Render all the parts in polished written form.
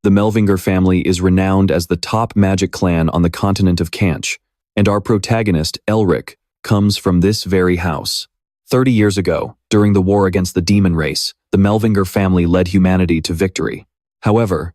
The Melvinger family is renowned as the top magic clan on the continent of Kanch, and our protagonist, Elric, comes from this very house. 30 years ago, during the war against the demon race, the Melvinger family led humanity to victory. However,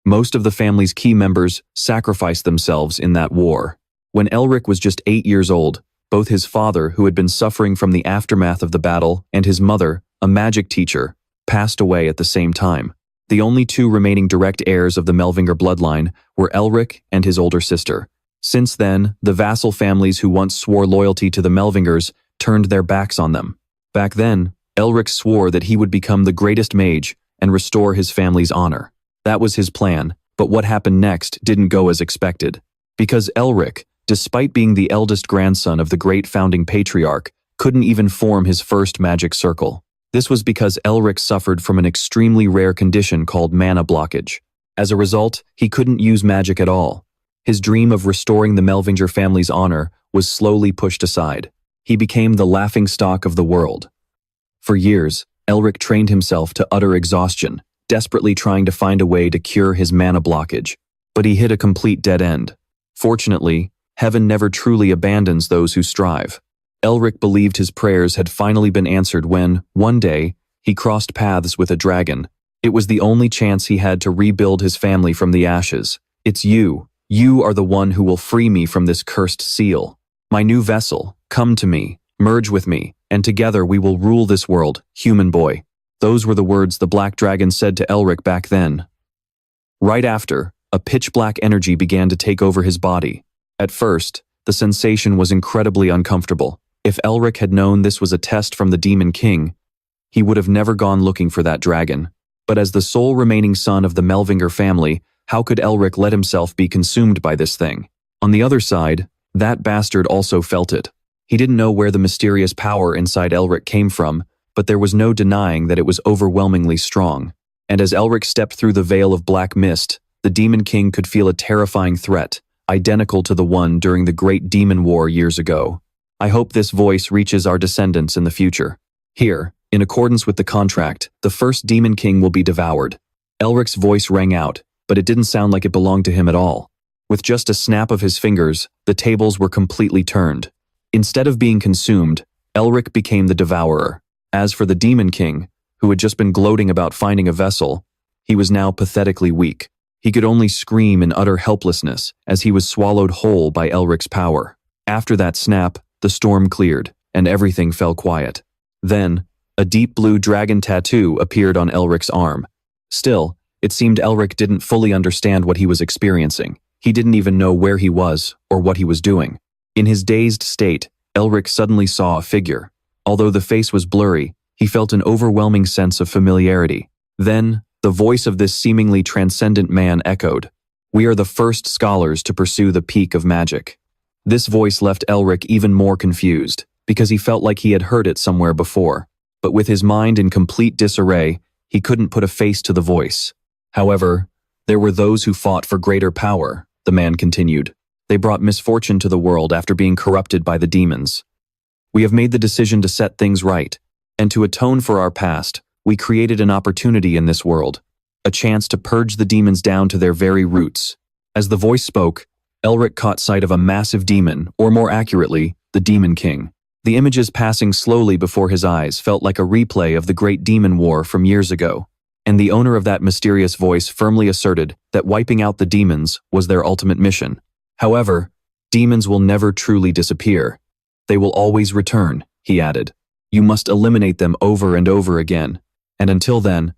most of the family's key members sacrificed themselves in that war. When Elric was just 8 years old, both his father, who had been suffering from the aftermath of the battle, and his mother, a magic teacher, passed away at the same time. The only two remaining direct heirs of the Melvinger bloodline were Elric and his older sister. Since then, the vassal families who once swore loyalty to the Melvingers turned their backs on them. Back then, Elric swore that he would become the greatest mage and restore his family's honor. That was his plan, but what happened next didn't go as expected. Because Elric, despite being the eldest grandson of the great founding patriarch, couldn't even form his first magic circle. This was because Elric suffered from an extremely rare condition called mana blockage. As a result, he couldn't use magic at all. His dream of restoring the Melvinger family's honor was slowly pushed aside. He became the laughingstock of the world. For years, Elric trained himself to utter exhaustion, desperately trying to find a way to cure his mana blockage. But he hit a complete dead end. Fortunately, heaven never truly abandons those who strive. Elric believed his prayers had finally been answered when, one day, he crossed paths with a dragon. It was the only chance he had to rebuild his family from the ashes. It's you. You are the one who will free me from this cursed seal. My new vessel, come to me, merge with me, and together we will rule this world, human boy. Those were the words the black dragon said to Elric back then. Right after, a pitch-black energy began to take over his body. At first, the sensation was incredibly uncomfortable. If Elric had known this was a test from the Demon King, he would have never gone looking for that dragon. But as the sole remaining son of the Melvinger family, how could Elric let himself be consumed by this thing? On the other side, that bastard also felt it. He didn't know where the mysterious power inside Elric came from, but there was no denying that it was overwhelmingly strong. And as Elric stepped through the veil of black mist, the Demon King could feel a terrifying threat, identical to the one during the Great Demon War years ago. I hope this voice reaches our descendants in the future. Here, in accordance with the contract, the first Demon King will be devoured. Elric's voice rang out, but it didn't sound like it belonged to him at all. With just a snap of his fingers, the tables were completely turned. Instead of being consumed, Elric became the devourer. As for the Demon King, who had just been gloating about finding a vessel, he was now pathetically weak. He could only scream in utter helplessness as he was swallowed whole by Elric's power. After that snap, the storm cleared, and everything fell quiet. Then, a deep blue dragon tattoo appeared on Elric's arm. Still, it seemed Elric didn't fully understand what he was experiencing. He didn't even know where he was or what he was doing. In his dazed state, Elric suddenly saw a figure. Although the face was blurry, he felt an overwhelming sense of familiarity. Then, the voice of this seemingly transcendent man echoed, "We are the first scholars to pursue the peak of magic." This voice left Elric even more confused, because he felt like he had heard it somewhere before. But with his mind in complete disarray, he couldn't put a face to the voice. However, there were those who fought for greater power, the man continued. They brought misfortune to the world after being corrupted by the demons. We have made the decision to set things right, and to atone for our past, we created an opportunity in this world, a chance to purge the demons down to their very roots. As the voice spoke, Elric caught sight of a massive demon, or more accurately, the Demon King. The images passing slowly before his eyes felt like a replay of the Great Demon War from years ago, and the owner of that mysterious voice firmly asserted that wiping out the demons was their ultimate mission. However, demons will never truly disappear. They will always return, he added. You must eliminate them over and over again, and until then,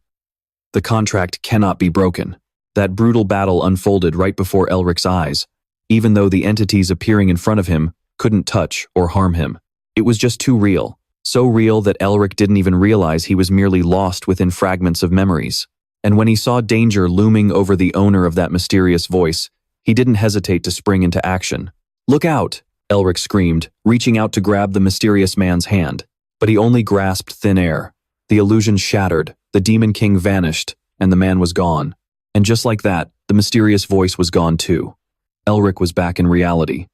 the contract cannot be broken. That brutal battle unfolded right before Elric's eyes, even though the entities appearing in front of him couldn't touch or harm him. It was just too real, so real that Elric didn't even realize he was merely lost within fragments of memories. And when he saw danger looming over the owner of that mysterious voice, he didn't hesitate to spring into action. "Look out!" Elric screamed, reaching out to grab the mysterious man's hand. But he only grasped thin air. The illusion shattered, the Demon King vanished, and the man was gone. And just like that, the mysterious voice was gone too. Elric was back in reality.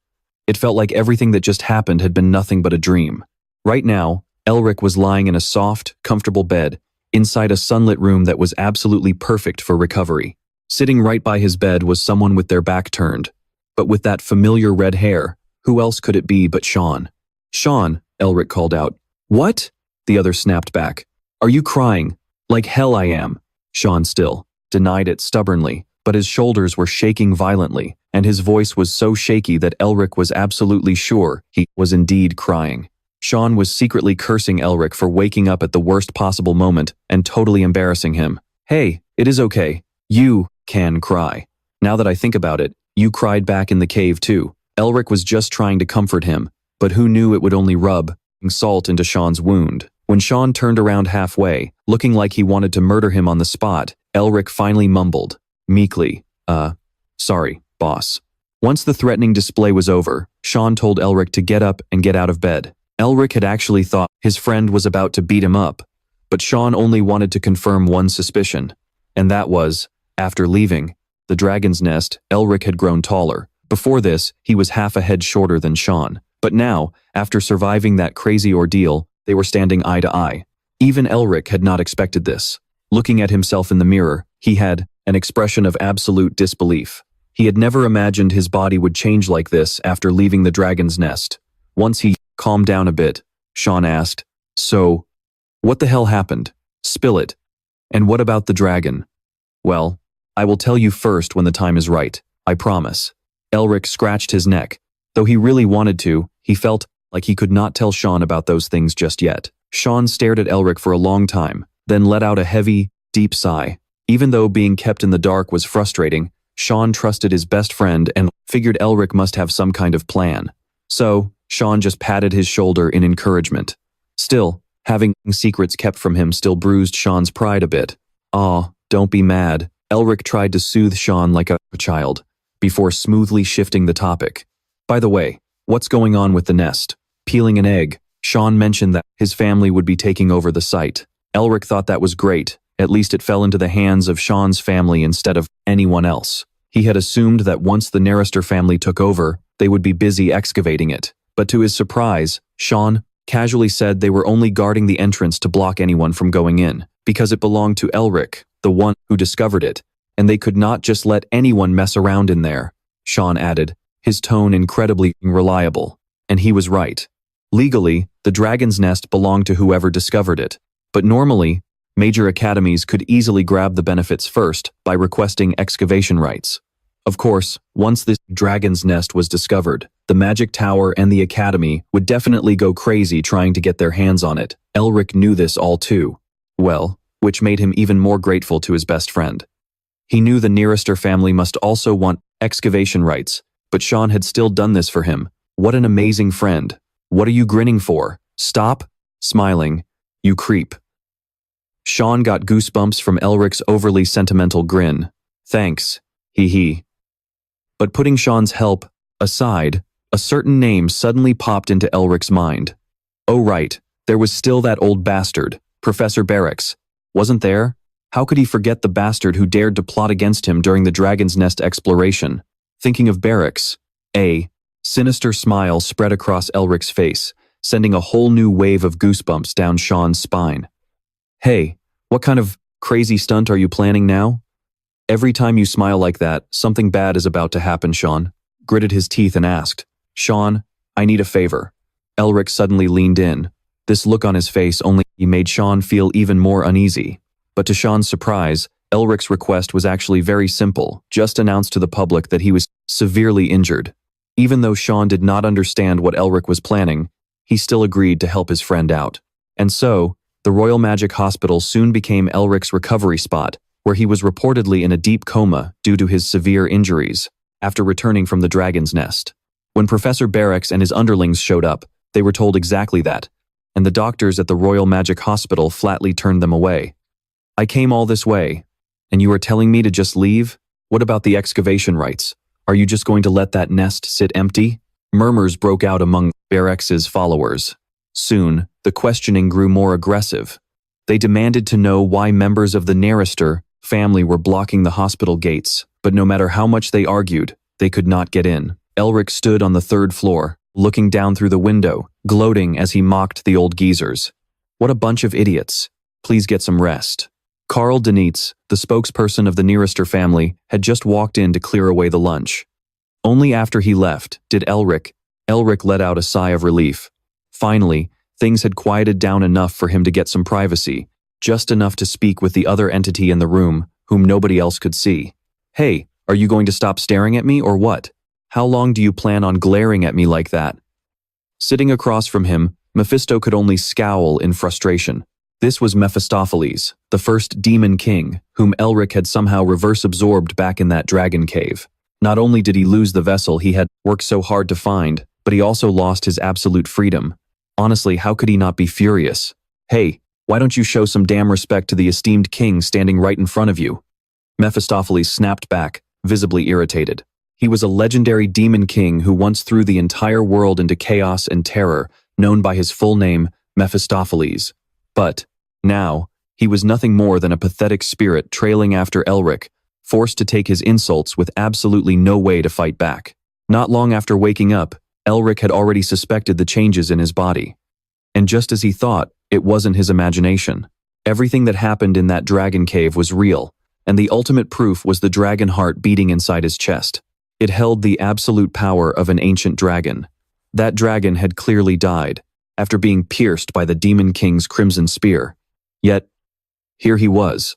It felt like everything that just happened had been nothing but a dream. Right now, Elric was lying in a soft, comfortable bed, inside a sunlit room that was absolutely perfect for recovery. Sitting right by his bed was someone with their back turned. But with that familiar red hair, who else could it be but Sean? "Sean," Elric called out. "What?" the other snapped back. "Are you crying?" "Like hell I am." Sean still denied it stubbornly, but his shoulders were shaking violently, and his voice was so shaky that Elric was absolutely sure he was indeed crying. Sean was secretly cursing Elric for waking up at the worst possible moment and totally embarrassing him. "Hey, it is okay. You can cry. Now that I think about it, you cried back in the cave too." Elric was just trying to comfort him, but who knew it would only rub salt into Sean's wound. When Sean turned around halfway, looking like he wanted to murder him on the spot, Elric finally mumbled, meekly, sorry, boss." Once the threatening display was over, Sean told Elric to get up and get out of bed. Elric had actually thought his friend was about to beat him up, but Sean only wanted to confirm one suspicion, and that was, after leaving the dragon's nest, Elric had grown taller. Before this, he was half a head shorter than Sean, but now, after surviving that crazy ordeal, they were standing eye to eye. Even Elric had not expected this. Looking at himself in the mirror, he had an expression of absolute disbelief. He had never imagined his body would change like this after leaving the dragon's nest. Once he calmed down a bit, Sean asked, "So, what the hell happened? Spill it. And what about the dragon?" "Well, I will tell you first when the time is right, I promise." Elric scratched his neck. Though he really wanted to, he felt like he could not tell Sean about those things just yet. Sean stared at Elric for a long time, then let out a heavy, deep sigh. Even though being kept in the dark was frustrating, Sean trusted his best friend and figured Elric must have some kind of plan. So, Sean just patted his shoulder in encouragement. Still, having secrets kept from him still bruised Sean's pride a bit. "Aw, don't be mad." Elric tried to soothe Sean like a child, before smoothly shifting the topic. "By the way, what's going on with the nest? Peeling an egg." Sean mentioned that his family would be taking over the site. Elric thought that was great. At least it fell into the hands of Sean's family instead of anyone else. He had assumed that once the Narister family took over, they would be busy excavating it. But to his surprise, Sean casually said they were only guarding the entrance to block anyone from going in, because it belonged to Elric, the one who discovered it, and they could not just let anyone mess around in there. Sean added, his tone incredibly reliable. And he was right. Legally, the dragon's nest belonged to whoever discovered it, but normally, major academies could easily grab the benefits first by requesting excavation rights. Of course, once this dragon's nest was discovered, the magic tower and the academy would definitely go crazy trying to get their hands on it. Elric knew this all too well, which made him even more grateful to his best friend. He knew the Narister family must also want excavation rights, but Sean had still done this for him. What an amazing friend. "What are you grinning for? Stop smiling, you creep." Sean got goosebumps from Elric's overly sentimental grin. "Thanks, hee." But putting Sean's help aside, a certain name suddenly popped into Elric's mind. Oh right, there was still that old bastard, Professor Barracks. Wasn't there? How could he forget the bastard who dared to plot against him during the Dragon's Nest exploration? Thinking of Barracks, a sinister smile spread across Elric's face, sending a whole new wave of goosebumps down Sean's spine. "Hey, what kind of crazy stunt are you planning now?" "Every time you smile like that, something bad is about to happen," Sean gritted his teeth and asked. "Sean, I need a favor." Elric suddenly leaned in. This look on his face only made Sean feel even more uneasy. But to Sean's surprise, Elric's request was actually very simple. Just announce to the public that he was severely injured. Even though Sean did not understand what Elric was planning, he still agreed to help his friend out. And so, the Royal Magic Hospital soon became Elric's recovery spot, where he was reportedly in a deep coma due to his severe injuries, after returning from the Dragon's Nest. When Professor Barracks and his underlings showed up, they were told exactly that, and the doctors at the Royal Magic Hospital flatly turned them away. "I came all this way, and you are telling me to just leave? What about the excavation rights? Are you just going to let that nest sit empty?" Murmurs broke out among Barracks's followers. Soon, the questioning grew more aggressive. They demanded to know why members of the Narister family were blocking the hospital gates, but no matter how much they argued, they could not get in. Elric stood on the third floor, looking down through the window, gloating as he mocked the old geezers. "What a bunch of idiots. Please get some rest." Karl Denitz, the spokesperson of the Nearester family, had just walked in to clear away the lunch. Only after he left did Elric let out a sigh of relief. Finally, things had quieted down enough for him to get some privacy, just enough to speak with the other entity in the room, whom nobody else could see. "Hey, are you going to stop staring at me or what? How long do you plan on glaring at me like that?" Sitting across from him, Mephisto could only scowl in frustration. This was Mephistopheles, the first demon king, whom Elric had somehow reverse-absorbed back in that dragon cave. Not only did he lose the vessel he had worked so hard to find, but he also lost his absolute freedom. Honestly, how could he not be furious? "Hey, why don't you show some damn respect to the esteemed king standing right in front of you?" Mephistopheles snapped back, visibly irritated. He was a legendary demon king who once threw the entire world into chaos and terror, known by his full name, Mephistopheles. But now, he was nothing more than a pathetic spirit trailing after Elric, forced to take his insults with absolutely no way to fight back. Not long after waking up, Elric had already suspected the changes in his body. And just as he thought, it wasn't his imagination. Everything that happened in that dragon cave was real, and the ultimate proof was the dragon heart beating inside his chest. It held the absolute power of an ancient dragon. That dragon had clearly died, after being pierced by the Demon King's crimson spear. Yet, here he was,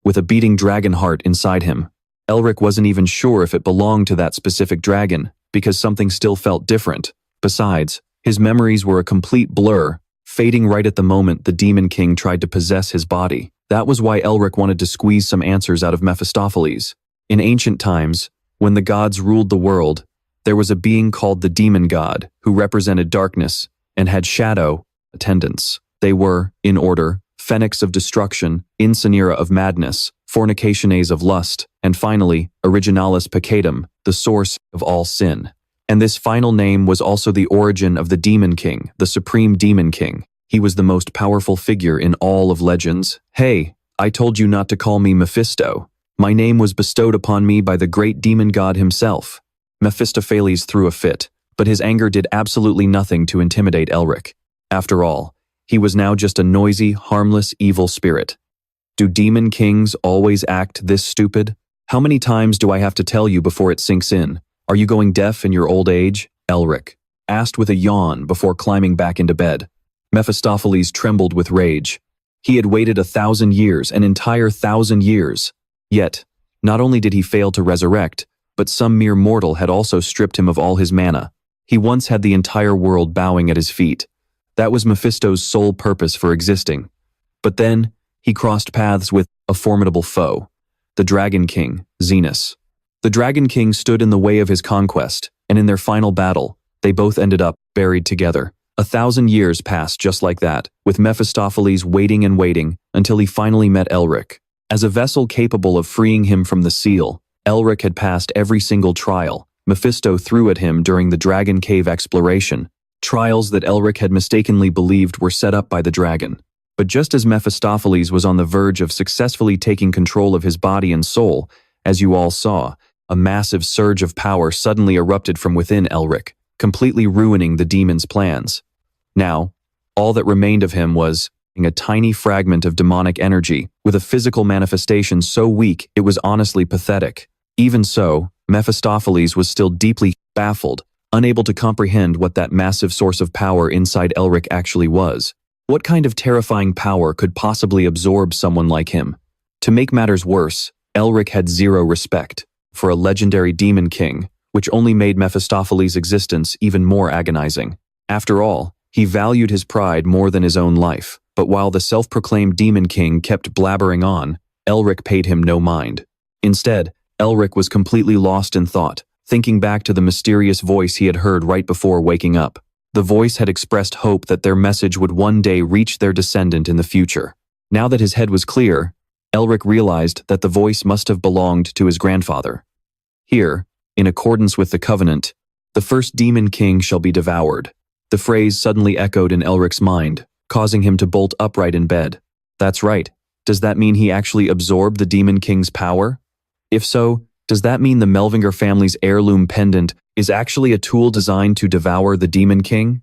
with a beating dragon heart inside him. Elric wasn't even sure if it belonged to that specific dragon, because something still felt different. Besides, his memories were a complete blur, fading right at the moment the Demon King tried to possess his body. That was why Elric wanted to squeeze some answers out of Mephistopheles. In ancient times, when the gods ruled the world, there was a being called the demon god, who represented darkness, and had shadow attendants. They were, in order, Phoenix of destruction, Incinera of madness, Fornicationes of lust, and finally, Originalis Peccatum, the source of all sin. And this final name was also the origin of the Demon King, the Supreme Demon King. He was the most powerful figure in all of legends. "Hey, I told you not to call me Mephisto. My name was bestowed upon me by the great demon god himself." Mephistopheles threw a fit, but his anger did absolutely nothing to intimidate Elric. After all, he was now just a noisy, harmless, evil spirit. Do demon kings always act this stupid? How many times do I have to tell you before it sinks in? Are you going deaf in your old age? Elric asked with a yawn before climbing back into bed. Mephistopheles trembled with rage. He had waited 1,000 years, an entire 1,000 years. Yet, not only did he fail to resurrect, but some mere mortal had also stripped him of all his mana. He once had the entire world bowing at his feet. That was Mephisto's sole purpose for existing. But then, he crossed paths with a formidable foe, the Dragon King, Zenus. The Dragon King stood in the way of his conquest, and in their final battle, they both ended up buried together. 1,000 years passed just like that, with Mephistopheles waiting and waiting until he finally met Elric. As a vessel capable of freeing him from the seal, Elric had passed every single trial Mephisto threw at him during the Dragon Cave exploration, trials that Elric had mistakenly believed were set up by the dragon. But just as Mephistopheles was on the verge of successfully taking control of his body and soul, as you all saw, a massive surge of power suddenly erupted from within Elric, completely ruining the demon's plans. Now, all that remained of him was a tiny fragment of demonic energy, with a physical manifestation so weak it was honestly pathetic. Even so, Mephistopheles was still deeply baffled, unable to comprehend what that massive source of power inside Elric actually was. What kind of terrifying power could possibly absorb someone like him? To make matters worse, Elric had zero respect for a legendary demon king, which only made Mephistopheles' existence even more agonizing. After all, he valued his pride more than his own life, but while the self-proclaimed demon king kept blabbering on, Elric paid him no mind. Instead, Elric was completely lost in thought, thinking back to the mysterious voice he had heard right before waking up. The voice had expressed hope that their message would one day reach their descendant in the future. Now that his head was clear, Elric realized that the voice must have belonged to his grandfather. Here, in accordance with the covenant, the first demon king shall be devoured. The phrase suddenly echoed in Elric's mind, causing him to bolt upright in bed. That's right. Does that mean he actually absorbed the demon king's power? If so, does that mean the Melvinger family's heirloom pendant is actually a tool designed to devour the demon king?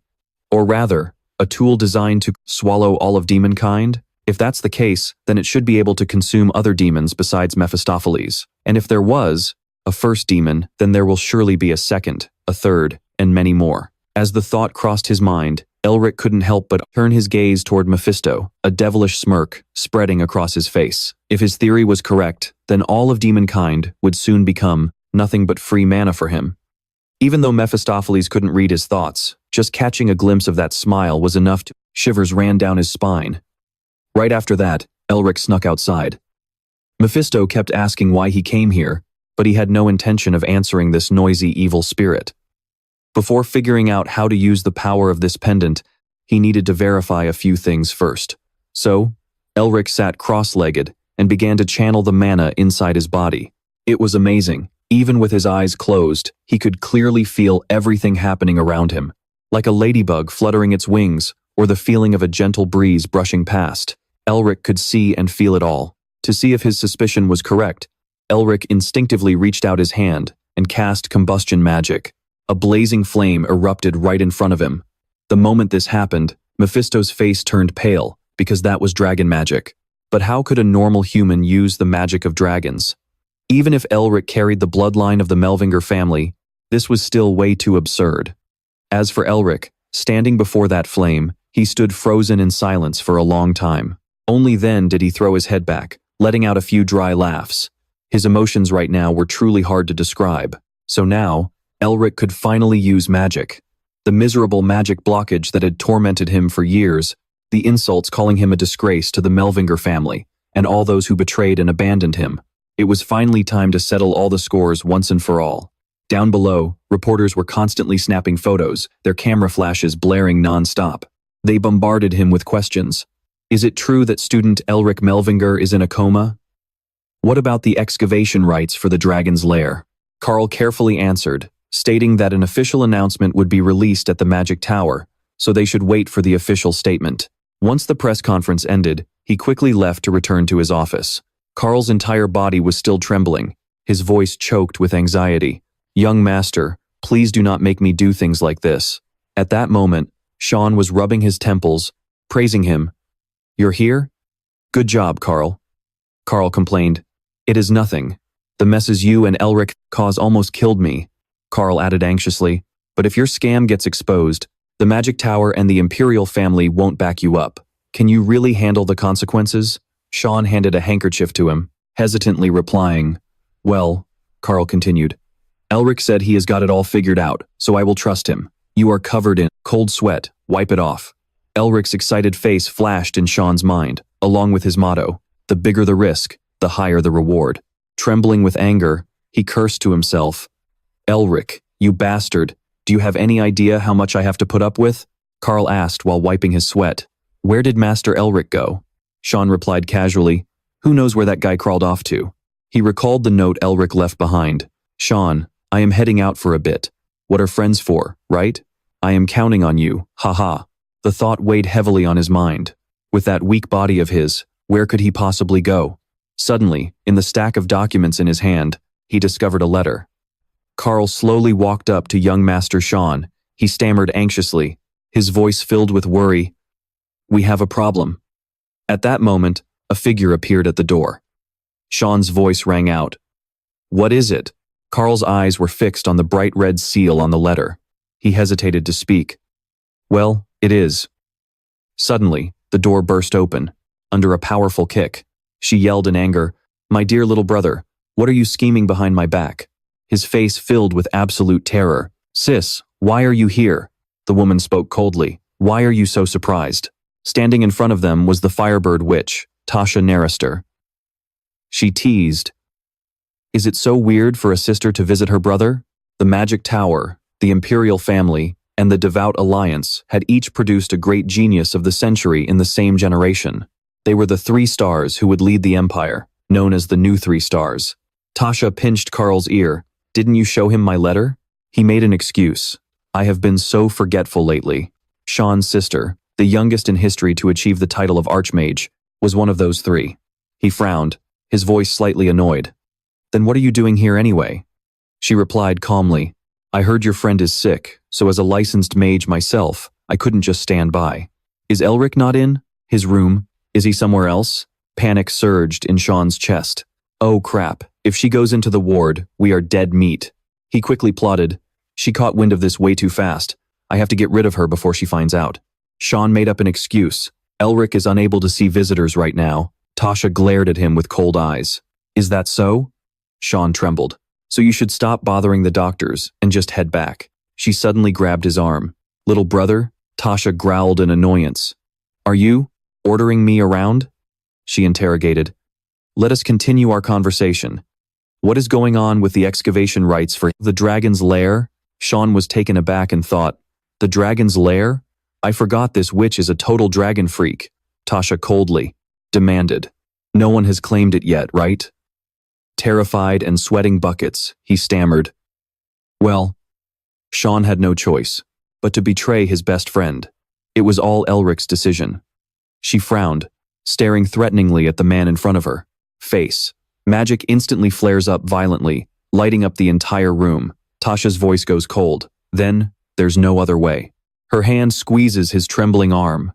Or rather, a tool designed to swallow all of demonkind? If that's the case, then it should be able to consume other demons besides Mephistopheles. And if there was a first demon, then there will surely be a second, a third, and many more. As the thought crossed his mind, Elric couldn't help but turn his gaze toward Mephisto, a devilish smirk spreading across his face. If his theory was correct, then all of demonkind would soon become nothing but free mana for him. Even though Mephistopheles couldn't read his thoughts, just catching a glimpse of that smile was enough to shivers ran down his spine. Right after that, Elric snuck outside. Mephisto kept asking why he came here, but he had no intention of answering this noisy evil spirit. Before figuring out how to use the power of this pendant, he needed to verify a few things first. So, Elric sat cross-legged and began to channel the mana inside his body. It was amazing. Even with his eyes closed, he could clearly feel everything happening around him, like a ladybug fluttering its wings or the feeling of a gentle breeze brushing past. Elric could see and feel it all. To see if his suspicion was correct, Elric instinctively reached out his hand and cast combustion magic. A blazing flame erupted right in front of him. The moment this happened, Mephisto's face turned pale, because that was dragon magic. But how could a normal human use the magic of dragons? Even if Elric carried the bloodline of the Melvinger family, this was still way too absurd. As for Elric, standing before that flame, he stood frozen in silence for a long time. Only then did he throw his head back, letting out a few dry laughs. His emotions right now were truly hard to describe. So now, Elric could finally use magic. The miserable magic blockage that had tormented him for years, the insults calling him a disgrace to the Melvinger family, and all those who betrayed and abandoned him. It was finally time to settle all the scores once and for all. Down below, reporters were constantly snapping photos, their camera flashes blaring non-stop. They bombarded him with questions. Is it true that student Elric Melvinger is in a coma? What about the excavation rights for the dragon's lair? Carl carefully answered, stating that an official announcement would be released at the Magic Tower, so they should wait for the official statement. Once the press conference ended, he quickly left to return to his office. Carl's entire body was still trembling, his voice choked with anxiety. "Young master, please do not make me do things like this." At that moment, Sean was rubbing his temples, praising him. "You're here? Good job, Carl." Carl complained. "It is nothing. The messes you and Elric cause almost killed me." Carl added anxiously, "But if your scam gets exposed, the Magic Tower and the Imperial family won't back you up. Can you really handle the consequences?" Sean handed a handkerchief to him, hesitantly replying, "Well," Carl continued, "Elric said he has got it all figured out, so I will trust him. You are covered in cold sweat, wipe it off." Elric's excited face flashed in Sean's mind, along with his motto, "The bigger the risk, the higher the reward." Trembling with anger, he cursed to himself. "Elric, you bastard, do you have any idea how much I have to put up with?" Carl asked while wiping his sweat. "Where did Master Elric go?" Sean replied casually, "Who knows where that guy crawled off to?" He recalled the note Elric left behind. "Sean, I am heading out for a bit. What are friends for, right? I am counting on you, haha." The thought weighed heavily on his mind. With that weak body of his, where could he possibly go? Suddenly, in the stack of documents in his hand, he discovered a letter. Carl slowly walked up to young Master Sean. He stammered anxiously, his voice filled with worry. "We have a problem." At that moment, a figure appeared at the door. Sean's voice rang out. "What is it?" Carl's eyes were fixed on the bright red seal on the letter. He hesitated to speak. "Well, it is." Suddenly, the door burst open, under a powerful kick. She yelled in anger, "My dear little brother, what are you scheming behind my back?" His face filled with absolute terror. "Sis, why are you here?" The woman spoke coldly. "Why are you so surprised?" Standing in front of them was the Firebird Witch, Tasha Narister. She teased, "Is it so weird for a sister to visit her brother?" The Magic Tower, the Imperial family, and the Devout Alliance had each produced a great genius of the century in the same generation. They were the 3 stars who would lead the empire, known as the New 3 Stars. Tasha pinched Carl's ear. "Didn't you show him my letter?" He made an excuse. "I have been so forgetful lately." Sean's sister, the youngest in history to achieve the title of Archmage, was one of those 3. He frowned, his voice slightly annoyed. "Then what are you doing here anyway?" She replied calmly, "I heard your friend is sick, so as a licensed mage myself, I couldn't just stand by." "Is Elric not in his room?" Is he somewhere else? Panic surged in Sean's chest. Oh crap, if she goes into the ward, we are dead meat. He quickly plotted. She caught wind of this way too fast. I have to get rid of her before she finds out. Sean made up an excuse. Elric is unable to see visitors right now. Tasha glared at him with cold eyes. Is that so? Sean trembled. So you should stop bothering the doctors and just head back. She suddenly grabbed his arm. Little brother? Tasha growled in annoyance. Are you ordering me around? She interrogated. Let us continue our conversation. What is going on with the excavation rights for the dragon's lair? Sean was taken aback and thought, the dragon's lair? I forgot this witch is a total dragon freak. Tasha coldly demanded. No one has claimed it yet, right? Terrified and sweating buckets, he stammered. Well, Sean had no choice but to betray his best friend. It was all Elric's decision. She frowned, staring threateningly at the man in front of her. Face. Magic instantly flares up violently, lighting up the entire room. Tasha's voice goes cold. Then, there's no other way. Her hand squeezes his trembling arm.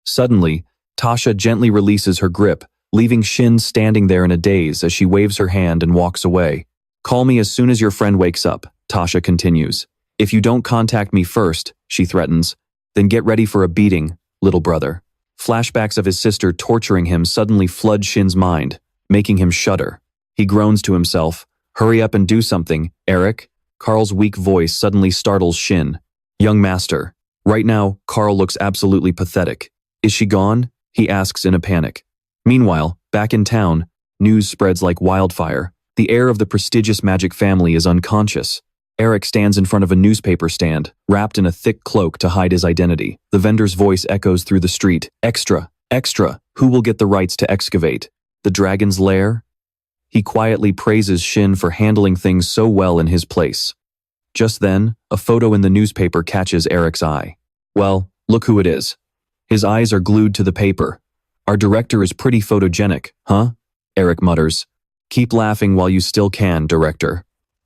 Suddenly, Tasha gently releases her grip, leaving Shin standing there in a daze as she waves her hand and walks away. Call me as soon as your friend wakes up, Tasha continues. If you don't contact me first, she threatens, then get ready for a beating, little brother. Flashbacks of his sister torturing him suddenly flood Shin's mind, making him shudder. He groans to himself, hurry up and do something, Eric. Carl's weak voice suddenly startles Shin. Young master. Right now, Carl looks absolutely pathetic. Is she gone? He asks in a panic. Meanwhile, back in town, news spreads like wildfire. The heir of the prestigious magic family is unconscious. Eric stands in front of a newspaper stand, wrapped in a thick cloak to hide his identity. The vendor's voice echoes through the street. Extra, extra, who will get the rights to excavate? The dragon's lair? He quietly praises Shin for handling things so well in his place. Just then, a photo in the newspaper catches Eric's eye. Well, look who it is. His eyes are glued to the paper. Our director is pretty photogenic, huh? Eric mutters. Keep laughing while you still can, director.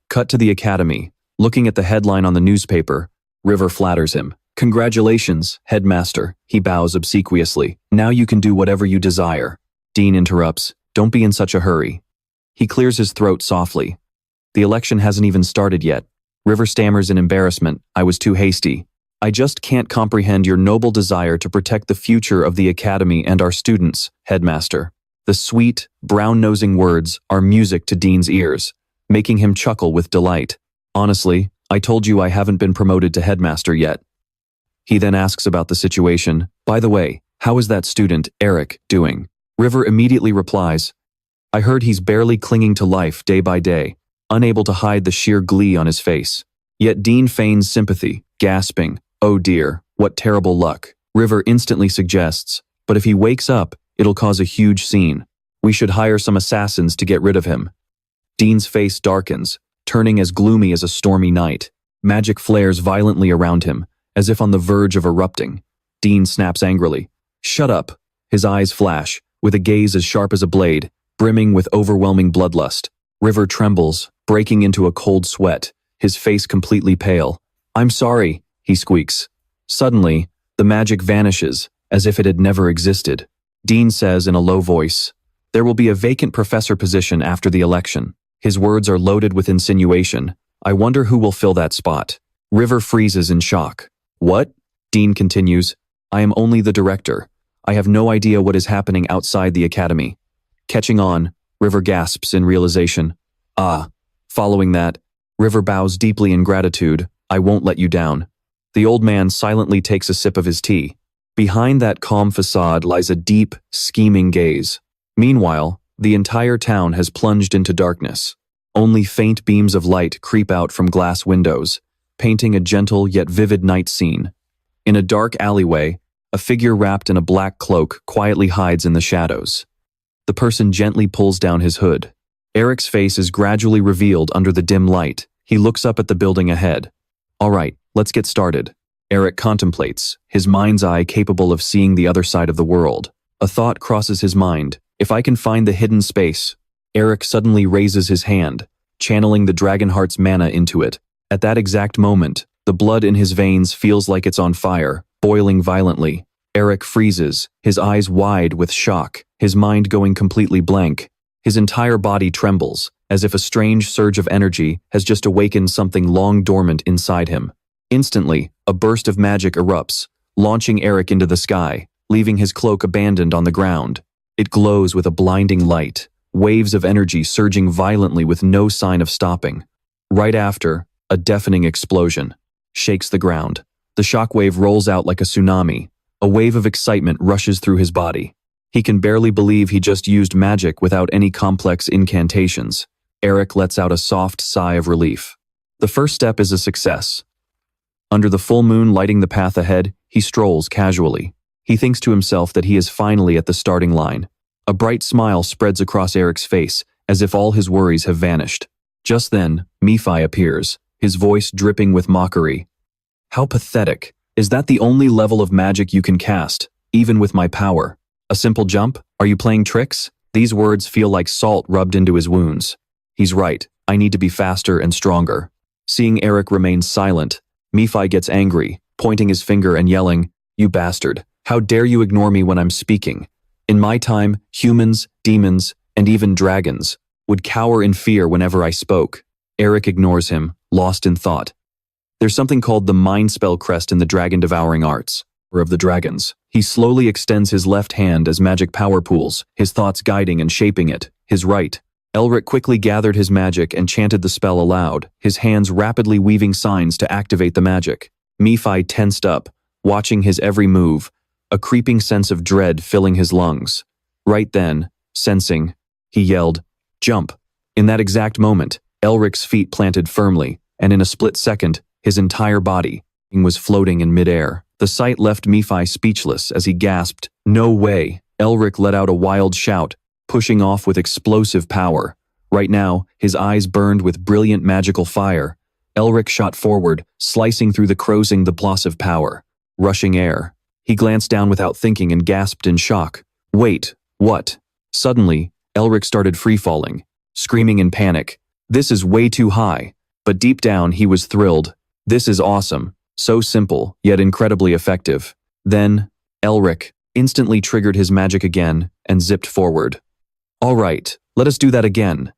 Cut to the academy. Looking at the headline on the newspaper, River flatters him. Congratulations, headmaster, he bows obsequiously. Now you can do whatever you desire. Dean interrupts. Don't be in such a hurry. He clears his throat softly. The election hasn't even started yet. River stammers in embarrassment. I was too hasty. I just can't comprehend your noble desire to protect the future of the academy and our students, headmaster. The sweet, brown-nosing words are music to Dean's ears, making him chuckle with delight. Honestly, I told you I haven't been promoted to headmaster yet. He then asks about the situation. By the way, how is that student, Eric, doing? River immediately replies, I heard he's barely clinging to life day by day, unable to hide the sheer glee on his face. Yet Dean feigns sympathy, gasping, oh dear, what terrible luck. River instantly suggests, but if he wakes up, it'll cause a huge scene. We should hire some assassins to get rid of him. Dean's face darkens, turning as gloomy as a stormy night. Magic flares violently around him, as if on the verge of erupting. Dean snaps angrily. Shut up. His eyes flash, with a gaze as sharp as a blade, brimming with overwhelming bloodlust. River trembles, breaking into a cold sweat, his face completely pale. I'm sorry, he squeaks. Suddenly, the magic vanishes, as if it had never existed. Dean says in a low voice, there will be a vacant professor position after the election. His words are loaded with insinuation. I wonder who will fill that spot. River freezes in shock. What? Dean continues, I am only the director. I have no idea what is happening outside the academy. Catching on, River gasps in realization. Ah. Following that, River bows deeply in gratitude. I won't let you down. The old man silently takes a sip of his tea. Behind that calm facade lies a deep, scheming gaze. Meanwhile, the entire town has plunged into darkness. Only faint beams of light creep out from glass windows, painting a gentle yet vivid night scene. In a dark alleyway, a figure wrapped in a black cloak quietly hides in the shadows. The person gently pulls down his hood. Eric's face is gradually revealed under the dim light. He looks up at the building ahead. All right, let's get started. Eric contemplates, his mind's eye capable of seeing the other side of the world. A thought crosses his mind. If I can find the hidden space. Eric suddenly raises his hand, channeling the Dragonheart's mana into it. At that exact moment, the blood in his veins feels like it's on fire, boiling violently. Eric freezes, his eyes wide with shock, his mind going completely blank. His entire body trembles, as if a strange surge of energy has just awakened something long dormant inside him. Instantly, a burst of magic erupts, launching Eric into the sky, leaving his cloak abandoned on the ground. It glows with a blinding light, waves of energy surging violently with no sign of stopping. Right after, a deafening explosion shakes the ground. The shockwave rolls out like a tsunami. A wave of excitement rushes through his body. He can barely believe he just used magic without any complex incantations. Eric lets out a soft sigh of relief. The first step is a success. Under the full moon lighting the path ahead, he strolls casually. He thinks to himself that he is finally at the starting line. A bright smile spreads across Eric's face, as if all his worries have vanished. Just then, Nephi appears, his voice dripping with mockery. How pathetic. Is that the only level of magic you can cast, even with my power? A simple jump? Are you playing tricks? These words feel like salt rubbed into his wounds. He's right, I need to be faster and stronger. Seeing Eric remain silent, Nephi gets angry, pointing his finger and yelling, "You bastard, how dare you ignore me when I'm speaking? In my time, humans, demons, and even dragons would cower in fear whenever I spoke." Eric ignores him, lost in thought. There's something called the Mind Spell Crest in the dragon-devouring arts, or of the dragons. He slowly extends his left hand as magic power pools, his thoughts guiding and shaping it. His right. Elric quickly gathered his magic and chanted the spell aloud, his hands rapidly weaving signs to activate the magic. Nephi tensed up, watching his every move, a creeping sense of dread filling his lungs. Right then, sensing, he yelled, "Jump!" In that exact moment, Elric's feet planted firmly, and in a split second, his entire body was floating in midair. The sight left Nephi speechless as he gasped, "No way!" Elric let out a wild shout, pushing off with explosive power. Right now, his eyes burned with brilliant magical fire. Elric shot forward, slicing through the closing the plus of power. Rushing air. He glanced down without thinking and gasped in shock. Wait, what? Suddenly, Elric started free-falling, screaming in panic. This is way too high. But deep down, he was thrilled. This is awesome. So simple, yet incredibly effective. Then, Elric instantly triggered his magic again and zipped forward. All right, let us do that again.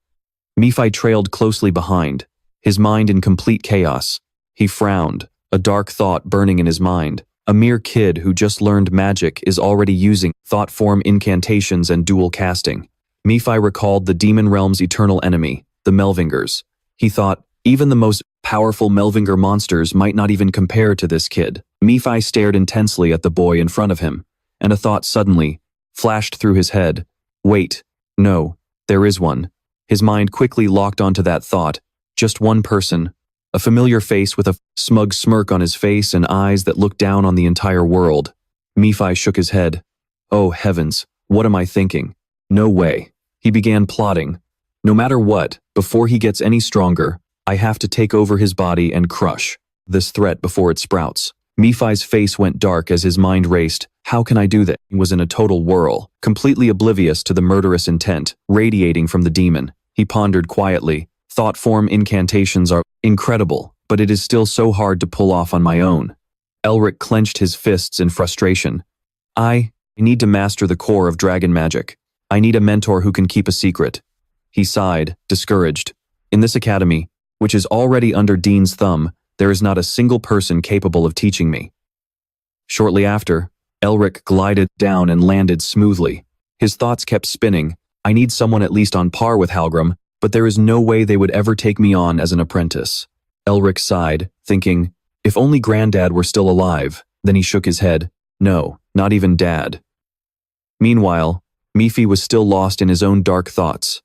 Nephi trailed closely behind, his mind in complete chaos. He frowned, a dark thought burning in his mind. A mere kid who just learned magic is already using thought form incantations and dual casting. Nephi recalled the demon realm's eternal enemy, the Melvingers. He thought, even the most powerful Melvinger monsters might not even compare to this kid. Nephi stared intensely at the boy in front of him, and a thought suddenly flashed through his head. Wait, no, there is one. His mind quickly locked onto that thought. Just one person. A familiar face with a smug smirk on his face and eyes that looked down on the entire world. Nephi shook his head. Oh heavens, what am I thinking? No way. He began plotting. No matter what, before he gets any stronger, I have to take over his body and crush this threat before it sprouts. Nephi's face went dark as his mind raced. How can I do that? He was in a total whirl, completely oblivious to the murderous intent radiating from the demon. He pondered quietly. Thought form incantations are incredible, but it is still so hard to pull off on my own. Elric clenched his fists in frustration. I need to master the core of dragon magic. I need a mentor who can keep a secret. He sighed, discouraged. In this academy, which is already under Dean's thumb, there is not a single person capable of teaching me. Shortly after, Elric glided down and landed smoothly. His thoughts kept spinning. I need someone at least on par with Halgrim, but there is no way they would ever take me on as an apprentice. Elric sighed, thinking, if only Granddad were still alive. Then he shook his head. No, not even Dad. Meanwhile, Nephi was still lost in his own dark thoughts.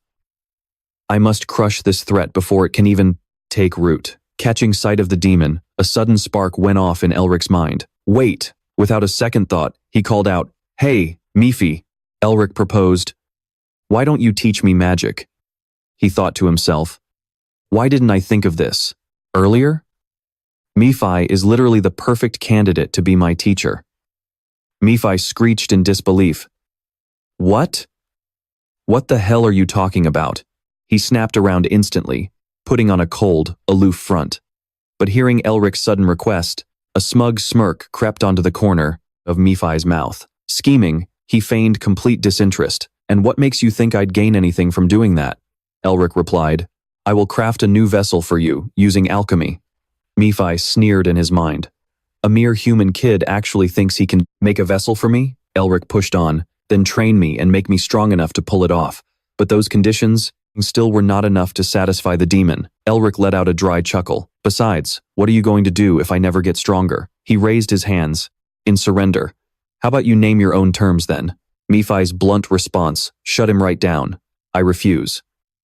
I must crush this threat before it can even take root. Catching sight of the demon, a sudden spark went off in Elric's mind. Wait! Without a second thought, he called out, Hey, Nephi! Elric proposed. Why don't you teach me magic? He thought to himself. Why didn't I think of this earlier? Nephi is literally the perfect candidate to be my teacher. Nephi screeched in disbelief. What? What the hell are you talking about? He snapped around instantly, putting on a cold, aloof front. But hearing Elric's sudden request, a smug smirk crept onto the corner. of Nephi's mouth. Scheming, he feigned complete disinterest. And what makes you think I'd gain anything from doing that? Elric replied, I will craft a new vessel for you, using alchemy. Nephi sneered in his mind. A mere human kid actually thinks he can make a vessel for me? Elric pushed on, then train me and make me strong enough to pull it off. But those conditions still were not enough to satisfy the demon. Elric let out a dry chuckle. Besides, what are you going to do if I never get stronger? He raised his hands, in surrender. How about you name your own terms then? Nephi's blunt response shut him right down. I refuse.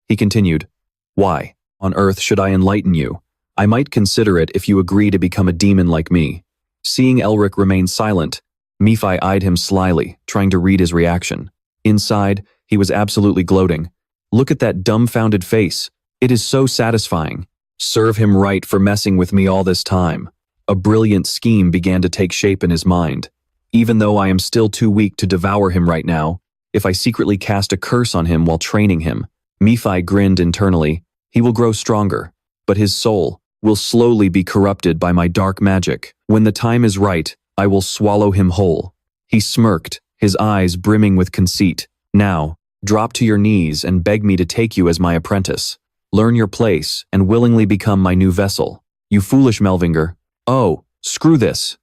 He continued, Why on earth should I enlighten you? I might consider it if you agree to become a demon like me. Seeing Elric remain silent, Nephi eyed him slyly, trying to read his reaction. Inside, he was absolutely gloating. Look at that dumbfounded face. It is so satisfying. Serve him right for messing with me all this time. A brilliant scheme began to take shape in his mind. Even though I am still too weak to devour him right now, if I secretly cast a curse on him while training him, Nephi grinned internally, he will grow stronger, but his soul will slowly be corrupted by my dark magic. When the time is right, I will swallow him whole. He smirked, his eyes brimming with conceit. Now, drop to your knees and beg me to take you as my apprentice. Learn your place and willingly become my new vessel. You foolish Melvinger. Oh, screw this.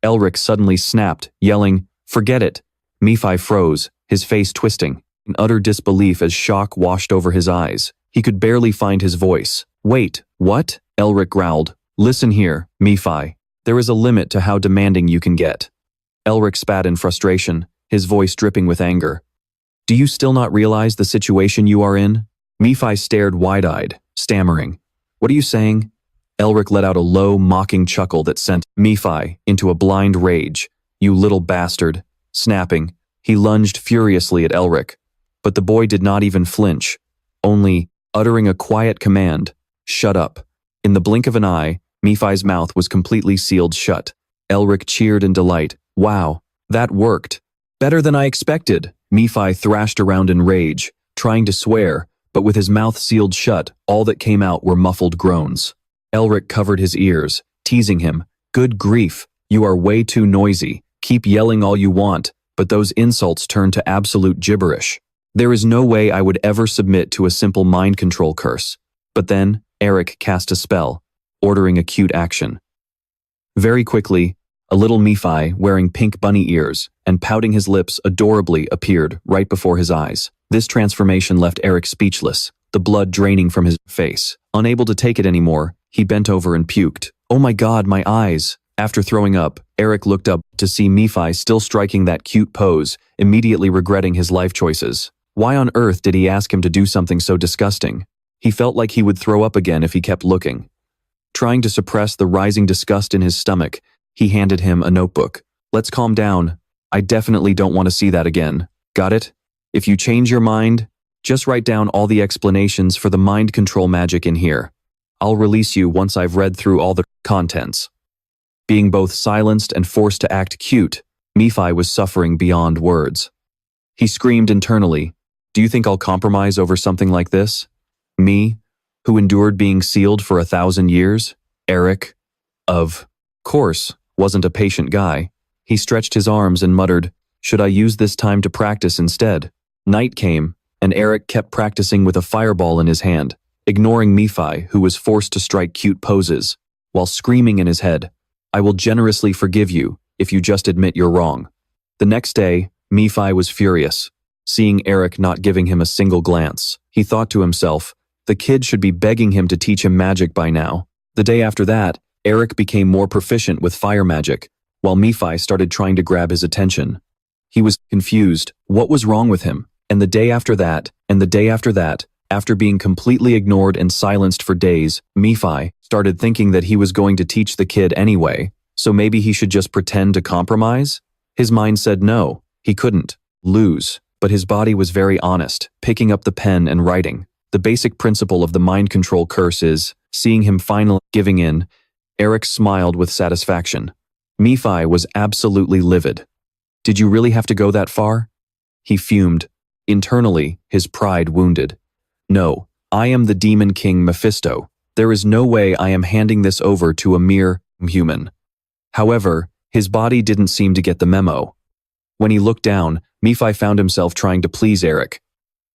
Elric suddenly snapped, yelling, Forget it. Nephi froze, his face twisting, in utter disbelief as shock washed over his eyes. He could barely find his voice. Wait, what? Elric growled. Listen here, Nephi. There is a limit to how demanding you can get. Elric spat in frustration, his voice dripping with anger. Do you still not realize the situation you are in? Nephi stared wide-eyed, stammering. What are you saying? Elric let out a low, mocking chuckle that sent Nephi into a blind rage. You little bastard. Snapping, he lunged furiously at Elric. But the boy did not even flinch, only uttering a quiet command, Shut up. In the blink of an eye, Nephi's mouth was completely sealed shut. Elric cheered in delight. Wow, that worked. Better than I expected. Nephi thrashed around in rage, trying to swear, but with his mouth sealed shut, all that came out were muffled groans. Elric covered his ears, teasing him. Good grief, you are way too noisy. Keep yelling all you want, but those insults turn to absolute gibberish. There is no way I would ever submit to a simple mind control curse. But then, Eric cast a spell, ordering acute action. Very quickly, a little Nephi wearing pink bunny ears and pouting his lips adorably appeared right before his eyes. This transformation left Eric speechless, the blood draining from his face. Unable to take it anymore, he bent over and puked. Oh my God, my eyes! After throwing up, Eric looked up to see Nephi still striking that cute pose, immediately regretting his life choices. Why on earth did he ask him to do something so disgusting? He felt like he would throw up again if he kept looking. Trying to suppress the rising disgust in his stomach, he handed him a notebook. Let's calm down. I definitely don't want to see that again. Got it? If you change your mind, just write down all the explanations for the mind control magic in here. I'll release you once I've read through all the contents. Being both silenced and forced to act cute, Nephi was suffering beyond words. He screamed internally, Do you think I'll compromise over something like this? Me, who endured being sealed for 1,000 years? Eric, of course, wasn't a patient guy. He stretched his arms and muttered, Should I use this time to practice instead? Night came, and Eric kept practicing with a fireball in his hand, ignoring Nephi, who was forced to strike cute poses, while screaming in his head, I will generously forgive you if you just admit you're wrong. The next day, Nephi was furious, seeing Eric not giving him a single glance. He thought to himself, the kid should be begging him to teach him magic by now. The day after that, Eric became more proficient with fire magic, while Nephi started trying to grab his attention. He was confused. What was wrong with him? And the day after that, and the day after that, after being completely ignored and silenced for days, Nephi started thinking that he was going to teach the kid anyway, so maybe he should just pretend to compromise? His mind said no, he couldn't lose, but his body was very honest, picking up the pen and writing. The basic principle of the mind control curse is, seeing him finally giving in, Eric smiled with satisfaction. Nephi was absolutely livid. Did you really have to go that far? He fumed. Internally, his pride wounded. No, I am the demon king Mephisto. There is no way I am handing this over to a mere human. However, His body didn't seem to get the memo. When he looked down, Nephi found himself trying to please Eric.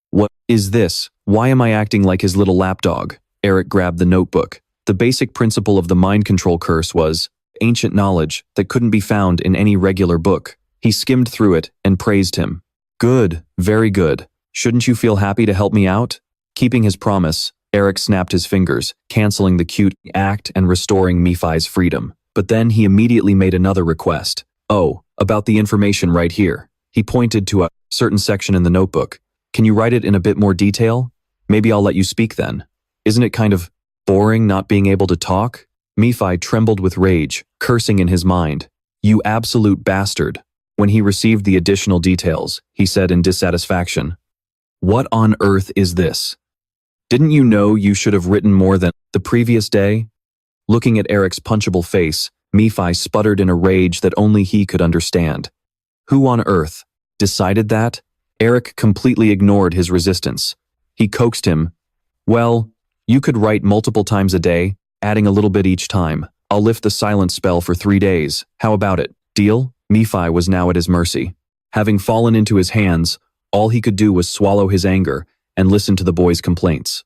What is this? Why am I acting like his little lapdog? Eric grabbed the notebook. The basic principle of the mind control curse was ancient knowledge that couldn't be found in any regular book. He skimmed through it and praised him. Good, very good. Shouldn't you feel happy to help me out? Keeping his promise, Eric snapped his fingers, canceling the cute act and restoring Nephi's freedom. But then he immediately made another request. Oh, about the information right here. He pointed to a certain section in the notebook. Can you write it in a bit more detail? Maybe I'll let you speak then. Isn't it kind of boring not being able to talk? Nephi trembled with rage, cursing in his mind. You absolute bastard. When he received the additional details, he said in dissatisfaction, What on earth is this? Didn't you know you should have written more than the previous day? Looking at Eric's punchable face, Nephi sputtered in a rage that only he could understand. Who on earth decided that? Eric completely ignored his resistance. He coaxed him. Well, you could write multiple times a day, adding a little bit each time. I'll lift the silence spell for 3 days. How about it? Deal? Nephi was now at his mercy. Having fallen into his hands, all he could do was swallow his anger and listen to the boy's complaints.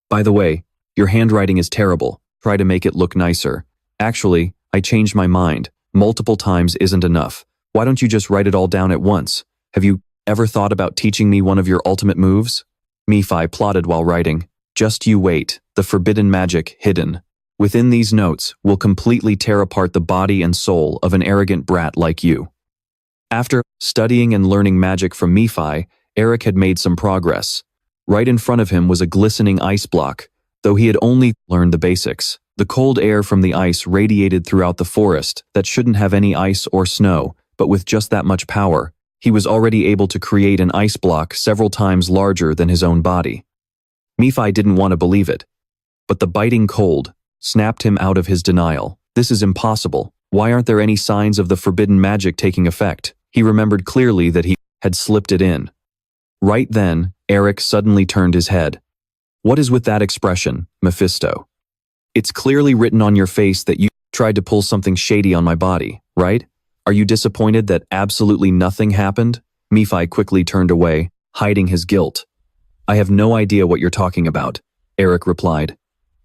By the way, your handwriting is terrible. Try to make it look nicer. Actually, I changed my mind. Multiple times isn't enough. Why don't you just write it all down at once? Have you ever thought about teaching me one of your ultimate moves? Nephi plotted while writing. Just you wait, the forbidden magic hidden. Within these notes will completely tear apart the body and soul of an arrogant brat like you. After studying and learning magic from Nephi, Eric had made some progress. Right in front of him was a glistening ice block, though he had only learned the basics. The cold air from the ice radiated throughout the forest that shouldn't have any ice or snow, but with just that much power, he was already able to create an ice block several times larger than his own body. Nephi didn't want to believe it, but the biting cold snapped him out of his denial. This is impossible. Why aren't there any signs of the forbidden magic taking effect? He remembered clearly that he had slipped it in. Right then, Eric suddenly turned his head. What is with that expression, Mephisto? It's clearly written on your face that you tried to pull something shady on my body, right? Are you disappointed that absolutely nothing happened? Nephi quickly turned away, hiding his guilt. I have no idea what you're talking about, Eric replied.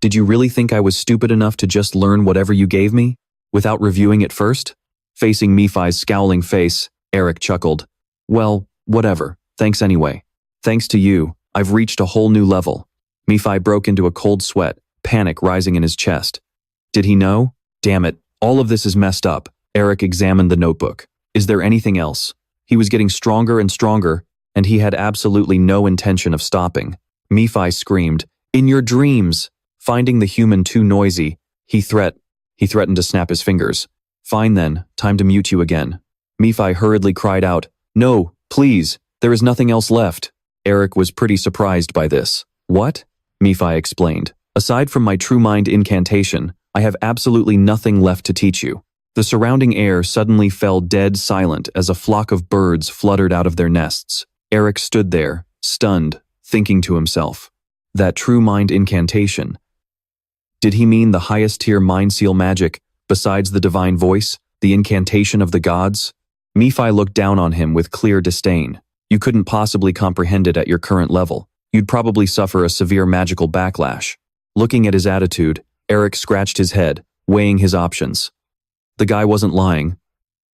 Did you really think I was stupid enough to just learn whatever you gave me, without reviewing it first? Facing Nephi's scowling face, Eric chuckled. Well, whatever, thanks anyway. Thanks to you, I've reached a whole new level. Nephi broke into a cold sweat, panic rising in his chest. Did he know? Damn it, all of this is messed up. Eric examined the notebook. Is there anything else? He was getting stronger and stronger, and he had absolutely no intention of stopping. Nephi screamed, In your dreams! Finding the human too noisy, he threatened to snap his fingers. Fine then, time to mute you again. Nephi hurriedly cried out, No, please, there is nothing else left. Eric was pretty surprised by this. What? Nephi explained. Aside from my true mind incantation, I have absolutely nothing left to teach you. The surrounding air suddenly fell dead silent as a flock of birds fluttered out of their nests. Eric stood there, stunned, thinking to himself. That true mind incantation. Did he mean the highest tier mind seal magic, besides the divine voice, the incantation of the gods? Nephi looked down on him with clear disdain. You couldn't possibly comprehend it at your current level. You'd probably suffer a severe magical backlash. Looking at his attitude, Eric scratched his head, weighing his options. The guy wasn't lying.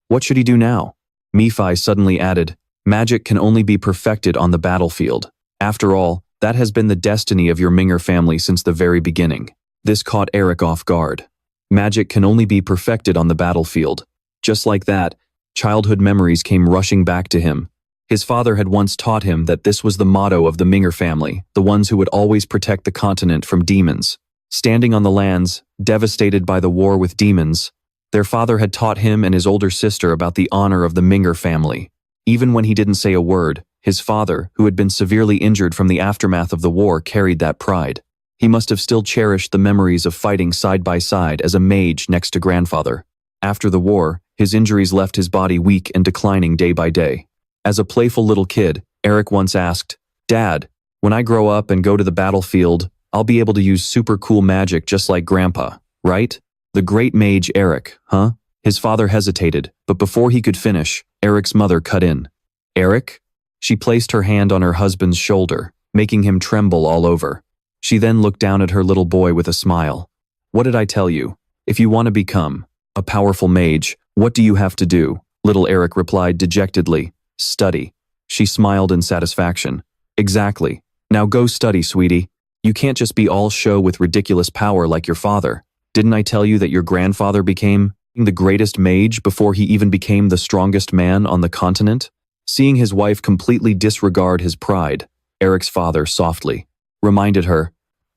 What should he do now? Nephi suddenly added, Magic can only be perfected on the battlefield. After all, that has been the destiny of your Minger family since the very beginning. This caught Eric off guard. Magic can only be perfected on the battlefield. Just like that, childhood memories came rushing back to him. His father had once taught him that this was the motto of the Minger family, the ones who would always protect the continent from demons. Standing on the lands, devastated by the war with demons, their father had taught him and his older sister about the honor of the Minger family. Even when he didn't say a word, his father, who had been severely injured from the aftermath of the war, carried that pride. He must have still cherished the memories of fighting side by side as a mage next to grandfather. After the war, his injuries left his body weak and declining day by day. As a playful little kid, Eric once asked, Dad, when I grow up and go to the battlefield, I'll be able to use super cool magic just like Grandpa, right? The great mage Eric, huh? His father hesitated, but before he could finish, Eric's mother cut in. Eric? She placed her hand on her husband's shoulder, making him tremble all over. She then looked down at her little boy with a smile. What did I tell you? If you want to become a powerful mage, what do you have to do? Little Eric replied dejectedly. Study. She smiled in satisfaction. Exactly. Now go study, sweetie. You can't just be all show with ridiculous power like your father. Didn't I tell you that your grandfather became the greatest mage before he even became the strongest man on the continent? Seeing his wife completely disregard his pride, Eric's father softly reminded her,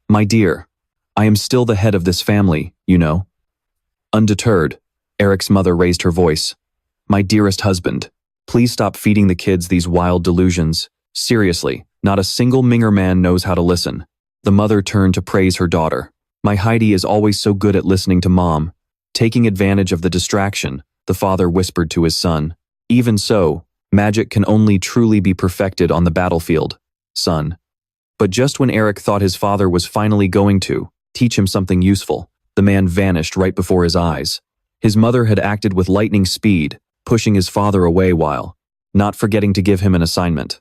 My dear, I am still the head of this family, you know. Undeterred, Eric's mother raised her voice. My dearest husband, please stop feeding the kids these wild delusions. Seriously, not a single Minger man knows how to listen. The mother turned to praise her daughter. My Heidi is always so good at listening to Mom. Taking advantage of the distraction, the father whispered to his son. Even so, magic can only truly be perfected on the battlefield, son. But just when Eric thought his father was finally going to teach him something useful, the man vanished right before his eyes. His mother had acted with lightning speed, pushing his father away while not forgetting to give him an assignment.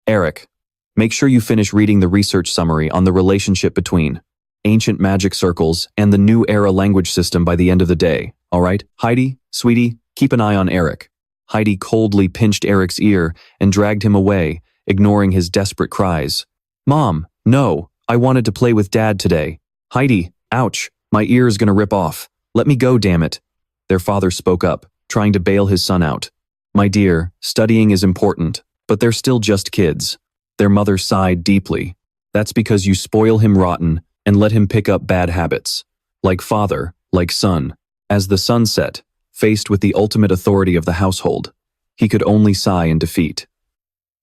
Eric, make sure you finish reading the research summary on the relationship between ancient magic circles and the new era language system by the end of the day, all right? Heidi, sweetie, keep an eye on Eric. Heidi coldly pinched Eric's ear and dragged him away, ignoring his desperate cries. Mom, no, I wanted to play with Dad today. Heidi, ouch, my ear is gonna rip off. Let me go, damn it. Their father spoke up, trying to bail his son out. My dear, studying is important, but they're still just kids. Their mother sighed deeply. That's because you spoil him rotten and let him pick up bad habits. Like father, like son. As the sun set, faced with the ultimate authority of the household, he could only sigh in defeat.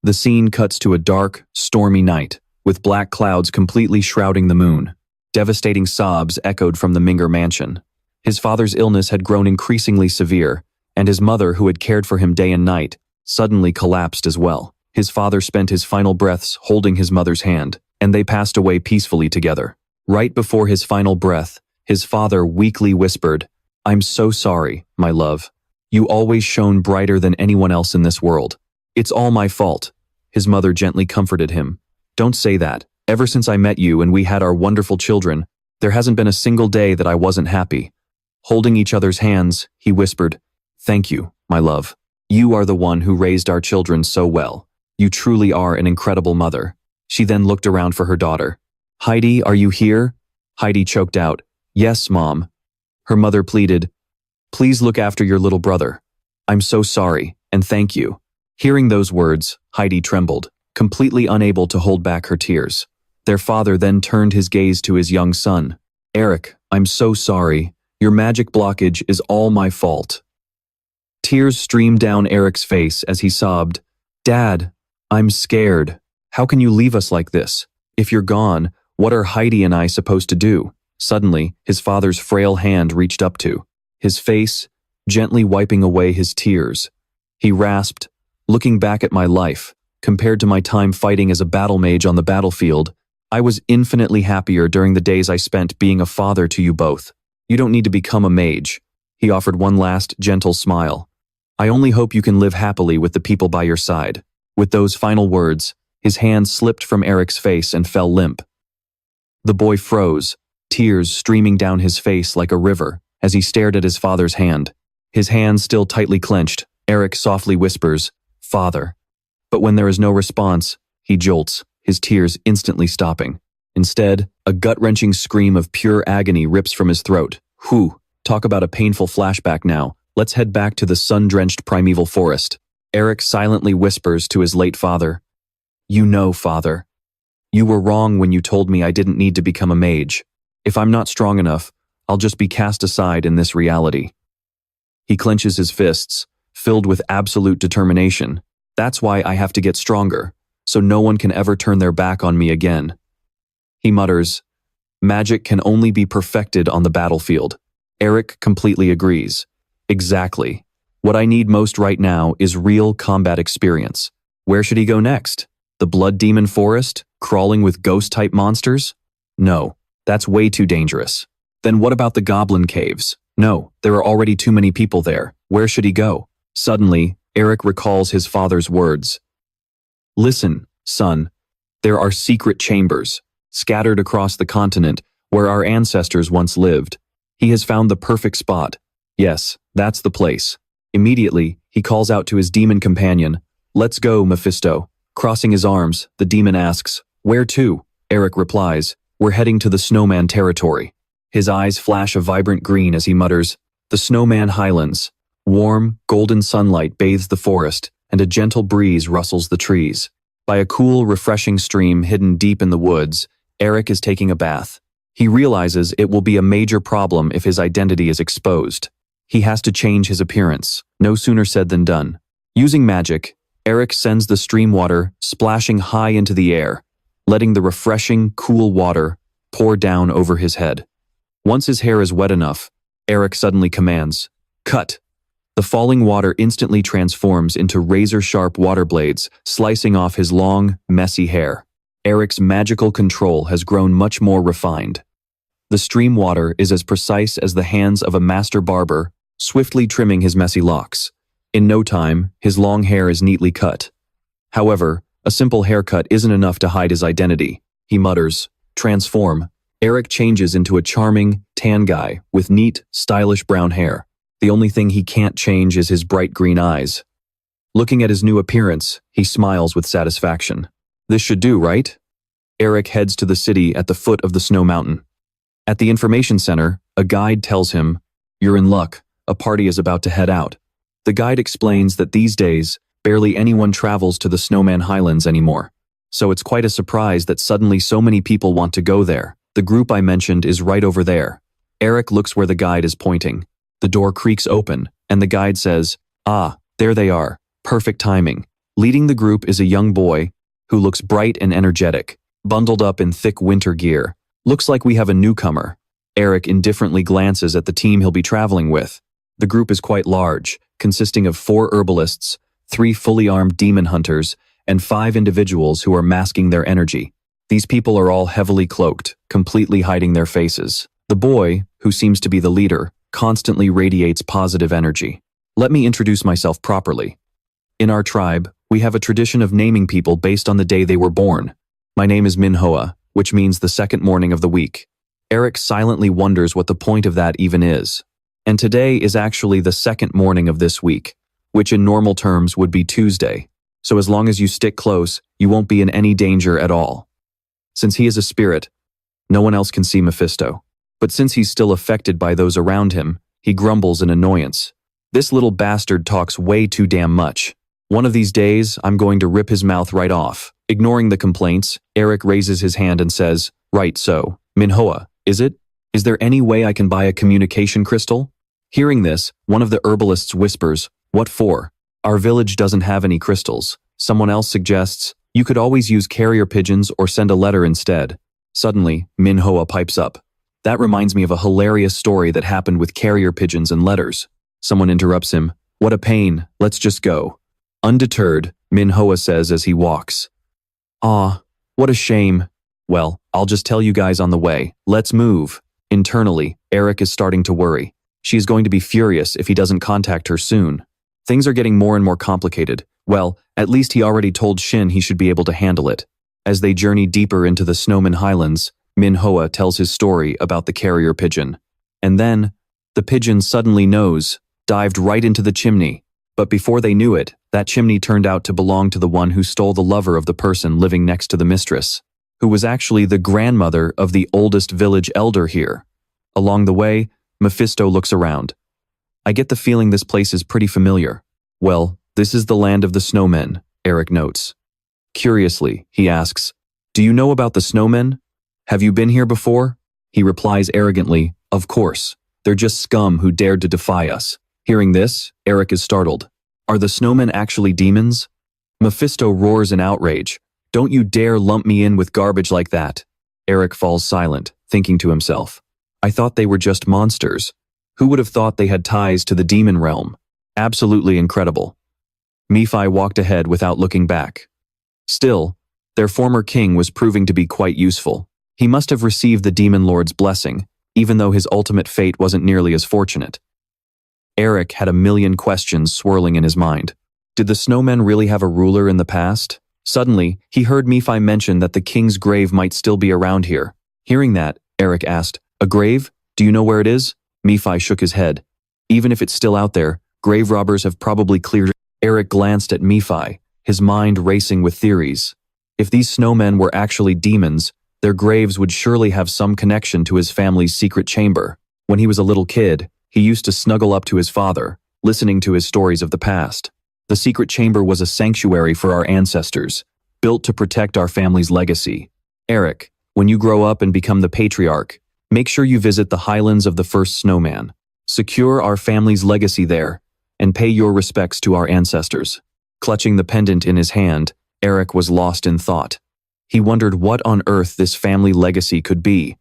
The scene cuts to a dark, stormy night, with black clouds completely shrouding the moon. Devastating sobs echoed from the Minger mansion. His father's illness had grown increasingly severe, and his mother, who had cared for him day and night, suddenly collapsed as well. His father spent his final breaths holding his mother's hand, and they passed away peacefully together. Right before his final breath, his father weakly whispered, I'm so sorry, my love. You always shone brighter than anyone else in this world. It's all my fault. His mother gently comforted him. Don't say that. Ever since I met you and we had our wonderful children, there hasn't been a single day that I wasn't happy. Holding each other's hands, he whispered, Thank you, my love. You are the one who raised our children so well. You truly are an incredible mother. She then looked around for her daughter. Heidi, are you here? Heidi choked out, Yes, Mom. Her mother pleaded, Please look after your little brother. I'm so sorry, and thank you. Hearing those words, Heidi trembled, completely unable to hold back her tears. Their father then turned his gaze to his young son. Eric, I'm so sorry. Your magic blockage is all my fault. Tears streamed down Eric's face as he sobbed, Dad, I'm scared. How can you leave us like this? If you're gone, what are Heidi and I supposed to do? Suddenly, his father's frail hand reached up to his face, gently wiping away his tears. He rasped, Looking back at my life, compared to my time fighting as a battle mage on the battlefield, I was infinitely happier during the days I spent being a father to you both. You don't need to become a mage. He offered one last, gentle smile. I only hope you can live happily with the people by your side. With those final words, his hand slipped from Eric's face and fell limp. The boy froze, tears streaming down his face like a river as he stared at his father's hand. His hand still tightly clenched, Eric softly whispers, Father. But when there is no response, he jolts, his tears instantly stopping. Instead, a gut-wrenching scream of pure agony rips from his throat. Whew, talk about a painful flashback now. Let's head back to the sun-drenched primeval forest. Eric silently whispers to his late father, You know, Father. You were wrong when you told me I didn't need to become a mage. If I'm not strong enough, I'll just be cast aside in this reality. He clenches his fists, filled with absolute determination. That's why I have to get stronger, so no one can ever turn their back on me again. He mutters, Magic can only be perfected on the battlefield. Eric completely agrees. Exactly. What I need most right now is real combat experience. Where should he go next? The Blood Demon Forest, crawling with ghost-type monsters? No, that's way too dangerous. Then what about the Goblin Caves? No, there are already too many people there. Where should he go? Suddenly, Eric recalls his father's words. Listen, son, there are secret chambers, scattered across the continent, where our ancestors once lived. He has found the perfect spot. Yes, that's the place. Immediately, he calls out to his demon companion, Let's go, Mephisto. Crossing his arms, the demon asks, Where to? Eric replies, We're heading to the snowman territory. His eyes flash a vibrant green as he mutters, The snowman highlands. Warm, golden sunlight bathes the forest, and a gentle breeze rustles the trees. By a cool, refreshing stream hidden deep in the woods, Eric is taking a bath. He realizes it will be a major problem if his identity is exposed. He has to change his appearance. No sooner said than done. Using magic, Eric sends the stream water splashing high into the air, letting the refreshing, cool water pour down over his head. Once his hair is wet enough, Eric suddenly commands, Cut! The falling water instantly transforms into razor-sharp water blades, slicing off his long, messy hair. Eric's magical control has grown much more refined. The stream water is as precise as the hands of a master barber, swiftly trimming his messy locks. In no time, his long hair is neatly cut. However, a simple haircut isn't enough to hide his identity. He mutters, Transform. Eric changes into a charming, tan guy with neat, stylish brown hair. The only thing he can't change is his bright green eyes. Looking at his new appearance, he smiles with satisfaction. This should do, right? Eric heads to the city at the foot of the snow mountain. At the information center, a guide tells him, You're in luck, a party is about to head out. The guide explains that these days, barely anyone travels to the Snowman Highlands anymore. So it's quite a surprise that suddenly so many people want to go there. The group I mentioned is right over there. Eric looks where the guide is pointing. The door creaks open, and the guide says, Ah, there they are. Perfect timing. Leading the group is a young boy who looks bright and energetic, bundled up in thick winter gear. Looks like we have a newcomer. Eric indifferently glances at the team he'll be traveling with. The group is quite large, consisting of 4 herbalists, 3 fully armed demon hunters, and 5 individuals who are masking their energy. These people are all heavily cloaked, completely hiding their faces. The boy, who seems to be the leader, constantly radiates positive energy. Let me introduce myself properly. In our tribe, we have a tradition of naming people based on the day they were born. My name is Manhwa, which means the second morning of the week. Eric silently wonders what the point of that even is. And today is actually the second morning of this week, which in normal terms would be Tuesday. So as long as you stick close, you won't be in any danger at all. Since he is a spirit, no one else can see Mephisto. But since he's still affected by those around him, he grumbles in annoyance. This little bastard talks way too damn much. One of these days, I'm going to rip his mouth right off. Ignoring the complaints, Eric raises his hand and says, Right so, Manhwa, is it? Is there any way I can buy a communication crystal? Hearing this, one of the herbalists whispers, What for? Our village doesn't have any crystals. Someone else suggests, You could always use carrier pigeons or send a letter instead. Suddenly, Manhwa pipes up. That reminds me of a hilarious story that happened with carrier pigeons and letters. Someone interrupts him. What a pain, let's just go. Undeterred, Manhwa says as he walks. Ah, what a shame. Well, I'll just tell you guys on the way. Let's move. Internally, Eric is starting to worry. She is going to be furious if he doesn't contact her soon. Things are getting more and more complicated. Well, at least he already told Shin he should be able to handle it. As they journey deeper into the Snowman Highlands, Manhwa tells his story about the carrier pigeon. And then, the pigeon suddenly dived right into the chimney. But before they knew it, that chimney turned out to belong to the one who stole the lover of the person living next to the mistress, who was actually the grandmother of the oldest village elder here. Along the way, Mephisto looks around. I get the feeling this place is pretty familiar. Well, this is the land of the snowmen, Eric notes. Curiously, he asks, Do you know about the snowmen? Have you been here before? He replies arrogantly, Of course. They're just scum who dared to defy us. Hearing this, Eric is startled. Are the snowmen actually demons? Mephisto roars in outrage. Don't you dare lump me in with garbage like that. Eric falls silent, thinking to himself. I thought they were just monsters. Who would have thought they had ties to the demon realm? Absolutely incredible. Nephi walked ahead without looking back. Still, their former king was proving to be quite useful. He must have received the demon lord's blessing, even though his ultimate fate wasn't nearly as fortunate. Eric had a million questions swirling in his mind. Did the snowmen really have a ruler in the past? Suddenly, he heard Nephi mention that the king's grave might still be around here. Hearing that, Eric asked, "A grave? Do you know where it is?" Nephi shook his head. "Even if it's still out there, grave robbers have probably cleared it." Eric glanced at Nephi, his mind racing with theories. If these snowmen were actually demons, their graves would surely have some connection to his family's secret chamber. When he was a little kid, he used to snuggle up to his father, listening to his stories of the past. The secret chamber was a sanctuary for our ancestors, built to protect our family's legacy. Eric, when you grow up and become the patriarch, make sure you visit the highlands of the first snowman. Secure our family's legacy there, and pay your respects to our ancestors. Clutching the pendant in his hand, Eric was lost in thought. He wondered what on earth this family legacy could be.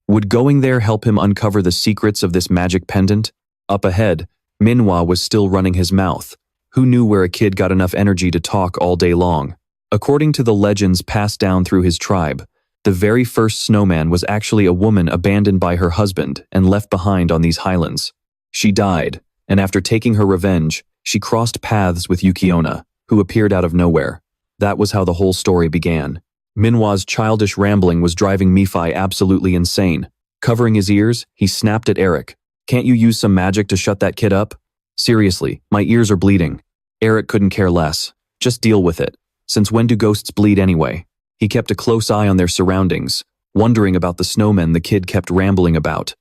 Would going there help him uncover the secrets of this magic pendant? Up ahead, Manhwa was still running his mouth. Who knew where a kid got enough energy to talk all day long? According to the legends passed down through his tribe, the very first snowman was actually a woman abandoned by her husband and left behind on these highlands. She died, and after taking her revenge, she crossed paths with Yukiona, who appeared out of nowhere. That was how the whole story began. Manhwa's childish rambling was driving Nephi absolutely insane. Covering his ears, he snapped at Eric. "Can't you use some magic to shut that kid up? Seriously, my ears are bleeding." Eric couldn't care less. Just deal with it. Since when do ghosts bleed anyway? He kept a close eye on their surroundings, wondering about the snowmen the kid kept rambling about.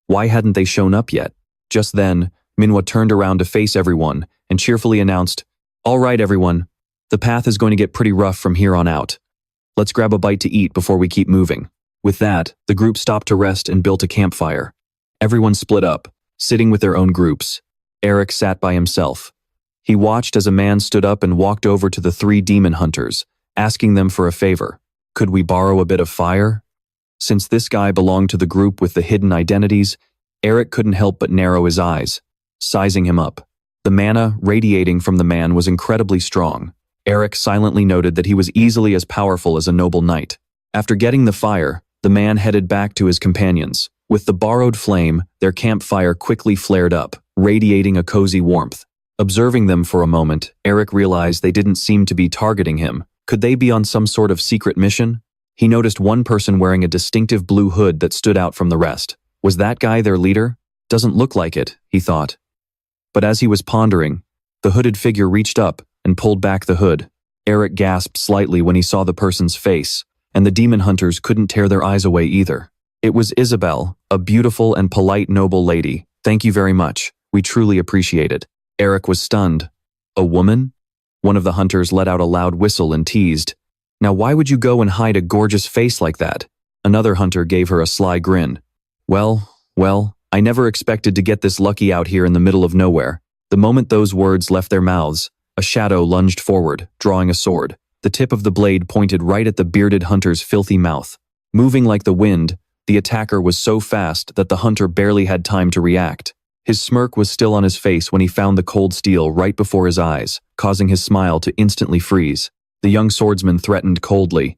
Why hadn't they shown up yet? Just then, Manhwa turned around to face everyone and cheerfully announced, "All right, everyone. The path is going to get pretty rough from here on out. Let's grab a bite to eat before we keep moving." With that, the group stopped to rest and built a campfire. Everyone split up, sitting with their own groups. Eric sat by himself. He watched as a man stood up and walked over to the three demon hunters, asking them for a favor. "Could we borrow a bit of fire?" Since this guy belonged to the group with the hidden identities, Eric couldn't help but narrow his eyes, sizing him up. The mana radiating from the man was incredibly strong. Eric silently noted that he was easily as powerful as a noble knight. After getting the fire, the man headed back to his companions. With the borrowed flame, their campfire quickly flared up, radiating a cozy warmth. Observing them for a moment, Eric realized they didn't seem to be targeting him. Could they be on some sort of secret mission? He noticed one person wearing a distinctive blue hood that stood out from the rest. Was that guy their leader? Doesn't look like it, he thought. But as he was pondering, the hooded figure reached up and pulled back the hood. Eric gasped slightly when he saw the person's face, and the demon hunters couldn't tear their eyes away either. It was Isabel, a beautiful and polite noble lady. "Thank you very much. We truly appreciate it." Eric was stunned. "A woman?" One of the hunters let out a loud whistle and teased, "Now why would you go and hide a gorgeous face like that?" Another hunter gave her a sly grin. Well, I never expected to get this lucky out here in the middle of nowhere." The moment those words left their mouths, a shadow lunged forward, drawing a sword. The tip of the blade pointed right at the bearded hunter's filthy mouth. Moving like the wind, the attacker was so fast that the hunter barely had time to react. His smirk was still on his face when he found the cold steel right before his eyes, causing his smile to instantly freeze. The young swordsman threatened coldly,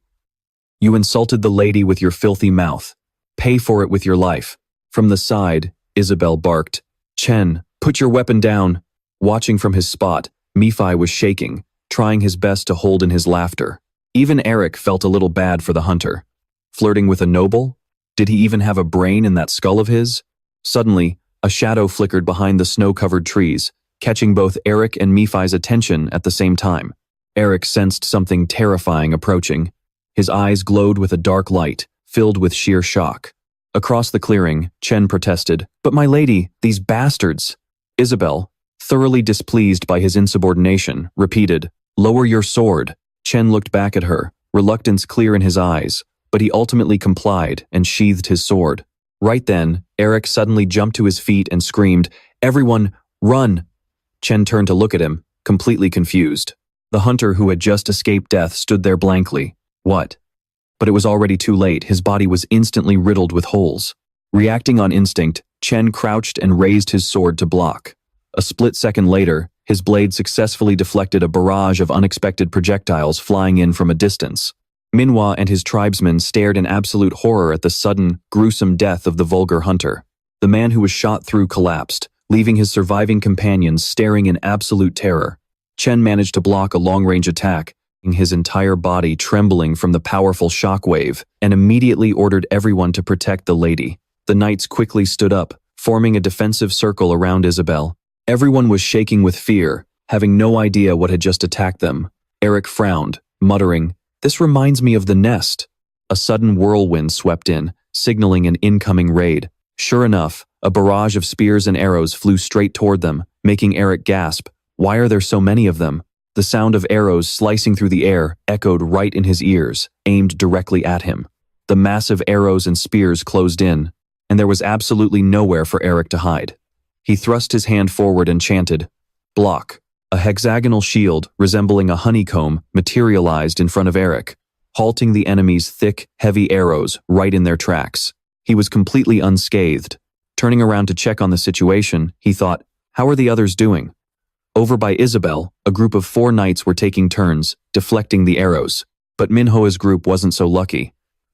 "You insulted the lady with your filthy mouth. Pay for it with your life." From the side, Isabel barked, "Chen, put your weapon down." Watching from his spot, Nephi was shaking, trying his best to hold in his laughter. Even Eric felt a little bad for the hunter. Flirting with a noble? Did he even have a brain in that skull of his? Suddenly, a shadow flickered behind the snow-covered trees, catching both Eric and Nephi's attention at the same time. Eric sensed something terrifying approaching. His eyes glowed with a dark light, filled with sheer shock. Across the clearing, Chen protested, "But my lady, these bastards!" Isabel, thoroughly displeased by his insubordination, repeated, "Lower your sword." Chen looked back at her, reluctance clear in his eyes, but he ultimately complied and sheathed his sword. Right then, Eric suddenly jumped to his feet and screamed, "Everyone, run!" Chen turned to look at him, completely confused. The hunter who had just escaped death stood there blankly. What? But it was already too late. His body was instantly riddled with holes. Reacting on instinct, Chen crouched and raised his sword to block. A split second later, his blade successfully deflected a barrage of unexpected projectiles flying in from a distance. Manhwa and his tribesmen stared in absolute horror at the sudden, gruesome death of the vulgar hunter. The man who was shot through collapsed, leaving his surviving companions staring in absolute terror. Chen managed to block a long-range attack, his entire body trembling from the powerful shockwave, and immediately ordered everyone to protect the lady. The knights quickly stood up, forming a defensive circle around Isabel. Everyone was shaking with fear, having no idea what had just attacked them. Elric frowned, muttering, "This reminds me of the nest." A sudden whirlwind swept in, signaling an incoming raid. Sure enough, a barrage of spears and arrows flew straight toward them, making Elric gasp. Why are there so many of them? The sound of arrows slicing through the air echoed right in his ears, aimed directly at him. The massive arrows and spears closed in, and there was absolutely nowhere for Elric to hide. He thrust his hand forward and chanted, "Block." A hexagonal shield, resembling a honeycomb, materialized in front of Elric, halting the enemy's thick, heavy arrows right in their tracks. He was completely unscathed. Turning around to check on the situation, he thought, how are the others doing? Over by Isabel, a group of 4 knights were taking turns, deflecting the arrows. But Manhwa's group wasn't so lucky.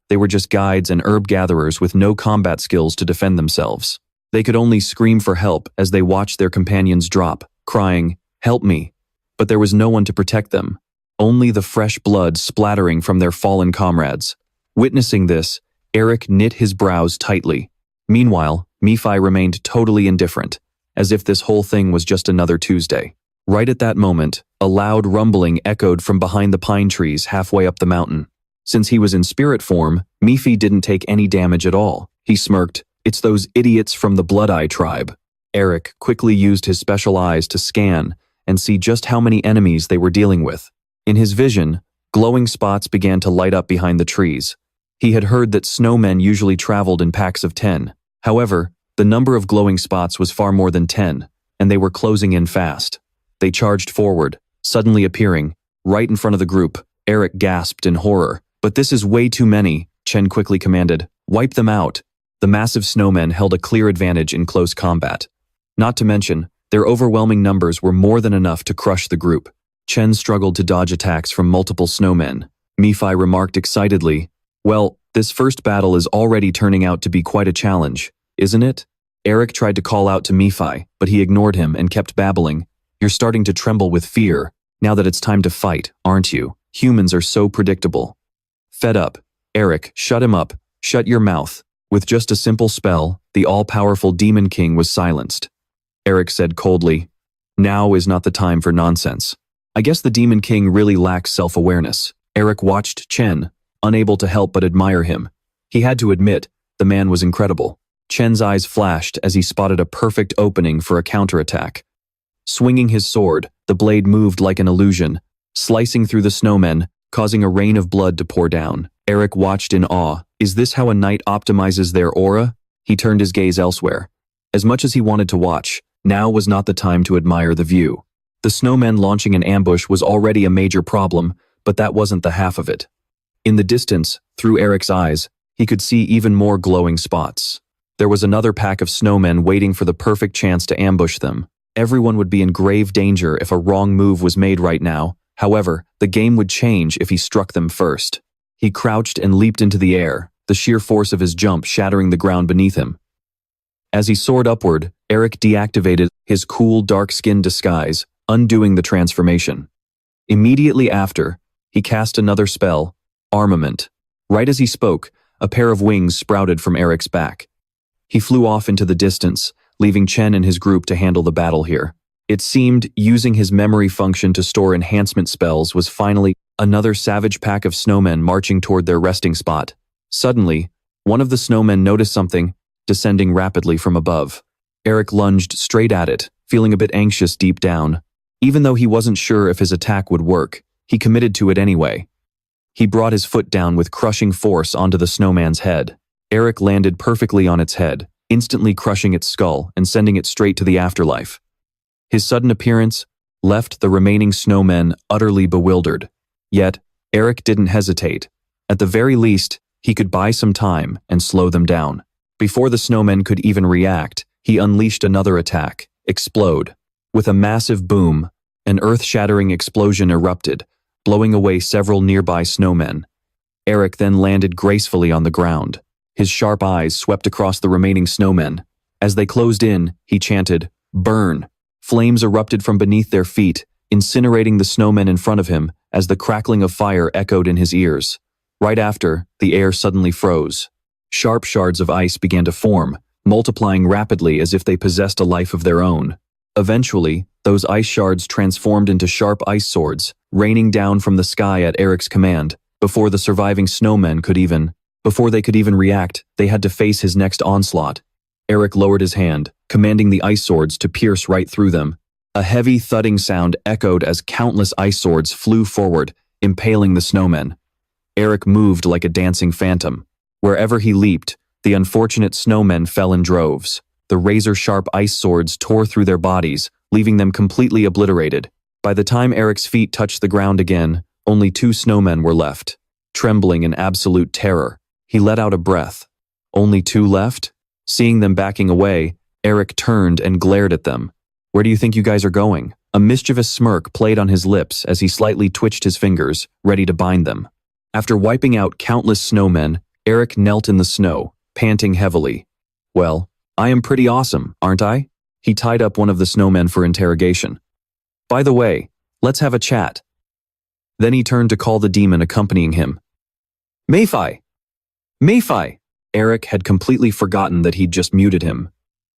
They were just guides and herb gatherers with no combat skills to defend themselves. They could only scream for help as they watched their companions drop, crying, "Help me." But there was no one to protect them. Only the fresh blood splattering from their fallen comrades. Witnessing this, Elric knit his brows tightly. Meanwhile, Nephi remained totally indifferent, as if this whole thing was just another Tuesday. Right at that moment, a loud rumbling echoed from behind the pine trees halfway up the mountain. Since he was in spirit form, Nephi didn't take any damage at all. He smirked, "It's those idiots from the Blood-Eye tribe." Elric quickly used his special eyes to scan and see just how many enemies they were dealing with. In his vision, glowing spots began to light up behind the trees. He had heard that snowmen usually traveled in packs of 10. However, the number of glowing spots was far more than 10, and they were closing in fast. They charged forward, suddenly appearing, right in front of the group. Elric gasped in horror. "But this is way too many," Chen quickly commanded. "Wipe them out." The massive snowmen held a clear advantage in close combat. Not to mention, their overwhelming numbers were more than enough to crush the group. Chen struggled to dodge attacks from multiple snowmen. Nephi remarked excitedly, "Well, this first battle is already turning out to be quite a challenge, isn't it?" Elric tried to call out to Nephi, but he ignored him and kept babbling. "You're starting to tremble with fear, now that it's time to fight, aren't you? Humans are so predictable." Fed up, Elric shut him up, "Shut your mouth." With just a simple spell, the all-powerful Demon King was silenced. Elric said coldly, "Now is not the time for nonsense." I guess the Demon King really lacks self-awareness. Elric watched Chen, unable to help but admire him. He had to admit, the man was incredible. Chen's eyes flashed as he spotted a perfect opening for a counterattack. Swinging his sword, the blade moved like an illusion, slicing through the snowmen, causing a rain of blood to pour down. Elric watched in awe. Is this how a knight optimizes their aura? He turned his gaze elsewhere. As much as he wanted to watch, now was not the time to admire the view. The snowmen launching an ambush was already a major problem, but that wasn't the half of it. In the distance, through Elric's eyes, he could see even more glowing spots. There was another pack of snowmen waiting for the perfect chance to ambush them. Everyone would be in grave danger if a wrong move was made right now. However, the game would change if he struck them first. He crouched and leaped into the air, the sheer force of his jump shattering the ground beneath him. As he soared upward, Elric deactivated his cool, dark-skinned disguise, undoing the transformation. Immediately after, he cast another spell, Armament. Right as he spoke, a pair of wings sprouted from Elric's back. He flew off into the distance, leaving Chen and his group to handle the battle here. It seemed using his memory function to store enhancement spells was finally another savage pack of snowmen marching toward their resting spot. Suddenly, one of the snowmen noticed something, descending rapidly from above. Elric lunged straight at it, feeling a bit anxious deep down. Even though he wasn't sure if his attack would work, he committed to it anyway. He brought his foot down with crushing force onto the snowman's head. Elric landed perfectly on its head, instantly crushing its skull and sending it straight to the afterlife. His sudden appearance left the remaining snowmen utterly bewildered. Yet, Elric didn't hesitate. At the very least, he could buy some time and slow them down. Before the snowmen could even react, he unleashed another attack, Explode. With a massive boom, an earth-shattering explosion erupted, blowing away several nearby snowmen. Eric then landed gracefully on the ground. His sharp eyes swept across the remaining snowmen. As they closed in, he chanted, "Burn!" Flames erupted from beneath their feet, incinerating the snowmen in front of him as the crackling of fire echoed in his ears. Right after, the air suddenly froze. Sharp shards of ice began to form, multiplying rapidly as if they possessed a life of their own. Eventually, those ice shards transformed into sharp ice swords, raining down from the sky at Eric's command. Before the surviving snowmen could even react, they had to face his next onslaught. Eric lowered his hand, commanding the ice swords to pierce right through them. A heavy thudding sound echoed as countless ice swords flew forward, impaling the snowmen. Eric moved like a dancing phantom. Wherever he leaped, the unfortunate snowmen fell in droves. The razor-sharp ice swords tore through their bodies, leaving them completely obliterated. By the time Eric's feet touched the ground again, only 2 snowmen were left. Trembling in absolute terror, he let out a breath. Only 2 left? Seeing them backing away, Eric turned and glared at them. "Where do you think you guys are going?" A mischievous smirk played on his lips as he slightly twitched his fingers, ready to bind them. After wiping out countless snowmen, Eric knelt in the snow, panting heavily. "Well, I am pretty awesome, aren't I?" He tied up one of the snowmen for interrogation. "By the way, let's have a chat." Then he turned to call the demon accompanying him. "Mayfi! Mayfi!" Eric had completely forgotten that he'd just muted him.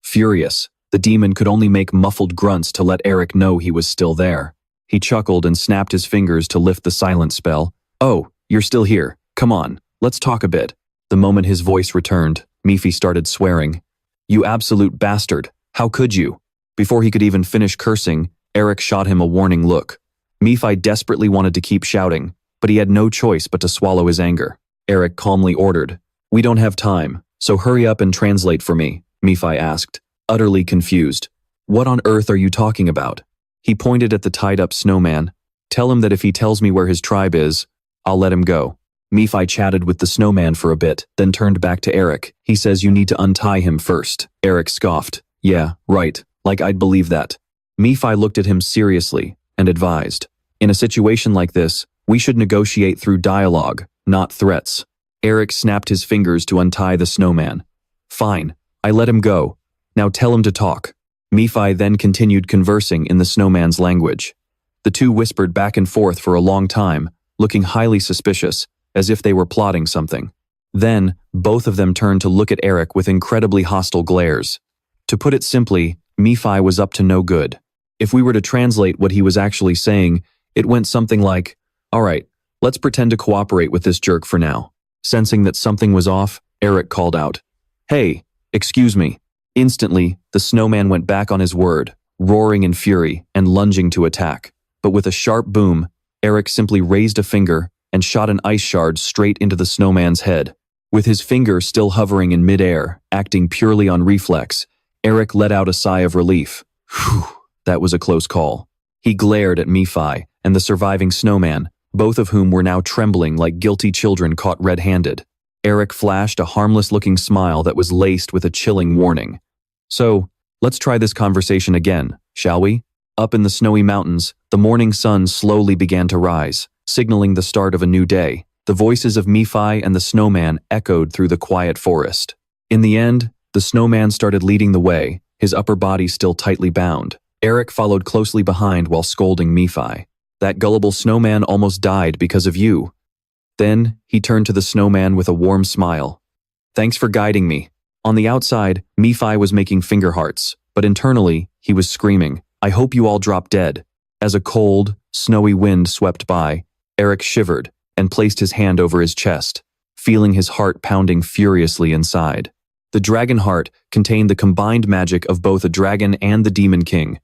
Furious, the demon could only make muffled grunts to let Eric know he was still there. He chuckled and snapped his fingers to lift the silent spell. "Oh, you're still here. Come on, let's talk a bit." The moment his voice returned, Mephi started swearing. "You absolute bastard, how could you?" Before he could even finish cursing, Eric shot him a warning look. Mephi desperately wanted to keep shouting, but he had no choice but to swallow his anger. Eric calmly ordered, "We don't have time, so hurry up and translate for me," Mephi asked, utterly confused. "What on earth are you talking about?" He pointed at the tied-up snowman. "Tell him that if he tells me where his tribe is, I'll let him go." Mephi chatted with the snowman for a bit, then turned back to Eric. "He says you need to untie him first." Eric scoffed. "Yeah, right, like I'd believe that." Mephi looked at him seriously and advised, "In a situation like this, we should negotiate through dialogue, not threats." Eric snapped his fingers to untie the snowman. "Fine, I let him go. Now tell him to talk." Mephi then continued conversing in the snowman's language. The two whispered back and forth for a long time, looking highly suspicious, as if they were plotting something. Then, both of them turned to look at Eric with incredibly hostile glares. To put it simply, Mephi was up to no good. If we were to translate what he was actually saying, it went something like, "All right, let's pretend to cooperate with this jerk for now." Sensing that something was off, Eric called out, "Hey, excuse me." Instantly, the snowman went back on his word, roaring in fury and lunging to attack. But with a sharp boom, Eric simply raised a finger and shot an ice shard straight into the snowman's head. With his finger still hovering in midair, acting purely on reflex, Eric let out a sigh of relief. Whew, that was a close call. He glared at Mephi and the surviving snowman, both of whom were now trembling like guilty children caught red-handed. Eric flashed a harmless-looking smile that was laced with a chilling warning. "So, let's try this conversation again, shall we?" Up in the snowy mountains, the morning sun slowly began to rise, signaling the start of a new day. The voices of Mephi and the snowman echoed through the quiet forest. In the end, the snowman started leading the way, his upper body still tightly bound. Eric followed closely behind while scolding Mephi. "That gullible snowman almost died because of you." Then, he turned to the snowman with a warm smile. "Thanks for guiding me." On the outside, Mephi was making finger hearts, but internally, he was screaming, "I hope you all drop dead." As a cold, snowy wind swept by, Eric shivered and placed his hand over his chest, feeling his heart pounding furiously inside. The dragon heart contained the combined magic of both a dragon and the demon king,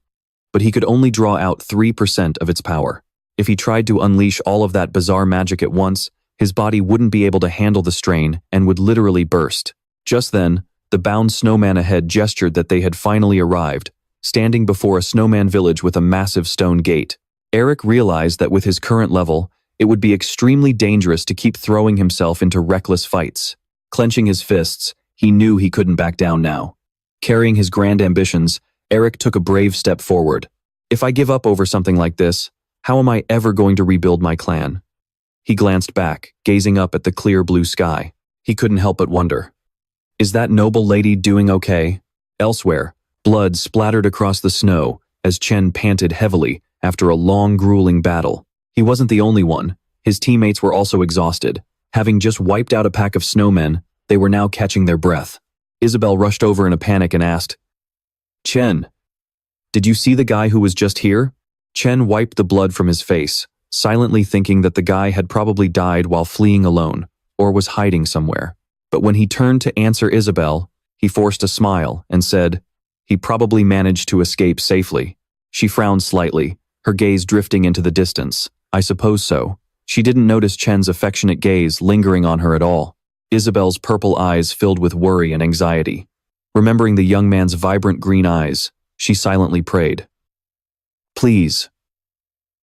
but he could only draw out 3% of its power. If he tried to unleash all of that bizarre magic at once, his body wouldn't be able to handle the strain and would literally burst. Just then, the bound snowman ahead gestured that they had finally arrived, standing before a snowman village with a massive stone gate. Eric realized that with his current level, it would be extremely dangerous to keep throwing himself into reckless fights. Clenching his fists, he knew he couldn't back down now. Carrying his grand ambitions, Eric took a brave step forward. "If I give up over something like this, how am I ever going to rebuild my clan?" He glanced back, gazing up at the clear blue sky. He couldn't help but wonder. Is that noble lady doing okay? Elsewhere, blood splattered across the snow as Chen panted heavily after a long, grueling battle. He wasn't the only one. His teammates were also exhausted. Having just wiped out a pack of snowmen, they were now catching their breath. Isabel rushed over in a panic and asked, Chen, did you see the guy who was just here? Chen wiped the blood from his face, silently thinking that the guy had probably died while fleeing alone, or was hiding somewhere. But when he turned to answer Isabel, he forced a smile and said, he probably managed to escape safely. She frowned slightly, her gaze drifting into the distance. I suppose so. She didn't notice Chen's affectionate gaze lingering on her at all. Isabel's purple eyes filled with worry and anxiety. Remembering the young man's vibrant green eyes, she silently prayed. Please,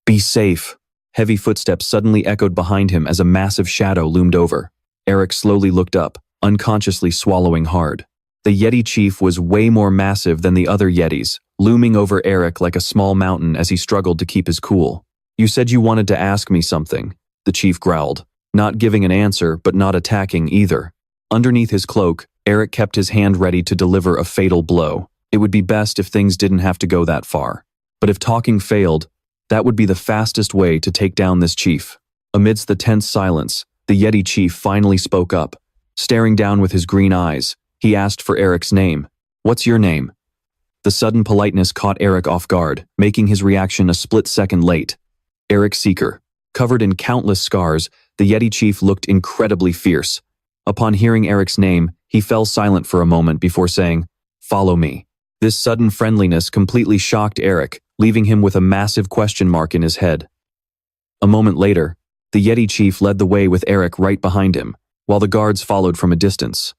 be safe. Heavy footsteps suddenly echoed behind him as a massive shadow loomed over. Eric slowly looked up, unconsciously swallowing hard. The Yeti chief was way more massive than the other Yetis, looming over Eric like a small mountain as he struggled to keep his cool. You said you wanted to ask me something, the chief growled, not giving an answer but not attacking either. Underneath his cloak, Eric kept his hand ready to deliver a fatal blow. It would be best if things didn't have to go that far. But if talking failed, that would be the fastest way to take down this chief. Amidst the tense silence, the Yeti chief finally spoke up. Staring down with his green eyes, he asked for Eric's name. What's your name? The sudden politeness caught Eric off guard, making his reaction a split second late. Eric Seeker. Covered in countless scars, the Yeti chief looked incredibly fierce. Upon hearing Eric's name, he fell silent for a moment before saying, Follow me. This sudden friendliness completely shocked Eric, leaving him with a massive question mark in his head. A moment later, the Yeti chief led the way with Eric right behind him, while the guards followed from a distance.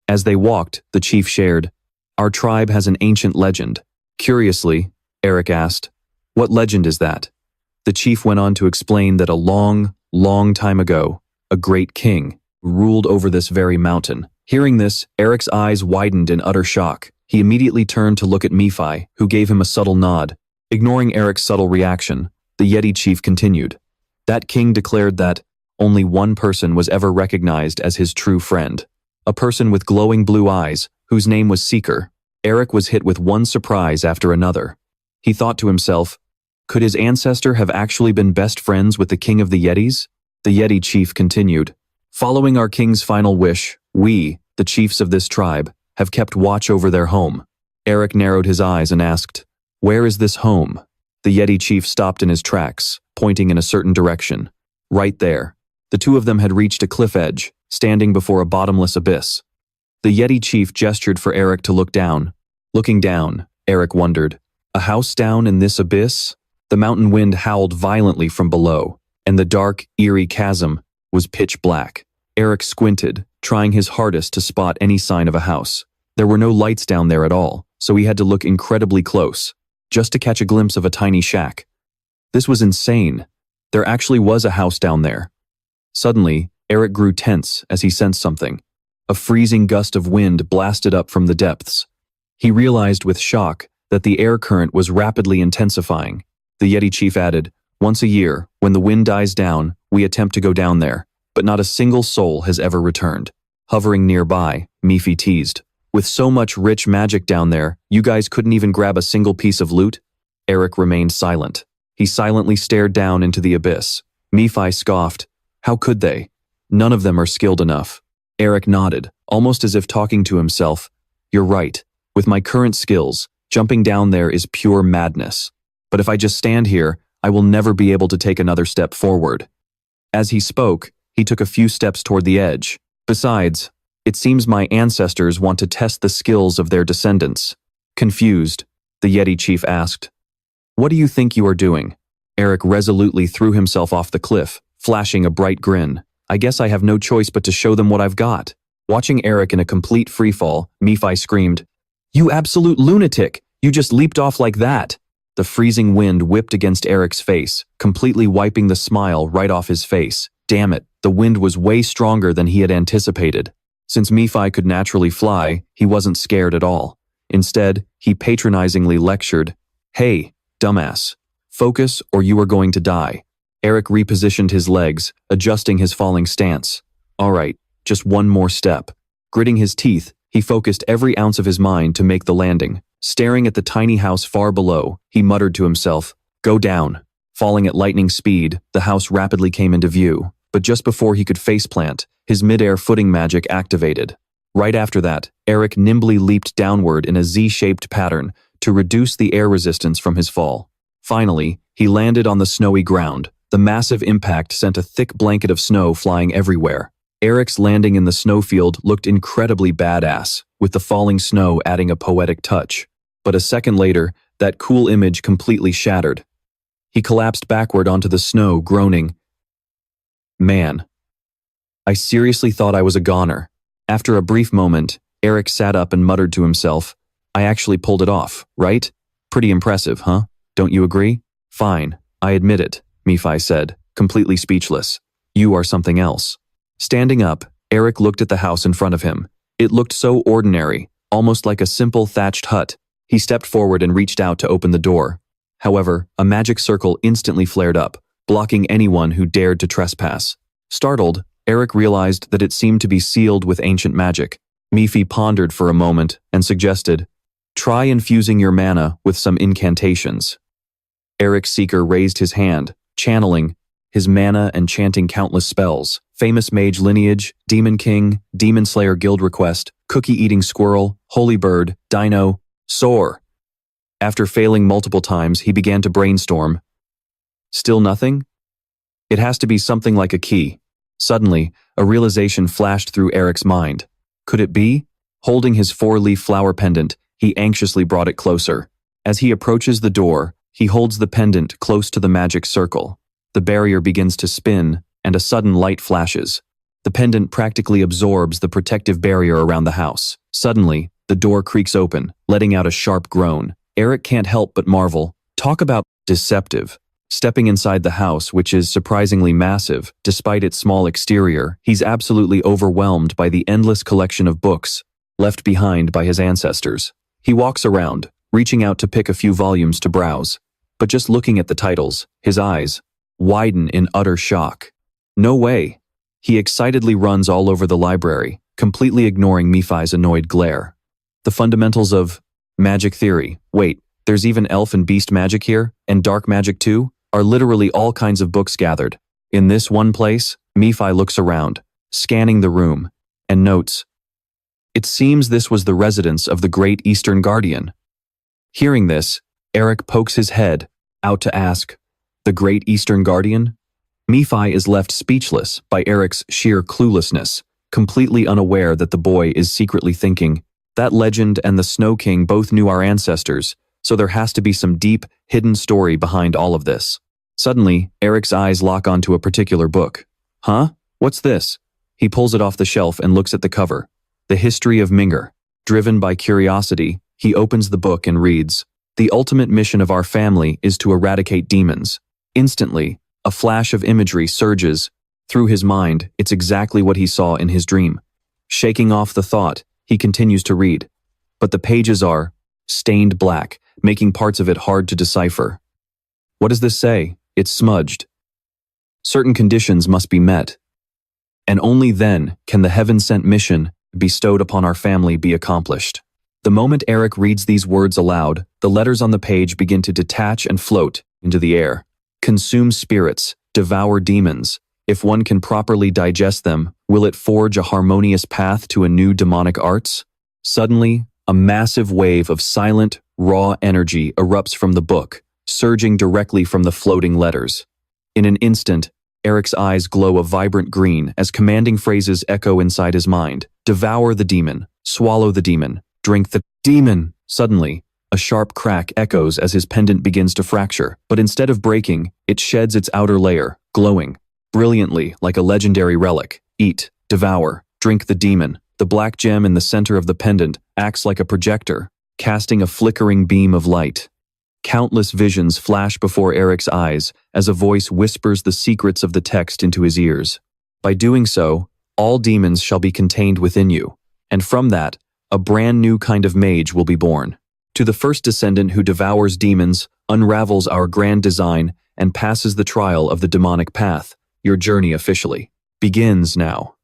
As they walked, the chief shared, Our tribe has an ancient legend. Curiously, Eric asked, What legend is that? The chief went on to explain that a long, long time ago, a great king ruled over this very mountain. Hearing this, Eric's eyes widened in utter shock. He immediately turned to look at Nephi, who gave him a subtle nod. Ignoring Eric's subtle reaction, the Yeti chief continued. That king declared that only one person was ever recognized as his true friend. A person with glowing blue eyes, whose name was Seeker. Eric was hit with one surprise after another. He thought to himself, could his ancestor have actually been best friends with the king of the Yetis? The Yeti chief continued. Following our king's final wish, we, the chiefs of this tribe, have kept watch over their home. Eric narrowed his eyes and asked, Where is this home? The Yeti chief stopped in his tracks, pointing in a certain direction. Right there. The two of them had reached a cliff edge, standing before a bottomless abyss. The Yeti chief gestured for Eric to look down. Looking down, Eric wondered, a house down in this abyss? The mountain wind howled violently from below, and the dark, eerie chasm was pitch black. Eric squinted, trying his hardest to spot any sign of a house. There were no lights down there at all, so he had to look incredibly close, just to catch a glimpse of a tiny shack. This was insane. There actually was a house down there. Suddenly, Eric grew tense as he sensed something. A freezing gust of wind blasted up from the depths. He realized with shock that the air current was rapidly intensifying. The Yeti chief added, Once a year, when the wind dies down, we attempt to go down there, but not a single soul has ever returned. Hovering nearby, Nephi teased, With so much rich magic down there, you guys couldn't even grab a single piece of loot? Eric remained silent. He silently stared down into the abyss. Nephi scoffed, How could they? None of them are skilled enough. Eric nodded, almost as if talking to himself, You're right. With my current skills, jumping down there is pure madness. But if I just stand here, I will never be able to take another step forward. As he spoke, he took a few steps toward the edge. Besides, it seems my ancestors want to test the skills of their descendants. Confused, the Yeti chief asked, What do you think you are doing? Eric resolutely threw himself off the cliff, flashing a bright grin. I guess I have no choice but to show them what I've got. Watching Eric in a complete freefall, Nephi screamed, You absolute lunatic! You just leaped off like that! The freezing wind whipped against Eric's face, completely wiping the smile right off his face. Damn it, the wind was way stronger than he had anticipated. Since Nephi could naturally fly, he wasn't scared at all. Instead, he patronizingly lectured, Hey, dumbass, focus or you are going to die. Eric repositioned his legs, adjusting his falling stance. All right, just one more step. Gritting his teeth, he focused every ounce of his mind to make the landing. Staring at the tiny house far below, he muttered to himself, "Go down." Falling at lightning speed, the house rapidly came into view, but just before he could faceplant, his mid-air footing magic activated. Right after that, Eric nimbly leaped downward in a Z-shaped pattern to reduce the air resistance from his fall. Finally, he landed on the snowy ground. The massive impact sent a thick blanket of snow flying everywhere. Eric's landing in the snowfield looked incredibly badass, with the falling snow adding a poetic touch. But a second later, that cool image completely shattered. He collapsed backward onto the snow, groaning, "Man, I seriously thought I was a goner." After a brief moment, Eric sat up and muttered to himself, "I actually pulled it off, right? Pretty impressive, huh? Don't you agree?" "Fine, I admit it," Mephi said, completely speechless. "You are something else." Standing up, Eric looked at the house in front of him. It looked so ordinary, almost like a simple thatched hut. He stepped forward and reached out to open the door. However, a magic circle instantly flared up, blocking anyone who dared to trespass. Startled, Eric realized that it seemed to be sealed with ancient magic. Mephi pondered for a moment and suggested, "Try infusing your mana with some incantations." Eric's seeker raised his hand, channeling his mana and chanting countless spells. Famous mage lineage, demon king, demon slayer guild request, cookie-eating squirrel, holy bird, dino, soar. After failing multiple times, he began to brainstorm. Still nothing? It has to be something like a key. Suddenly, a realization flashed through Eric's mind. Could it be? Holding his four-leaf flower pendant, he anxiously brought it closer. As he approaches the door, he holds the pendant close to the magic circle. The barrier begins to spin, and a sudden light flashes. The pendant practically absorbs the protective barrier around the house. Suddenly, the door creaks open, letting out a sharp groan. Eric can't help but marvel. Talk about deceptive. Stepping inside the house, which is surprisingly massive, despite its small exterior, he's absolutely overwhelmed by the endless collection of books left behind by his ancestors. He walks around, reaching out to pick a few volumes to browse. But just looking at the titles, his eyes widen in utter shock. No way! He excitedly runs all over the library, completely ignoring Mephi's annoyed glare. The fundamentals of magic theory. Wait, there's even elf and beast magic here, and dark magic too? Are literally all kinds of books gathered. In this one place, Mephi looks around, scanning the room, and notes, "It seems this was the residence of the Great Eastern Guardian." Hearing this, Eric pokes his head out to ask, "The Great Eastern Guardian?" Mephi is left speechless by Eric's sheer cluelessness, completely unaware that the boy is secretly thinking, "That legend and the Snow King both knew our ancestors, so there has to be some deep, hidden story behind all of this." Suddenly, Eric's eyes lock onto a particular book. "Huh? What's this?" He pulls it off the shelf and looks at the cover. The History of Minger. Driven by curiosity, he opens the book and reads, "The ultimate mission of our family is to eradicate demons." Instantly, a flash of imagery surges through his mind. It's exactly what he saw in his dream. Shaking off the thought, he continues to read. But the pages are stained black, making parts of it hard to decipher. What does this say? It's smudged. Certain conditions must be met, and only then can the heaven-sent mission bestowed upon our family be accomplished. The moment Eric reads these words aloud, the letters on the page begin to detach and float into the air. Consume spirits, devour demons. If one can properly digest them, will it forge a harmonious path to a new demonic arts? Suddenly, a massive wave of silent, raw energy erupts from the book, surging directly from the floating letters. In an instant, Eric's eyes glow a vibrant green as commanding phrases echo inside his mind. Devour the demon, swallow the demon, drink the demon. Suddenly, a sharp crack echoes as his pendant begins to fracture, but instead of breaking, it sheds its outer layer, glowing brilliantly like a legendary relic. Eat, devour, drink the demon. The black gem in the center of the pendant acts like a projector, casting a flickering beam of light. Countless visions flash before Eric's eyes as a voice whispers the secrets of the text into his ears. By doing so, all demons shall be contained within you, and from that, a brand new kind of mage will be born. To the first descendant who devours demons, unravels our grand design, and passes the trial of the demonic path. Your journey officially begins now.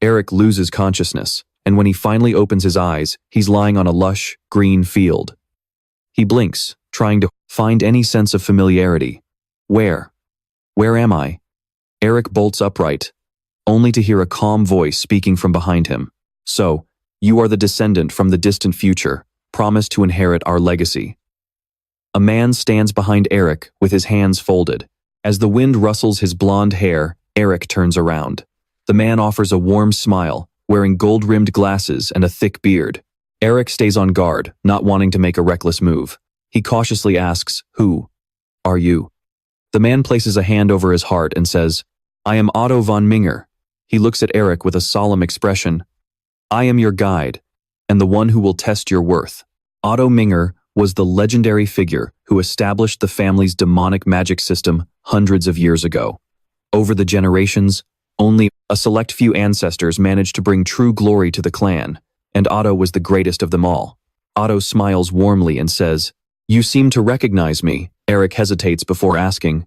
Eric loses consciousness, and when he finally opens his eyes, he's lying on a lush, green field. He blinks, trying to find any sense of familiarity. Where am I? Eric bolts upright, only to hear a calm voice speaking from behind him. So, you are the descendant from the distant future, promised to inherit our legacy. A man stands behind Eric with his hands folded. As the wind rustles his blonde hair, Eric turns around. The man offers a warm smile, wearing gold-rimmed glasses and a thick beard. Eric stays on guard, not wanting to make a reckless move. He cautiously asks, "Who are you?" The man places a hand over his heart and says, "I am Otto von Minger." He looks at Eric with a solemn expression. "I am your guide, and the one who will test your worth." Otto Minger was the legendary figure who established the family's demonic magic system hundreds of years ago. Over the generations, only a select few ancestors managed to bring true glory to the clan, and Otto was the greatest of them all. Otto smiles warmly and says, "You seem to recognize me." Eric hesitates before asking,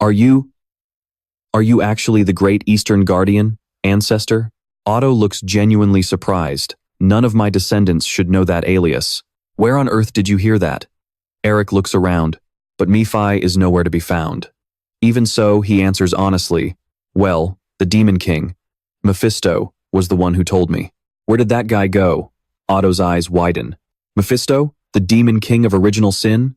Are you actually the great Eastern Guardian, ancestor?" Otto looks genuinely surprised. "None of my descendants should know that alias. Where on earth did you hear that?" Eric looks around, but Nephi is nowhere to be found. Even so, he answers honestly, "Well, the Demon King, Mephisto, was the one who told me." "Where did that guy go?" Otto's eyes widen. "Mephisto, the Demon King of Original Sin?"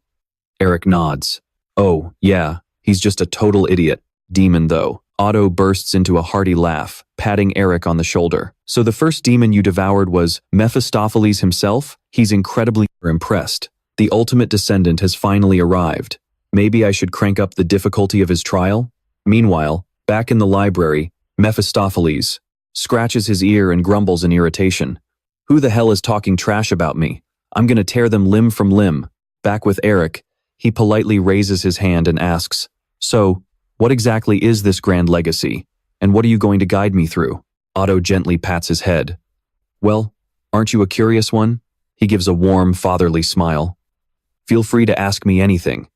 Eric nods. "Oh, yeah, he's just a total idiot. Demon, though." Otto bursts into a hearty laugh, patting Eric on the shoulder. "So the first demon you devoured was Mephistopheles himself?" He's incredibly impressed. The ultimate descendant has finally arrived. Maybe I should crank up the difficulty of his trial? Meanwhile, back in the library, Mephistopheles scratches his ear and grumbles in irritation. "Who the hell is talking trash about me? I'm gonna tear them limb from limb." Back with Eric, he politely raises his hand and asks, "So, what exactly is this grand legacy, and what are you going to guide me through?" Otto gently pats his head. "Well, aren't you a curious one?" He gives a warm, fatherly smile. "Feel free to ask me anything.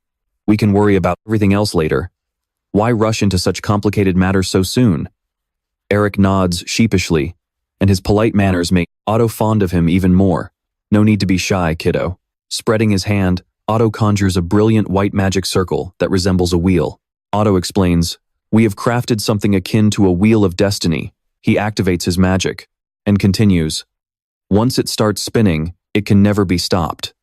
We can worry about everything else later. Why rush into such complicated matters so soon?" Eric nods sheepishly, and his polite manners make Otto fond of him even more. "No need to be shy, kiddo." Spreading his hand, Otto conjures a brilliant white magic circle that resembles a wheel. Otto explains, "We have crafted something akin to a wheel of destiny." He activates his magic, and continues, "Once it starts spinning, it can never be stopped.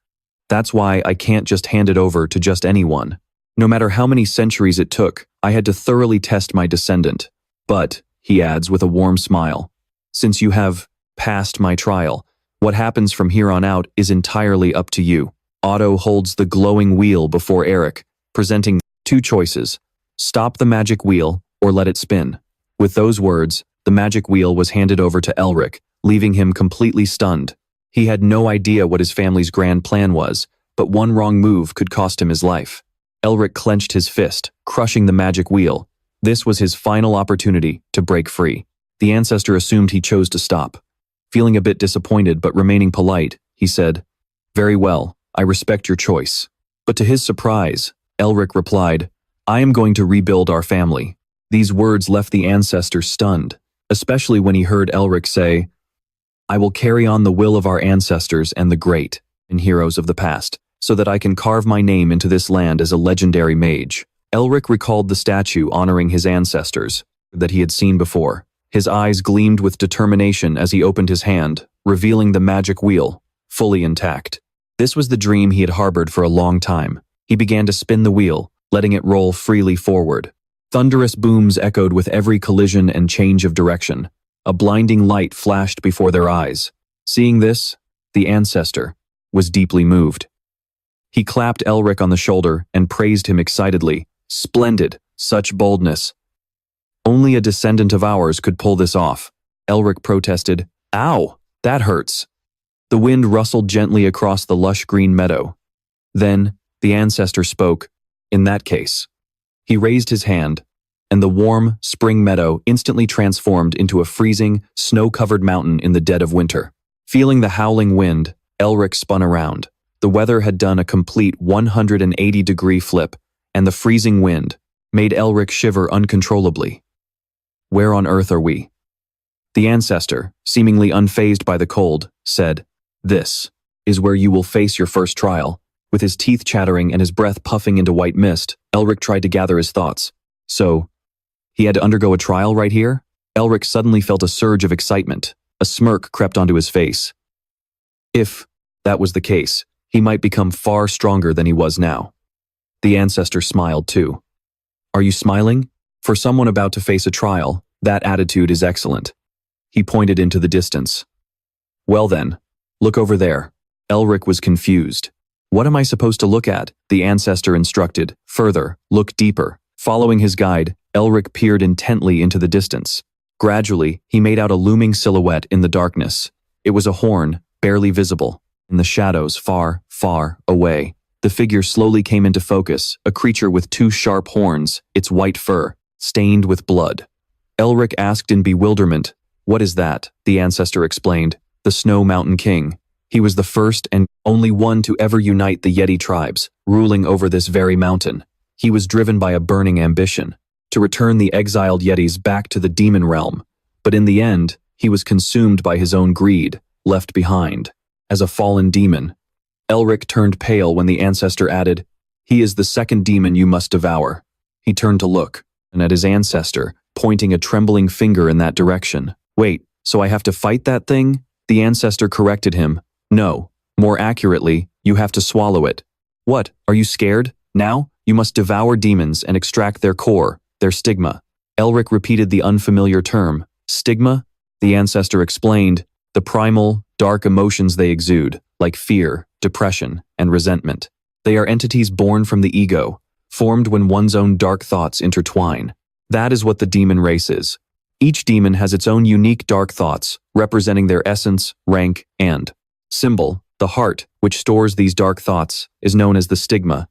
That's why I can't just hand it over to just anyone. No matter how many centuries it took, I had to thoroughly test my descendant. But," he adds with a warm smile, "since you have passed my trial, what happens from here on out is entirely up to you." Otto holds the glowing wheel before Eric, presenting two choices: stop the magic wheel or let it spin. With those words, the magic wheel was handed over to Elric, leaving him completely stunned. He had no idea what his family's grand plan was, but one wrong move could cost him his life. Elric clenched his fist, crushing the magic wheel. This was his final opportunity to break free. The ancestor assumed he chose to stop. Feeling a bit disappointed but remaining polite, he said, "Very well, I respect your choice." But to his surprise, Elric replied, "I am going to rebuild our family." These words left the ancestor stunned, especially when he heard Elric say, "I will carry on the will of our ancestors and the great and heroes of the past, so that I can carve my name into this land as a legendary mage." Elric recalled the statue honoring his ancestors that he had seen before. His eyes gleamed with determination as he opened his hand, revealing the magic wheel, fully intact. This was the dream he had harbored for a long time. He began to spin the wheel, letting it roll freely forward. Thunderous booms echoed with every collision and change of direction. A blinding light flashed before their eyes. Seeing this, the ancestor was deeply moved. He clapped Elric on the shoulder and praised him excitedly. "Splendid, such boldness. Only a descendant of ours could pull this off." Elric protested, "Ow, that hurts." The wind rustled gently across the lush green meadow. Then, the ancestor spoke, "In that case." He raised his hand, and the warm, spring meadow instantly transformed into a freezing, snow-covered mountain in the dead of winter. Feeling the howling wind, Elric spun around. The weather had done a complete 180-degree flip, and the freezing wind made Elric shiver uncontrollably. Where on earth are we? The ancestor, seemingly unfazed by the cold, said, "This is where you will face your first trial." With his teeth chattering and his breath puffing into white mist, Elric tried to gather his thoughts. So, he had to undergo a trial right here? Elric suddenly felt a surge of excitement. A smirk crept onto his face. If that was the case, he might become far stronger than he was now. The ancestor smiled too. Are you smiling? For someone about to face a trial, that attitude is excellent. He pointed into the distance. Well then, look over there. Elric was confused. What am I supposed to look at? The ancestor instructed. Further, look deeper. Following his guide, Elric peered intently into the distance. Gradually, he made out a looming silhouette in the darkness. It was a horn, barely visible. In the shadows, far, far away, the figure slowly came into focus, a creature with two sharp horns, its white fur, stained with blood. Elric asked in bewilderment, "What is that?" The ancestor explained. The Snow Mountain King. He was the first and only one to ever unite the Yeti tribes, ruling over this very mountain. He was driven by a burning ambition, to return the exiled Yetis back to the demon realm. But in the end, he was consumed by his own greed, left behind, as a fallen demon. Elric turned pale when the ancestor added, "He is the second demon you must devour." He turned to look, and at his ancestor, pointing a trembling finger in that direction. "Wait, so I have to fight that thing?" The ancestor corrected him. "No, more accurately, you have to swallow it." "What, are you scared? Now, you must devour demons and extract their core, their stigma." Elric repeated the unfamiliar term. "Stigma?" The ancestor explained. "The primal, dark emotions they exude, like fear, depression, and resentment. They are entities born from the ego, formed when one's own dark thoughts intertwine. That is what the demon race is. Each demon has its own unique dark thoughts, representing their essence, rank, and symbol. The heart, which stores these dark thoughts, is known as the stigma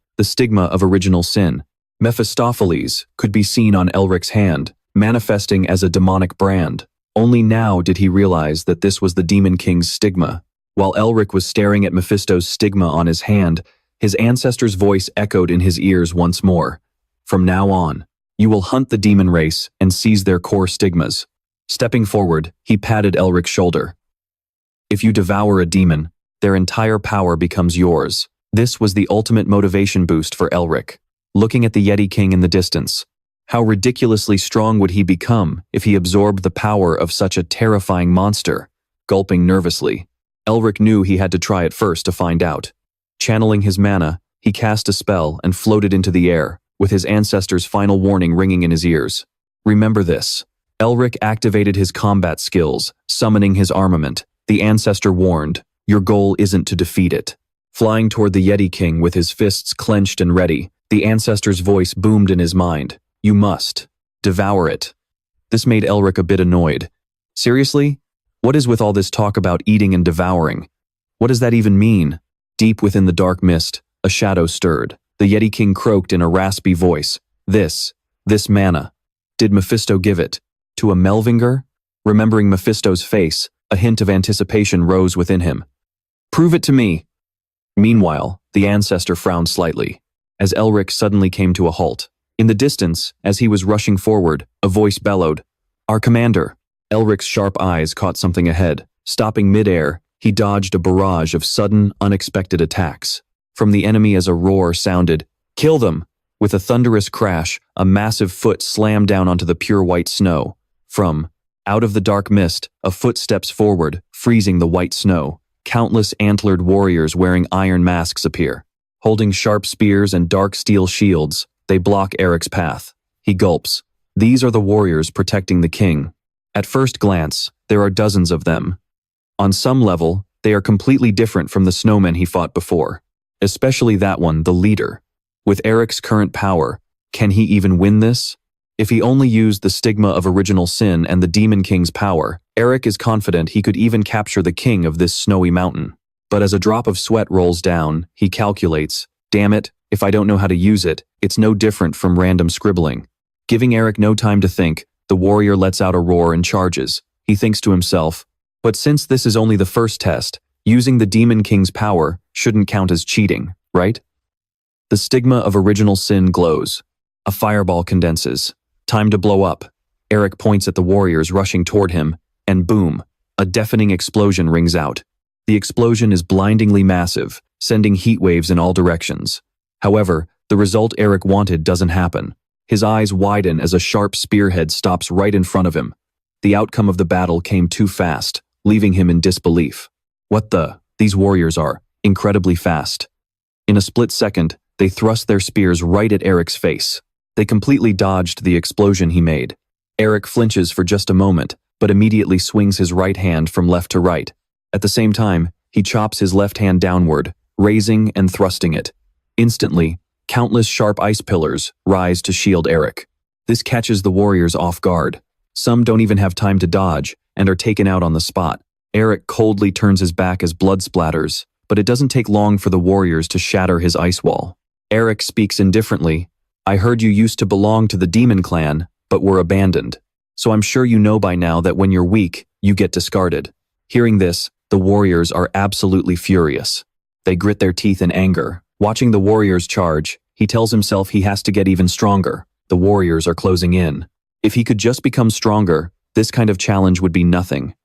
of original sin. Mephistopheles could be seen on Elric's hand, manifesting as a demonic brand. Only now did he realize that this was the Demon King's stigma. While Elric was staring at Mephisto's stigma on his hand, his ancestor's voice echoed in his ears once more. "From now on, you will hunt the demon race and seize their core stigmas." Stepping forward, he patted Elric's shoulder. "If you devour a demon, their entire power becomes yours." This was the ultimate motivation boost for Elric. Looking at the Yeti King in the distance, how ridiculously strong would he become if he absorbed the power of such a terrifying monster? Gulping nervously, Elric knew he had to try it first to find out. Channeling his mana, he cast a spell and floated into the air, with his ancestor's final warning ringing in his ears. Remember this. Elric activated his combat skills, summoning his armament. The ancestor warned, "Your goal isn't to defeat it." Flying toward the Yeti King with his fists clenched and ready, the ancestor's voice boomed in his mind. "You must devour it." This made Elric a bit annoyed. Seriously? What is with all this talk about eating and devouring? What does that even mean? Deep within the dark mist, a shadow stirred. The Yeti King croaked in a raspy voice. This mana. Did Mephisto give it? To a Melvinger? Remembering Mephisto's face, a hint of anticipation rose within him. "Prove it to me." Meanwhile, the ancestor frowned slightly, as Elric suddenly came to a halt. In the distance, as he was rushing forward, a voice bellowed, "Our commander." Elric's sharp eyes caught something ahead. Stopping midair, he dodged a barrage of sudden, unexpected attacks. From the enemy as a roar sounded, "Kill them!" With a thunderous crash, a massive foot slammed down onto the pure white snow. From out of the dark mist, a foot steps forward, freezing the white snow. Countless antlered warriors wearing iron masks appear. Holding sharp spears and dark steel shields, they block Eric's path. He gulps. These are the warriors protecting the king. At first glance, there are dozens of them. On some level, they are completely different from the snowmen he fought before. Especially that one, the leader. With Eric's current power, can he even win this? If he only used the stigma of original sin and the Demon King's power, Eric is confident he could even capture the king of this snowy mountain. But as a drop of sweat rolls down, he calculates, "Damn it, if I don't know how to use it, it's no different from random scribbling." Giving Eric no time to think, the warrior lets out a roar and charges. He thinks to himself, "But since this is only the first test, using the Demon King's power shouldn't count as cheating, right?" The stigma of original sin glows. A fireball condenses. Time to blow up. Eric points at the warriors rushing toward him, and boom, a deafening explosion rings out. The explosion is blindingly massive, sending heat waves in all directions. However, the result Eric wanted doesn't happen. His eyes widen as a sharp spearhead stops right in front of him. The outcome of the battle came too fast, leaving him in disbelief. These warriors are incredibly fast. In a split second, they thrust their spears right at Eric's face. They completely dodged the explosion he made. Eric flinches for just a moment, but immediately swings his right hand from left to right. At the same time, he chops his left hand downward, raising and thrusting it. Instantly, countless sharp ice pillars rise to shield Eric. This catches the warriors off guard. Some don't even have time to dodge and are taken out on the spot. Eric coldly turns his back as blood splatters, but it doesn't take long for the warriors to shatter his ice wall. Eric speaks indifferently. "I heard you used to belong to the demon clan, but were abandoned. So I'm sure you know by now that when you're weak, you get discarded." Hearing this, the warriors are absolutely furious. They grit their teeth in anger. Watching the warriors charge, he tells himself he has to get even stronger. The warriors are closing in. If he could just become stronger, this kind of challenge would be nothing.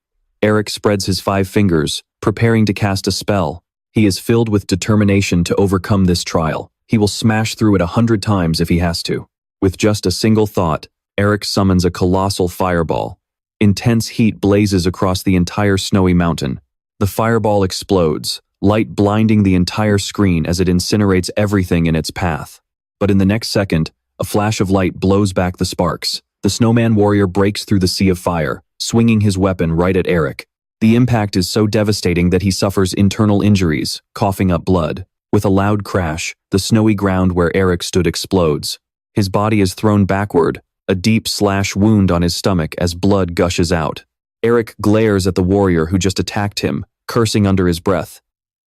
Eric spreads his 5 fingers, preparing to cast a spell. He is filled with determination to overcome this trial. He will smash through it 100 times if he has to. With just a single thought, Eric summons a colossal fireball. Intense heat blazes across the entire snowy mountain. The fireball explodes, light blinding the entire screen as it incinerates everything in its path. But in the next second, a flash of light blows back the sparks. The snowman warrior breaks through the sea of fire, swinging his weapon right at Eric. The impact is so devastating that he suffers internal injuries, coughing up blood. With a loud crash, the snowy ground where Eric stood explodes. His body is thrown backward, a deep slash wound on his stomach as blood gushes out. Eric glares at the warrior who just attacked him, cursing under his breath.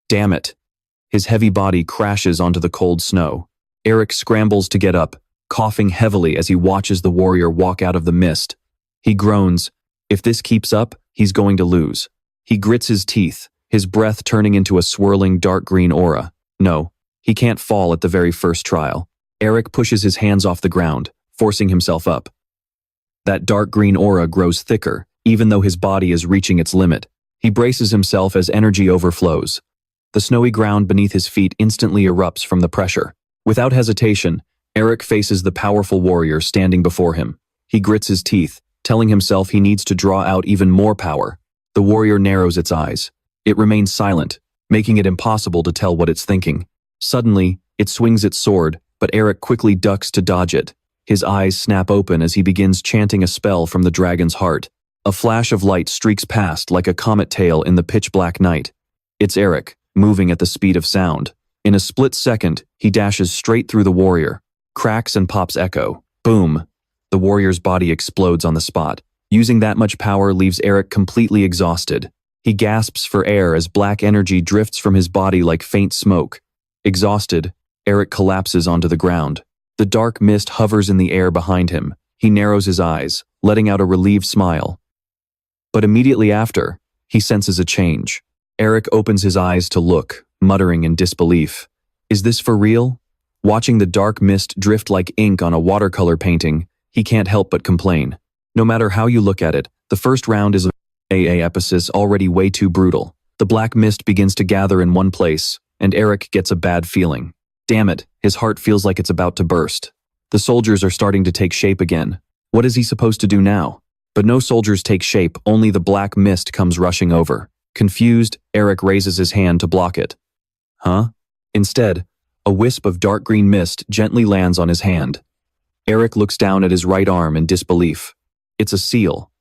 Damn it. His heavy body crashes onto the cold snow. Eric scrambles to get up, coughing heavily as he watches the warrior walk out of the mist. He groans. If this keeps up, he's going to lose. He grits his teeth, his breath turning into a swirling dark green aura. No, he can't fall at the very first trial. Eric pushes his hands off the ground, forcing himself up. That dark green aura grows thicker, even though his body is reaching its limit. He braces himself as energy overflows. The snowy ground beneath his feet instantly erupts from the pressure. Without hesitation, Eric faces the powerful warrior standing before him. He grits his teeth, telling himself he needs to draw out even more power. The warrior narrows its eyes. It remains silent, making it impossible to tell what it's thinking. Suddenly, it swings its sword, but Eric quickly ducks to dodge it. His eyes snap open as he begins chanting a spell from the dragon's heart. A flash of light streaks past like a comet tail in the pitch-black night. It's Eric, moving at the speed of sound. In a split second, he dashes straight through the warrior. Cracks and pops echo. Boom! The warrior's body explodes on the spot. Using that much power leaves Eric completely exhausted. He gasps for air as black energy drifts from his body like faint smoke. Exhausted, Eric collapses onto the ground. The dark mist hovers in the air behind him. He narrows his eyes, letting out a relieved smile. But immediately after, he senses a change. Eric opens his eyes to look, muttering in disbelief. Is this for real? Watching the dark mist drift like ink on a watercolor painting, he can't help but complain. No matter how you look at it, the first round is a episis already way too brutal. The black mist begins to gather in one place, and Eric gets a bad feeling. Damn it, his heart feels like it's about to burst. The soldiers are starting to take shape again. What is he supposed to do now? But no soldiers take shape, only the black mist comes rushing over. Confused, Eric raises his hand to block it. Huh? Instead, a wisp of dark green mist gently lands on his hand. Eric looks down at his right arm in disbelief. It's a seal.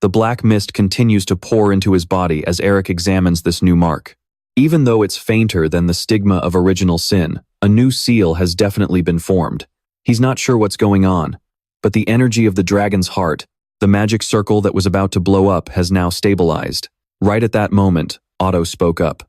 The black mist continues to pour into his body as Eric examines this new mark. Even though it's fainter than the stigma of original sin, a new seal has definitely been formed. He's not sure what's going on, but the energy of the dragon's heart, the magic circle that was about to blow up, has now stabilized. Right at that moment, Otto spoke up.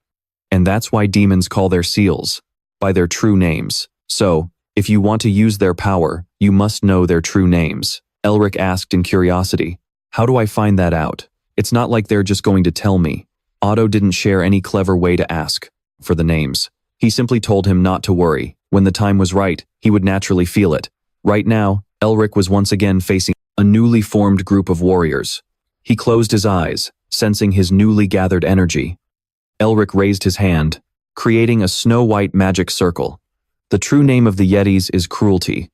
And that's why demons call their seals by their true names. So, if you want to use their power, you must know their true names. Elric asked in curiosity. How do I find that out? It's not like they're just going to tell me. Otto didn't share any clever way to ask for the names. He simply told him not to worry. When the time was right, he would naturally feel it. Right now, Elric was once again facing a newly formed group of warriors. He closed his eyes, sensing his newly gathered energy. Elric raised his hand, creating a snow-white magic circle. The true name of the Yetis is cruelty.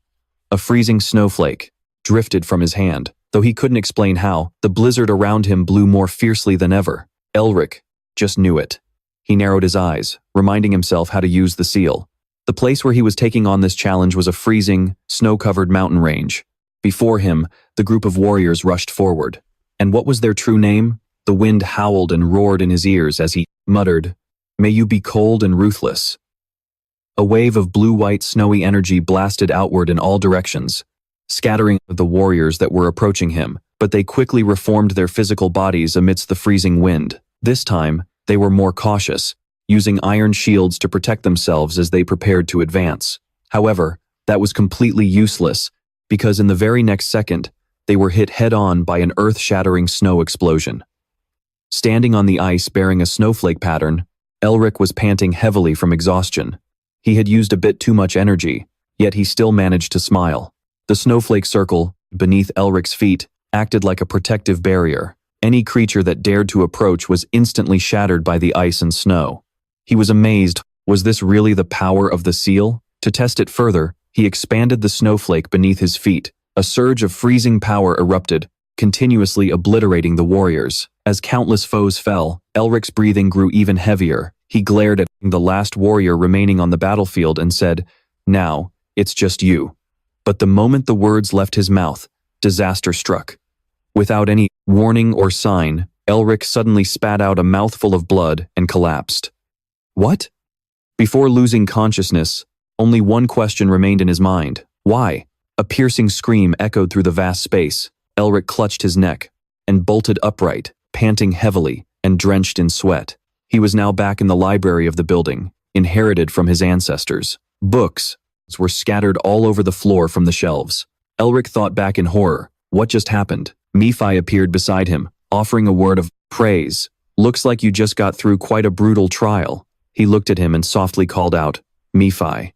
A freezing snowflake drifted from his hand. Though he couldn't explain how, the blizzard around him blew more fiercely than ever. Elric just knew it. He narrowed his eyes, reminding himself how to use the seal. The place where he was taking on this challenge was a freezing, snow-covered mountain range. Before him, the group of warriors rushed forward. And what was their true name? The wind howled and roared in his ears as he muttered, "May you be cold and ruthless." A wave of blue-white snowy energy blasted outward in all directions, scattering the warriors that were approaching him, but they quickly reformed their physical bodies amidst the freezing wind. This time, they were more cautious, using iron shields to protect themselves as they prepared to advance. However, that was completely useless, because in the very next second, they were hit head-on by an earth-shattering snow explosion. Standing on the ice bearing a snowflake pattern, Elric was panting heavily from exhaustion. He had used a bit too much energy, yet he still managed to smile. The snowflake circle, beneath Elric's feet, acted like a protective barrier. Any creature that dared to approach was instantly shattered by the ice and snow. He was amazed. Was this really the power of the seal? To test it further, he expanded the snowflake beneath his feet. A surge of freezing power erupted, continuously obliterating the warriors. As countless foes fell, Elric's breathing grew even heavier. He glared at the last warrior remaining on the battlefield and said, "Now, it's just you." But the moment the words left his mouth, disaster struck. Without any warning or sign, Elric suddenly spat out a mouthful of blood and collapsed. What? Before losing consciousness, only one question remained in his mind. Why? A piercing scream echoed through the vast space. Elric clutched his neck and bolted upright, panting heavily and drenched in sweat. He was now back in the library of the building, inherited from his ancestors. Books were scattered all over the floor from the shelves. Elric thought back in horror. What just happened? Nephi appeared beside him, offering a word of praise. "Looks like you just got through quite a brutal trial." He looked at him and softly called out, "Nephi."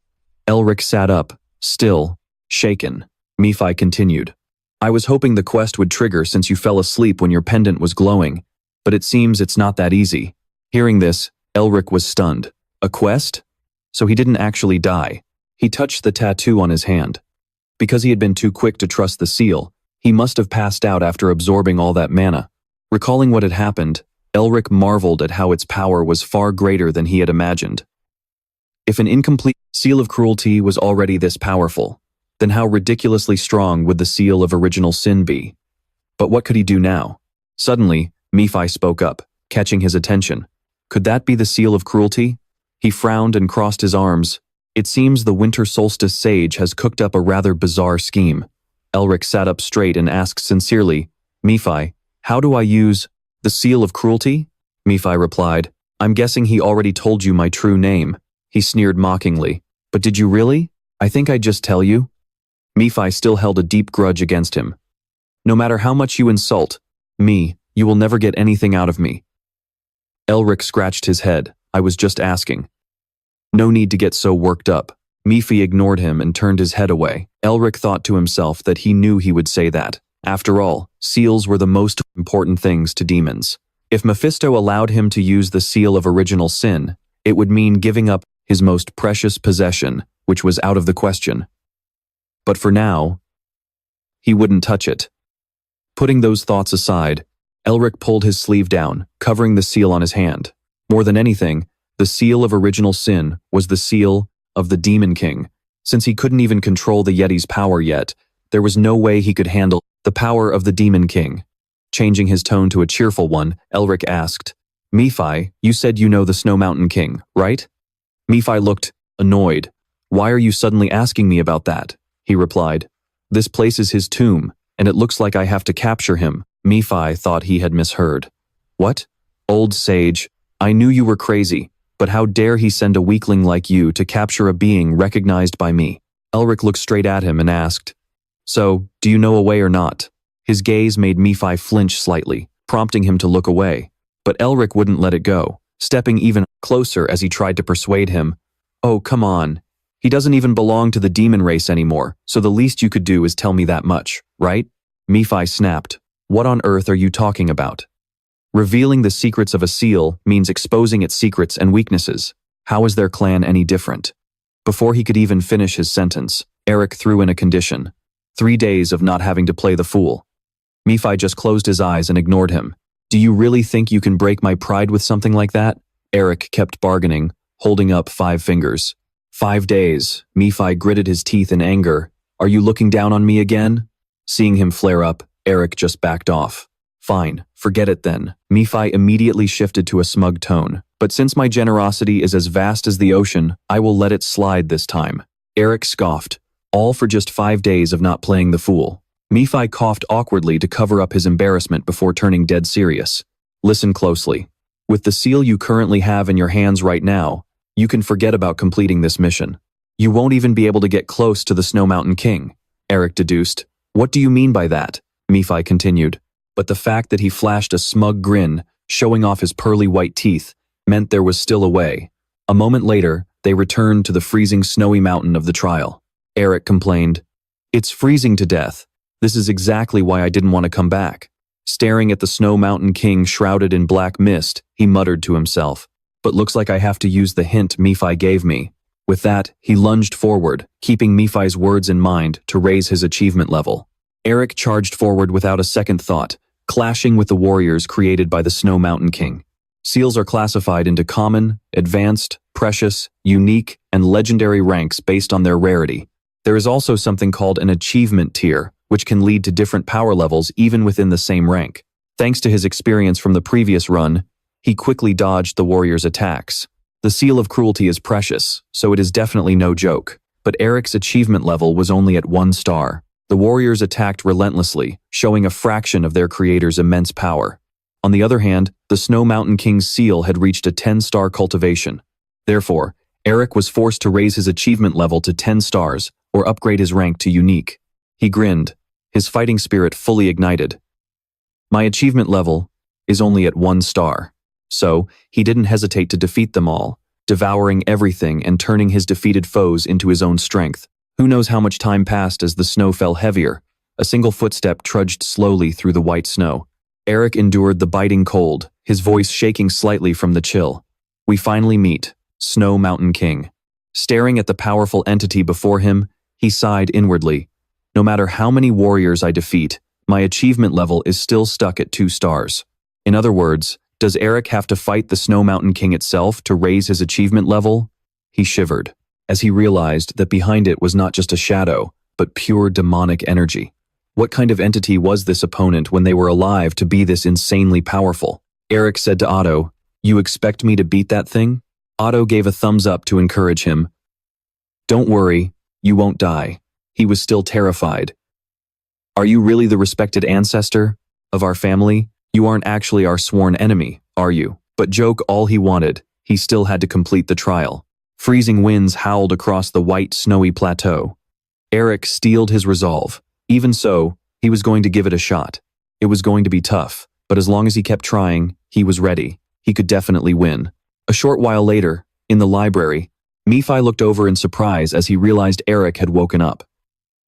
Elric sat up, still, shaken. Nephi continued, "I was hoping the quest would trigger since you fell asleep when your pendant was glowing, but it seems it's not that easy." Hearing this, Elric was stunned. A quest? So he didn't actually die. He touched the tattoo on his hand. Because he had been too quick to trust the seal, he must have passed out after absorbing all that mana. Recalling what had happened, Elric marveled at how its power was far greater than he had imagined. If an incomplete seal of cruelty was already this powerful, then how ridiculously strong would the seal of original sin be? But what could he do now? Suddenly, Nephi spoke up, catching his attention. Could that be the seal of cruelty? He frowned and crossed his arms. It seems the winter solstice sage has cooked up a rather bizarre scheme. Elric sat up straight and asked sincerely, "Nephi, how do I use the seal of cruelty?" Nephi replied, "I'm guessing he already told you my true name." He sneered mockingly. "But did you really? I think I'd just tell you." Nephi still held a deep grudge against him. "No matter how much you insult me, you will never get anything out of me." Elric scratched his head. "I was just asking." "No need to get so worked up." Nephi ignored him and turned his head away. Elric thought to himself that he knew he would say that. After all, seals were the most important things to demons. If Mephisto allowed him to use the seal of original sin, it would mean giving up his most precious possession, which was out of the question. But for now, he wouldn't touch it. Putting those thoughts aside, Elric pulled his sleeve down, covering the seal on his hand. More than anything, the seal of original sin was the seal of the Demon King. Since he couldn't even control the Yeti's power yet, there was no way he could handle the power of the Demon King. Changing his tone to a cheerful one, Elric asked, "Nephi, you said you know the Snow Mountain King, right?" Nephi looked annoyed. "Why are you suddenly asking me about that?" he replied. "This place is his tomb, and it looks like I have to capture him." Nephi thought he had misheard. "What? Old sage, I knew you were crazy, but how dare he send a weakling like you to capture a being recognized by me?" Elric looked straight at him and asked, "So, do you know a way or not?" His gaze made Nephi flinch slightly, prompting him to look away. But Elric wouldn't let it go, stepping even closer as he tried to persuade him. "Oh, come on." He doesn't even belong to the demon race anymore, so the least you could do is tell me that much, right? Nephi snapped. What on earth are you talking about? Revealing the secrets of a seal means exposing its secrets and weaknesses. How is their clan any different? Before he could even finish his sentence, Eric threw in a condition. 3 days of not having to play the fool. Nephi just closed his eyes and ignored him. Do you really think you can break my pride with something like that? Eric kept bargaining, holding up 5 fingers. 5 days. Nephi gritted his teeth in anger. Are you looking down on me again? Seeing him flare up, Eric just backed off. Fine, forget it then. Nephi immediately shifted to a smug tone. But since my generosity is as vast as the ocean, I will let it slide this time. Eric scoffed. All for just 5 days of not playing the fool. Nephi coughed awkwardly to cover up his embarrassment before turning dead serious. Listen closely. With the seal you currently have in your hands right now, you can forget about completing this mission. You won't even be able to get close to the Snow Mountain King, Eric deduced. What do you mean by that? Nephi continued. But the fact that he flashed a smug grin, showing off his pearly white teeth, meant there was still a way. A moment later, they returned to the freezing snowy mountain of the trial. Eric complained. It's freezing to death. This is exactly why I didn't want to come back. Staring at the Snow Mountain King shrouded in black mist, he muttered to himself. But looks like I have to use the hint Nephi gave me. With that, he lunged forward, keeping Nephi's words in mind to raise his achievement level. Eric charged forward without a second thought, clashing with the warriors created by the Snow Mountain King. Seals are classified into common, advanced, precious, unique, and legendary ranks based on their rarity. There is also something called an achievement tier, which can lead to different power levels even within the same rank. Thanks to his experience from the previous run, he quickly dodged the warriors' attacks. The seal of cruelty is precious, so it is definitely no joke, but Eric's achievement level was only at 1 star. The warriors attacked relentlessly, showing a fraction of their creator's immense power. On the other hand, the Snow Mountain King's seal had reached a 10-star cultivation. Therefore, Eric was forced to raise his achievement level to 10 stars or upgrade his rank to unique. He grinned, his fighting spirit fully ignited. My achievement level is only at 1 star. So, he didn't hesitate to defeat them all, devouring everything and turning his defeated foes into his own strength. Who knows how much time passed as the snow fell heavier. A single footstep trudged slowly through the white snow. Eric endured the biting cold, his voice shaking slightly from the chill. We finally meet, Snow Mountain King. Staring at the powerful entity before him, he sighed inwardly. No matter how many warriors I defeat, my achievement level is still stuck at 2 stars. In other words, does Eric have to fight the Snow Mountain King itself to raise his achievement level? He shivered, as he realized that behind it was not just a shadow, but pure demonic energy. What kind of entity was this opponent when they were alive to be this insanely powerful? Eric said to Otto, You expect me to beat that thing? Otto gave a thumbs up to encourage him. Don't worry, you won't die. He was still terrified. Are you really the respected ancestor of our family? You aren't actually our sworn enemy, are you? But joke all he wanted, he still had to complete the trial. Freezing winds howled across the white, snowy plateau. Eric steeled his resolve. Even so, he was going to give it a shot. It was going to be tough, but as long as he kept trying, he was ready. He could definitely win. A short while later, in the library, Nephi looked over in surprise as he realized Eric had woken up.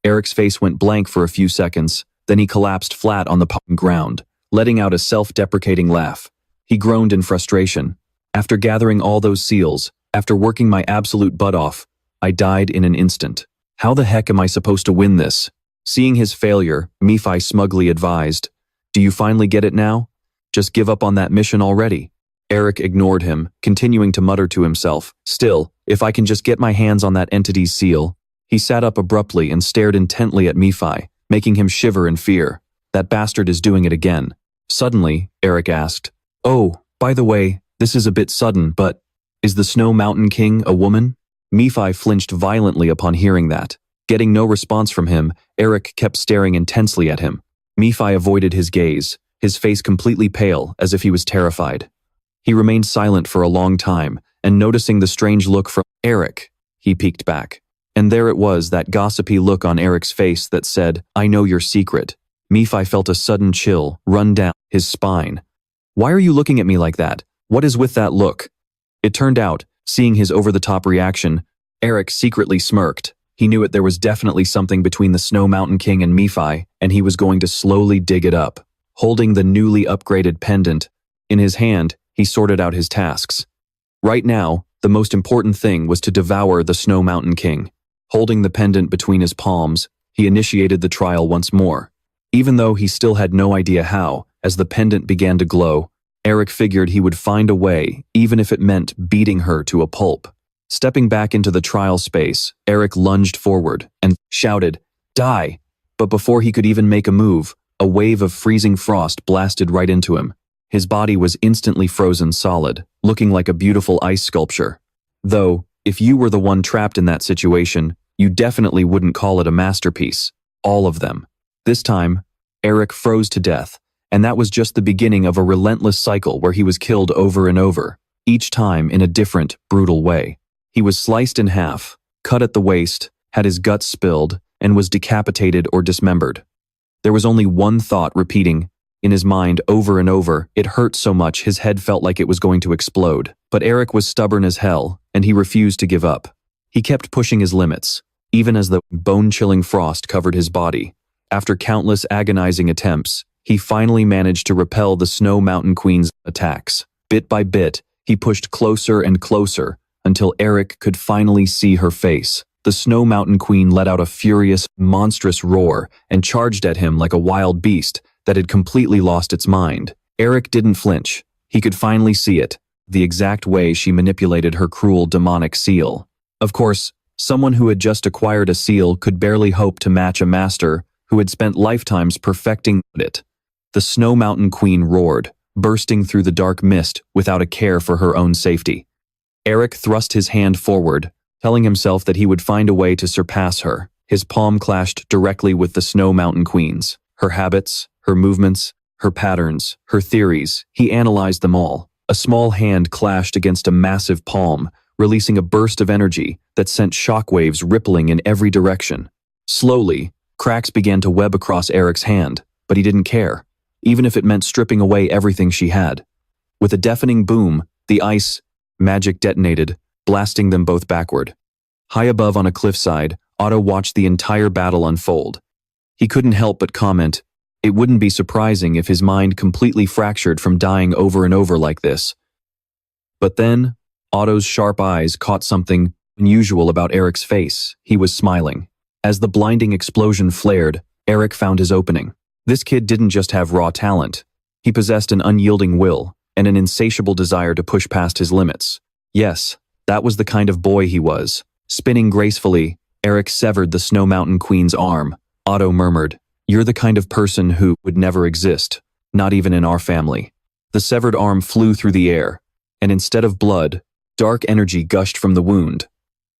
Eric's face went blank for a few seconds, then he collapsed flat on the ground, letting out a self-deprecating laugh. He groaned in frustration. After gathering all those seals, after working my absolute butt off, I died in an instant. How the heck am I supposed to win this? Seeing his failure, Nephi smugly advised, Do you finally get it now? Just give up on that mission already. Eric ignored him, continuing to mutter to himself, Still, if I can just get my hands on that entity's seal. He sat up abruptly and stared intently at Nephi, making him shiver in fear. That bastard is doing it again. Suddenly, Eric asked, Oh, by the way, this is a bit sudden, but is the Snow Mountain King a woman? Nephi flinched violently upon hearing that. Getting no response from him, Eric kept staring intensely at him. Nephi avoided his gaze, his face completely pale as if he was terrified. He remained silent for a long time, and noticing the strange look from Eric, he peeked back. And there it was, that gossipy look on Eric's face that said, I know your secret. Nephi felt a sudden chill run down his spine. Why are you looking at me like that? What is with that look? It turned out, seeing his over-the-top reaction, Eric secretly smirked. He knew there was definitely something between the Snow Mountain King and Mephi, and he was going to slowly dig it up. Holding the newly upgraded pendant in his hand, he sorted out his tasks. Right now, the most important thing was to devour the Snow Mountain King. Holding the pendant between his palms, he initiated the trial once more. Even though he still had no idea how, as the pendant began to glow, Eric figured he would find a way, even if it meant beating her to a pulp. Stepping back into the trial space, Eric lunged forward and shouted, "Die!" But before he could even make a move, a wave of freezing frost blasted right into him. His body was instantly frozen solid, looking like a beautiful ice sculpture. Though, if you were the one trapped in that situation, you definitely wouldn't call it a masterpiece. All of them. This time, Eric froze to death, and that was just the beginning of a relentless cycle where he was killed over and over, each time in a different, brutal way. He was sliced in half, cut at the waist, had his guts spilled, and was decapitated or dismembered. There was only one thought repeating in his mind over and over. It hurt so much his head felt like it was going to explode. But Eric was stubborn as hell, and he refused to give up. He kept pushing his limits, even as the bone-chilling frost covered his body. After countless agonizing attempts, he finally managed to repel the Snow Mountain Queen's attacks. Bit by bit, he pushed closer and closer, until Eric could finally see her face. The Snow Mountain Queen let out a furious, monstrous roar and charged at him like a wild beast that had completely lost its mind. Eric didn't flinch. He could finally see it, the exact way she manipulated her cruel demonic seal. Of course, someone who had just acquired a seal could barely hope to match a master who had spent lifetimes perfecting it. The Snow Mountain Queen roared, bursting through the dark mist without a care for her own safety. Eric thrust his hand forward, telling himself that he would find a way to surpass her. His palm clashed directly with the Snow Mountain Queen's. Her habits, her movements, her patterns, her theories, he analyzed them all. A small hand clashed against a massive palm, releasing a burst of energy that sent shockwaves rippling in every direction. Slowly, cracks began to web across Eric's hand, but he didn't care, even if it meant stripping away everything she had. With a deafening boom, the ice magic detonated, blasting them both backward. High above on a cliffside, Otto watched the entire battle unfold. He couldn't help but comment, it wouldn't be surprising if his mind completely fractured from dying over and over like this. But then, Otto's sharp eyes caught something unusual about Eric's face. He was smiling. As the blinding explosion flared, Eric found his opening. This kid didn't just have raw talent. He possessed an unyielding will and an insatiable desire to push past his limits. Yes, that was the kind of boy he was. Spinning gracefully, Eric severed the Snow Mountain Queen's arm. Otto murmured, "You're the kind of person who would never exist, not even in our family." The severed arm flew through the air, and instead of blood, dark energy gushed from the wound.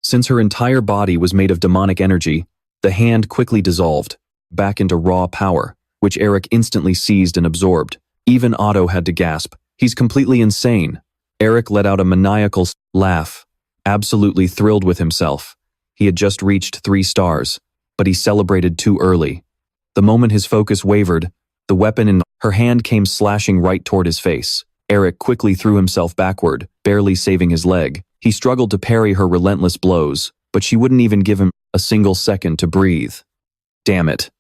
Since her entire body was made of demonic energy, the hand quickly dissolved, back into raw power, which Eric instantly seized and absorbed. Even Otto had to gasp, "He's completely insane." Eric let out a maniacal laugh, absolutely thrilled with himself. He had just reached 3 stars, but he celebrated too early. The moment his focus wavered, the weapon in her hand came slashing right toward his face. Eric quickly threw himself backward, barely saving his leg. He struggled to parry her relentless blows, but she wouldn't even give him a single second to breathe. Damn it.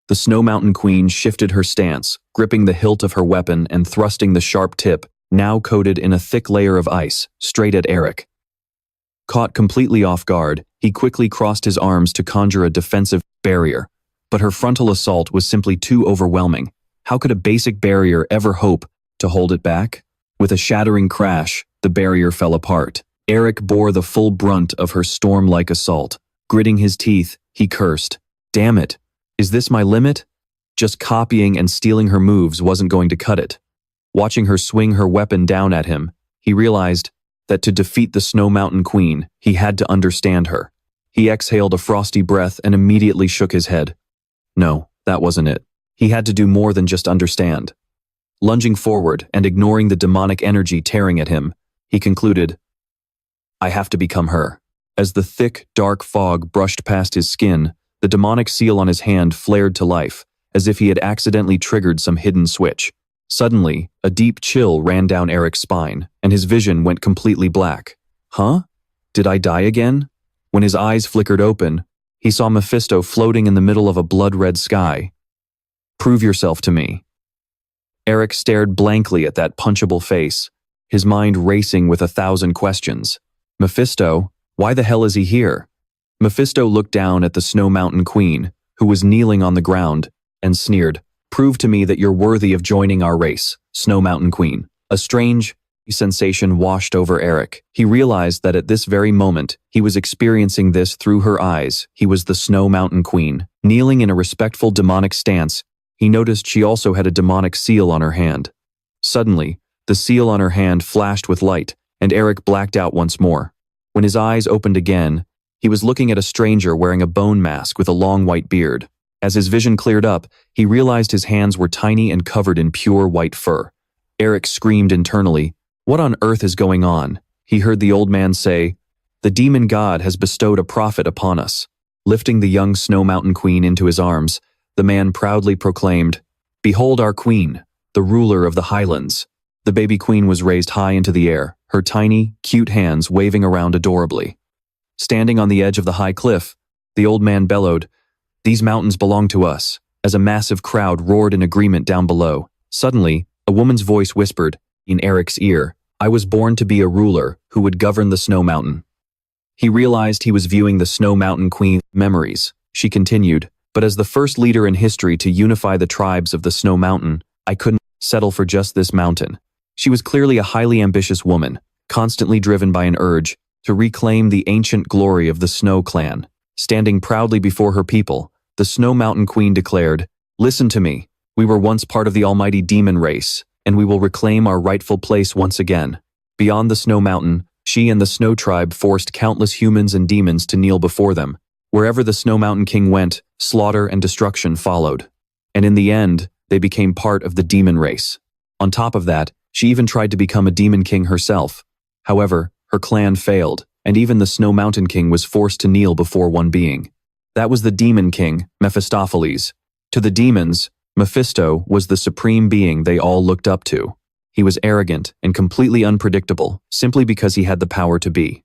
The Snow Mountain Queen shifted her stance, gripping the hilt of her weapon and thrusting the sharp tip, now coated in a thick layer of ice, straight at Eric. Caught completely off guard, he quickly crossed his arms to conjure a defensive barrier. But her frontal assault was simply too overwhelming. How could a basic barrier ever hope to hold it back? With a shattering crash, the barrier fell apart. Eric bore the full brunt of her storm-like assault. Gritting his teeth, he cursed, "Damn it! Is this my limit?" Just copying and stealing her moves wasn't going to cut it. Watching her swing her weapon down at him, he realized that to defeat the Snow Mountain Queen, he had to understand her. He exhaled a frosty breath and immediately shook his head. No, that wasn't it. He had to do more than just understand. Lunging forward and ignoring the demonic energy tearing at him, he concluded, "I have to become her." As the thick, dark fog brushed past his skin, the demonic seal on his hand flared to life, as if he had accidentally triggered some hidden switch. Suddenly, a deep chill ran down Eric's spine, and his vision went completely black. Huh? Did I die again? When his eyes flickered open, he saw Mephisto floating in the middle of a blood-red sky. "Prove yourself to me." Eric stared blankly at that punchable face, his mind racing with 1,000 questions. Mephisto? Why the hell is he here? Mephisto looked down at the Snow Mountain Queen, who was kneeling on the ground, and sneered, "Prove to me that you're worthy of joining our race, Snow Mountain Queen." A strange sensation washed over Eric. He realized that at this very moment, he was experiencing this through her eyes. He was the Snow Mountain Queen. Kneeling in a respectful demonic stance, he noticed she also had a demonic seal on her hand. Suddenly, the seal on her hand flashed with light, and Eric blacked out once more. When his eyes opened again, he was looking at a stranger wearing a bone mask with a long white beard. As his vision cleared up, he realized his hands were tiny and covered in pure white fur. Eric screamed internally, "What on earth is going on?" He heard the old man say, "The demon god has bestowed a prophet upon us." Lifting the young Snow Mountain Queen into his arms, the man proudly proclaimed, "Behold our queen, the ruler of the highlands." The baby queen was raised high into the air, her tiny, cute hands waving around adorably. Standing on the edge of the high cliff, the old man bellowed, "These mountains belong to us," as a massive crowd roared in agreement down below. Suddenly, a woman's voice whispered in Eric's ear, "I was born to be a ruler who would govern the Snow Mountain." He realized he was viewing the Snow Mountain Queen's memories. She continued, "But as the first leader in history to unify the tribes of the Snow Mountain, I couldn't settle for just this mountain." She was clearly a highly ambitious woman, constantly driven by an urge to reclaim the ancient glory of the Snow Clan. Standing proudly before her people, the Snow Mountain Queen declared, "Listen to me. We were once part of the almighty demon race, and we will reclaim our rightful place once again." Beyond the Snow Mountain, she and the Snow Tribe forced countless humans and demons to kneel before them. Wherever the Snow Mountain King went, slaughter and destruction followed. And in the end, they became part of the demon race. On top of that, she even tried to become a demon king herself. However, her clan failed, and even the Snow Mountain King was forced to kneel before one being. That was the demon king, Mephistopheles. To the demons, Mephisto was the supreme being they all looked up to. He was arrogant and completely unpredictable, simply because he had the power to be.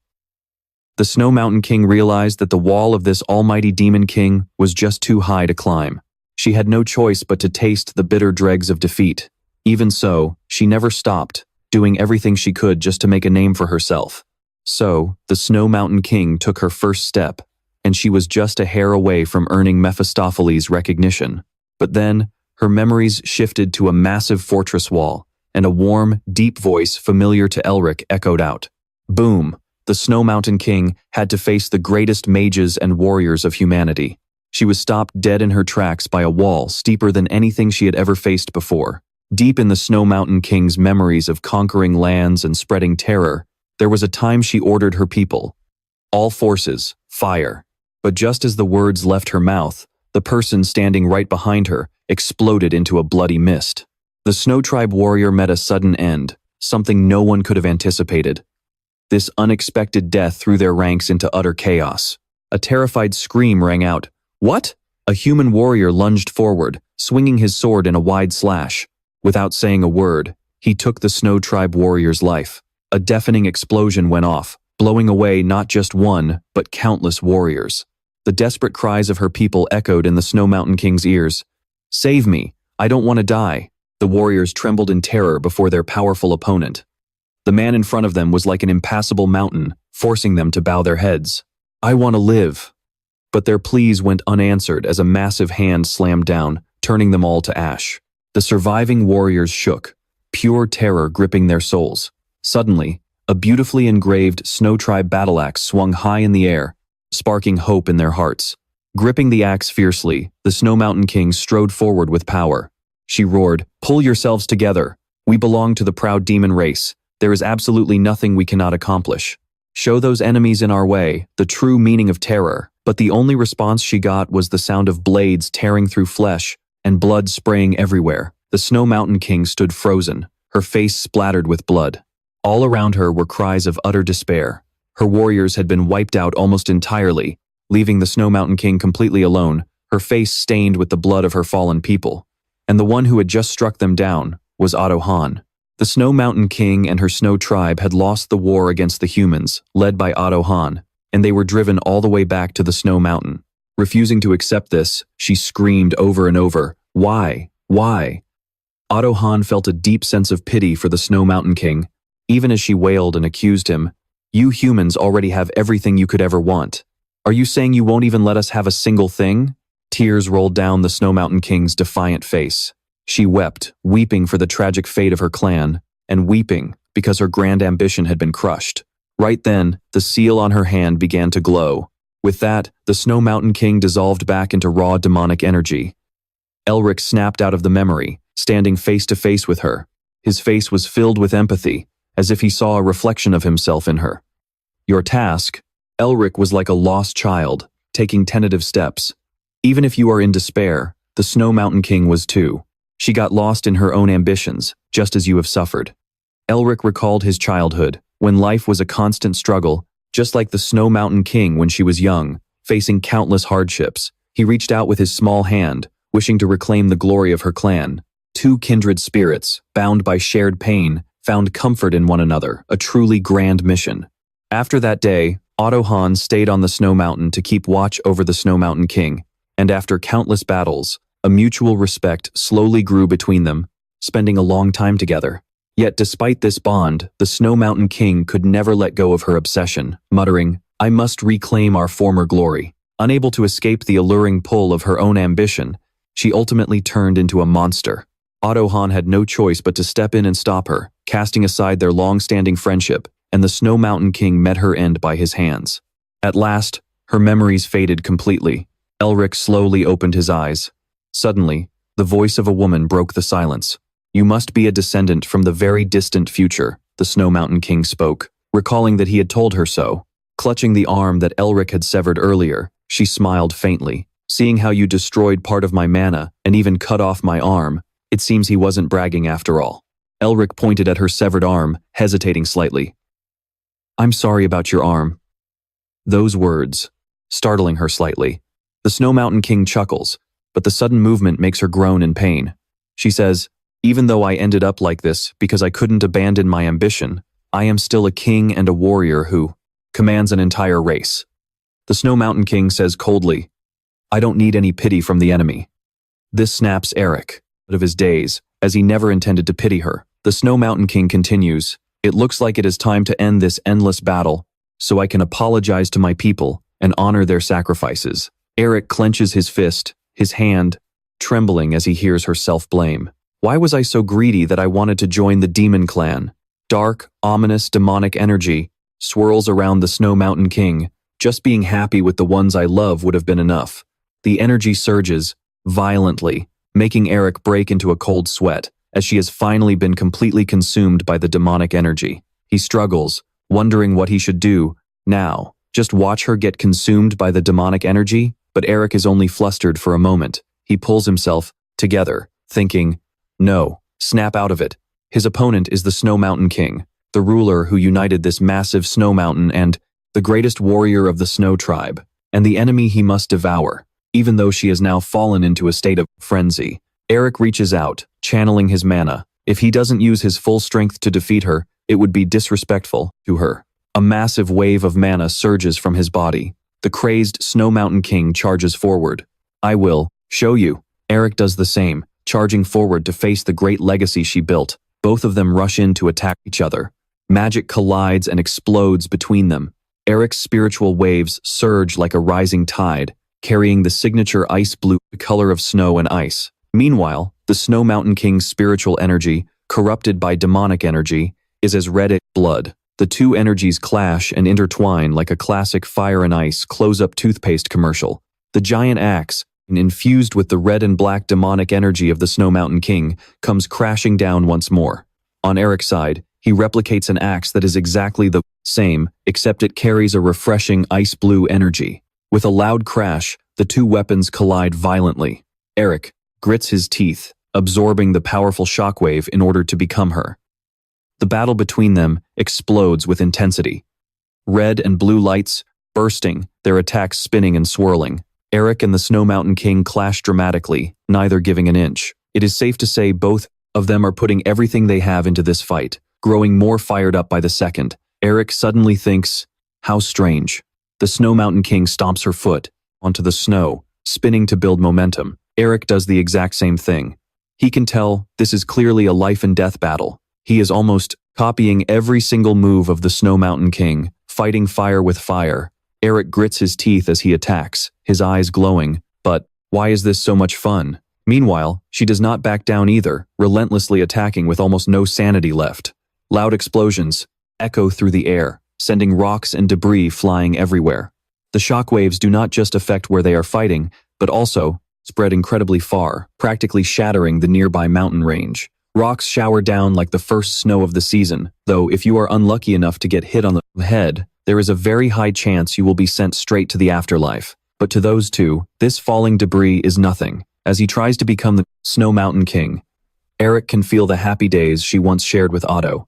The Snow Mountain King realized that the wall of this almighty demon king was just too high to climb. She had no choice but to taste the bitter dregs of defeat. Even so, she never stopped, doing everything she could just to make a name for herself. So, the Snow Mountain King took her first step, and she was just a hair away from earning Mephistopheles' recognition. But then, her memories shifted to a massive fortress wall, and a warm, deep voice familiar to Elric echoed out. Boom! The Snow Mountain King had to face the greatest mages and warriors of humanity. She was stopped dead in her tracks by a wall steeper than anything she had ever faced before. Deep in the Snow Mountain King's memories of conquering lands and spreading terror, there was a time she ordered her people. All forces, fire. But just as the words left her mouth, the person standing right behind her exploded into a bloody mist. The Snow Tribe warrior met a sudden end, something no one could have anticipated. This unexpected death threw their ranks into utter chaos. A terrified scream rang out. What? A human warrior lunged forward, swinging his sword in a wide slash. Without saying a word, he took the Snow Tribe warrior's life. A deafening explosion went off, blowing away not just one, but countless warriors. The desperate cries of her people echoed in the Snow Mountain King's ears. "Save me! I don't want to die!" The warriors trembled in terror before their powerful opponent. The man in front of them was like an impassable mountain, forcing them to bow their heads. "I want to live!" But their pleas went unanswered as a massive hand slammed down, turning them all to ash. The surviving warriors shook, pure terror gripping their souls. Suddenly, a beautifully engraved Snow Tribe battle axe swung high in the air, sparking hope in their hearts. Gripping the axe fiercely, the Snow Mountain King strode forward with power. She roared, "Pull yourselves together! We belong to the proud demon race. There is absolutely nothing we cannot accomplish. Show those enemies in our way the true meaning of terror." But the only response she got was the sound of blades tearing through flesh and blood spraying everywhere. The Snow Mountain King stood frozen, her face splattered with blood. All around her were cries of utter despair. Her warriors had been wiped out almost entirely, leaving the Snow Mountain King completely alone, her face stained with the blood of her fallen people. And the one who had just struck them down was Otto Hahn. The Snow Mountain King and her Snow Tribe had lost the war against the humans, led by Otto Hahn. and they were driven all the way back to the snow mountain. Refusing to accept this, she screamed over and over, "Why? Why?" Otto Hahn felt a deep sense of pity for the Snow Mountain King, even as she wailed and accused him. "You humans already have everything you could ever want. Are you saying you won't even let us have a single thing?" Tears rolled down the Snow Mountain King's defiant face. She wept, weeping for the tragic fate of her clan, and weeping because her grand ambition had been crushed. Right then, the seal on her hand began to glow. With that, the Snow Mountain King dissolved back into raw demonic energy. Elric snapped out of the memory, standing face to face with her. His face was filled with empathy, as if he saw a reflection of himself in her. "Your task?" Elric was like a lost child, taking tentative steps. "Even if you are in despair, the Snow Mountain King was too. She got lost in her own ambitions, just as you have suffered." Elric recalled his childhood, when life was a constant struggle, just like the Snow Mountain King when she was young, facing countless hardships. He reached out with his small hand, wishing to reclaim the glory of her clan. Two kindred spirits, bound by shared pain, found comfort in one another, a truly grand mission. After that day, Otto Hahn stayed on the Snow Mountain to keep watch over the Snow Mountain King, and after countless battles, a mutual respect slowly grew between them, spending a long time together. Yet despite this bond, the Snow Mountain King could never let go of her obsession, muttering, "I must reclaim our former glory." Unable to escape the alluring pull of her own ambition, she ultimately turned into a monster. Otto Hahn had no choice but to step in and stop her, casting aside their long-standing friendship, and the Snow Mountain King met her end by his hands. At last, her memories faded completely. Elric slowly opened his eyes. Suddenly, the voice of a woman broke the silence. "You must be a descendant from the very distant future," the Snow Mountain King spoke, recalling that he had told her so. Clutching the arm that Elric had severed earlier, she smiled faintly. "Seeing how you destroyed part of my mana and even cut off my arm, it seems he wasn't bragging after all." Elric pointed at her severed arm, hesitating slightly. "I'm sorry about your arm." Those words, startling her slightly. The Snow Mountain King chuckles, but the sudden movement makes her groan in pain. She says, "Even though I ended up like this because I couldn't abandon my ambition, I am still a king and a warrior who commands an entire race." The Snow Mountain King says coldly, "I don't need any pity from the enemy." This snaps Eric out of his daze, as he never intended to pity her. The Snow Mountain King continues, "It looks like it is time to end this endless battle, so I can apologize to my people and honor their sacrifices." Eric clenches his fist, his hand trembling as he hears her self-blame. "Why was I so greedy that I wanted to join the demon clan?" Dark, ominous, demonic energy swirls around the Snow Mountain King. "Just being happy with the ones I love would have been enough." The energy surges, violently, making Eric break into a cold sweat, as she has finally been completely consumed by the demonic energy. He struggles, wondering what he should do. Now, just watch her get consumed by the demonic energy? But Eric is only flustered for a moment. He pulls himself together, thinking, "No, snap out of it." His opponent is the Snow Mountain King, the ruler who united this massive snow mountain and the greatest warrior of the Snow tribe, and the enemy he must devour, even though she has now fallen into a state of frenzy. Eric reaches out, channeling his mana. If he doesn't use his full strength to defeat her, it would be disrespectful to her. A massive wave of mana surges from his body. The crazed Snow Mountain King charges forward. "I will show you." Eric does the same, charging forward to face the great legacy she built. Both of them rush in to attack each other. Magic collides and explodes between them. Eric's spiritual waves surge like a rising tide, carrying the signature ice blue, the color of snow and ice. Meanwhile, the Snow Mountain King's spiritual energy, corrupted by demonic energy, is as red as blood. The two energies clash and intertwine like a classic fire and ice close-up toothpaste commercial. The giant axe, infused with the red and black demonic energy of the Snow Mountain King, comes crashing down once more. On Eric's side, he replicates an axe that is exactly the same, except it carries a refreshing ice blue energy. With a loud crash, the two weapons collide violently. Eric grits his teeth, absorbing the powerful shockwave in order to become her. The battle between them explodes with intensity. Red and blue lights bursting, their attacks spinning and swirling. Eric and the Snow Mountain King clash dramatically, neither giving an inch. It is safe to say both of them are putting everything they have into this fight, growing more fired up by the second. Eric suddenly thinks, how strange. The Snow Mountain King stomps her foot onto the snow, spinning to build momentum. Eric does the exact same thing. He can tell this is clearly a life and death battle. He is almost copying every single move of the Snow Mountain King, fighting fire with fire. Eric grits his teeth as he attacks, his eyes glowing. But why is this so much fun? Meanwhile, she does not back down either, relentlessly attacking with almost no sanity left. Loud explosions echo through the air, sending rocks and debris flying everywhere. The shockwaves do not just affect where they are fighting, but also spread incredibly far, practically shattering the nearby mountain range. Rocks shower down like the first snow of the season, though if you are unlucky enough to get hit on the head, there is a very high chance you will be sent straight to the afterlife. But to those two, this falling debris is nothing. As he tries to become the Snow Mountain King, Eric can feel the happy days she once shared with Otto.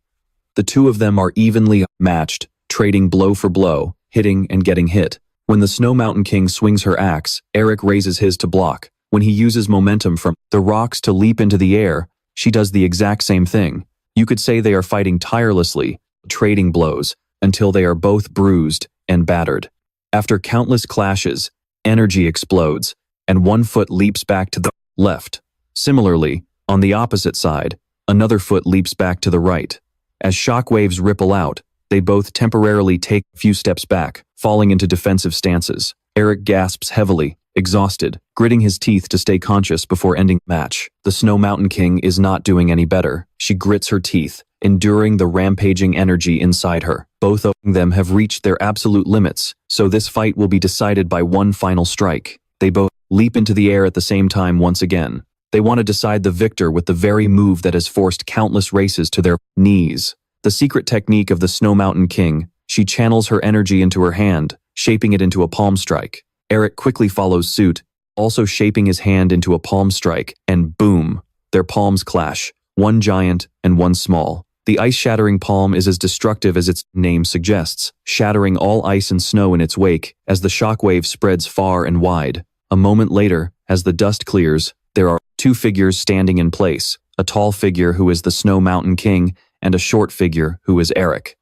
The two of them are evenly matched, trading blow for blow, hitting and getting hit. When the Snow Mountain King swings her axe, Eric raises his to block. When he uses momentum from the rocks to leap into the air, she does the exact same thing. You could say they are fighting tirelessly, trading blows, until they are both bruised and battered. After countless clashes, energy explodes, and one foot leaps back to the left. Similarly, on the opposite side, another foot leaps back to the right. As shockwaves ripple out, they both temporarily take a few steps back, falling into defensive stances. Eric gasps heavily, exhausted, gritting his teeth to stay conscious before ending the match. The Snow Mountain King is not doing any better. She grits her teeth, enduring the rampaging energy inside her. Both of them have reached their absolute limits, so this fight will be decided by one final strike. They both leap into the air at the same time once again. They want to decide the victor with the very move that has forced countless races to their knees. The secret technique of the Snow Mountain King, she channels her energy into her hand, shaping it into a palm strike. Eric quickly follows suit, also shaping his hand into a palm strike, and boom, their palms clash, one giant and one small. The ice-shattering palm is as destructive as its name suggests, shattering all ice and snow in its wake as the shockwave spreads far and wide. A moment later, as the dust clears, there are two figures standing in place, a tall figure who is the Snow Mountain King and a short figure who is Eric.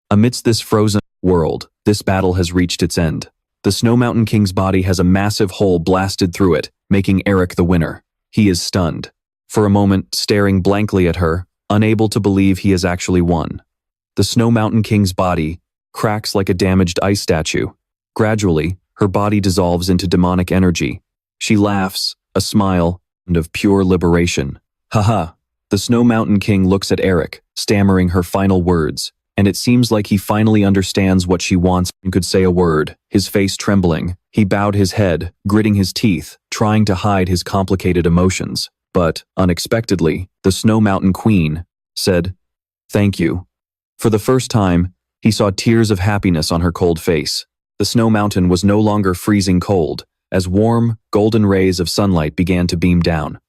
Amidst this frozen world, this battle has reached its end. The Snow Mountain King's body has a massive hole blasted through it, making Eric the winner. He is stunned. For a moment, staring blankly at her, unable to believe he has actually won. The Snow Mountain King's body cracks like a damaged ice statue. Gradually, her body dissolves into demonic energy. She laughs, a smile, and of pure liberation. Haha. The Snow Mountain King looks at Eric, stammering her final words, and it seems like he finally understands what she wants and could say a word. His face trembling, he bowed his head, gritting his teeth, trying to hide his complicated emotions. But, unexpectedly, the Snow Mountain Queen said, "Thank you." For the first time, he saw tears of happiness on her cold face. The snow mountain was no longer freezing cold, as warm, golden rays of sunlight began to beam down.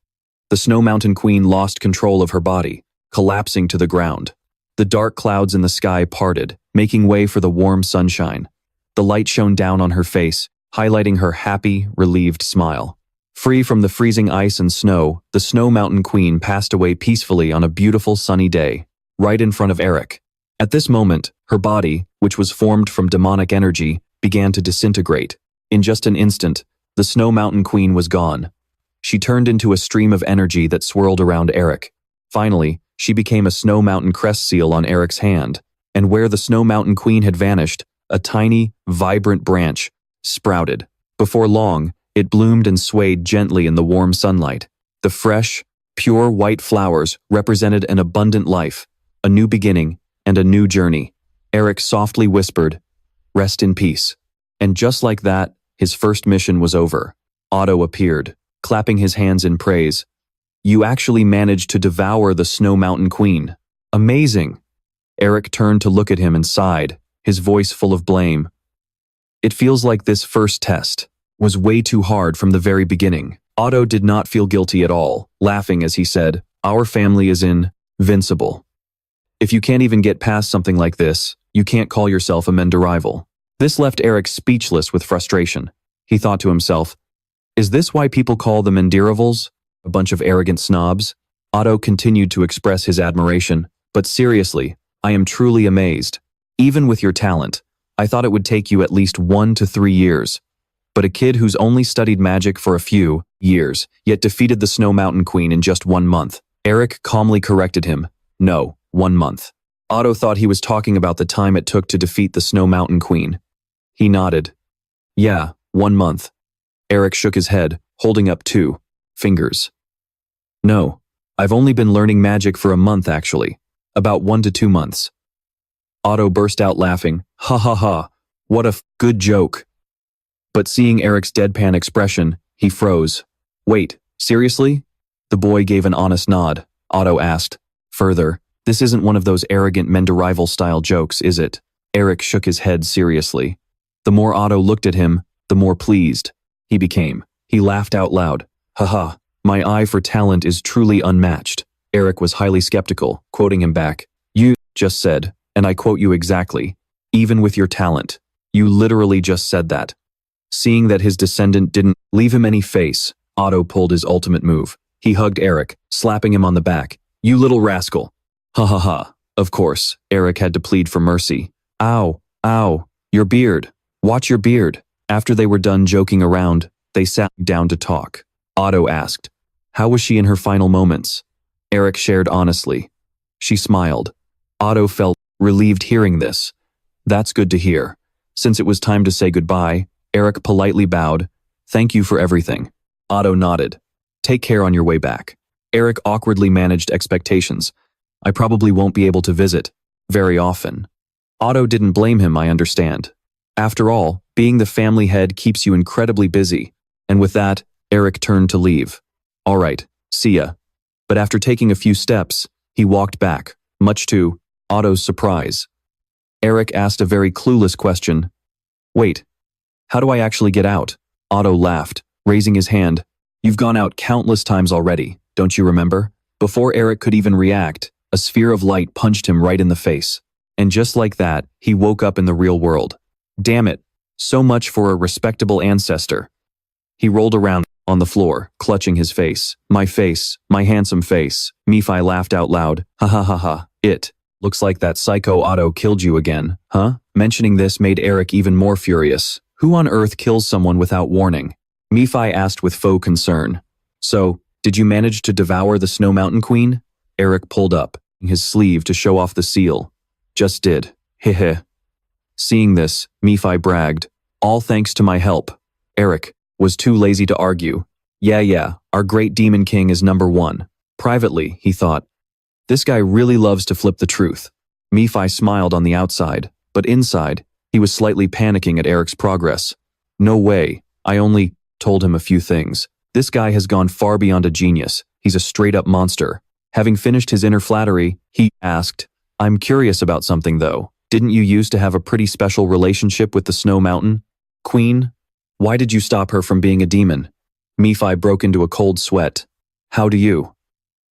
The Snow Mountain Queen lost control of her body, collapsing to the ground. The dark clouds in the sky parted, making way for the warm sunshine. The light shone down on her face, highlighting her happy, relieved smile. Free from the freezing ice and snow, the Snow Mountain Queen passed away peacefully on a beautiful sunny day, right in front of Eric. At this moment, her body, which was formed from demonic energy, began to disintegrate. In just an instant, the Snow Mountain Queen was gone. She turned into a stream of energy that swirled around Eric. Finally, she became a Snow Mountain crest seal on Eric's hand, and where the Snow Mountain Queen had vanished, a tiny, vibrant branch sprouted. Before long, it bloomed and swayed gently in the warm sunlight. The fresh, pure white flowers represented an abundant life, a new beginning, and a new journey. Eric softly whispered, "Rest in peace." And just like that, his first mission was over. Otto appeared, clapping his hands in praise. "You actually managed to devour the Snow Mountain Queen. Amazing." Eric turned to look at him and sighed, his voice full of blame. "It feels like this first test was way too hard from the very beginning." Otto did not feel guilty at all, laughing as he said, "Our family is invincible. If you can't even get past something like this, you can't call yourself a Menderival." This left Eric speechless with frustration. He thought to himself, "Is this why people call the Mendirivals a bunch of arrogant snobs?" Otto continued to express his admiration, "But seriously, I am truly amazed. Even with your talent, I thought it would take you at least 1 to 3 years. But a kid who's only studied magic for a few years, yet defeated the Snow Mountain Queen in just 1 month. Eric calmly corrected him. No, 1 month. Otto thought he was talking about the time it took to defeat the Snow Mountain Queen. He nodded. Yeah, 1 month. Eric shook his head, holding up 2 fingers. No, I've only been learning magic for a month actually. About 1 to 2 months. Otto burst out laughing. Ha ha ha, what a good joke. But seeing Eric's deadpan expression, he froze. Wait, seriously? The boy gave an honest nod. Otto asked. Further, this isn't one of those arrogant Menderival-style jokes, is it? Eric shook his head seriously. The more Otto looked at him, the more pleased he became. He laughed out loud. Haha, my eye for talent is truly unmatched. Eric was highly skeptical, quoting him back. You just said, and I quote you exactly, even with your talent. You literally just said that. Seeing that his descendant didn't leave him any face, Otto pulled his ultimate move. He hugged Eric, slapping him on the back. You little rascal. Ha ha ha. Of course, Eric had to plead for mercy. Ow, ow, your beard. Watch your beard. After they were done joking around, they sat down to talk. Otto asked, how was she in her final moments? Eric shared honestly. She smiled. Otto felt relieved hearing this. That's good to hear. Since it was time to say goodbye, Eric politely bowed. Thank you for everything. Otto nodded. Take care on your way back. Eric awkwardly managed expectations. I probably won't be able to visit very often. Otto didn't blame him, I understand. After all, being the family head keeps you incredibly busy. And with that, Eric turned to leave. All right, see ya. But after taking a few steps, he walked back, much to Otto's surprise. Eric asked a very clueless question. Wait, how do I actually get out? Otto laughed, raising his hand. You've gone out countless times already, don't you remember? Before Eric could even react, a sphere of light punched him right in the face. And just like that, he woke up in the real world. Damn it, so much for a respectable ancestor. He rolled around on the floor, clutching his face. My handsome face. Nephi laughed out loud. Ha ha ha ha, looks like that psycho Otto killed you again, huh? Mentioning this made Eric even more furious. Who on earth kills someone without warning? Nephi asked with faux concern. So, did you manage to devour the Snow Mountain Queen? Eric pulled up his sleeve to show off the seal. Just did. Heh. Seeing this, Nephi bragged. All thanks to my help. Eric was too lazy to argue. Yeah, our great demon king is number 1. Privately, he thought. This guy really loves to flip the truth. Nephi smiled on the outside, but inside, he was slightly panicking at Eric's progress. No way, I only told him a few things. This guy has gone far beyond a genius. He's a straight-up monster. Having finished his inner flattery, he asked, I'm curious about something though. Didn't you used to have a pretty special relationship with the Snow Mountain Queen? Why did you stop her from being a demon? Nephi broke into a cold sweat. How do you?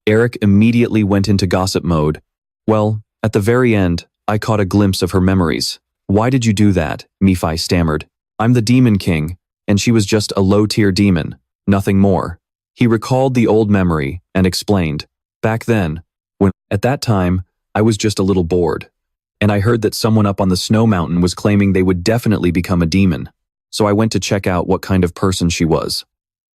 Eric immediately went into gossip mode. Well, at the very end, I caught a glimpse of her memories. Why did you do that? Nephi stammered. I'm the demon king, and she was just a low-tier demon, nothing more. He recalled the old memory and explained. Back then, at that time, I was just a little bored. And I heard that someone up on the Snow Mountain was claiming they would definitely become a demon. So I went to check out what kind of person she was.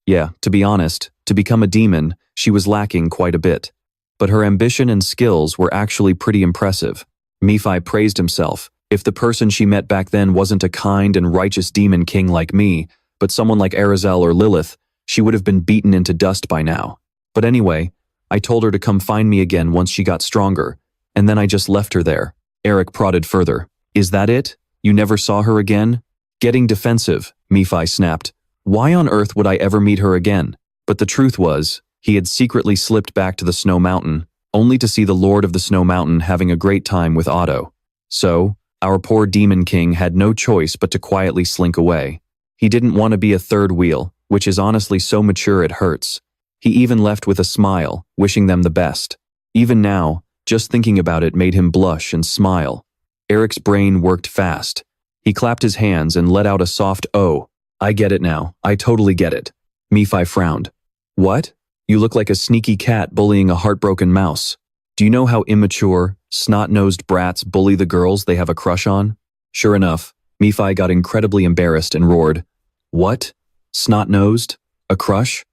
Yeah, to be honest, to become a demon, she was lacking quite a bit. But her ambition and skills were actually pretty impressive. Nephi praised himself. If the person she met back then wasn't a kind and righteous demon king like me, but someone like Arizel or Lilith, she would have been beaten into dust by now. But anyway, I told her to come find me again once she got stronger, and then I just left her there. Eric prodded further. Is that it? You never saw her again? Getting defensive, Nephi snapped. Why on earth would I ever meet her again? But the truth was, he had secretly slipped back to the Snow Mountain, only to see the Lord of the Snow Mountain having a great time with Otto. So, our poor demon king had no choice but to quietly slink away. He didn't want to be a third wheel, which is honestly so mature it hurts. He even left with a smile, wishing them the best. Even now, just thinking about it made him blush and smile. Eric's brain worked fast. He clapped his hands and let out a soft "Oh, I get it now, I totally get it." Nephi frowned. What? You look like a sneaky cat bullying a heartbroken mouse. Do you know how immature, snot-nosed brats bully the girls they have a crush on? Sure enough, Nephi got incredibly embarrassed and roared, "What? Snot-nosed? A crush?"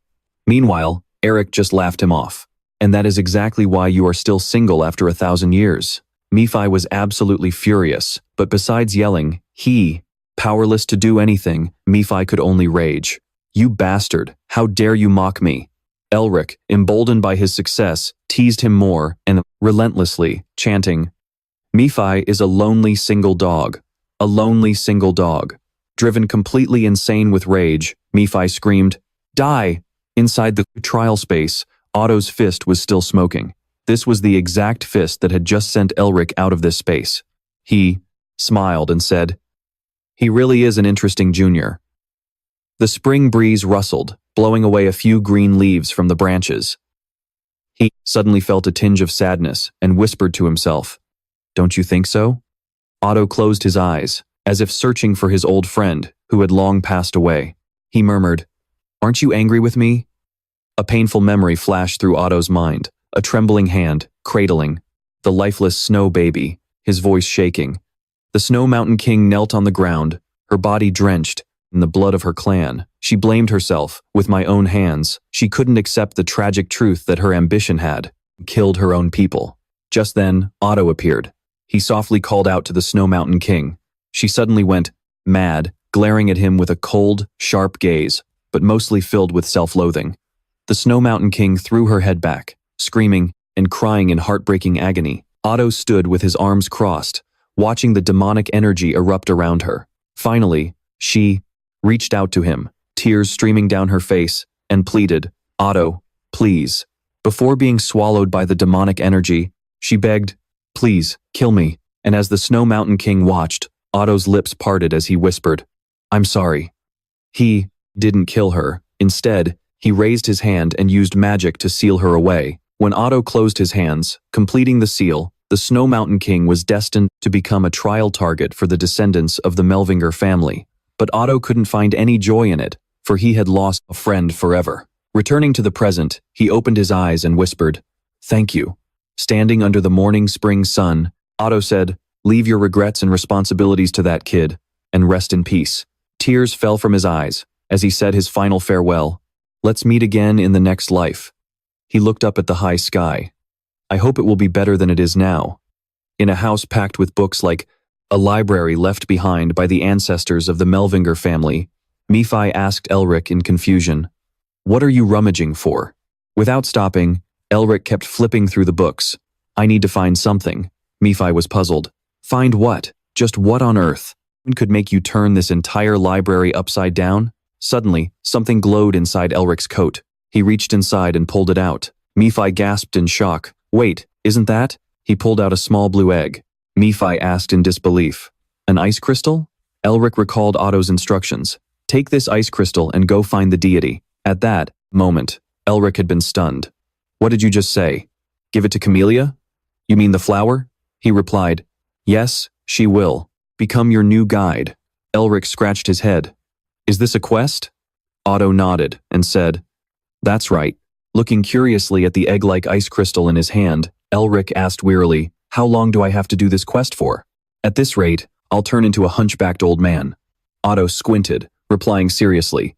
Meanwhile, Eric just laughed him off. "And that is exactly why you are still single after 1,000 years. Nephi was absolutely furious, but besides yelling, powerless to do anything, Nephi could only rage. "You bastard, how dare you mock me?" Elric, emboldened by his success, teased him more and relentlessly, chanting, "Nephi is a lonely single dog. A lonely single dog." Driven completely insane with rage, Nephi screamed, "Die!" Inside the trial space, Otto's fist was still smoking. This was the exact fist that had just sent Elric out of this space. He smiled and said, "He really is an interesting junior." The spring breeze rustled, blowing away a few green leaves from the branches. He suddenly felt a tinge of sadness and whispered to himself, "Don't you think so?" Otto closed his eyes, as if searching for his old friend, who had long passed away. He murmured, "Aren't you angry with me?" A painful memory flashed through Otto's mind, a trembling hand, cradling the lifeless snow baby, his voice shaking. The Snow Mountain King knelt on the ground, her body drenched in the blood of her clan. She blamed herself, with my own hands. She couldn't accept the tragic truth that her ambition had killed her own people. Just then, Otto appeared. He softly called out to the Snow Mountain King. She suddenly went mad, glaring at him with a cold, sharp gaze, but mostly filled with self-loathing. The Snow Mountain King threw her head back, screaming and crying in heartbreaking agony. Otto stood with his arms crossed, watching the demonic energy erupt around her. Finally, she reached out to him, tears streaming down her face, and pleaded, "Otto, please." Before being swallowed by the demonic energy, she begged, "Please, kill me." And as the Snow Mountain King watched, Otto's lips parted as he whispered, "I'm sorry." He didn't kill her. Instead, he raised his hand and used magic to seal her away. When Otto closed his hands, completing the seal, the Snow Mountain King was destined to become a trial target for the descendants of the Melvinger family. But Otto couldn't find any joy in it, for he had lost a friend forever. Returning to the present, he opened his eyes and whispered, "Thank you." Standing under the morning spring sun, Otto said, "Leave your regrets and responsibilities to that kid, and rest in peace." Tears fell from his eyes as he said his final farewell. "Let's meet again in the next life." He looked up at the high sky. "I hope it will be better than it is now." In a house packed with books like a library left behind by the ancestors of the Melvinger family, Nephi asked Elric in confusion, "What are you rummaging for?" Without stopping, Elric kept flipping through the books. "I need to find something." Nephi was puzzled. "Find what? Just what on earth? What could make you turn this entire library upside down?" Suddenly, something glowed inside Elric's coat. He reached inside and pulled it out. Nephi gasped in shock. "Wait, isn't that?" He pulled out a small blue egg. Nephi asked in disbelief, "An ice crystal?" Elric recalled Otto's instructions. "Take this ice crystal and go find the deity." At that moment, Elric had been stunned. "What did you just say? Give it to Camellia? You mean the flower?" He replied, "Yes, she will. Become your new guide." Elric scratched his head. "Is this a quest?" Otto nodded and said, "That's right." Looking curiously at the egg-like ice crystal in his hand, Elric asked wearily, "How long do I have to do this quest for?" "At this rate, I'll turn into a hunchbacked old man." Otto squinted, replying seriously,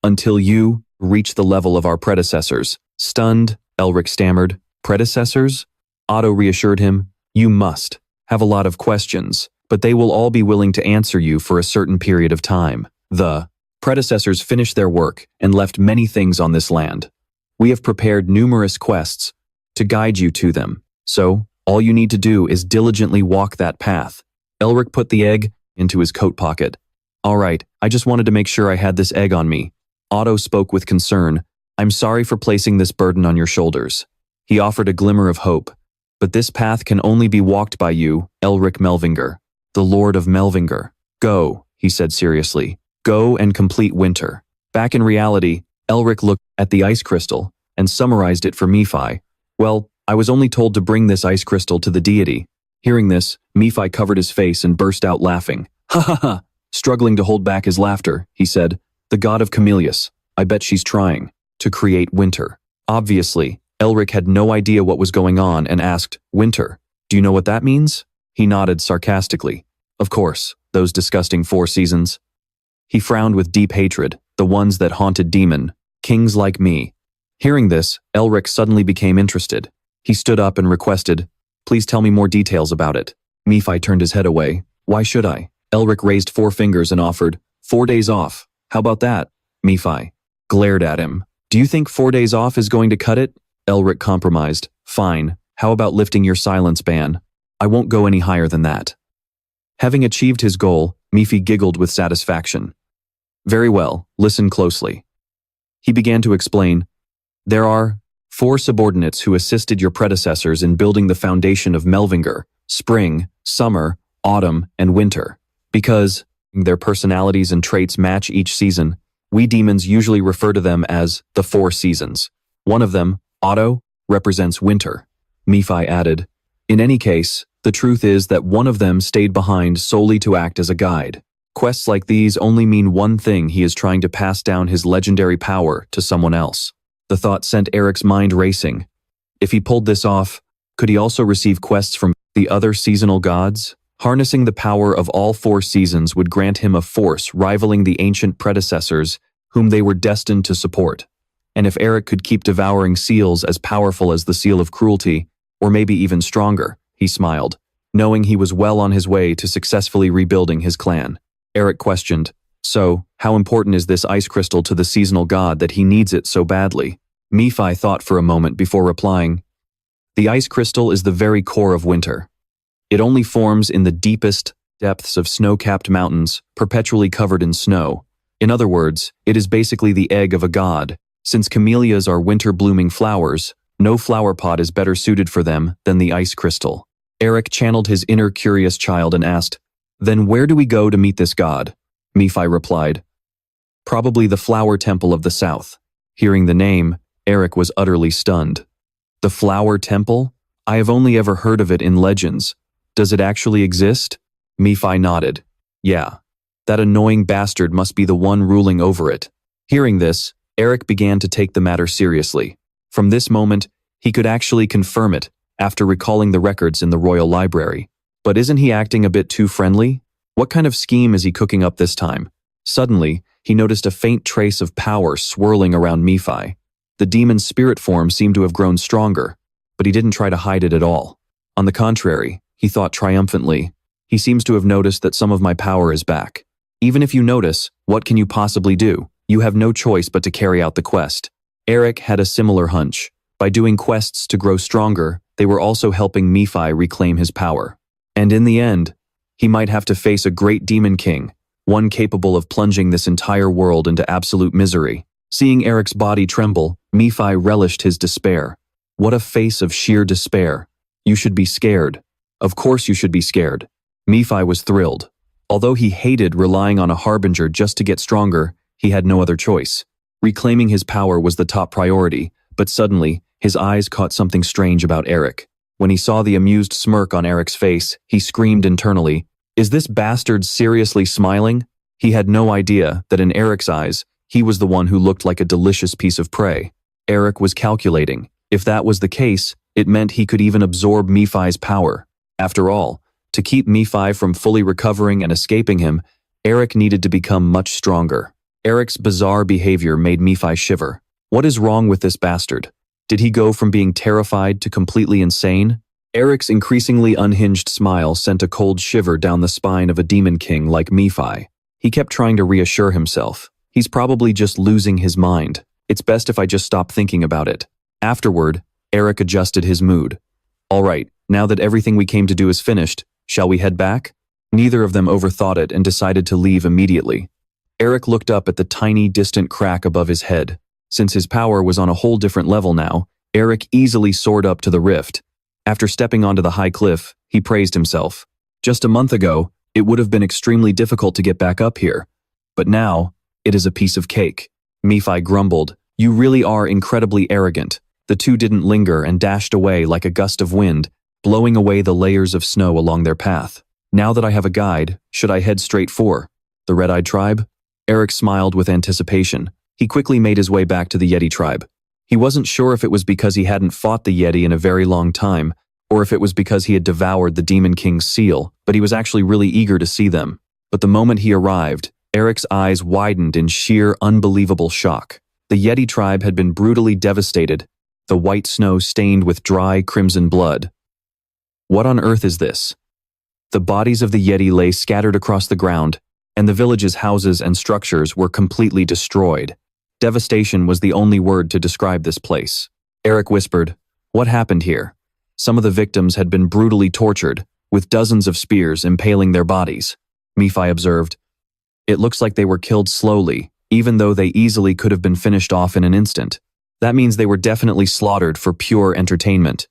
"Until you reach the level of our predecessors." Stunned, Elric stammered, "Predecessors?" Otto reassured him, "You must have a lot of questions, but they will all be willing to answer you for a certain period of time. The predecessors finished their work and left many things on this land. We have prepared numerous quests to guide you to them, so all you need to do is diligently walk that path." Elric put the egg into his coat pocket. "All right, I just wanted to make sure I had this egg on me." Otto spoke with concern. "I'm sorry for placing this burden on your shoulders." He offered a glimmer of hope. "But this path can only be walked by you, Elric Melvinger, the Lord of Melvinger. Go," he said seriously. "Go and complete winter." Back in reality, Elric looked at the ice crystal and summarized it for Nephi. "Well, I was only told to bring this ice crystal to the deity." Hearing this, Nephi covered his face and burst out laughing. "Ha ha ha!" Struggling to hold back his laughter, he said, "The god of Camellias, I bet she's trying to create winter." Obviously, Elric had no idea what was going on and asked, "Winter? Do you know what that means?" He nodded sarcastically. Of course, those disgusting 4 seasons. He frowned with deep hatred, the ones that haunted demon, kings like me. Hearing this, Elric suddenly became interested. He stood up and requested, "Please tell me more details about it." Nephi turned his head away. "Why should I?" Elric raised 4 fingers and offered, 4 days off. How about that? Nephi glared at him. "Do you think 4 days off is going to cut it?" Elric compromised. "Fine. How about lifting your silence ban? I won't go any higher than that." Having achieved his goal, Nephi giggled with satisfaction. "Very well, listen closely." He began to explain, "There are 4 subordinates who assisted your predecessors in building the foundation of Melvinger, spring, summer, autumn, and winter. Because their personalities and traits match each season, we demons usually refer to them as the 4 seasons. One of them, Otto, represents winter." Nephi added, "In any case, the truth is that one of them stayed behind solely to act as a guide. Quests like these only mean one thing: he is trying to pass down his legendary power to someone else." The thought sent Eric's mind racing. If he pulled this off, could he also receive quests from the other seasonal gods? Harnessing the power of all 4 seasons would grant him a force rivaling the ancient predecessors whom they were destined to support. And if Eric could keep devouring seals as powerful as the seal of cruelty, or maybe even stronger, he smiled, knowing he was well on his way to successfully rebuilding his clan. Eric questioned, "So, how important is this ice crystal to the seasonal god that he needs it so badly?" Nephi thought for a moment before replying, "The ice crystal is the very core of winter. It only forms in the deepest depths of snow-capped mountains, perpetually covered in snow. In other words, it is basically the egg of a god. Since camellias are winter-blooming flowers, no flower pot is better suited for them than the ice crystal." Eric channeled his inner curious child and asked, "Then where do we go to meet this god?" Nephi replied, "Probably the flower temple of the south." Hearing the name, Eric was utterly stunned. "The flower temple? I have only ever heard of it in legends. Does it actually exist?" Nephi nodded. "Yeah, that annoying bastard must be the one ruling over it." Hearing this, Eric began to take the matter seriously. From this moment, he could actually confirm it after recalling the records in the royal library. But isn't he acting a bit too friendly? What kind of scheme is he cooking up this time? Suddenly, he noticed a faint trace of power swirling around Nephi. The demon's spirit form seemed to have grown stronger, but he didn't try to hide it at all. On the contrary, he thought triumphantly, "He seems to have noticed that some of my power is back. Even if you notice, what can you possibly do? You have no choice but to carry out the quest." Eric had a similar hunch. By doing quests to grow stronger, they were also helping Nephi reclaim his power. And in the end, he might have to face a great demon king, one capable of plunging this entire world into absolute misery. Seeing Eric's body tremble, Nephi relished his despair. What a face of sheer despair. "You should be scared. Of course you should be scared." Nephi was thrilled. Although he hated relying on a harbinger just to get stronger, he had no other choice. Reclaiming his power was the top priority, but suddenly, his eyes caught something strange about Eric. When he saw the amused smirk on Eric's face, he screamed internally, "Is this bastard seriously smiling?" He had no idea that in Eric's eyes, he was the one who looked like a delicious piece of prey. Eric was calculating. If that was the case, it meant he could even absorb Nephi's power. After all, to keep Nephi from fully recovering and escaping him, Eric needed to become much stronger. Eric's bizarre behavior made Nephi shiver. What is wrong with this bastard? Did he go from being terrified to completely insane? Eric's increasingly unhinged smile sent a cold shiver down the spine of a demon king like Nephi. He kept trying to reassure himself. He's probably just losing his mind. It's best if I just stop thinking about it. Afterward, Eric adjusted his mood. "All right, now that everything we came to do is finished, shall we head back?" Neither of them overthought it and decided to leave immediately. Eric looked up at the tiny, distant crack above his head. Since his power was on a whole different level now, Eric easily soared up to the rift. After stepping onto the high cliff, he praised himself. Just a month ago, it would have been extremely difficult to get back up here. But now, it is a piece of cake. Nephi grumbled, "You really are incredibly arrogant." The two didn't linger and dashed away like a gust of wind, blowing away the layers of snow along their path. "Now that I have a guide, should I head straight for the Red-Eyed tribe?" Eric smiled with anticipation. He quickly made his way back to the Yeti tribe. He wasn't sure if it was because he hadn't fought the Yeti in a very long time, or if it was because he had devoured the Demon King's seal, but he was actually really eager to see them. But the moment he arrived, Eric's eyes widened in sheer, unbelievable shock. The Yeti tribe had been brutally devastated, the white snow stained with dry, crimson blood. What on earth is this? The bodies of the Yeti lay scattered across the ground, and the village's houses and structures were completely destroyed. Devastation was the only word to describe this place. Eric whispered, "What happened here?" Some of the victims had been brutally tortured, with dozens of spears impaling their bodies. Nephi observed, "It looks like they were killed slowly, even though they easily could have been finished off in an instant. That means they were definitely slaughtered for pure entertainment."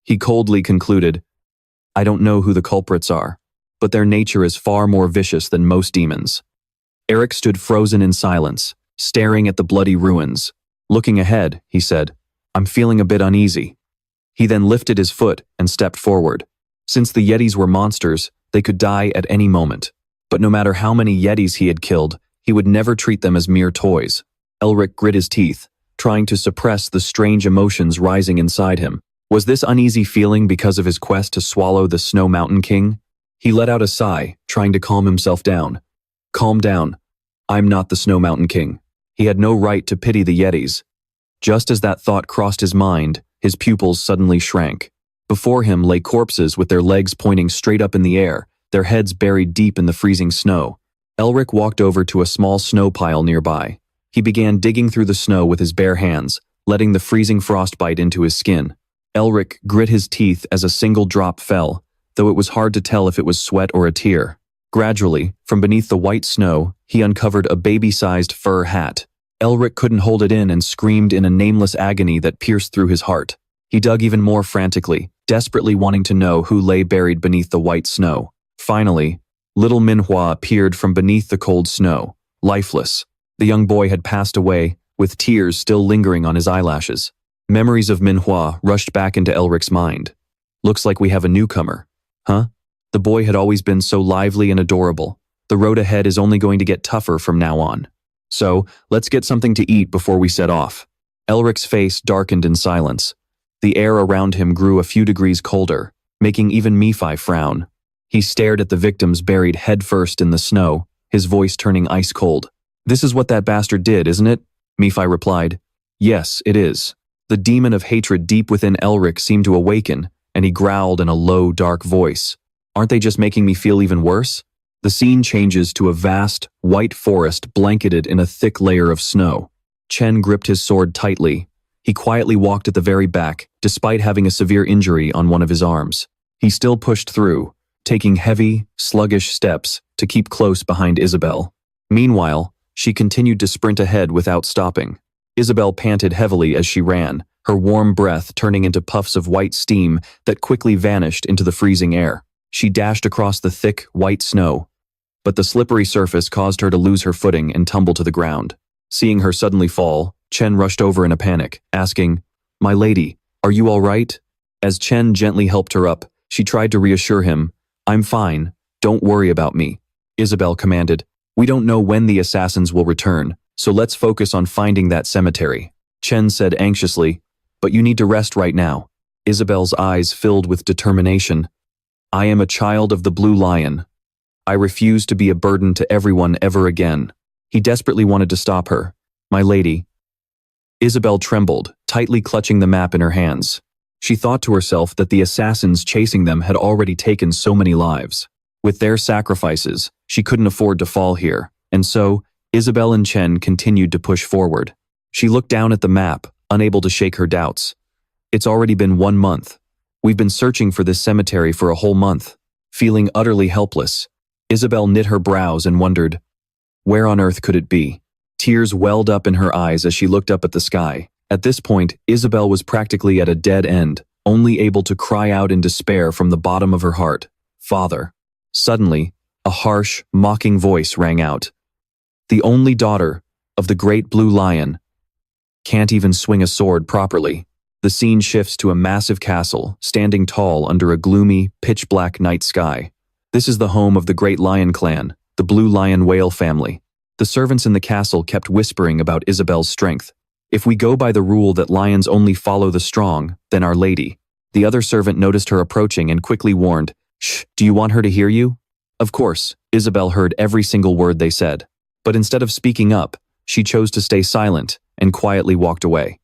He coldly concluded, "I don't know who the culprits are, but their nature is far more vicious than most demons." Eric stood frozen in silence, staring at the bloody ruins. Looking ahead, he said, "I'm feeling a bit uneasy." He then lifted his foot and stepped forward. Since the Yetis were monsters, they could die at any moment. But no matter how many Yetis he had killed, he would never treat them as mere toys. Elric grit his teeth, trying to suppress the strange emotions rising inside him. Was this uneasy feeling because of his quest to swallow the Snow Mountain King? He let out a sigh, trying to calm himself down. "Calm down. I'm not the Snow Mountain King." He had no right to pity the Yetis. Just as that thought crossed his mind, his pupils suddenly shrank. Before him lay corpses with their legs pointing straight up in the air, their heads buried deep in the freezing snow. Elric walked over to a small snow pile nearby. He began digging through the snow with his bare hands, letting the freezing frost bite into his skin. Elric grit his teeth as a single drop fell, though it was hard to tell if it was sweat or a tear. Gradually, from beneath the white snow, he uncovered a baby-sized fur hat. Elric couldn't hold it in and screamed in a nameless agony that pierced through his heart. He dug even more frantically, desperately wanting to know who lay buried beneath the white snow. Finally, little Manhwa appeared from beneath the cold snow, lifeless. The young boy had passed away, with tears still lingering on his eyelashes. Memories of Manhwa rushed back into Elric's mind. "Looks like we have a newcomer." Huh? The boy had always been so lively and adorable. The road ahead is only going to get tougher from now on. So, let's get something to eat before we set off. Elric's face darkened in silence. The air around him grew a few degrees colder, making even Nephi frown. He stared at the victims buried headfirst in the snow, his voice turning ice cold. "This is what that bastard did, isn't it?" Nephi replied. "Yes, it is." The demon of hatred deep within Elric seemed to awaken, and he growled in a low, dark voice. "Aren't they just making me feel even worse?" The scene changes to a vast, white forest blanketed in a thick layer of snow. Chen gripped his sword tightly. He quietly walked at the very back, despite having a severe injury on one of his arms. He still pushed through, taking heavy, sluggish steps to keep close behind Isabel. Meanwhile, she continued to sprint ahead without stopping. Isabel panted heavily as she ran, her warm breath turning into puffs of white steam that quickly vanished into the freezing air. She dashed across the thick, white snow, but the slippery surface caused her to lose her footing and tumble to the ground. Seeing her suddenly fall, Chen rushed over in a panic, asking, "My lady, are you all right?" As Chen gently helped her up, she tried to reassure him, "I'm fine, don't worry about me." Isabel commanded, "We don't know when the assassins will return, so let's focus on finding that cemetery." Chen said anxiously, "But you need to rest right now." Isabel's eyes filled with determination. "I am a child of the Blue Lion. I refuse to be a burden to everyone ever again." He desperately wanted to stop her. "My lady." Isabel trembled, tightly clutching the map in her hands. She thought to herself that the assassins chasing them had already taken so many lives. With their sacrifices, she couldn't afford to fall here, and so, Isabel and Chen continued to push forward. She looked down at the map, unable to shake her doubts. "It's already been 1 month. We've been searching for this cemetery for a whole month." Feeling utterly helpless, Isabel knit her brows and wondered, where on earth could it be? Tears welled up in her eyes as she looked up at the sky. At this point, Isabel was practically at a dead end, only able to cry out in despair from the bottom of her heart, "Father." Suddenly, a harsh, mocking voice rang out. "The only daughter of the great Blue Lion can't even swing a sword properly." The scene shifts to a massive castle, standing tall under a gloomy, pitch-black night sky. This is the home of the Great Lion clan, the Blue Lion Whale family. The servants in the castle kept whispering about Isabel's strength. "If we go by the rule that lions only follow the strong, then Our Lady." The other servant noticed her approaching and quickly warned, "Shh, do you want her to hear you?" Of course, Isabel heard every single word they said. But instead of speaking up, she chose to stay silent and quietly walked away.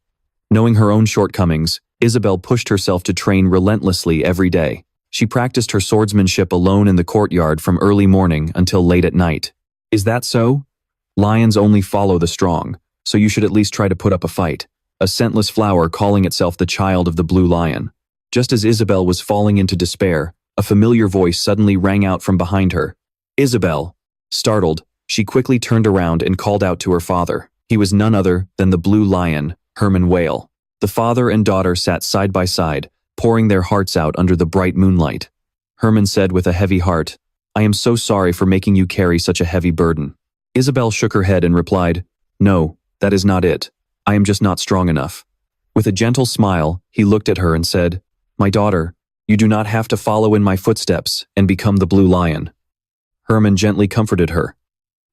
Knowing her own shortcomings, Isabel pushed herself to train relentlessly every day. She practiced her swordsmanship alone in the courtyard from early morning until late at night. Is that so? Lions only follow the strong, so you should at least try to put up a fight. A scentless flower calling itself the child of the blue lion. Just as Isabel was falling into despair, a familiar voice suddenly rang out from behind her. Isabel. Startled, she quickly turned around and called out to her father. He was none other than the blue lion, Herman Whale. The father and daughter sat side by side, pouring their hearts out under the bright moonlight. Herman said with a heavy heart, "I am so sorry for making you carry such a heavy burden." Isabel shook her head and replied, "No, that is not it. I am just not strong enough." With a gentle smile, he looked at her and said, "My daughter, you do not have to follow in my footsteps and become the blue lion." Herman gently comforted her.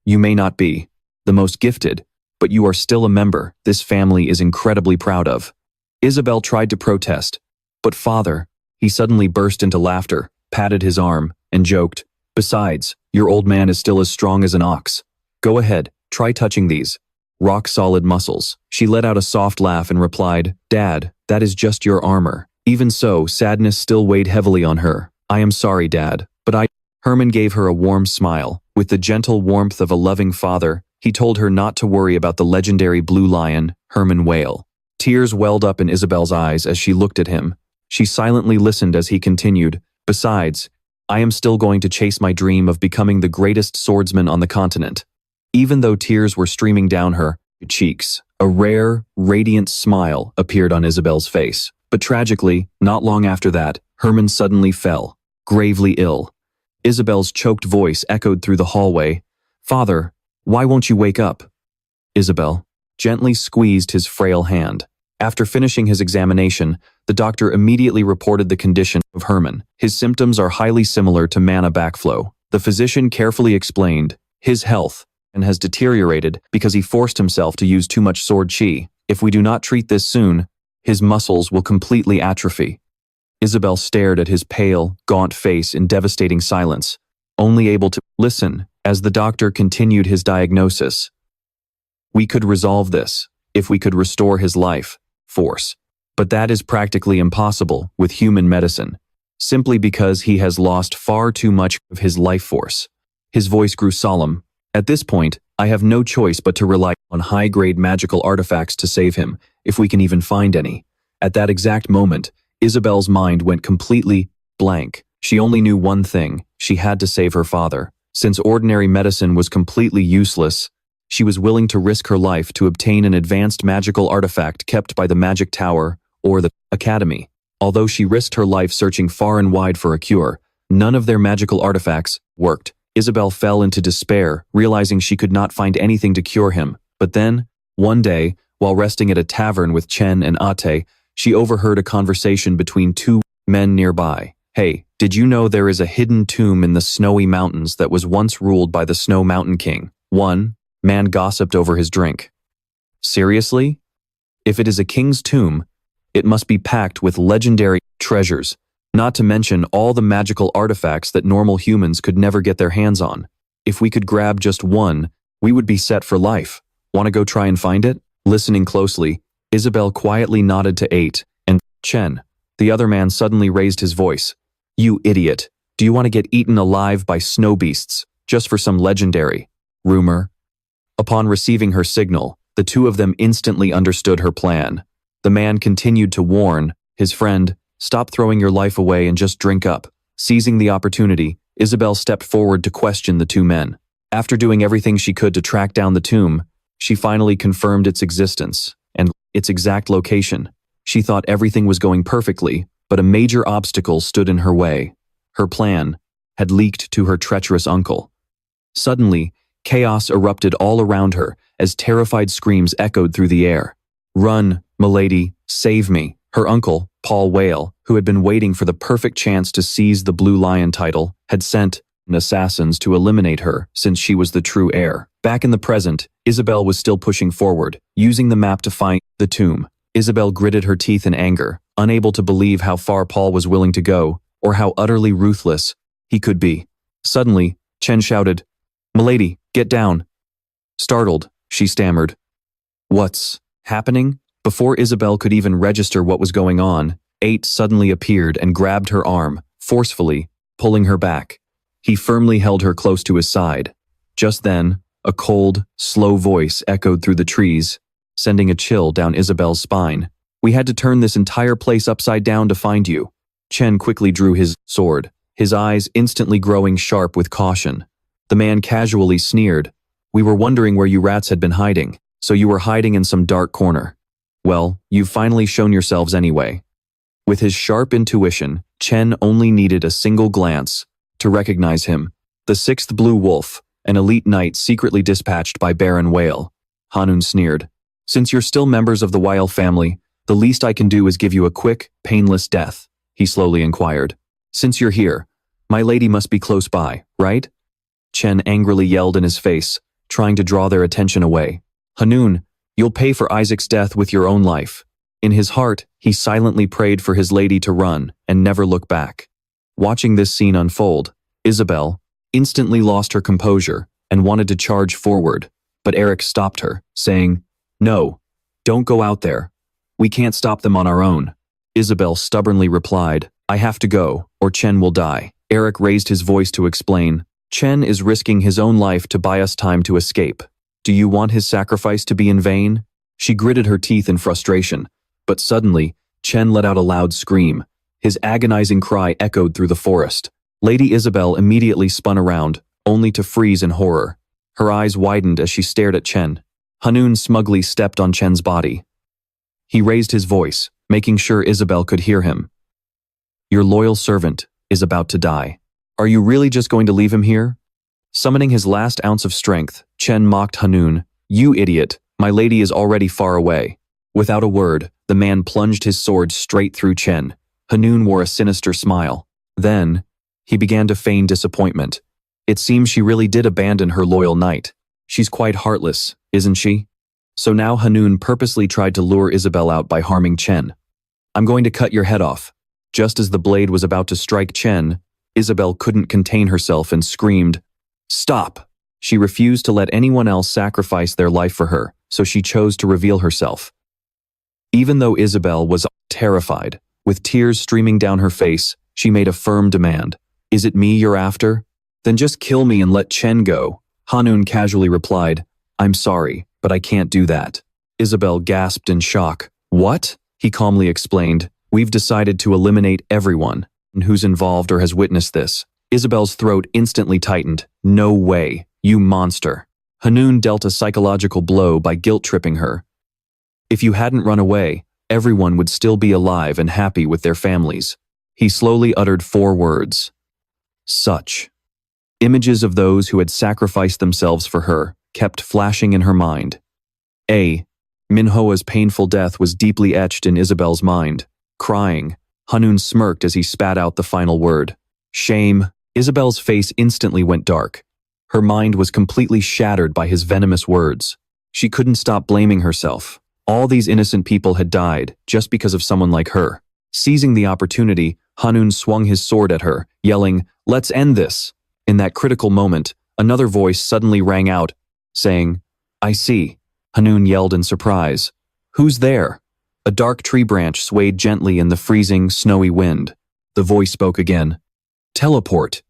"You may not be the most gifted, but you are still a member this family is incredibly proud of." Isabel tried to protest, but father, he suddenly burst into laughter, patted his arm, and joked, "Besides, your old man is still as strong as an ox. Go ahead, try touching these rock-solid muscles." She let out a soft laugh and replied, "Dad, that is just your armor." Even so, sadness still weighed heavily on her. "I am sorry, Dad, but I—" Herman gave her a warm smile. With the gentle warmth of a loving father, he told her not to worry about the legendary blue lion, Herman Whale. Tears welled up in Isabel's eyes as she looked at him. She silently listened as he continued, "Besides, I am still going to chase my dream of becoming the greatest swordsman on the continent." Even though tears were streaming down her cheeks, a rare, radiant smile appeared on Isabel's face. But tragically, not long after that, Herman suddenly fell, gravely ill. Isabel's choked voice echoed through the hallway, "Father, why won't you wake up?" Isabel gently squeezed his frail hand. After finishing his examination, the doctor immediately reported the condition of Herman. His symptoms are highly similar to mana backflow. The physician carefully explained, "His health and has deteriorated because he forced himself to use too much sword chi. If we do not treat this soon, his muscles will completely atrophy." Isabel stared at his pale, gaunt face in devastating silence, only able to listen as the doctor continued his diagnosis. "We could resolve this if we could restore his life force, but that is practically impossible with human medicine, simply because he has lost far too much of his life force." His voice grew solemn. "At this point, I have no choice but to rely on high-grade magical artifacts to save him, if we can even find any." At that exact moment, Isabel's mind went completely blank. She only knew one thing: she had to save her father. Since ordinary medicine was completely useless, she was willing to risk her life to obtain an advanced magical artifact kept by the Magic Tower or the Academy. Although she risked her life searching far and wide for a cure, none of their magical artifacts worked. Isabel fell into despair, realizing she could not find anything to cure him. But then, one day, while resting at a tavern with Chen and Ate, she overheard a conversation between two men nearby. "Hey, did you know there is a hidden tomb in the snowy mountains that was once ruled by the Snow Mountain King?" One man gossiped over his drink. "Seriously? If it is a king's tomb, it must be packed with legendary treasures, not to mention all the magical artifacts that normal humans could never get their hands on. If we could grab just one, we would be set for life. Want to go try and find it?" Listening closely, Isabel quietly nodded to Ate and Chen. The other man suddenly raised his voice. "You idiot. Do you want to get eaten alive by snow beasts, just for some legendary rumor?" Upon receiving her signal, the two of them instantly understood her plan. The man continued to warn his friend, "Stop throwing your life away and just drink up." Seizing the opportunity, Isabel stepped forward to question the two men. After doing everything she could to track down the tomb, she finally confirmed its existence and its exact location. She thought everything was going perfectly, but a major obstacle stood in her way. Her plan had leaked to her treacherous uncle. Suddenly, chaos erupted all around her as terrified screams echoed through the air. "Run, milady, save me." Her uncle, Paul Whale, who had been waiting for the perfect chance to seize the Blue Lion title, had sent assassins to eliminate her since she was the true heir. Back in the present, Isabel was still pushing forward, using the map to find the tomb. Isabel gritted her teeth in anger, unable to believe how far Paul was willing to go, or how utterly ruthless he could be. Suddenly, Chen shouted, "Milady, get down." Startled, she stammered, "What's happening?" Before Isabel could even register what was going on, Eight suddenly appeared and grabbed her arm, forcefully, pulling her back. He firmly held her close to his side. Just then, a cold, slow voice echoed through the trees, sending a chill down Isabel's spine. "We had to turn this entire place upside down to find you." Chen quickly drew his sword, his eyes instantly growing sharp with caution. The man casually sneered, "We were wondering where you rats had been hiding, so you were hiding in some dark corner. Well, you've finally shown yourselves anyway." With his sharp intuition, Chen only needed a single glance to recognize him. The sixth Blue Wolf, an elite knight secretly dispatched by Baron Whale. Hanun sneered, "Since you're still members of the Weil family, the least I can do is give you a quick, painless death," he slowly inquired. "Since you're here, my lady must be close by, right?" Chen angrily yelled in his face, trying to draw their attention away. "Hanun, you'll pay for Isaac's death with your own life." In his heart, he silently prayed for his lady to run and never look back. Watching this scene unfold, Isabel instantly lost her composure and wanted to charge forward, but Eric stopped her, saying, "No, don't go out there. We can't stop them on our own." Isabel stubbornly replied, "I have to go, or Chen will die." Eric raised his voice to explain, "Chen is risking his own life to buy us time to escape. Do you want his sacrifice to be in vain?" She gritted her teeth in frustration, but suddenly, Chen let out a loud scream. His agonizing cry echoed through the forest. Lady Isabel immediately spun around, only to freeze in horror. Her eyes widened as she stared at Chen. Hanun smugly stepped on Chen's body. He raised his voice, making sure Isabel could hear him. "Your loyal servant is about to die. Are you really just going to leave him here?" Summoning his last ounce of strength, Chen mocked Hanun, "You idiot, my lady is already far away." Without a word, the man plunged his sword straight through Chen. Hanun wore a sinister smile. Then, he began to feign disappointment. It seems she really did abandon her loyal knight. She's quite heartless, isn't she? So now Hanun purposely tried to lure Isabel out by harming Chen. "I'm going to cut your head off." Just as the blade was about to strike Chen, Isabel couldn't contain herself and screamed, "Stop!" She refused to let anyone else sacrifice their life for her, so she chose to reveal herself. Even though Isabel was terrified, with tears streaming down her face, she made a firm demand. "Is it me you're after? Then just kill me and let Chen go." Hanun casually replied, "I'm sorry, but I can't do that." Isabel gasped in shock. "What?" He calmly explained, "We've decided to eliminate everyone who's involved or has witnessed this." Isabel's throat instantly tightened. "No way, you monster." Hanun dealt a psychological blow by guilt-tripping her. "If you hadn't run away, everyone would still be alive and happy with their families." He slowly uttered 4 words. "Such." Images of those who had sacrificed themselves for her kept flashing in her mind. Minhoa's painful death was deeply etched in Isabel's mind. Crying, Hanun smirked as he spat out the final word. "Shame." Isabel's face instantly went dark. Her mind was completely shattered by his venomous words. She couldn't stop blaming herself. All these innocent people had died just because of someone like her. Seizing the opportunity, Hanun swung his sword at her, yelling, "Let's end this." In that critical moment, another voice suddenly rang out, saying, "I see." Hanun yelled in surprise. "Who's there?" A dark tree branch swayed gently in the freezing, snowy wind. The voice spoke again. "Teleport."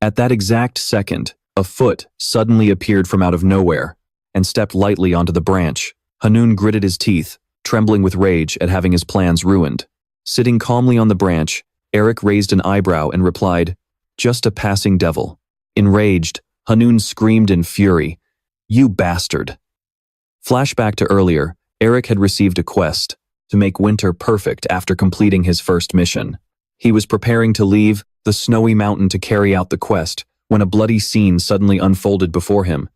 At that exact second, a foot suddenly appeared from out of nowhere and stepped lightly onto the branch. Hanun gritted his teeth, trembling with rage at having his plans ruined. Sitting calmly on the branch, Eric raised an eyebrow and replied, "Just a passing devil." Enraged, Hanun screamed in fury, "You bastard." Flashback to earlier, Eric had received a quest to make winter perfect after completing his first mission. He was preparing to leave the snowy mountain to carry out the quest when a bloody scene suddenly unfolded before him.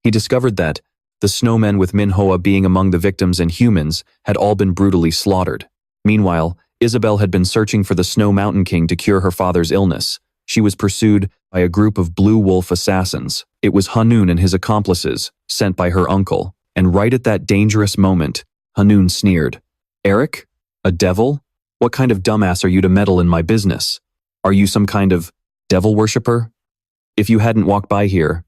He discovered that the snowmen, with Minhoa being among the victims and humans, had all been brutally slaughtered. Meanwhile, Isabel had been searching for the Snow Mountain King to cure her father's illness. She was pursued by a group of Blue Wolf assassins. It was Hanun and his accomplices, sent by her uncle. And right at that dangerous moment, Hanun sneered. "Eric? A devil? What kind of dumbass are you to meddle in my business? Are you some kind of devil worshipper? If you hadn't walked by here,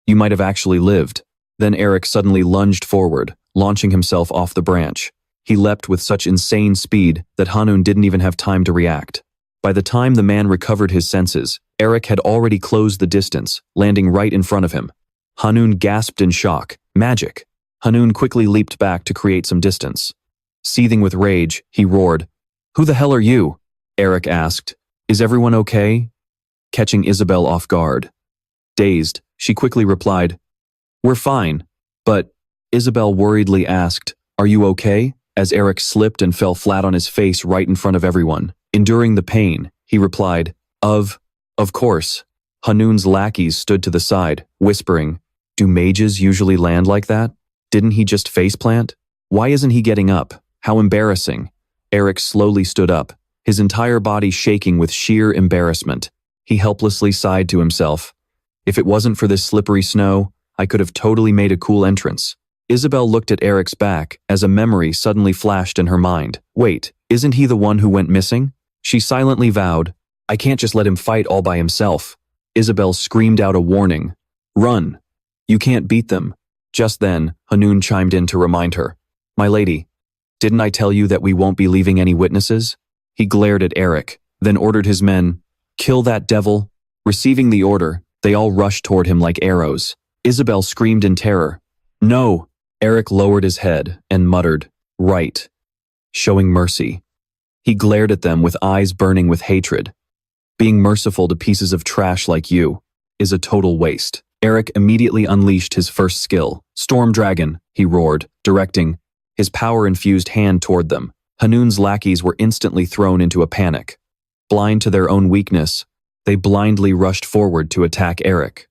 you might have actually lived. Then Eric suddenly lunged forward, launching himself off the branch. He leapt with such insane speed that Hanun didn't even have time to react. By the time the man recovered his senses, Eric had already closed the distance, landing right in front of him. Hanun gasped in shock. Magic! Hanun quickly leaped back to create some distance. Seething with rage, he roared. Who the hell are you? Eric asked. Is everyone okay? Catching Isabel off guard. Dazed, she quickly replied, We're fine. But, Isabel worriedly asked, Are you okay? As Eric slipped and fell flat on his face right in front of everyone. Enduring the pain, he replied, Of course. Hanun's lackeys stood to the side, whispering, Do mages usually land like that? Didn't he just faceplant? Why isn't he getting up? How embarrassing. Eric slowly stood up, his entire body shaking with sheer embarrassment. He helplessly sighed to himself. If it wasn't for this slippery snow, I could have totally made a cool entrance. Isabel looked at Eric's back as a memory suddenly flashed in her mind. Wait, isn't he the one who went missing? She silently vowed, I can't just let him fight all by himself. Isabel screamed out a warning. Run. You can't beat them. Just then, Hanun chimed in to remind her. My lady, didn't I tell you that we won't be leaving any witnesses? He glared at Eric, then ordered his men, Kill that devil. Receiving the order, they all rushed toward him like arrows. Isabel screamed in terror. No. Eric lowered his head and muttered, Right. Showing mercy. He glared at them with eyes burning with hatred. Being merciful to pieces of trash like you is a total waste. Eric immediately unleashed his first skill. Storm Dragon, he roared, directing his power-infused hand toward them. Hanun's lackeys were instantly thrown into a panic. Blind to their own weakness, they blindly rushed forward to attack Eric.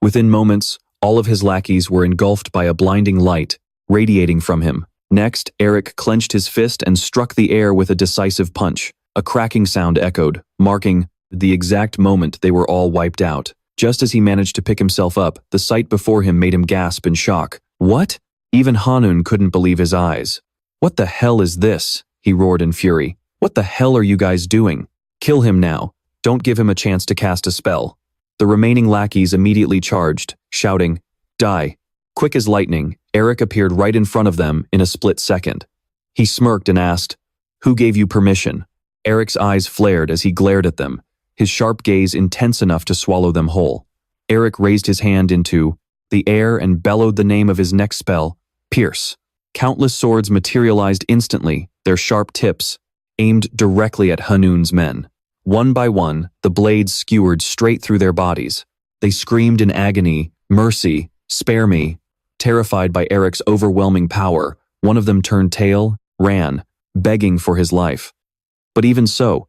Within moments, all of his lackeys were engulfed by a blinding light, radiating from him. Next, Eric clenched his fist and struck the air with a decisive punch. A cracking sound echoed, marking the exact moment they were all wiped out. Just as he managed to pick himself up, the sight before him made him gasp in shock. What? Even Hanun couldn't believe his eyes. What the hell is this? He roared in fury. What the hell are you guys doing? Kill him now. Don't give him a chance to cast a spell. The remaining lackeys immediately charged, shouting, Die. Quick as lightning, Eric appeared right in front of them in a split second. He smirked and asked, Who gave you permission? Eric's eyes flared as he glared at them, his sharp gaze intense enough to swallow them whole. Eric raised his hand into the air and bellowed the name of his next spell, Pierce. Countless swords materialized instantly, their sharp tips aimed directly at Hanun's men. One by one, the blades skewered straight through their bodies. They screamed in agony, Mercy, spare me. Terrified by Eric's overwhelming power, one of them turned tail, ran, begging for his life. But even so,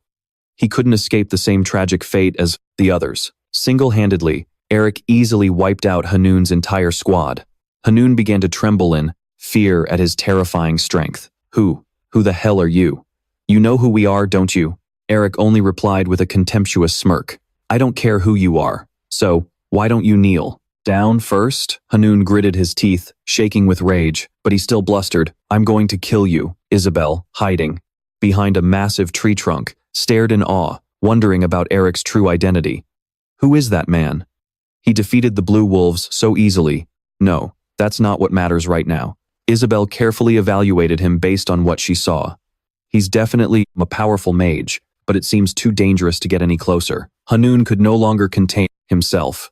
he couldn't escape the same tragic fate as the others. Single-handedly, Eric easily wiped out Hanun's entire squad. Hanun began to tremble in fear at his terrifying strength. Who the hell are you? You know who we are, don't you? Eric only replied with a contemptuous smirk. I don't care who you are, so why don't you kneel? Down first? Hanun gritted his teeth, shaking with rage, but he still blustered. I'm going to kill you. Isabel, hiding behind a massive tree trunk, stared in awe, wondering about Eric's true identity. Who is that man? He defeated the Blue Wolves so easily. No, that's not what matters right now. Isabel carefully evaluated him based on what she saw. He's definitely a powerful mage, but it seems too dangerous to get any closer. Hanun could no longer contain himself.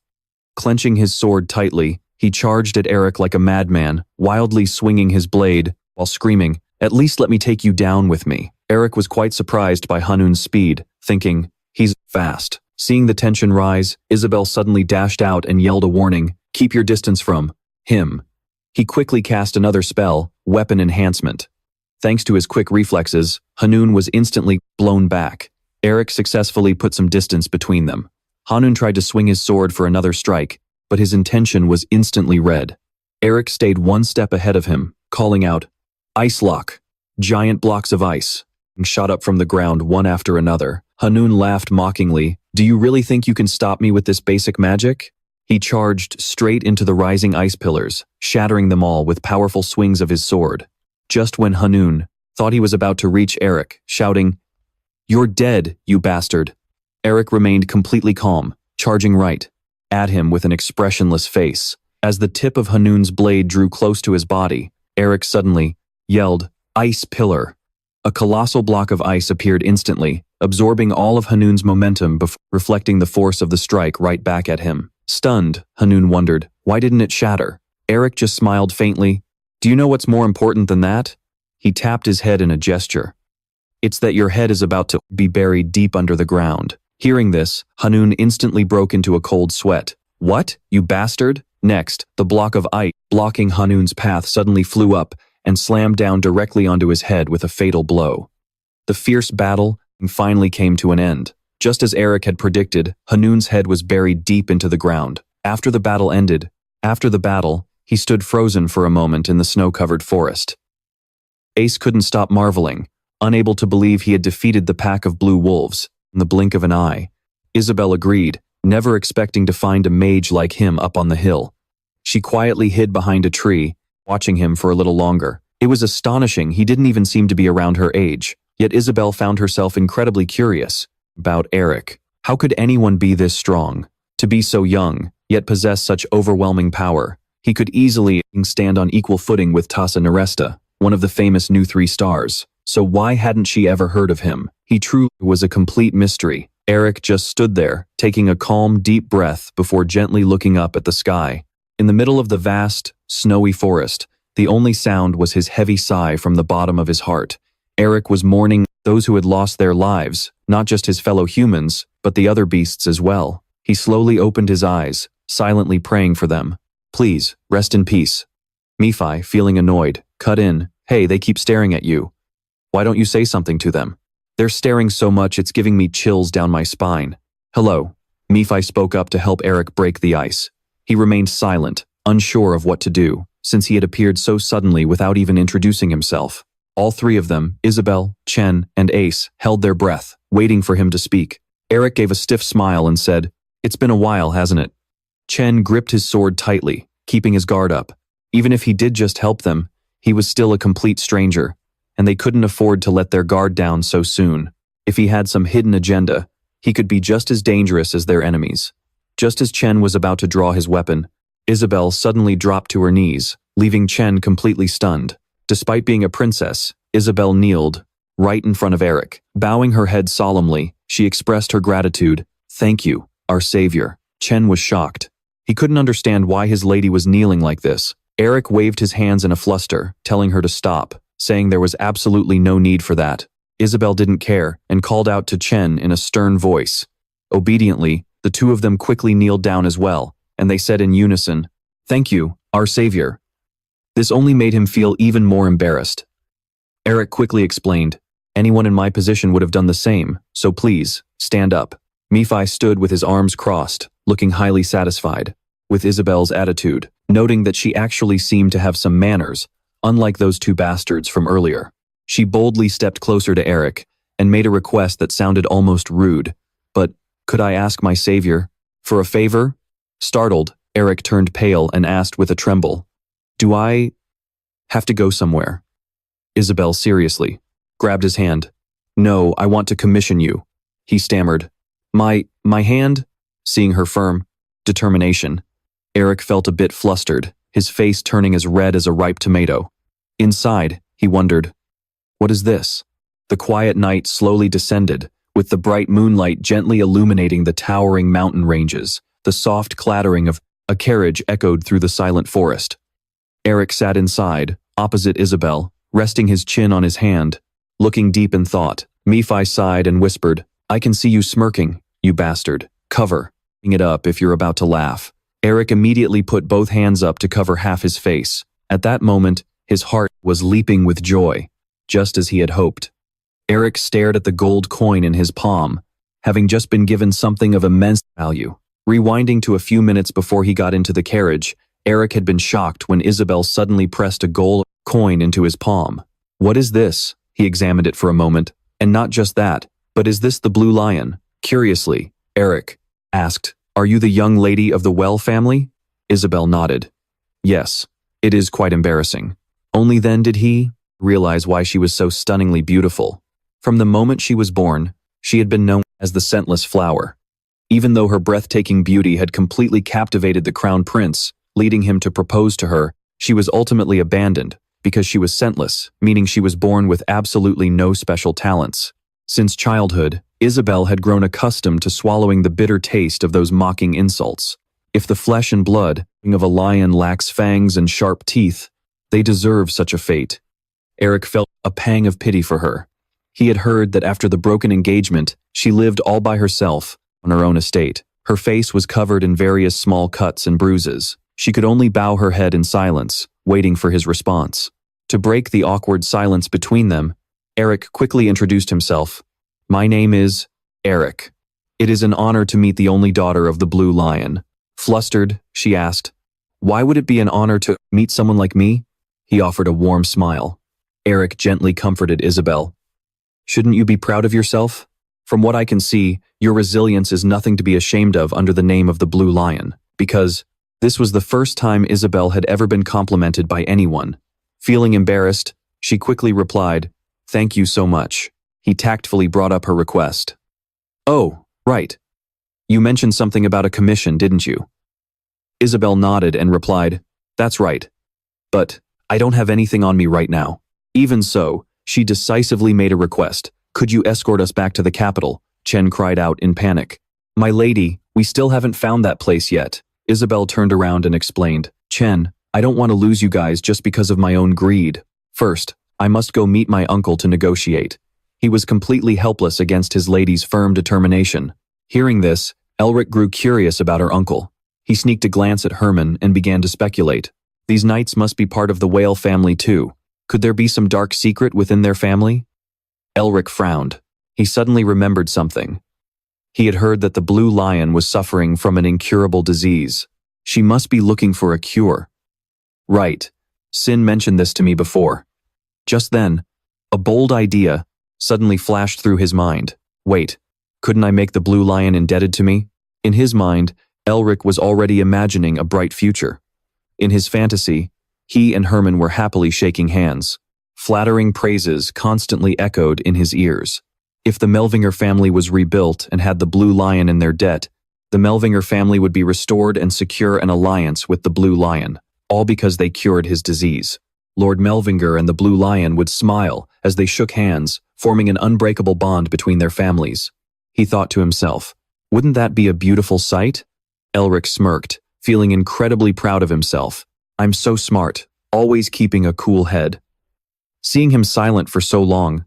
Clenching his sword tightly, he charged at Eric like a madman, wildly swinging his blade, while screaming, At least let me take you down with me. Eric was quite surprised by Hanun's speed, thinking, He's fast. Seeing the tension rise, Isabel suddenly dashed out and yelled a warning, Keep your distance from him. He quickly cast another spell, Weapon Enhancement. Thanks to his quick reflexes, Hanun was instantly blown back. Eric successfully put some distance between them. Hanun tried to swing his sword for another strike, but his intention was instantly read. Eric stayed one step ahead of him, calling out, Ice Lock. Giant blocks of ice shot up from the ground one after another. Hanun laughed mockingly. Do you really think you can stop me with this basic magic? He charged straight into the rising ice pillars, shattering them all with powerful swings of his sword. Just when Hanun thought he was about to reach Eric, shouting, "You're dead, you bastard." Eric remained completely calm, charging right at him with an expressionless face. As the tip of Hanun's blade drew close to his body, Eric suddenly yelled, "Ice pillar." A colossal block of ice appeared instantly, absorbing all of Hanun's momentum before reflecting the force of the strike right back at him. Stunned, Hanun wondered, why didn't it shatter? Eric just smiled faintly. "Do you know what's more important than that?" He tapped his head in a gesture. "It's that your head is about to be buried deep under the ground." Hearing this, Hanun instantly broke into a cold sweat. "What, you bastard?" Next, the block of ice blocking Hanun's path suddenly flew up and slammed down directly onto his head with a fatal blow. The fierce battle finally came to an end. Just as Eric had predicted, Hanun's head was buried deep into the ground. After the battle, he stood frozen for a moment in the snow-covered forest. Ace couldn't stop marveling, unable to believe he had defeated the pack of blue wolves in the blink of an eye. Isabel agreed, never expecting to find a mage like him up on the hill. She quietly hid behind a tree, watching him for a little longer. It was astonishing he didn't even seem to be around her age, yet Isabel found herself incredibly curious about Eric. How could anyone be this strong? To be so young, yet possess such overwhelming power? He could easily stand on equal footing with Tassa Neresta, one of the famous new 3 stars. So why hadn't she ever heard of him? He truly was a complete mystery. Eric just stood there, taking a calm, deep breath before gently looking up at the sky. In the middle of the vast, snowy forest, the only sound was his heavy sigh from the bottom of his heart. Eric was mourning those who had lost their lives, not just his fellow humans, but the other beasts as well. He slowly opened his eyes, silently praying for them. "Please, rest in peace." Nephi, feeling annoyed, cut in, "Hey, they keep staring at you. Why don't you say something to them? They're staring so much it's giving me chills down my spine." "Hello." Nephi spoke up to help Eric break the ice. He remained silent, unsure of what to do, since he had appeared so suddenly without even introducing himself. All 3 of them, Isabel, Chen, and Ace, held their breath, waiting for him to speak. Eric gave a stiff smile and said, "It's been a while, hasn't it?" Chen gripped his sword tightly, keeping his guard up. Even if he did just help them, he was still a complete stranger, and they couldn't afford to let their guard down so soon. If he had some hidden agenda, he could be just as dangerous as their enemies. Just as Chen was about to draw his weapon, Isabel suddenly dropped to her knees, leaving Chen completely stunned. Despite being a princess, Isabel kneeled right in front of Eric. Bowing her head solemnly, she expressed her gratitude. "Thank you, our savior." Chen was shocked. He couldn't understand why his lady was kneeling like this. Eric waved his hands in a fluster, telling her to stop, saying there was absolutely no need for that. Isabel didn't care and called out to Chen in a stern voice. Obediently, the 2 of them quickly kneeled down as well, and they said in unison, "Thank you, our savior." This only made him feel even more embarrassed. Eric quickly explained, "Anyone in my position would have done the same, so please, stand up." Nephi stood with his arms crossed, looking highly satisfied with Isabel's attitude, noting that she actually seemed to have some manners, unlike those 2 bastards from earlier. She boldly stepped closer to Eric and made a request that sounded almost rude. "But, could I ask my savior for a favor?" Startled, Eric turned pale and asked with a tremble, "Do I have to go somewhere?" Isabel seriously grabbed his hand. "No, I want to commission you," he stammered. My hand?" Seeing her firm determination, Eric felt a bit flustered, his face turning as red as a ripe tomato. Inside, he wondered, what is this? The quiet night slowly descended, with the bright moonlight gently illuminating the towering mountain ranges. The soft clattering of a carriage echoed through the silent forest. Eric sat inside, opposite Isabel, resting his chin on his hand, looking deep in thought. Nephi sighed and whispered, "I can see you smirking, you bastard. Cover it up if you're about to laugh." Eric immediately put both hands up to cover half his face. At that moment, his heart was leaping with joy, just as he had hoped. Eric stared at the gold coin in his palm, having just been given something of immense value. Rewinding to a few minutes before he got into the carriage, Eric had been shocked when Isabel suddenly pressed a gold coin into his palm. "What is this?" He examined it for a moment. "And not just that, but is this the blue lion?" Curiously, Eric asked, "Are you the young lady of the Well family?" Isabel nodded. "Yes, it is quite embarrassing." Only then did he realize why she was so stunningly beautiful. From the moment she was born, she had been known as the scentless flower. Even though her breathtaking beauty had completely captivated the crown prince, leading him to propose to her, she was ultimately abandoned because she was scentless, meaning she was born with absolutely no special talents. Since childhood, Isabel had grown accustomed to swallowing the bitter taste of those mocking insults. If the flesh and blood of a lion lacks fangs and sharp teeth, they deserve such a fate. Eric felt a pang of pity for her. He had heard that after the broken engagement, she lived all by herself on her own estate. Her face was covered in various small cuts and bruises. She could only bow her head in silence, waiting for his response. To break the awkward silence between them, Eric quickly introduced himself. "My name is Eric. It is an honor to meet the only daughter of the Blue Lion." Flustered, she asked, "Why would it be an honor to meet someone like me?" He offered a warm smile. Eric gently comforted Isabel. "Shouldn't you be proud of yourself? From what I can see, your resilience is nothing to be ashamed of under the name of the Blue Lion, because this was the first time Isabel had ever been complimented by anyone. Feeling embarrassed, she quickly replied, "Thank you so much." He tactfully brought up her request. "Oh, right. You mentioned something about a commission, didn't you?" Isabel nodded and replied, "That's right. But I don't have anything on me right now." Even so, she decisively made a request. "Could you escort us back to the capital?" Chen cried out in panic. "My lady, we still haven't found that place yet." Isabel turned around and explained, "Chen, I don't want to lose you guys just because of my own greed. First, I must go meet my uncle to negotiate." He was completely helpless against his lady's firm determination. Hearing this, Elric grew curious about her uncle. He sneaked a glance at Herman and began to speculate. These knights must be part of the Whale family too. Could there be some dark secret within their family? Elric frowned. He suddenly remembered something. He had heard that the Blue Lion was suffering from an incurable disease. She must be looking for a cure. Right. Sin mentioned this to me before. Just then, a bold idea suddenly flashed through his mind. Wait, couldn't I make the Blue Lion indebted to me? In his mind, Elric was already imagining a bright future. In his fantasy, he and Herman were happily shaking hands. Flattering praises constantly echoed in his ears. If the Melvinger family was rebuilt and had the Blue Lion in their debt, the Melvinger family would be restored and secure an alliance with the Blue Lion, all because they cured his disease. Lord Melvinger and the Blue Lion would smile as they shook hands, forming an unbreakable bond between their families. He thought to himself, wouldn't that be a beautiful sight? Elric smirked, feeling incredibly proud of himself. I'm so smart, always keeping a cool head. Seeing him silent for so long,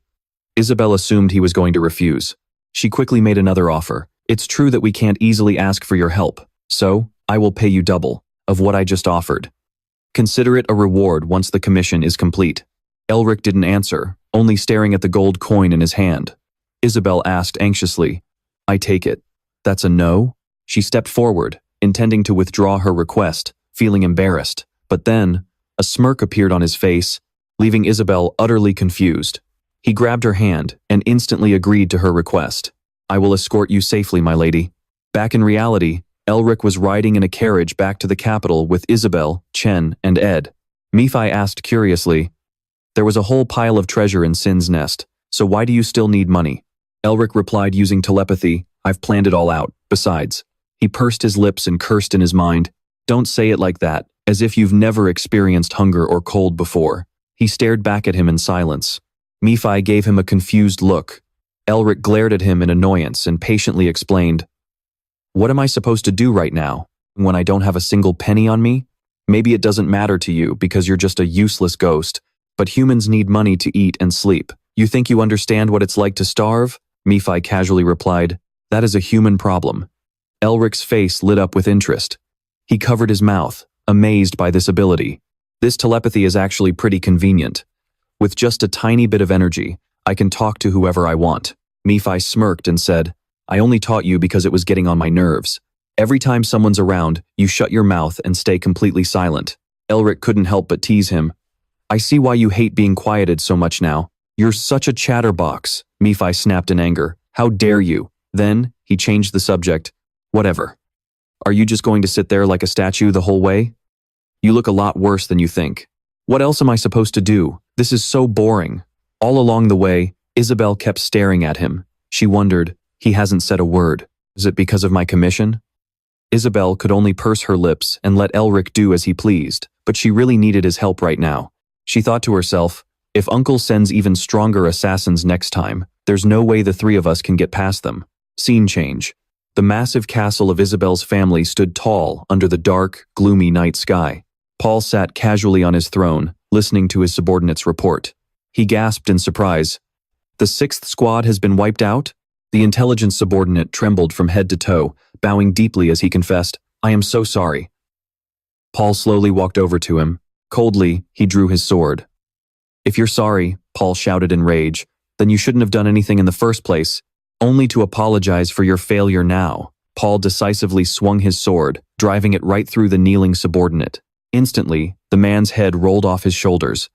Isabel assumed he was going to refuse. She quickly made another offer. It's true that we can't easily ask for your help, so I will pay you double of what I just offered. Consider it a reward once the commission is complete. Elric didn't answer, only staring at the gold coin in his hand. Isabel asked anxiously, I take it. That's a no? She stepped forward, intending to withdraw her request, feeling embarrassed. But then, a smirk appeared on his face, leaving Isabel utterly confused. He grabbed her hand and instantly agreed to her request. I will escort you safely, my lady. Back in reality, Elric was riding in a carriage back to the capital with Isabel, Chen, and Ed. Nephi asked curiously, there was a whole pile of treasure in Sin's nest, so why do you still need money? Elric replied using telepathy, I've planned it all out. Besides, he pursed his lips and cursed in his mind. Don't say it like that, as if you've never experienced hunger or cold before. He stared back at him in silence. Nephi gave him a confused look. Elric glared at him in annoyance and patiently explained, what am I supposed to do right now, when I don't have a single penny on me? Maybe it doesn't matter to you because you're just a useless ghost, but humans need money to eat and sleep. You think you understand what it's like to starve? Nephi casually replied, that is a human problem. Elric's face lit up with interest. He covered his mouth, amazed by this ability. This telepathy is actually pretty convenient. With just a tiny bit of energy, I can talk to whoever I want. Nephi smirked and said, I only taught you because it was getting on my nerves. Every time someone's around, you shut your mouth and stay completely silent. Elric couldn't help but tease him. I see why you hate being quieted so much now. You're such a chatterbox, Nephi snapped in anger. How dare you? Then, he changed the subject. Whatever. Are you just going to sit there like a statue the whole way? You look a lot worse than you think. What else am I supposed to do? This is so boring. All along the way, Isabel kept staring at him. She wondered, he hasn't said a word. Is it because of my commission? Isabel could only purse her lips and let Elric do as he pleased, but she really needed his help right now. She thought to herself, if Uncle sends even stronger assassins next time, there's no way the three of us can get past them. Scene change. The massive castle of Isabel's family stood tall under the dark, gloomy night sky. Paul sat casually on his throne, listening to his subordinate's report. He gasped in surprise. The 6th squad has been wiped out? The intelligence subordinate trembled from head to toe, bowing deeply as he confessed, I am so sorry. Paul slowly walked over to him. Coldly, he drew his sword. If you're sorry, Paul shouted in rage, then you shouldn't have done anything in the first place. Only to apologize for your failure now. Paul decisively swung his sword, driving it right through the kneeling subordinate. Instantly, the man's head rolled off his shoulders.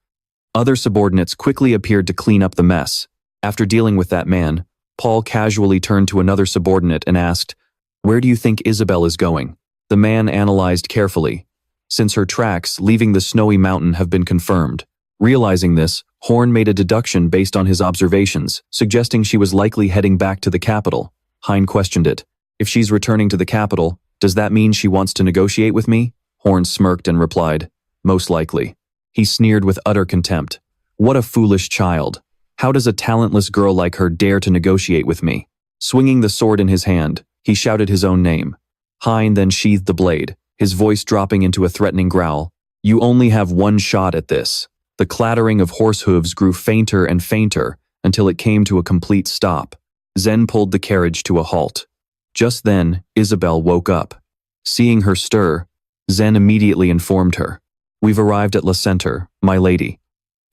Other subordinates quickly appeared to clean up the mess. After dealing with that man, Paul casually turned to another subordinate and asked, Where do you think Isabel is going? The man analyzed carefully. Since her tracks leaving the snowy mountain have been confirmed. Realizing this, Horn made a deduction based on his observations, suggesting she was likely heading back to the capital. Hein questioned it. If she's returning to the capital, does that mean she wants to negotiate with me? Horn smirked and replied, Most likely. He sneered with utter contempt. What a foolish child. How does a talentless girl like her dare to negotiate with me? Swinging the sword in his hand, he shouted his own name. Hein then sheathed the blade, his voice dropping into a threatening growl. You only have one shot at this. The clattering of horse hooves grew fainter and fainter until it came to a complete stop. Zen pulled the carriage to a halt. Just then, Isabel woke up. Seeing her stir, Zen immediately informed her. We've arrived at La Center, my lady.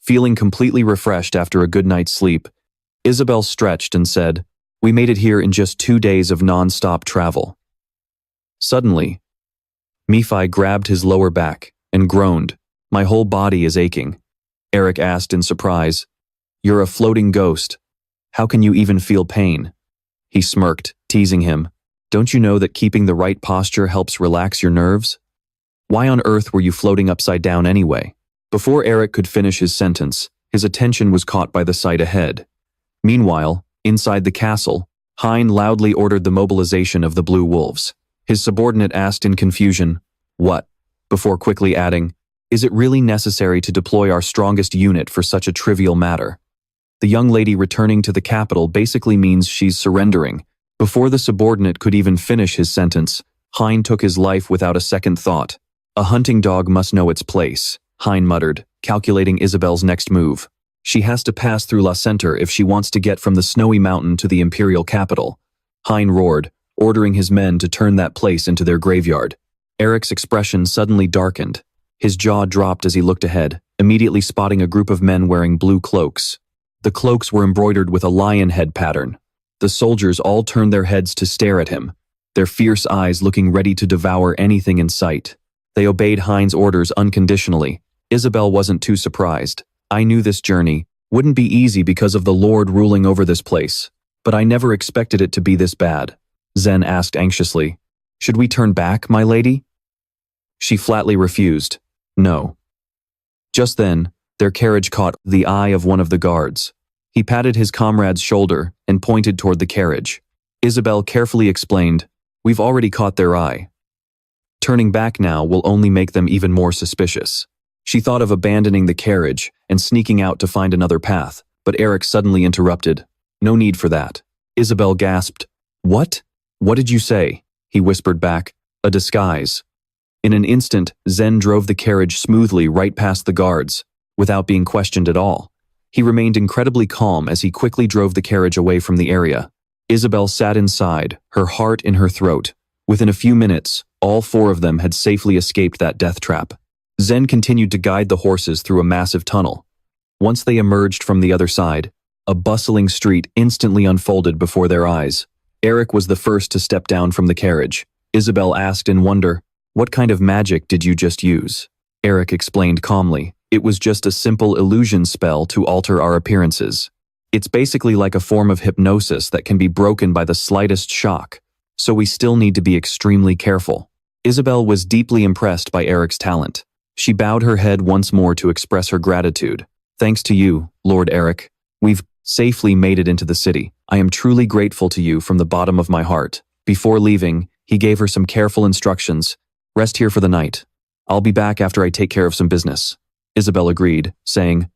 Feeling completely refreshed after a good night's sleep, Isabel stretched and said, We made it here in just 2 days of non-stop travel. Suddenly, Nephi grabbed his lower back and groaned. My whole body is aching. Eric asked in surprise, You're a floating ghost. How can you even feel pain? He smirked, teasing him. Don't you know that keeping the right posture helps relax your nerves? Why on earth were you floating upside down anyway? Before Eric could finish his sentence, his attention was caught by the sight ahead. Meanwhile, inside the castle, Hein loudly ordered the mobilization of the Blue Wolves. His subordinate asked in confusion, What? Before quickly adding, Is it really necessary to deploy our strongest unit for such a trivial matter? The young lady returning to the capital basically means she's surrendering. Before the subordinate could even finish his sentence, Hein took his life without a second thought. A hunting dog must know its place, Hein muttered, calculating Isabel's next move. She has to pass through La Center if she wants to get from the snowy mountain to the imperial capital. Hein roared, ordering his men to turn that place into their graveyard. Eric's expression suddenly darkened. His jaw dropped as he looked ahead, immediately spotting a group of men wearing blue cloaks. The cloaks were embroidered with a lion head pattern. The soldiers all turned their heads to stare at him, their fierce eyes looking ready to devour anything in sight. They obeyed Hein's orders unconditionally. Isabel wasn't too surprised. I knew this journey wouldn't be easy because of the Lord ruling over this place, but I never expected it to be this bad. Zen asked anxiously, Should we turn back, my lady? She flatly refused. No. Just then, their carriage caught the eye of one of the guards. He patted his comrade's shoulder and pointed toward the carriage. Isabel carefully explained, We've already caught their eye. Turning back now will only make them even more suspicious. She thought of abandoning the carriage and sneaking out to find another path, but Eric suddenly interrupted. No need for that. Isabel gasped. What? What did you say? He whispered back. A disguise. In an instant, Zen drove the carriage smoothly right past the guards, without being questioned at all. He remained incredibly calm as he quickly drove the carriage away from the area. Isabel sat inside, her heart in her throat. Within a few minutes, all 4 of them had safely escaped that death trap. Zen continued to guide the horses through a massive tunnel. Once they emerged from the other side, a bustling street instantly unfolded before their eyes. Eric was the first to step down from the carriage. Isabel asked in wonder, What kind of magic did you just use? Eric explained calmly, It was just a simple illusion spell to alter our appearances. It's basically like a form of hypnosis that can be broken by the slightest shock, so we still need to be extremely careful. Isabel was deeply impressed by Eric's talent. She bowed her head once more to express her gratitude. Thanks to you, Lord Eric. We've safely made it into the city. I am truly grateful to you from the bottom of my heart. Before leaving, he gave her some careful instructions. Rest here for the night. I'll be back after I take care of some business. Isabel agreed, saying,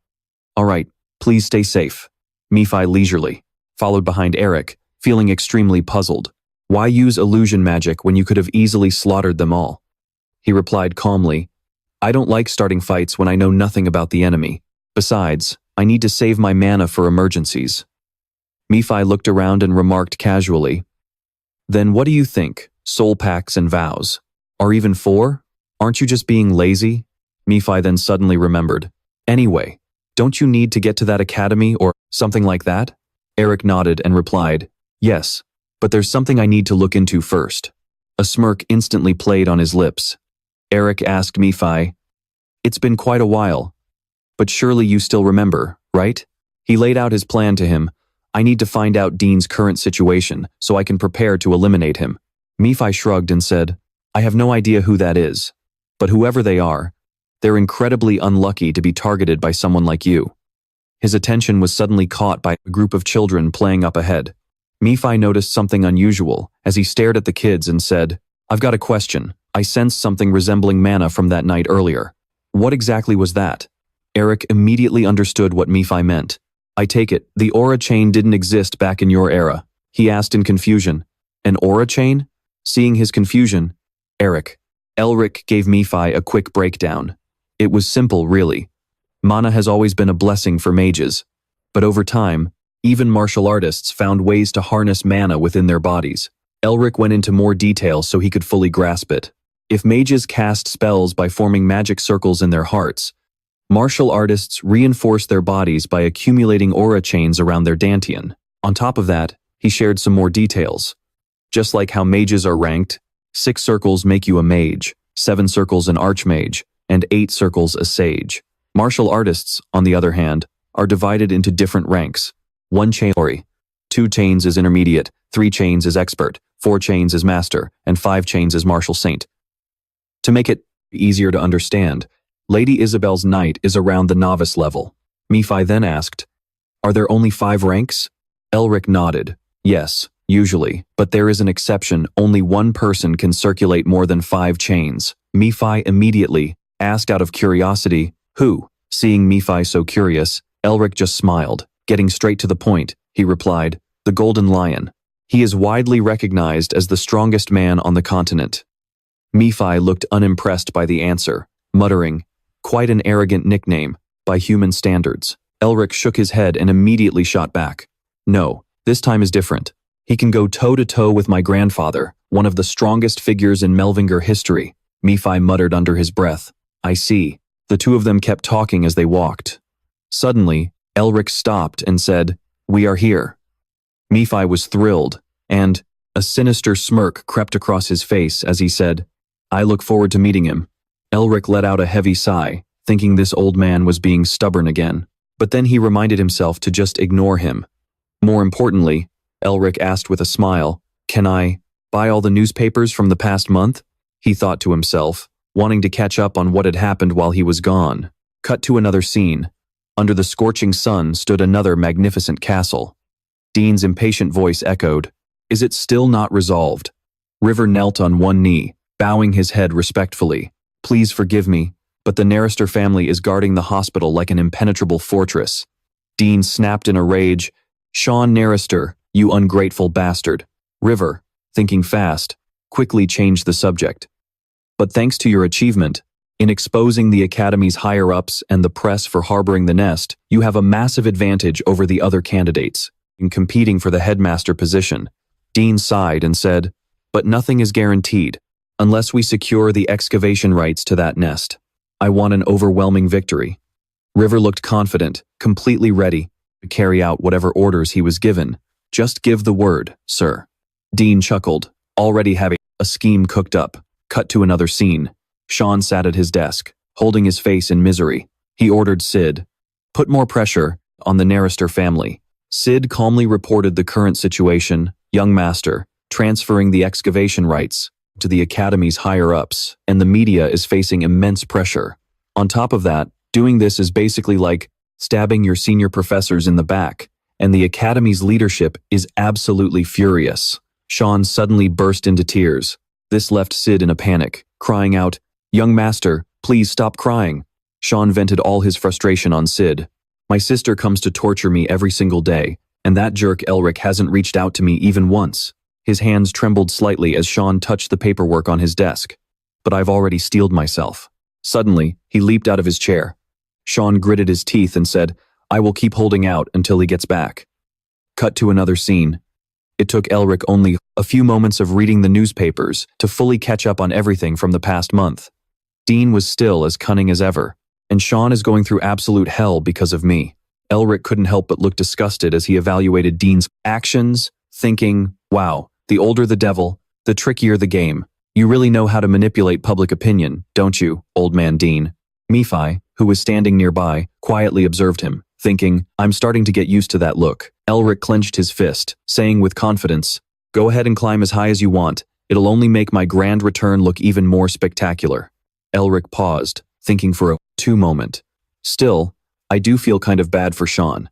All right, please stay safe. Nephi leisurely, followed behind Eric, feeling extremely puzzled. Why use illusion magic when you could have easily slaughtered them all? He replied calmly, I don't like starting fights when I know nothing about the enemy. Besides, I need to save my mana for emergencies. Nephi looked around and remarked casually, Then what do you think, soul pacts and vows? Are even 4? Aren't you just being lazy? Nephi then suddenly remembered. Anyway, don't you need to get to that academy or something like that? Eric nodded and replied, Yes, but there's something I need to look into first. A smirk instantly played on his lips. Eric asked Nephi, It's been quite a while, but surely you still remember, right? He laid out his plan to him. I need to find out Dean's current situation so I can prepare to eliminate him. Nephi shrugged and said, I have no idea who that is, but whoever they are, they're incredibly unlucky to be targeted by someone like you. His attention was suddenly caught by a group of children playing up ahead. Nephi noticed something unusual as he stared at the kids and said, I've got a question. I sensed something resembling mana from that night earlier. What exactly was that? Eric immediately understood what Nephi meant. I take it, the aura chain didn't exist back in your era, he asked in confusion. An aura chain? Seeing his confusion, Elric gave Nephi a quick breakdown. It was simple, really. Mana has always been a blessing for mages, but over time, even martial artists found ways to harness mana within their bodies. Elric went into more detail so he could fully grasp it. If mages cast spells by forming magic circles in their hearts, martial artists reinforce their bodies by accumulating aura chains around their dantian. On top of that, he shared some more details. Just like how mages are ranked, 6 circles make you a mage, 7 circles an archmage, and 8 circles a sage. Martial artists, on the other hand, are divided into different ranks. 1 chain, 2 chains is intermediate, 3 chains is expert, 4 chains is master, and 5 chains is martial saint. To make it easier to understand, Lady Isabel's knight is around the novice level. Nephi then asked, Are there only 5 ranks? Elric nodded. Yes, usually, but there is an exception. Only one person can circulate more than 5 chains. Nephi immediately asked out of curiosity, Who? Seeing Nephi so curious, Elric just smiled. Getting straight to the point, he replied, The Golden Lion. He is widely recognized as the strongest man on the continent. Nephi looked unimpressed by the answer, muttering, Quite an arrogant nickname, by human standards. Elric shook his head and immediately shot back. No, this time is different. He can go toe-to-toe with my grandfather, one of the strongest figures in Melvinger history. Nephi muttered under his breath. I see. The two of them kept talking as they walked. Suddenly, Elric stopped and said, We are here. Nephi was thrilled, and a sinister smirk crept across his face as he said, I look forward to meeting him. Elric let out a heavy sigh, thinking this old man was being stubborn again. But then he reminded himself to just ignore him. More importantly, Elric asked with a smile, Can I buy all the newspapers from the past month? He thought to himself, wanting to catch up on what had happened while he was gone. Cut to another scene. Under the scorching sun stood another magnificent castle. Dean's impatient voice echoed, Is it still not resolved? River knelt on one knee, bowing his head respectfully. Please forgive me, but the Narrister family is guarding the hospital like an impenetrable fortress. Dean snapped in a rage, Sean Narrister, you ungrateful bastard. River, thinking fast, quickly changed the subject. But thanks to your achievement, in exposing the Academy's higher-ups and the press for harboring the nest, you have a massive advantage over the other candidates. In competing for the headmaster position, Dean sighed and said, But nothing is guaranteed, unless we secure the excavation rights to that nest. I want an overwhelming victory. River looked confident, completely ready to carry out whatever orders he was given. Just give the word, sir. Dean chuckled, already having a scheme cooked up. Cut to another scene. Sean sat at his desk, holding his face in misery. He ordered Sid, Put more pressure on the Narrister family. Sid calmly reported the current situation, young master, transferring the excavation rights to the Academy's higher-ups, and the media is facing immense pressure. On top of that, doing this is basically like stabbing your senior professors in the back, and the Academy's leadership is absolutely furious. Sean suddenly burst into tears. This left Sid in a panic, crying out, "Young master, please stop crying." Sean vented all his frustration on Sid. "My sister comes to torture me every single day, and that jerk Elric hasn't reached out to me even once." His hands trembled slightly as Sean touched the paperwork on his desk. "But I've already steeled myself." Suddenly, he leaped out of his chair. Sean gritted his teeth and said, "I will keep holding out until he gets back." Cut to another scene. It took Elric only a few moments of reading the newspapers to fully catch up on everything from the past month. Dean was still as cunning as ever, and Sean is going through absolute hell because of me. Elric couldn't help but look disgusted as he evaluated Dean's actions, thinking, wow, the older the devil, the trickier the game. You really know how to manipulate public opinion, don't you, old man Dean? Nephi, who was standing nearby, quietly observed him, thinking, I'm starting to get used to that look. Elric clenched his fist, saying with confidence, go ahead and climb as high as you want. It'll only make my grand return look even more spectacular. Elric paused, thinking for a moment. Still, I do feel kind of bad for Sean.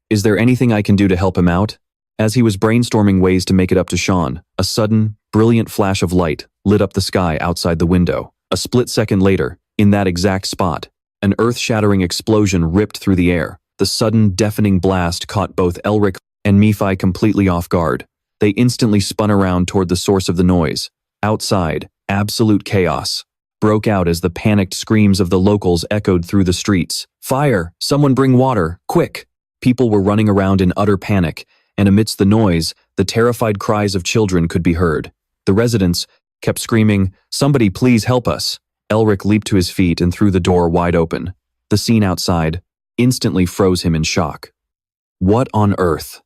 Is there anything I can do to help him out? As he was brainstorming ways to make it up to Sean, a sudden, brilliant flash of light lit up the sky outside the window. A split second later, in that exact spot, an earth-shattering explosion ripped through the air. The sudden, deafening blast caught both Elric and Nephi completely off guard. They instantly spun around toward the source of the noise. Outside, absolute chaos broke out as the panicked screams of the locals echoed through the streets. Fire! Someone bring water! Quick! People were running around in utter panic, and amidst the noise, the terrified cries of children could be heard. The residents kept screaming, somebody please help us. Elric leaped to his feet and threw the door wide open. The scene outside instantly froze him in shock. What on earth?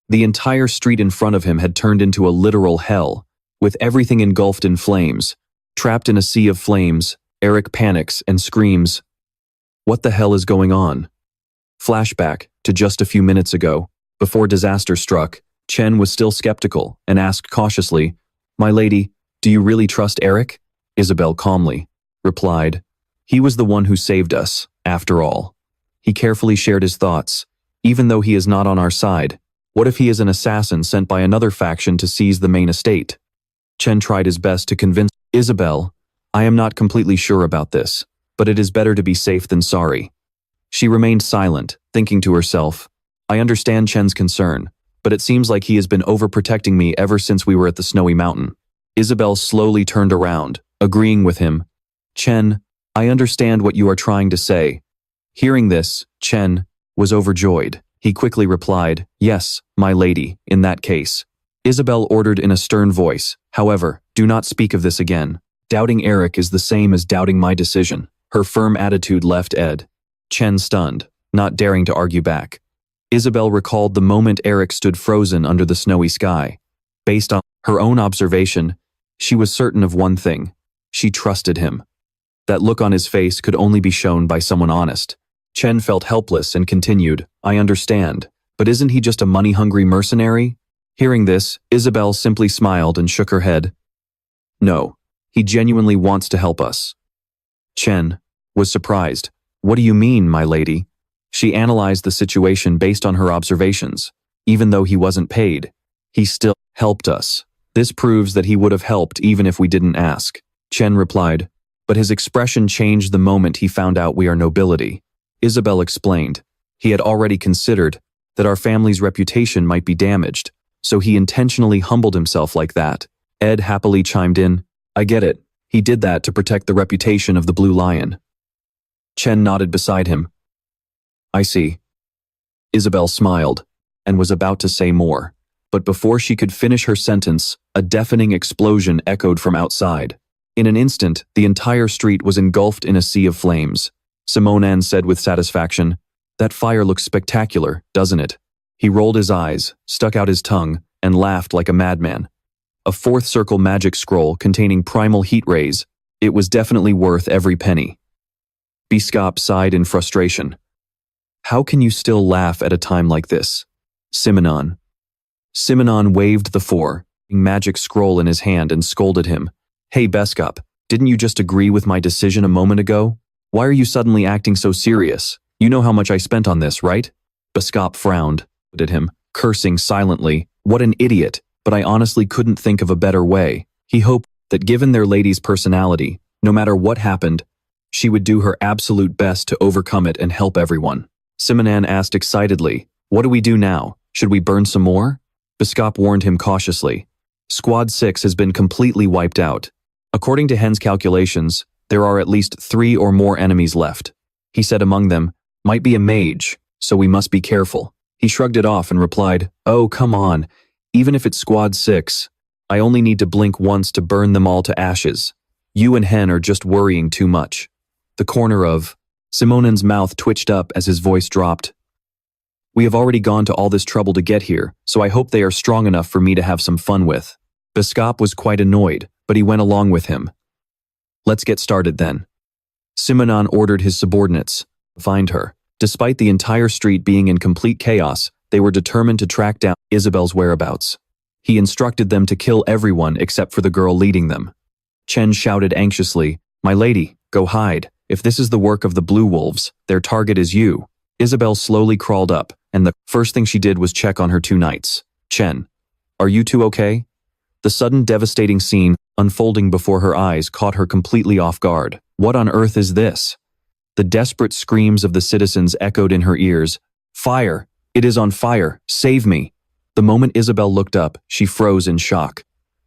The entire street in front of him had turned into a literal hell, with everything engulfed in flames. Trapped in a sea of flames, Eric panics and screams, what the hell is going on? Flashback to just a few minutes ago. Before disaster struck, Chen was still skeptical and asked cautiously, my lady, do you really trust Eric? Isabel calmly replied, he was the one who saved us, after all. He carefully shared his thoughts. Even though he is not on our side, what if he is an assassin sent by another faction to seize the main estate? Chen tried his best to convince Isabel, I am not completely sure about this, but it is better to be safe than sorry. She remained silent, thinking to herself, I understand Chen's concern, but it seems like he has been overprotecting me ever since we were at the snowy mountain. Isabel slowly turned around, agreeing with him. Chen, I understand what you are trying to say. Hearing this, Chen was overjoyed. He quickly replied, yes, my lady, in that case. Isabel ordered in a stern voice, however, do not speak of this again. Doubting Eric is the same as doubting my decision. Her firm attitude left Chen stunned, not daring to argue back. Isabel recalled the moment Eric stood frozen under the snowy sky. Based on her own observation, she was certain of one thing. She trusted him. That look on his face could only be shown by someone honest. Chen felt helpless and continued, I understand, but isn't he just a money-hungry mercenary? Hearing this, Isabel simply smiled and shook her head. No, he genuinely wants to help us. Chen was surprised. What do you mean, my lady? She analyzed the situation based on her observations. Even though he wasn't paid, he still helped us. This proves that he would have helped even if we didn't ask. Chen replied, but his expression changed the moment he found out we are nobility. Isabel explained, he had already considered that our family's reputation might be damaged, so he intentionally humbled himself like that. Ed happily chimed in, I get it. He did that to protect the reputation of the Blue Lion. Chen nodded beside him. I see. Isabel smiled and was about to say more, but before she could finish her sentence, a deafening explosion echoed from outside. In an instant, the entire street was engulfed in a sea of flames. Simonan said with satisfaction, that fire looks spectacular, doesn't it? He rolled his eyes, stuck out his tongue, and laughed like a madman. A fourth circle magic scroll containing primal heat rays. It was definitely worth every penny. Biscop sighed in frustration. How can you still laugh at a time like this? Simonan waved the magic scroll in his hand and scolded him. Hey Biscop, didn't you just agree with my decision a moment ago? Why are you suddenly acting so serious? You know how much I spent on this, right? Biscop frowned at him, cursing silently. What an idiot, but I honestly couldn't think of a better way. He hoped that given their lady's personality, no matter what happened, she would do her absolute best to overcome it and help everyone. Simonan asked excitedly, what do we do now? Should we burn some more? Biscop warned him cautiously. Squad 6 has been completely wiped out. According to Hen's calculations, there are at least 3 or more enemies left. He said among them, might be a mage, so we must be careful. He shrugged it off and replied, oh, come on. Even if it's Squad 6, I only need to blink once to burn them all to ashes. You and Hen are just worrying too much. The corner of Simonen's mouth twitched up as his voice dropped. We have already gone to all this trouble to get here, so I hope they are strong enough for me to have some fun with. Biscop was quite annoyed, but he went along with him. Let's get started then. Simonan ordered his subordinates to find her. Despite the entire street being in complete chaos, they were determined to track down Isabel's whereabouts. He instructed them to kill everyone except for the girl leading them. Chen shouted anxiously, my lady, go hide. If this is the work of the Blue Wolves, their target is you. Isabel slowly crawled up, and the first thing she did was check on her 2 knights. Chen, are you 2 okay? The sudden devastating scene unfolding before her eyes caught her completely off guard. What on earth is this? The desperate screams of the citizens echoed in her ears. Fire! It is on fire! Save me! The moment Isabel looked up, she froze in shock.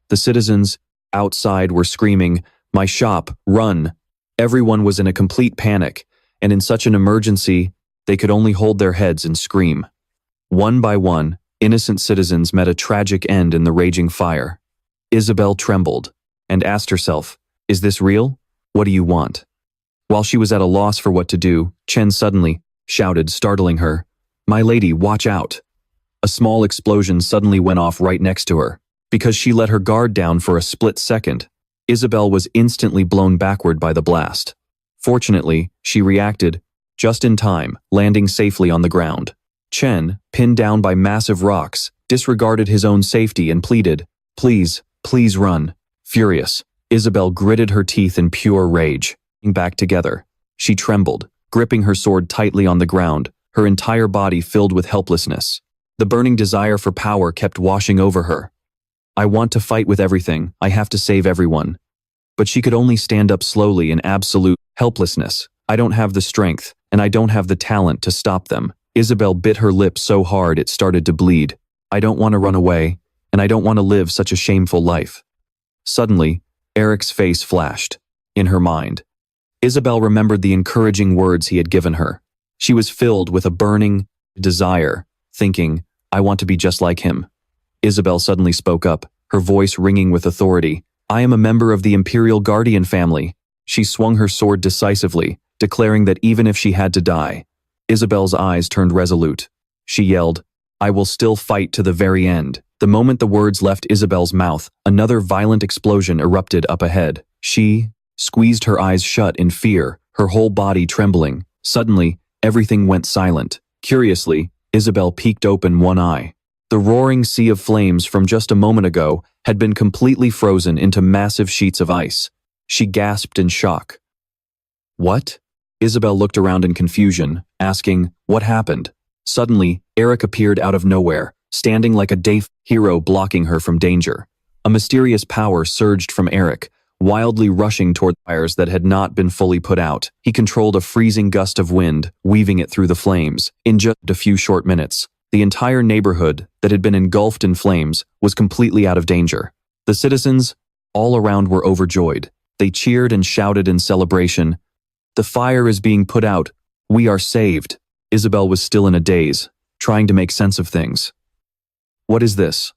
The citizens outside were screaming, my shop, run! Everyone was in a complete panic, and in such an emergency, they could only hold their heads and scream. One by one, innocent citizens met a tragic end in the raging fire. Isabel trembled and asked herself, is this real? What do you want? While she was at a loss for what to do, Chen suddenly shouted, startling her, my lady, watch out! A small explosion suddenly went off right next to her. Because she let her guard down for a split second, Isabel was instantly blown backward by the blast. Fortunately, she reacted just in time, landing safely on the ground. Chen, pinned down by massive rocks, disregarded his own safety and pleaded, please, please run. Furious, Isabel gritted her teeth in pure rage. Back together, she trembled, gripping her sword tightly on the ground, her entire body filled with helplessness. The burning desire for power kept washing over her. I want to fight with everything, I have to save everyone. But she could only stand up slowly in absolute helplessness. I don't have the strength, and I don't have the talent to stop them. Isabel bit her lip so hard it started to bleed. I don't want to run away, and I don't want to live such a shameful life. Suddenly, Eric's face flashed. In her mind, Isabel remembered the encouraging words he had given her. She was filled with a burning desire, thinking, I want to be just like him. Isabel suddenly spoke up, her voice ringing with authority. I am a member of the Imperial Guardian family. She swung her sword decisively, declaring that even if she had to die. Isabel's eyes turned resolute. She yelled, I will still fight to the very end. The moment the words left Isabel's mouth, another violent explosion erupted up ahead. She squeezed her eyes shut in fear, her whole body trembling. Suddenly, everything went silent. Curiously, Isabel peeked open one eye. The roaring sea of flames from just a moment ago had been completely frozen into massive sheets of ice. She gasped in shock. What? Isabel looked around in confusion, asking, what happened? Suddenly, Eric appeared out of nowhere, standing like a deaf hero blocking her from danger. A mysterious power surged from Eric, wildly rushing toward fires that had not been fully put out. He controlled a freezing gust of wind, weaving it through the flames. In just a few short minutes, the entire neighborhood that had been engulfed in flames was completely out of danger. The citizens all around were overjoyed. They cheered and shouted in celebration. The fire is being put out. We are saved. Isabel was still in a daze, trying to make sense of things. What is this?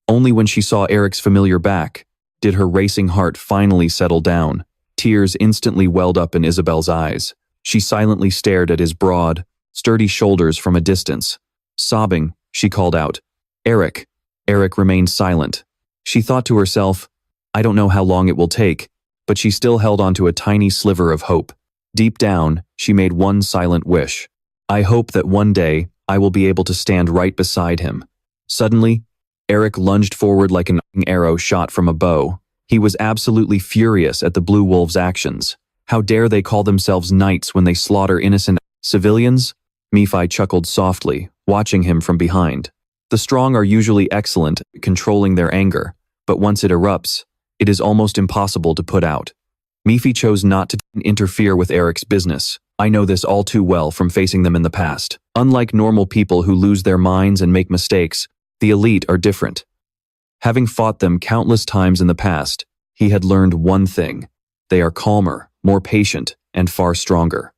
Only when she saw Eric's familiar back did her racing heart finally settle down. Tears instantly welled up in Isabel's eyes. She silently stared at his broad, sturdy shoulders from a distance. Sobbing, she called out, Eric. Eric remained silent. She thought to herself, I don't know how long it will take, but she still held on to a tiny sliver of hope. Deep down, she made one silent wish. I hope that one day I will be able to stand right beside him. Suddenly, Eric lunged forward like an arrow shot from a bow. He was absolutely furious at the Blue Wolves' actions. How dare they call themselves knights when they slaughter innocent civilians? Nephi chuckled softly, watching him from behind. The strong are usually excellent at controlling their anger, but once it erupts, it is almost impossible to put out. Nephi chose not to interfere with Eric's business. I know this all too well from facing them in the past. Unlike normal people who lose their minds and make mistakes, the elite are different. Having fought them countless times in the past, he had learned one thing. They are calmer, more patient, and far stronger.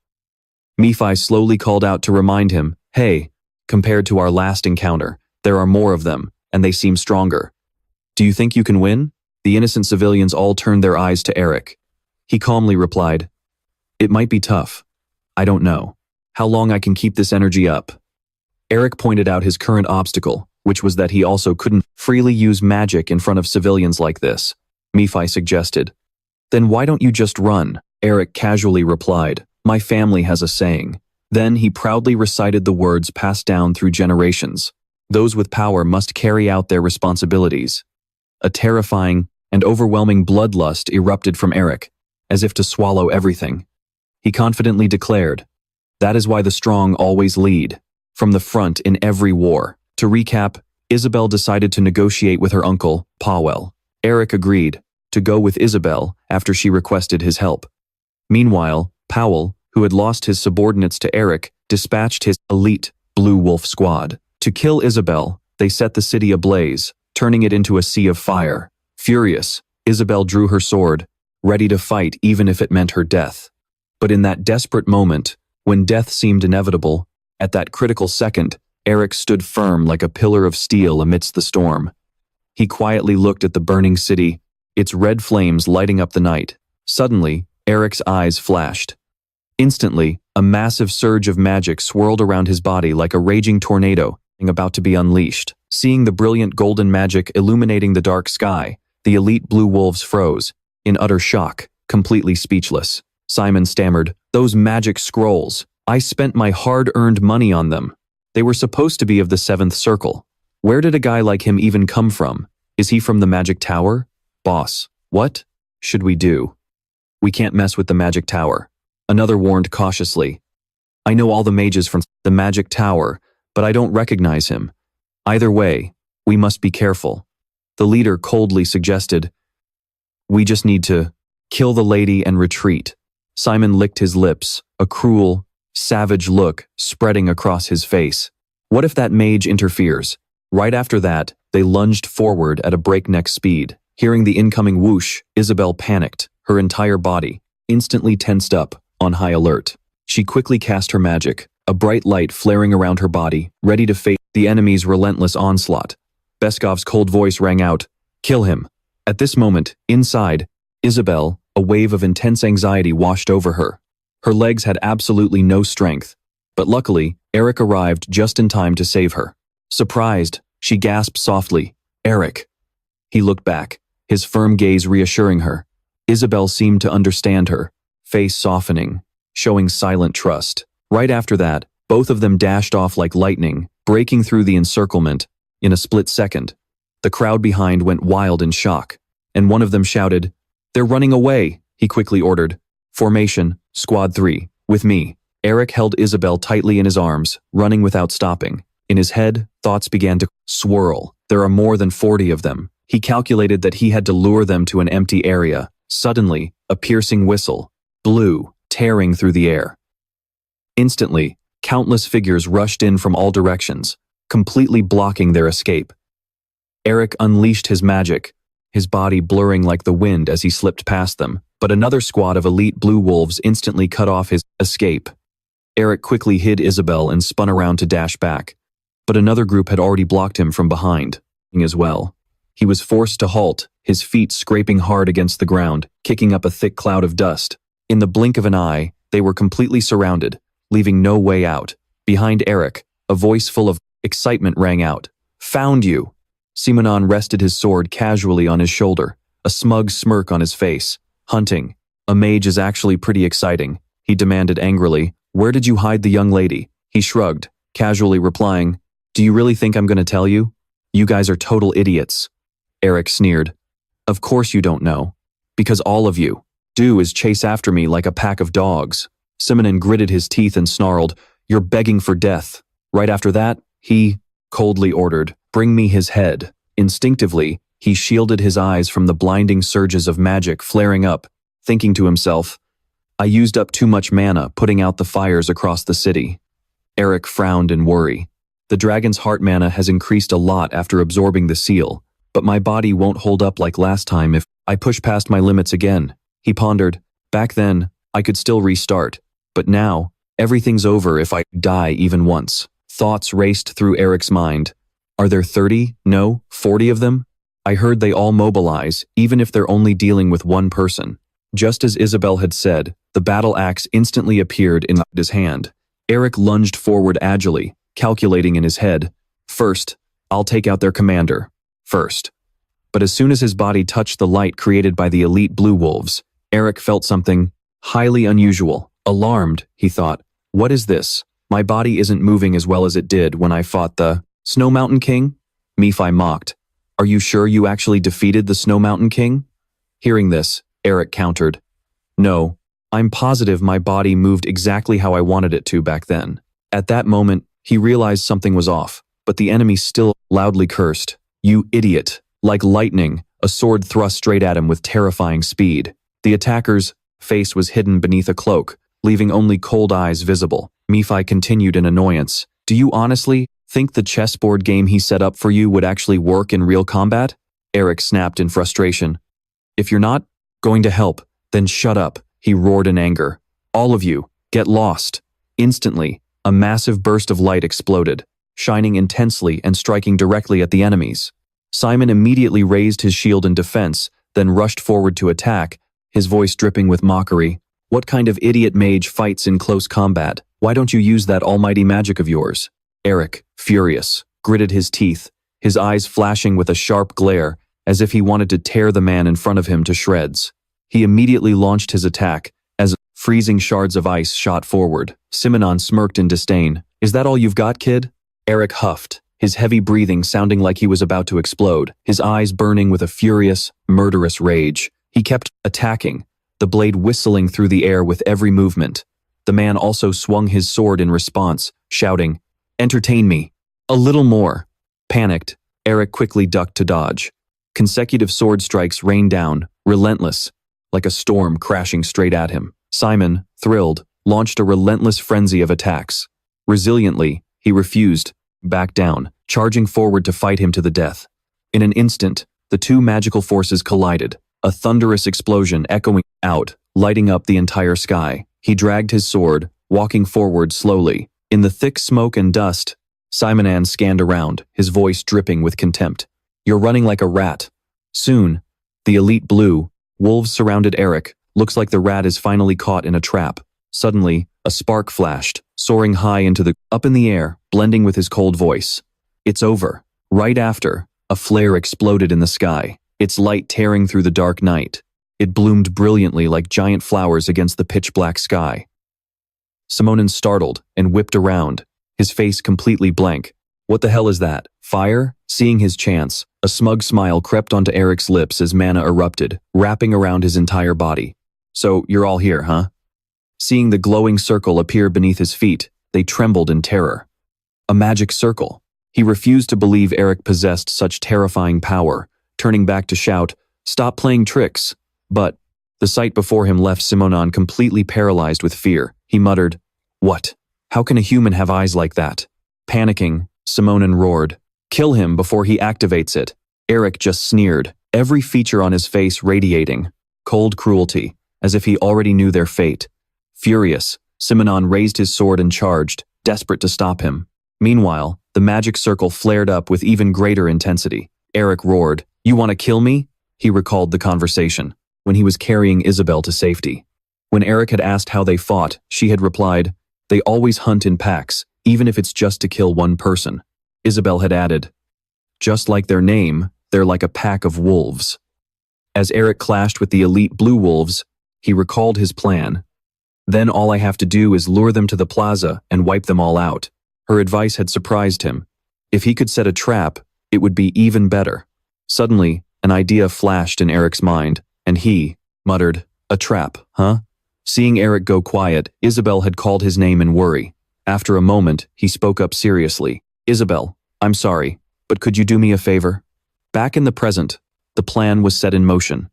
Nephi slowly called out to remind him, hey, compared to our last encounter, there are more of them, and they seem stronger. Do you think you can win? The innocent civilians all turned their eyes to Eric. He calmly replied, it might be tough. I don't know how long I can keep this energy up. Eric pointed out his current obstacle, which was that he also couldn't freely use magic in front of civilians like this. Nephi suggested. Then why don't you just run? Eric casually replied, my family has a saying. Then he proudly recited the words passed down through generations. Those with power must carry out their responsibilities. A terrifying and overwhelming bloodlust erupted from Eric, as if to swallow everything. He confidently declared, that is why the strong always lead, from the front in every war. To recap, Isabel decided to negotiate with her uncle, Powell. Eric agreed to go with Isabel after she requested his help. Meanwhile, Powell, who had lost his subordinates to Eric, dispatched his elite Blue Wolf squad. To kill Isabel, they set the city ablaze, turning it into a sea of fire. Furious, Isabel drew her sword, ready to fight even if it meant her death. But in that desperate moment, when death seemed inevitable, at that critical second, Eric stood firm like a pillar of steel amidst the storm. He quietly looked at the burning city, its red flames lighting up the night. Suddenly, Eric's eyes flashed. Instantly, a massive surge of magic swirled around his body like a raging tornado about to be unleashed. Seeing the brilliant golden magic illuminating the dark sky, the elite blue wolves froze, in utter shock, completely speechless. Simon stammered, those magic scrolls. I spent my hard-earned money on them. They were supposed to be of the seventh circle. Where did a guy like him even come from? Is he from the magic tower? Boss, what should we do? We can't mess with the magic tower. Another warned cautiously. I know all the mages from the magic tower, but I don't recognize him. Either way, we must be careful. The leader coldly suggested, we just need to kill the lady and retreat. Simon licked his lips, a cruel, savage look spreading across his face. What if that mage interferes? Right after that, they lunged forward at a breakneck speed. Hearing the incoming whoosh, Isabel panicked, her entire body instantly tensed up, on high alert. She quickly cast her magic, a bright light flaring around her body, ready to face the enemy's relentless onslaught. Beskov's cold voice rang out, kill him. At this moment, inside, Isabel, a wave of intense anxiety washed over her. Her legs had absolutely no strength, but luckily, Eric arrived just in time to save her. Surprised, she gasped softly, Eric. He looked back, his firm gaze reassuring her. Isabel seemed to understand her, face softening, showing silent trust. Right after that, both of them dashed off like lightning, breaking through the encirclement in a split second. The crowd behind went wild in shock, and one of them shouted, they're running away, he quickly ordered. Formation, Squad 3, with me. Eric held Isabel tightly in his arms, running without stopping. In his head, thoughts began to swirl. There are more than 40 of them. He calculated that he had to lure them to an empty area. Suddenly, a piercing whistle blew, tearing through the air. Instantly, countless figures rushed in from all directions, completely blocking their escape. Eric unleashed his magic, his body blurring like the wind as he slipped past them, but another squad of elite blue wolves instantly cut off his escape. Eric quickly hid Isabel and spun around to dash back, but another group had already blocked him from behind, as well. He was forced to halt, his feet scraping hard against the ground, kicking up a thick cloud of dust. In the blink of an eye, they were completely surrounded, leaving no way out. Behind Eric, a voice full of excitement rang out. Found you! Simonon rested his sword casually on his shoulder, a smug smirk on his face. Hunting. A mage is actually pretty exciting, he demanded angrily. Where did you hide the young lady? He shrugged, casually replying, do you really think I'm going to tell you? You guys are total idiots. Eric sneered. Of course you don't know. Because all of you, do is chase after me like a pack of dogs. Simonon gritted his teeth and snarled, "You're begging for death." Right after that, he coldly ordered, "Bring me his head." Instinctively, he shielded his eyes from the blinding surges of magic flaring up, thinking to himself, "I used up too much mana putting out the fires across the city." Eric frowned in worry. The dragon's heart mana has increased a lot after absorbing the seal, but my body won't hold up like last time if I push past my limits again. He pondered, back then, I could still restart, but now, everything's over if I die even once. Thoughts raced through Eric's mind. Are there 30, no, 40 of them? I heard they all mobilize, even if they're only dealing with one person. Just as Isabel had said, the battle axe instantly appeared in his hand. Eric lunged forward agilely, calculating in his head, "First, I'll take out their commander. First." But as soon as his body touched the light created by the elite blue wolves, Eric felt something highly unusual. Alarmed, he thought, "What is this? My body isn't moving as well as it did when I fought the Snow Mountain King?" Nephi mocked. "Are you sure you actually defeated the Snow Mountain King?" Hearing this, Eric countered, "No, I'm positive my body moved exactly how I wanted it to back then." At that moment, he realized something was off, but the enemy still loudly cursed. "You idiot!" Like lightning, a sword thrust straight at him with terrifying speed. The attacker's face was hidden beneath a cloak, leaving only cold eyes visible. Nephi continued in annoyance. "Do you honestly think the chessboard game he set up for you would actually work in real combat?" Eric snapped in frustration. "If you're not going to help, then shut up," he roared in anger. "All of you, get lost." Instantly, a massive burst of light exploded, shining intensely and striking directly at the enemies. Simon immediately raised his shield in defense, then rushed forward to attack, his voice dripping with mockery. "What kind of idiot mage fights in close combat? Why don't you use that almighty magic of yours?" Eric, furious, gritted his teeth, his eyes flashing with a sharp glare, as if he wanted to tear the man in front of him to shreds. He immediately launched his attack, as freezing shards of ice shot forward. Simonon smirked in disdain. "Is that all you've got, kid?" Eric huffed, his heavy breathing sounding like he was about to explode, his eyes burning with a furious, murderous rage. He kept attacking, the blade whistling through the air with every movement. The man also swung his sword in response, shouting, "Entertain me. A little more." Panicked, Eric quickly ducked to dodge. Consecutive sword strikes rained down, relentless, like a storm crashing straight at him. Simon, thrilled, launched a relentless frenzy of attacks. Resiliently, he refused, back down, charging forward to fight him to the death. In an instant, the two magical forces collided, a thunderous explosion echoing out, lighting up the entire sky. He dragged his sword, walking forward slowly. In the thick smoke and dust, Simonon scanned around, his voice dripping with contempt. "You're running like a rat." Soon, the elite blue wolves surrounded Eric. Looks like the rat is finally caught in a trap. Suddenly, a spark flashed, soaring high up in the air, blending with his cold voice. "It's over." Right after, a flare exploded in the sky, its light tearing through the dark night. It bloomed brilliantly like giant flowers against the pitch-black sky. Simonon startled and whipped around, his face completely blank. "What the hell is that? Fire?" Seeing his chance, a smug smile crept onto Eric's lips as mana erupted, wrapping around his entire body. "So, you're all here, huh?" Seeing the glowing circle appear beneath his feet, they trembled in terror. A magic circle. He refused to believe Eric possessed such terrifying power, turning back to shout, "Stop playing tricks." But the sight before him left Simonon completely paralyzed with fear. He muttered, "What? How can a human have eyes like that?" Panicking, Simonon roared, "Kill him before he activates it." Eric just sneered, every feature on his face radiating cold cruelty, as if he already knew their fate. Furious, Simonon raised his sword and charged, desperate to stop him. Meanwhile, the magic circle flared up with even greater intensity. Eric roared, "You want to kill me?" He recalled the conversation, when he was carrying Isabel to safety. When Eric had asked how they fought, she had replied, "They always hunt in packs, even if it's just to kill one person." Isabel had added, "Just like their name, they're like a pack of wolves." As Eric clashed with the elite blue wolves, he recalled his plan. "Then all I have to do is lure them to the plaza and wipe them all out." Her advice had surprised him. If he could set a trap, it would be even better. Suddenly, an idea flashed in Eric's mind, and he muttered, A trap, huh? Seeing Eric go quiet, Isabel had called his name in worry. After a moment, he spoke up seriously. Isabel, I'm sorry, but could you do me a favor? Back in the present, the plan was set in motion.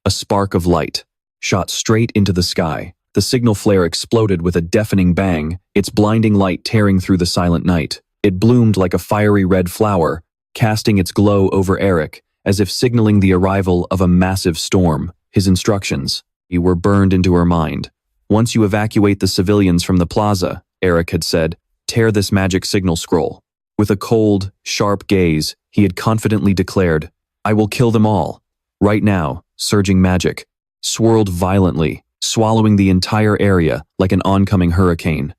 A spark of light shot straight into the sky. The signal flare exploded with a deafening bang, its blinding light tearing through the silent night. It bloomed like a fiery red flower, casting its glow over Eric, as if signaling the arrival of a massive storm. His instructions were burned into her mind. Once you evacuate the civilians from the plaza, Eric had said, tear this magic signal scroll. With a cold, sharp gaze, he had confidently declared, I will kill them all. Right now, surging magic swirled violently, swallowing the entire area like an oncoming hurricane.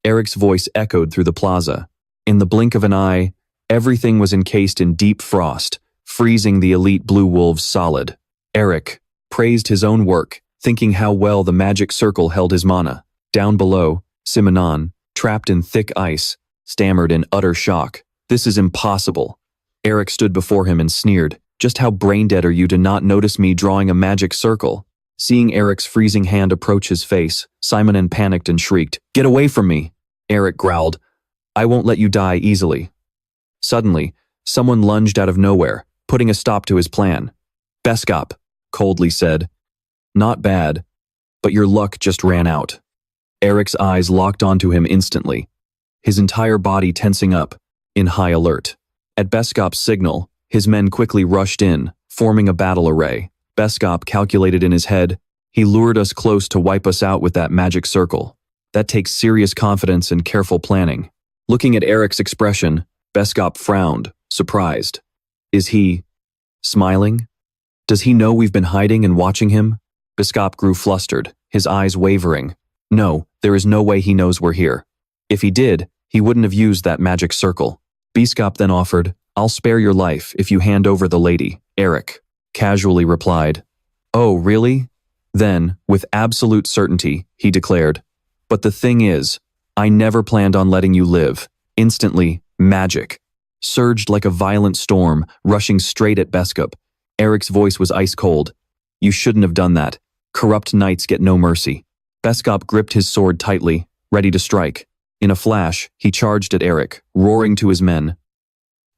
Eric's voice echoed through the plaza. In the blink of an eye, everything was encased in deep frost, freezing the elite blue wolves solid. Eric praised his own work, thinking how well the magic circle held his mana. Down below, Simonon, trapped in thick ice, stammered in utter shock. This is impossible. Eric stood before him and sneered. Just how brain-dead are you to not notice me drawing a magic circle? Seeing Eric's freezing hand approach his face, Simonon panicked and shrieked, Get away from me! Eric growled, I won't let you die easily. Suddenly, someone lunged out of nowhere, putting a stop to his plan. Beskop coldly said, Not bad, but your luck just ran out. Eric's eyes locked onto him instantly, his entire body tensing up, in high alert. At Beskop's signal, his men quickly rushed in, forming a battle array. Beskop calculated in his head, he lured us close to wipe us out with that magic circle. That takes serious confidence and careful planning. Looking at Eric's expression, Beskop frowned, surprised. Is he smiling? Does he know we've been hiding and watching him? Beskop grew flustered, his eyes wavering. No, there is no way he knows we're here. If he did, he wouldn't have used that magic circle. Beskop then offered, I'll spare your life if you hand over the lady. Eric casually replied, Oh, really? Then, with absolute certainty, he declared, But the thing is, I never planned on letting you live. Instantly, magic surged like a violent storm, rushing straight at Beskop. Eric's voice was ice cold. You shouldn't have done that. Corrupt knights get no mercy. Beskop gripped his sword tightly, ready to strike. In a flash, he charged at Eric, roaring to his men.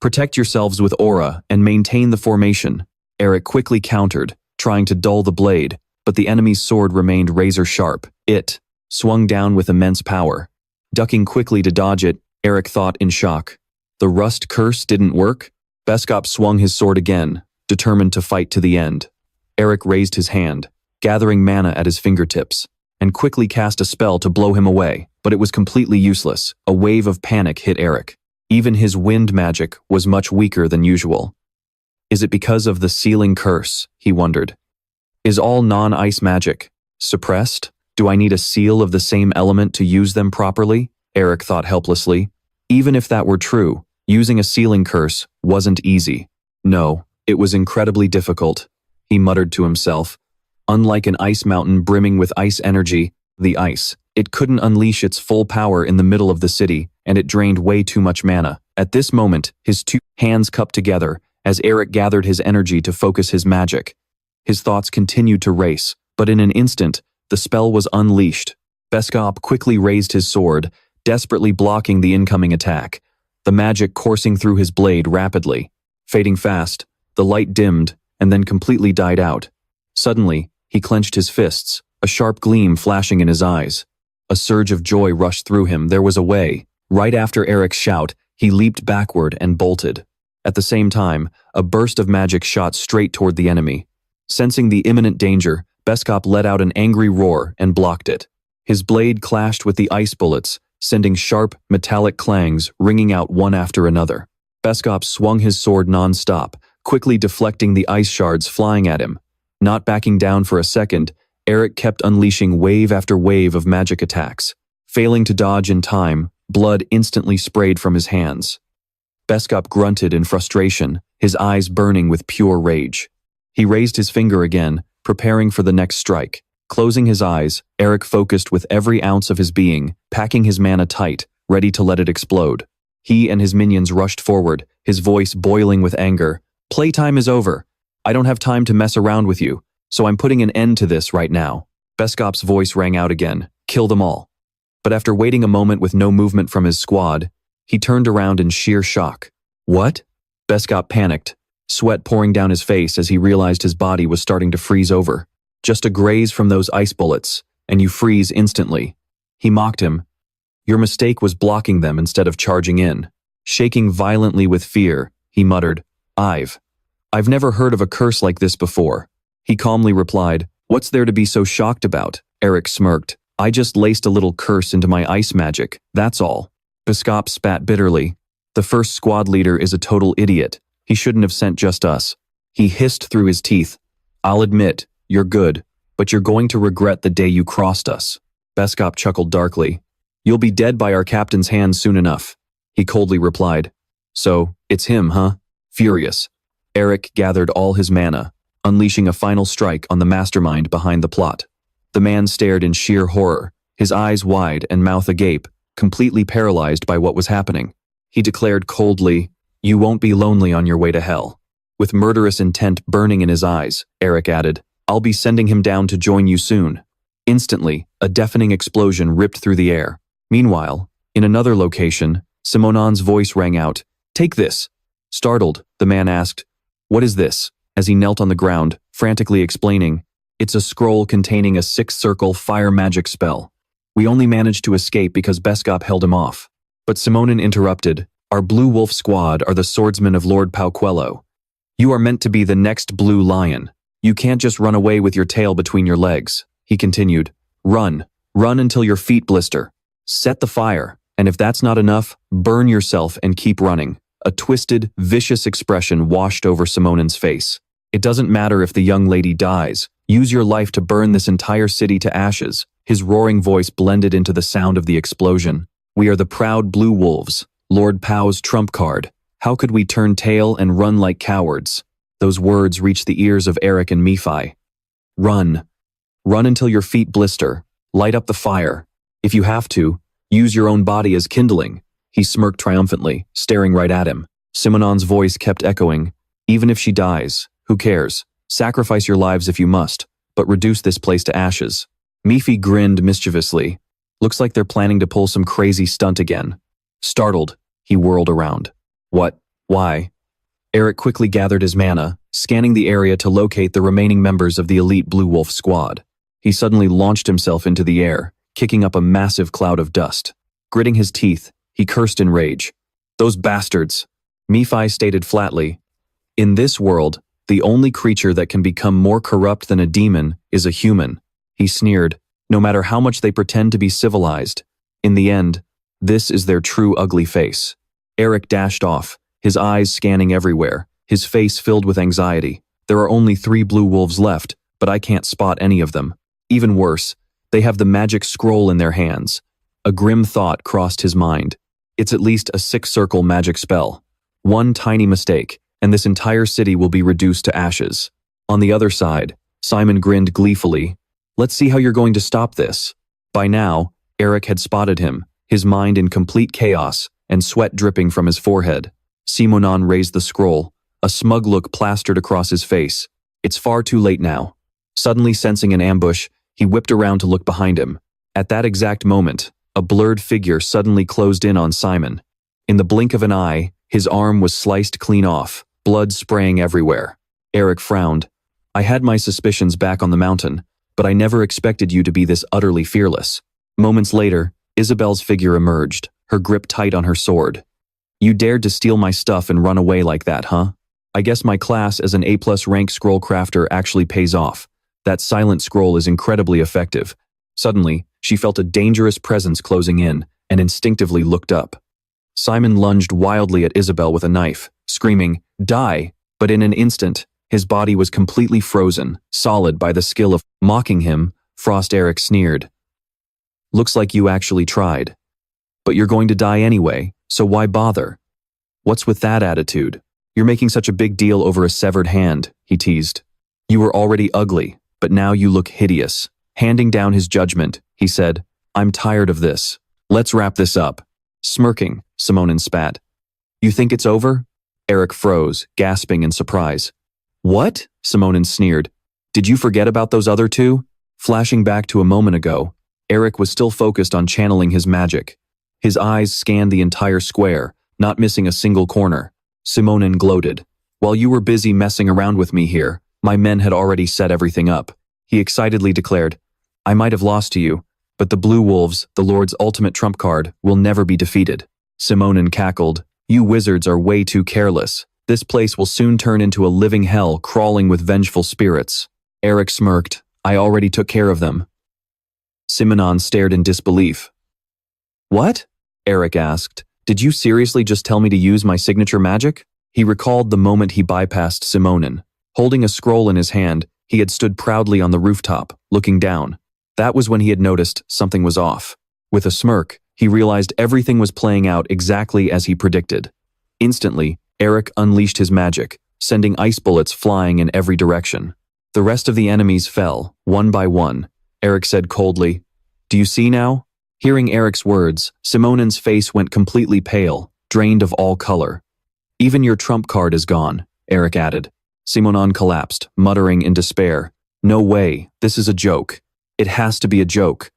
Protect yourselves with aura and maintain the formation. Eric quickly countered, trying to dull the blade, but the enemy's sword remained razor sharp. It swung down with immense power. Ducking quickly to dodge it, Eric thought in shock. The rust curse didn't work? Beskop swung his sword again, determined to fight to the end. Eric raised his hand, gathering mana at his fingertips, and quickly cast a spell to blow him away, but it was completely useless. A wave of panic hit Eric. Even his wind magic was much weaker than usual. Is it because of the sealing curse? He wondered. Is all non-ice magic suppressed? Do I need a seal of the same element to use them properly? Eric thought helplessly. Even if that were true, using a sealing curse wasn't easy. No, it was incredibly difficult, he muttered to himself. Unlike an ice mountain brimming with ice energy, the ice, it couldn't unleash its full power in the middle of the city, and it drained way too much mana. At this moment, his two hands cupped together as Eric gathered his energy to focus his magic. His thoughts continued to race, but in an instant, the spell was unleashed. Beskop quickly raised his sword, desperately blocking the incoming attack, the magic coursing through his blade rapidly. Fading fast, the light dimmed and then completely died out. Suddenly, he clenched his fists, a sharp gleam flashing in his eyes. A surge of joy rushed through him. There was a way. Right after Eric's shout, he leaped backward and bolted. At the same time, a burst of magic shot straight toward the enemy. Sensing the imminent danger, Beskop let out an angry roar and blocked it. His blade clashed with the ice bullets, sending sharp, metallic clangs ringing out one after another. Beskop swung his sword non-stop, quickly deflecting the ice shards flying at him. Not backing down for a second, Eric kept unleashing wave after wave of magic attacks. Failing to dodge in time, blood instantly sprayed from his hands. Beskop grunted in frustration, his eyes burning with pure rage. He raised his finger again, preparing for the next strike. Closing his eyes, Eric focused with every ounce of his being, packing his mana tight, ready to let it explode. He and his minions rushed forward, his voice boiling with anger. Playtime is over. I don't have time to mess around with you. So I'm putting an end to this right now. Beskop's voice rang out again. Kill them all. But after waiting a moment with no movement from his squad, he turned around in sheer shock. What? Beskop panicked, sweat pouring down his face as he realized his body was starting to freeze over. Just a graze from those ice bullets, and you freeze instantly. He mocked him. Your mistake was blocking them instead of charging in. Shaking violently with fear, he muttered, I've never heard of a curse like this before. He calmly replied, What's there to be so shocked about? Eric smirked. I just laced a little curse into my ice magic, that's all. Beskop spat bitterly. The first squad leader is a total idiot. He shouldn't have sent just us. He hissed through his teeth. I'll admit, you're good, but you're going to regret the day you crossed us. Beskop chuckled darkly. You'll be dead by our captain's hands soon enough. He coldly replied. So, it's him, huh? Furious, Eric gathered all his mana, unleashing a final strike on the mastermind behind the plot. The man stared in sheer horror, his eyes wide and mouth agape, completely paralyzed by what was happening. He declared coldly, You won't be lonely on your way to hell. With murderous intent burning in his eyes, Eric added, I'll be sending him down to join you soon. Instantly, a deafening explosion ripped through the air. Meanwhile, in another location, Simonon's voice rang out, Take this. Startled, the man asked, What is this? As he knelt on the ground, frantically explaining, It's a scroll containing a 6-circle fire magic spell. We only managed to escape because Beskop held him off. But Simonon interrupted, Our Blue Wolf squad are the swordsmen of Lord Pauquello. You are meant to be the next Blue Lion. You can't just run away with your tail between your legs. He continued, Run until your feet blister. Set the fire, and if that's not enough, burn yourself and keep running. A twisted, vicious expression washed over Simonon's face. It doesn't matter if the young lady dies. Use your life to burn this entire city to ashes. His roaring voice blended into the sound of the explosion. We are the proud Blue Wolves, Lord Pau's trump card. How could we turn tail and run like cowards? Those words reached the ears of Eric and Nephi. Run until your feet blister. Light up the fire. If you have to, use your own body as kindling. He smirked triumphantly, staring right at him. Simonon's voice kept echoing. Even if she dies, who cares? Sacrifice your lives if you must, but reduce this place to ashes. Nephi grinned mischievously. Looks like they're planning to pull some crazy stunt again. Startled, he whirled around. What? Why? Eric quickly gathered his mana, scanning the area to locate the remaining members of the elite Blue Wolf squad. He suddenly launched himself into the air, kicking up a massive cloud of dust. Gritting his teeth, he cursed in rage. Those bastards! Nephi stated flatly, In this world, the only creature that can become more corrupt than a demon is a human. He sneered, no matter how much they pretend to be civilized. In the end, this is their true ugly face. Eric dashed off, his eyes scanning everywhere, his face filled with anxiety. There are only 3 Blue Wolves left, but I can't spot any of them. Even worse, they have the magic scroll in their hands. A grim thought crossed his mind. It's at least a 6-circle magic spell. One tiny mistake, and this entire city will be reduced to ashes. On the other side, Simon grinned gleefully. Let's see how you're going to stop this. By now, Eric had spotted him, his mind in complete chaos and sweat dripping from his forehead. Simonon raised the scroll, a smug look plastered across his face. It's far too late now. Suddenly sensing an ambush, he whipped around to look behind him. At that exact moment, a blurred figure suddenly closed in on Simon. In the blink of an eye, his arm was sliced clean off, blood spraying everywhere. Eric frowned. I had my suspicions back on the mountain, but I never expected you to be this utterly fearless. Moments later, Isabel's figure emerged, her grip tight on her sword. You dared to steal my stuff and run away like that, huh? I guess my class as an A+ rank scroll crafter actually pays off. That silent scroll is incredibly effective. Suddenly, she felt a dangerous presence closing in, and instinctively looked up. Simon lunged wildly at Isabel with a knife, screaming, Die! But in an instant, his body was completely frozen, solid by the skill of mocking him. Frost Eric sneered. Looks like you actually tried. But you're going to die anyway, so why bother? What's with that attitude? You're making such a big deal over a severed hand, he teased. You were already ugly, but now you look hideous. Handing down his judgment, he said, I'm tired of this. Let's wrap this up. Smirking, Simonon spat. You think it's over? Eric froze, gasping in surprise. What? Simonon sneered. Did you forget about those other two? Flashing back to a moment ago, Eric was still focused on channeling his magic. His eyes scanned the entire square, not missing a single corner. Simonin gloated. While you were busy messing around with me here, my men had already set everything up. He excitedly declared, I might have lost to you, but the Blue Wolves, the Lord's ultimate trump card, will never be defeated. Simonin cackled. You wizards are way too careless. This place will soon turn into a living hell crawling with vengeful spirits. Eric smirked. I already took care of them. Simonon stared in disbelief. What? Eric asked. Did you seriously just tell me to use my signature magic? He recalled the moment he bypassed Simonin. Holding a scroll in his hand, he had stood proudly on the rooftop, looking down. That was when he had noticed something was off. With a smirk, he realized everything was playing out exactly as he predicted. Instantly, Eric unleashed his magic, sending ice bullets flying in every direction. The rest of the enemies fell, one by one. Eric said coldly, Do you see now? Hearing Eric's words, Simonin's face went completely pale, drained of all color. Even your trump card is gone, Eric added. Simonon collapsed, muttering in despair. No way, this is a joke. It has to be a joke.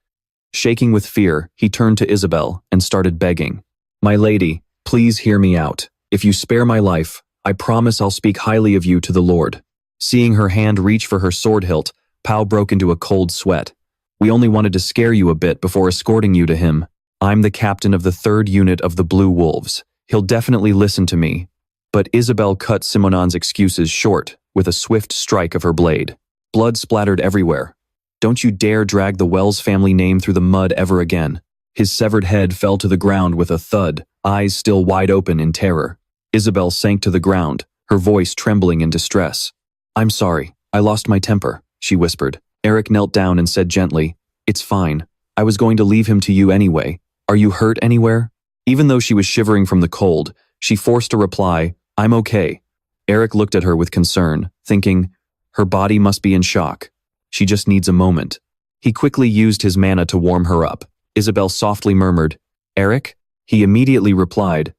Shaking with fear, he turned to Isabel and started begging. My lady, please hear me out. If you spare my life, I promise I'll speak highly of you to the Lord. Seeing her hand reach for her sword hilt, Pao broke into a cold sweat. We only wanted to scare you a bit before escorting you to him. I'm the captain of the 3rd unit of the Blue Wolves. He'll definitely listen to me. But Isabel cut Simonon's excuses short with a swift strike of her blade. Blood splattered everywhere. Don't you dare drag the Wells family name through the mud ever again. His severed head fell to the ground with a thud, eyes still wide open in terror. Isabel sank to the ground, her voice trembling in distress. I'm sorry, I lost my temper, she whispered. Eric knelt down and said gently, It's fine. I was going to leave him to you anyway. Are you hurt anywhere? Even though she was shivering from the cold, she forced a reply, I'm okay. Eric looked at her with concern, thinking, her body must be in shock. She just needs a moment. He quickly used his mana to warm her up. Isabel softly murmured, Eric? He immediately replied,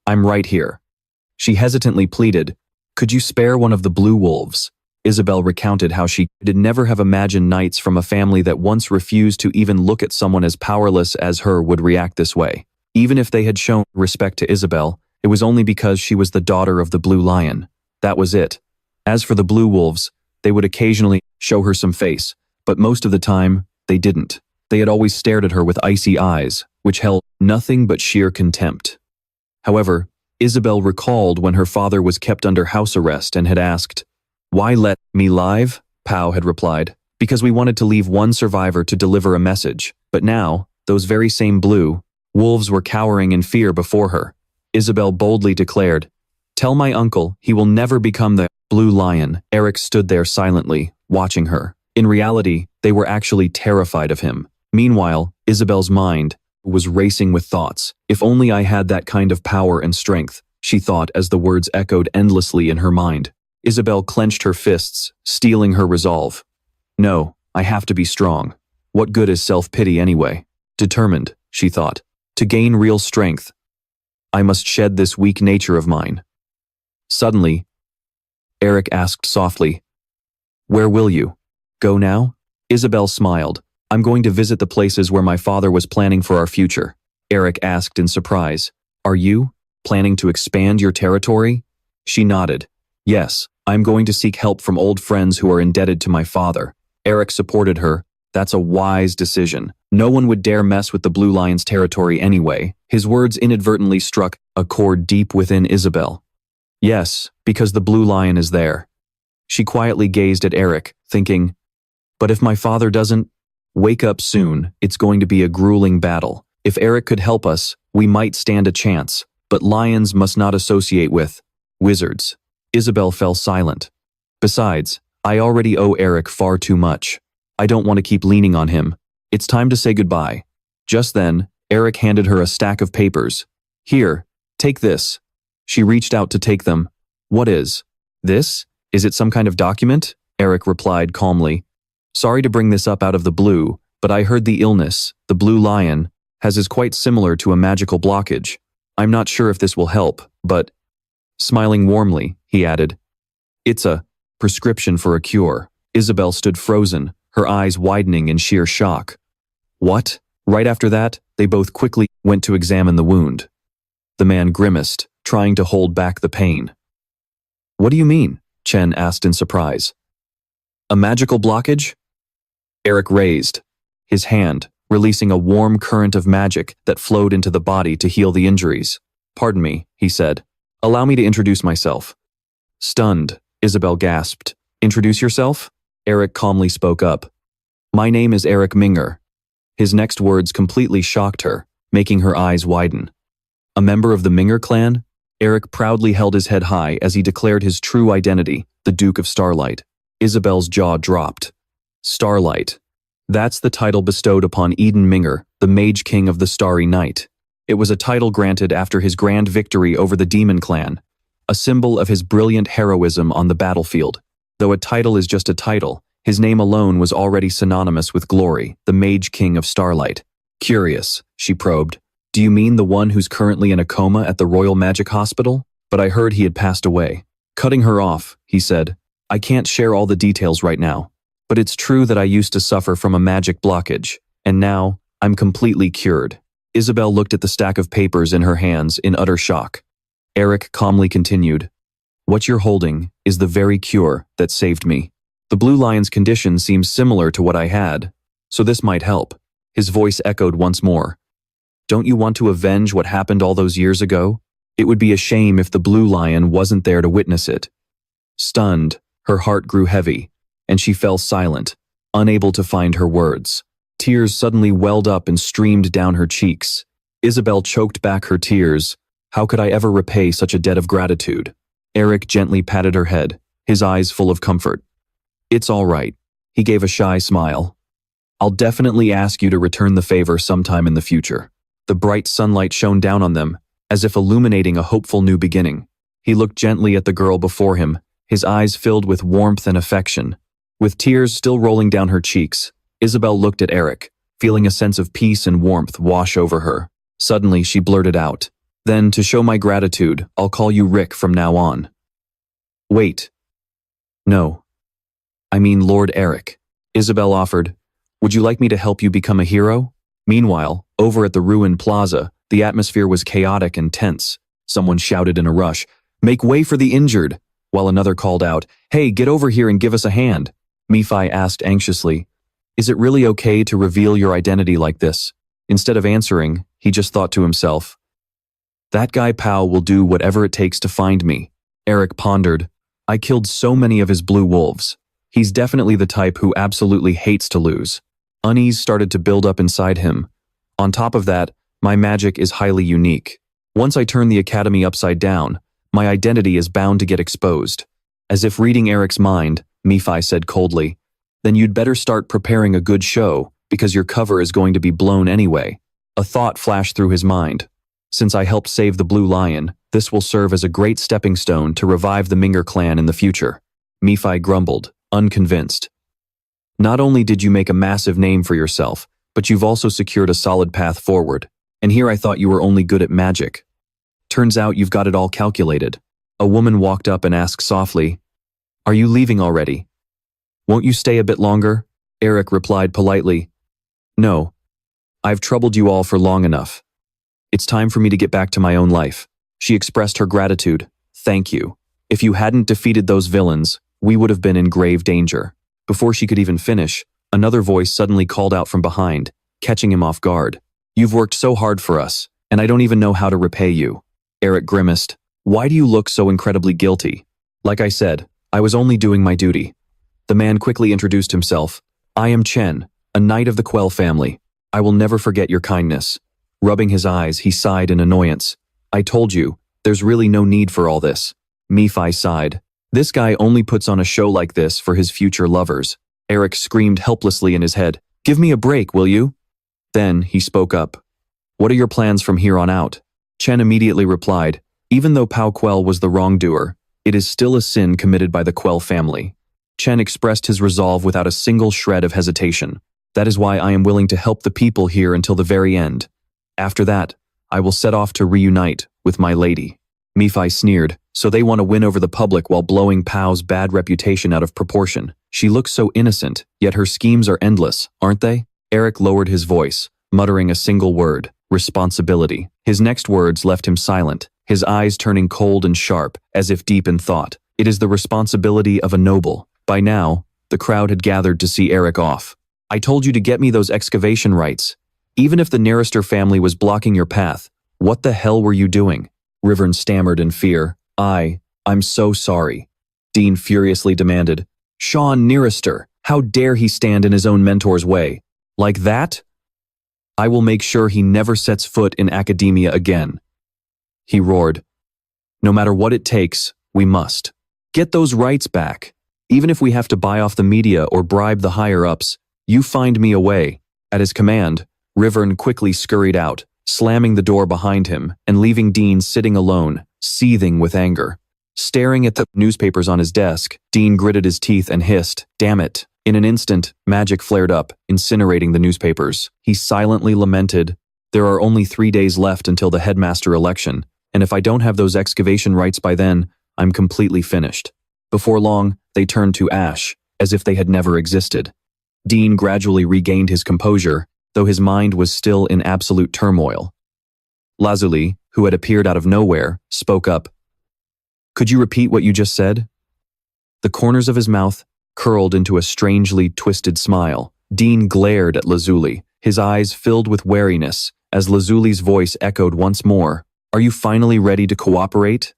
I'm right here. She hesitantly pleaded, Could you spare one of the Blue Wolves? Isabel recounted how she could never have imagined knights from a family that once refused to even look at someone as powerless as her would react this way. Even if they had shown respect to Isabel, it was only because she was the daughter of the Blue Lion. That was it. As for the Blue Wolves, they would occasionally show her some face, but most of the time, they didn't. They had always stared at her with icy eyes, which held nothing but sheer contempt. However, Isabel recalled when her father was kept under house arrest and had asked, Why let me live? Pao had replied, Because we wanted to leave one survivor to deliver a message. But now, those very same Blue Wolves were cowering in fear before her. Isabel boldly declared, Tell my uncle he will never become the Blue Lion. Eric stood there silently, watching her. In reality, they were actually terrified of him. Meanwhile, Isabel's mind was racing with thoughts. If only I had that kind of power and strength, she thought as the words echoed endlessly in her mind. Isabel clenched her fists, steeling her resolve. No, I have to be strong. What good is self-pity anyway? Determined, she thought, to gain real strength, I must shed this weak nature of mine. Suddenly, Eric asked softly, Where will you? Go now? Isabel smiled. I'm going to visit the places where my father was planning for our future. Eric asked in surprise, Are you planning to expand your territory? She nodded. Yes, I'm going to seek help from old friends who are indebted to my father. Eric supported her. That's a wise decision. No one would dare mess with the Blue Lion's territory anyway. His words inadvertently struck a chord deep within Isabel. Yes, because the Blue Lion is there. She quietly gazed at Eric, thinking, But if my father doesn't wake up soon, it's going to be a grueling battle. If Eric could help us, we might stand a chance, but lions must not associate with wizards. Isabel fell silent. Besides, I already owe Eric far too much. I don't want to keep leaning on him. It's time to say goodbye. Just then, Eric handed her a stack of papers. Here, take this. She reached out to take them. What is this? Is it some kind of document? Eric replied calmly. Sorry to bring this up out of the blue, but I heard the illness, the Blue Lion, is quite similar to a magical blockage. I'm not sure if this will help, but... Smiling warmly, he added, It's a prescription for a cure. Isabel stood frozen, her eyes widening in sheer shock. What? Right after that, they both quickly went to examine the wound. The man grimaced, trying to hold back the pain. What do you mean? Chen asked in surprise. A magical blockage? Eric raised his hand, releasing a warm current of magic that flowed into the body to heal the injuries. Pardon me, he said. Allow me to introduce myself. Stunned, Isabel gasped. Introduce yourself? Eric calmly spoke up. My name is Elric Melvinger. His next words completely shocked her, making her eyes widen. A member of the Melvinger clan? Eric proudly held his head high as he declared his true identity, the Duke of Starlight. Isabel's jaw dropped. Starlight. That's the title bestowed upon Eden Melvinger, the Mage King of the Starry Night. It was a title granted after his grand victory over the Demon Clan, a symbol of his brilliant heroism on the battlefield. Though a title is just a title, his name alone was already synonymous with glory, the Mage King of Starlight. Curious, she probed. Do you mean the one who's currently in a coma at the Royal Magic Hospital? But I heard he had passed away. Cutting her off, he said, I can't share all the details right now. But it's true that I used to suffer from a magic blockage, and now, I'm completely cured. Isabel looked at the stack of papers in her hands in utter shock. Eric calmly continued, What you're holding is the very cure that saved me. The Blue Lion's condition seems similar to what I had, so this might help. His voice echoed once more. Don't you want to avenge what happened all those years ago? It would be a shame if the Blue Lion wasn't there to witness it. Stunned, her heart grew heavy, and she fell silent, unable to find her words. Tears suddenly welled up and streamed down her cheeks. Isabel choked back her tears. How could I ever repay such a debt of gratitude? Eric gently patted her head, his eyes full of comfort. It's all right. He gave a shy smile. I'll definitely ask you to return the favor sometime in the future. The bright sunlight shone down on them, as if illuminating a hopeful new beginning. He looked gently at the girl before him, his eyes filled with warmth and affection. With tears still rolling down her cheeks, Isabel looked at Eric, feeling a sense of peace and warmth wash over her. Suddenly, she blurted out, Then, to show my gratitude, I'll call you Rick from now on. Wait. No. I mean Lord Eric. Isabel offered, Would you like me to help you become a hero? Meanwhile, over at the ruined plaza, the atmosphere was chaotic and tense. Someone shouted in a rush, Make way for the injured, while another called out, Hey, get over here and give us a hand. Nephi asked anxiously, Is it really okay to reveal your identity like this? Instead of answering, he just thought to himself, That guy Pow will do whatever it takes to find me. Eric pondered, I killed so many of his blue wolves. He's definitely the type who absolutely hates to lose. Unease started to build up inside him. On top of that, my magic is highly unique. Once I turn the academy upside down, my identity is bound to get exposed. As if reading Eric's mind, Nephi said coldly, Then you'd better start preparing a good show, because your cover is going to be blown anyway. A thought flashed through his mind. Since I helped save the Blue Lion, this will serve as a great stepping stone to revive the Melvinger clan in the future. Nephi grumbled, unconvinced. Not only did you make a massive name for yourself, but you've also secured a solid path forward. And here I thought you were only good at magic. Turns out you've got it all calculated. A woman walked up and asked softly, Are you leaving already? Won't you stay a bit longer? Eric replied politely, No. I've troubled you all for long enough. It's time for me to get back to my own life. She expressed her gratitude. Thank you. If you hadn't defeated those villains, we would have been in grave danger. Before she could even finish, another voice suddenly called out from behind, catching him off guard. You've worked so hard for us, and I don't even know how to repay you. Eric grimaced. Why do you look so incredibly guilty? Like I said, I was only doing my duty. The man quickly introduced himself. I am Chen, a knight of the Quell family. I will never forget your kindness. Rubbing his eyes, he sighed in annoyance. I told you, there's really no need for all this. Nephi sighed. This guy only puts on a show like this for his future lovers. Eric screamed helplessly in his head. Give me a break, will you? Then he spoke up. What are your plans from here on out? Chen immediately replied, Even though Pao Quell was the wrongdoer, it is still a sin committed by the Quell family. Chen expressed his resolve without a single shred of hesitation. That is why I am willing to help the people here until the very end. After that, I will set off to reunite with my lady. Nephi sneered. So they want to win over the public while blowing Pow's bad reputation out of proportion. She looks so innocent, yet her schemes are endless, aren't they? Eric lowered his voice, muttering a single word: responsibility. His next words left him silent, his eyes turning cold and sharp, as if deep in thought. It is the responsibility of a noble. By now, the crowd had gathered to see Eric off. I told you to get me those excavation rights. Even if the Narister family was blocking your path, what the hell were you doing? Rivern stammered in fear. I'm so sorry. Dean furiously demanded. Sean Narister, how dare he stand in his own mentor's way? Like that? I will make sure he never sets foot in academia again. He roared. No matter what it takes, we must. Get those rights back. Even if we have to buy off the media or bribe the higher-ups, you find me a way. At his command, Rivern quickly scurried out, slamming the door behind him and leaving Dean sitting alone, seething with anger. Staring at the newspapers on his desk, Dean gritted his teeth and hissed, "Damn it." In an instant, magic flared up, incinerating the newspapers. He silently lamented, "There are only 3 days left until the headmaster election, and if I don't have those excavation rights by then, I'm completely finished." Before long, they turned to ash, as if they had never existed. Dean gradually regained his composure, though his mind was still in absolute turmoil. Lazuli, who had appeared out of nowhere, spoke up. Could you repeat what you just said? The corners of his mouth curled into a strangely twisted smile. Dean glared at Lazuli, his eyes filled with wariness, as Lazuli's voice echoed once more, "Are you finally ready to cooperate?"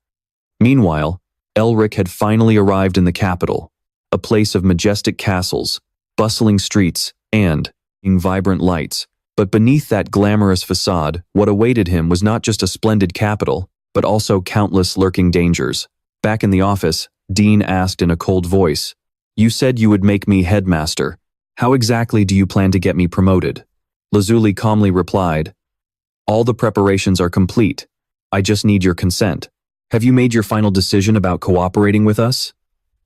Meanwhile, Elric had finally arrived in the capital, a place of majestic castles, bustling streets, and vibrant lights. But beneath that glamorous facade, what awaited him was not just a splendid capital, but also countless lurking dangers. Back in the office, Dean asked in a cold voice, "You said you would make me headmaster. How exactly do you plan to get me promoted?" Lazuli calmly replied, "All the preparations are complete. I just need your consent. Have you made your final decision about cooperating with us?"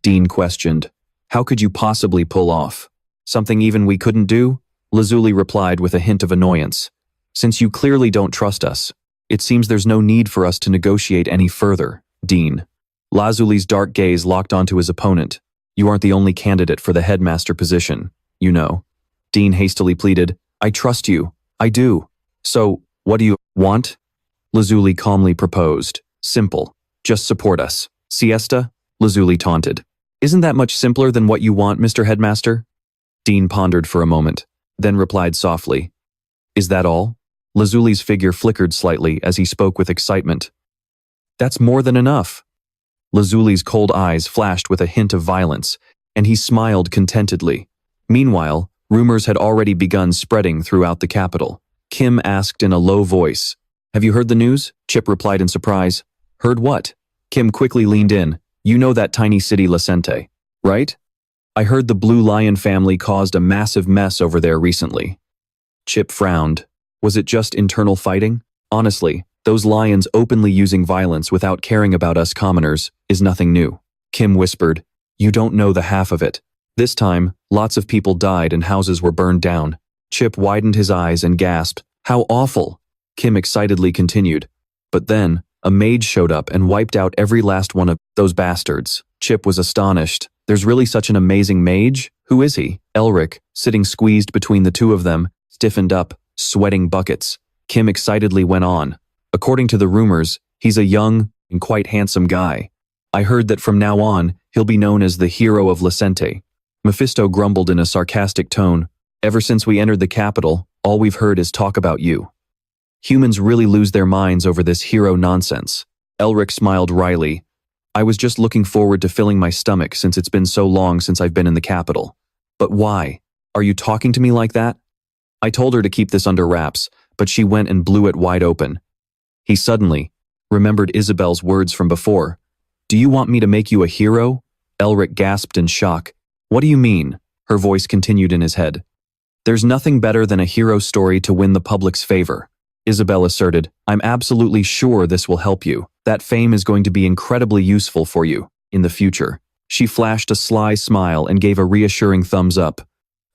Dean questioned, "How could you possibly pull off something even we couldn't do?" Lazuli replied with a hint of annoyance, "Since you clearly don't trust us, it seems there's no need for us to negotiate any further, Dean." Lazuli's dark gaze locked onto his opponent. "You aren't the only candidate for the headmaster position, you know." Dean hastily pleaded, "I trust you. I do. So, what do you want?" Lazuli calmly proposed. "Simple. Just support us." "Siesta?" Lazuli taunted. "Isn't that much simpler than what you want, Mr. Headmaster?" Dean pondered for a moment, then replied softly, "Is that all?" Lazuli's figure flickered slightly as he spoke with excitement. "That's more than enough." Lazuli's cold eyes flashed with a hint of violence, and he smiled contentedly. Meanwhile, rumors had already begun spreading throughout the capital. Kim asked in a low voice, "Have you heard the news?" Chip replied in surprise. "Heard what?" Kim quickly leaned in. "You know that tiny city Lasente, right? I heard the Blue Lion family caused a massive mess over there recently." Chip frowned. Was it just internal fighting? Honestly, those lions openly using violence without caring about us commoners is nothing new. Kim whispered, "You don't know the half of it. This time, lots of people died and houses were burned down." Chip widened his eyes and gasped, "How awful!" Kim excitedly continued, "But then, a mage showed up and wiped out every last one of those bastards." Chip was astonished. "There's really such an amazing mage? Who is he?" Elric, sitting squeezed between the two of them, stiffened up, sweating buckets. Kim excitedly went on. "According to the rumors, he's a young and quite handsome guy. I heard that from now on, he'll be known as the hero of Lasente." Mephisto grumbled in a sarcastic tone, "Ever since we entered the capital, all we've heard is talk about you. Humans really lose their minds over this hero nonsense." Elric smiled wryly. "I was just looking forward to filling my stomach since it's been so long since I've been in the capital." "But why? Are you talking to me like that?" "I told her to keep this under wraps, but she went and blew it wide open." He suddenly remembered Isabel's words from before. "Do you want me to make you a hero?" Elric gasped in shock. "What do you mean?" Her voice continued in his head. "There's nothing better than a hero story to win the public's favor," Isabel asserted. "I'm absolutely sure this will help you. That fame is going to be incredibly useful for you in the future." She flashed a sly smile and gave a reassuring thumbs up.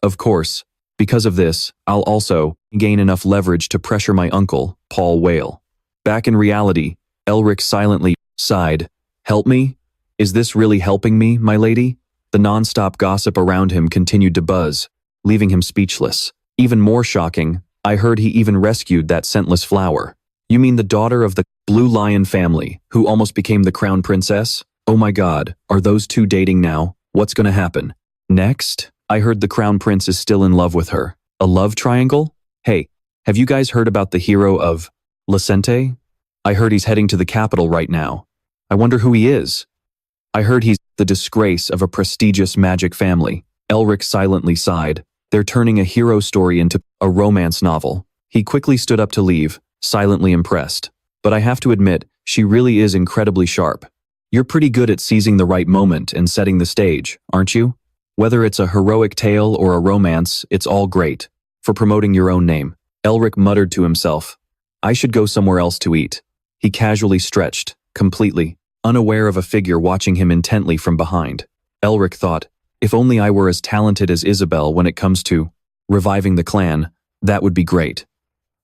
"Of course, because of this, I'll also gain enough leverage to pressure my uncle, Paul Whale." Back in reality, Elric silently sighed. Help me? Is this really helping me, my lady? The non-stop gossip around him continued to buzz, leaving him speechless. Even more shocking, I heard he even rescued that scentless flower. You mean the daughter of the Blue Lion family, who almost became the crown princess? Oh my god, are those two dating now? What's gonna happen? Next, I heard the crown prince is still in love with her. A love triangle? Hey, have you guys heard about the hero of Lacente? I heard he's heading to the capital right now. I wonder who he is. I heard he's the disgrace of a prestigious magic family. Elric silently sighed. They're turning a hero story into a romance novel. He quickly stood up to leave, silently impressed. But I have to admit, she really is incredibly sharp. You're pretty good at seizing the right moment and setting the stage, aren't you? Whether it's a heroic tale or a romance, it's all great. For promoting your own name. Elric muttered to himself. I should go somewhere else to eat. He casually stretched, completely, unaware of a figure watching him intently from behind. Elric thought, if only I were as talented as Isabel when it comes to reviving the clan, that would be great.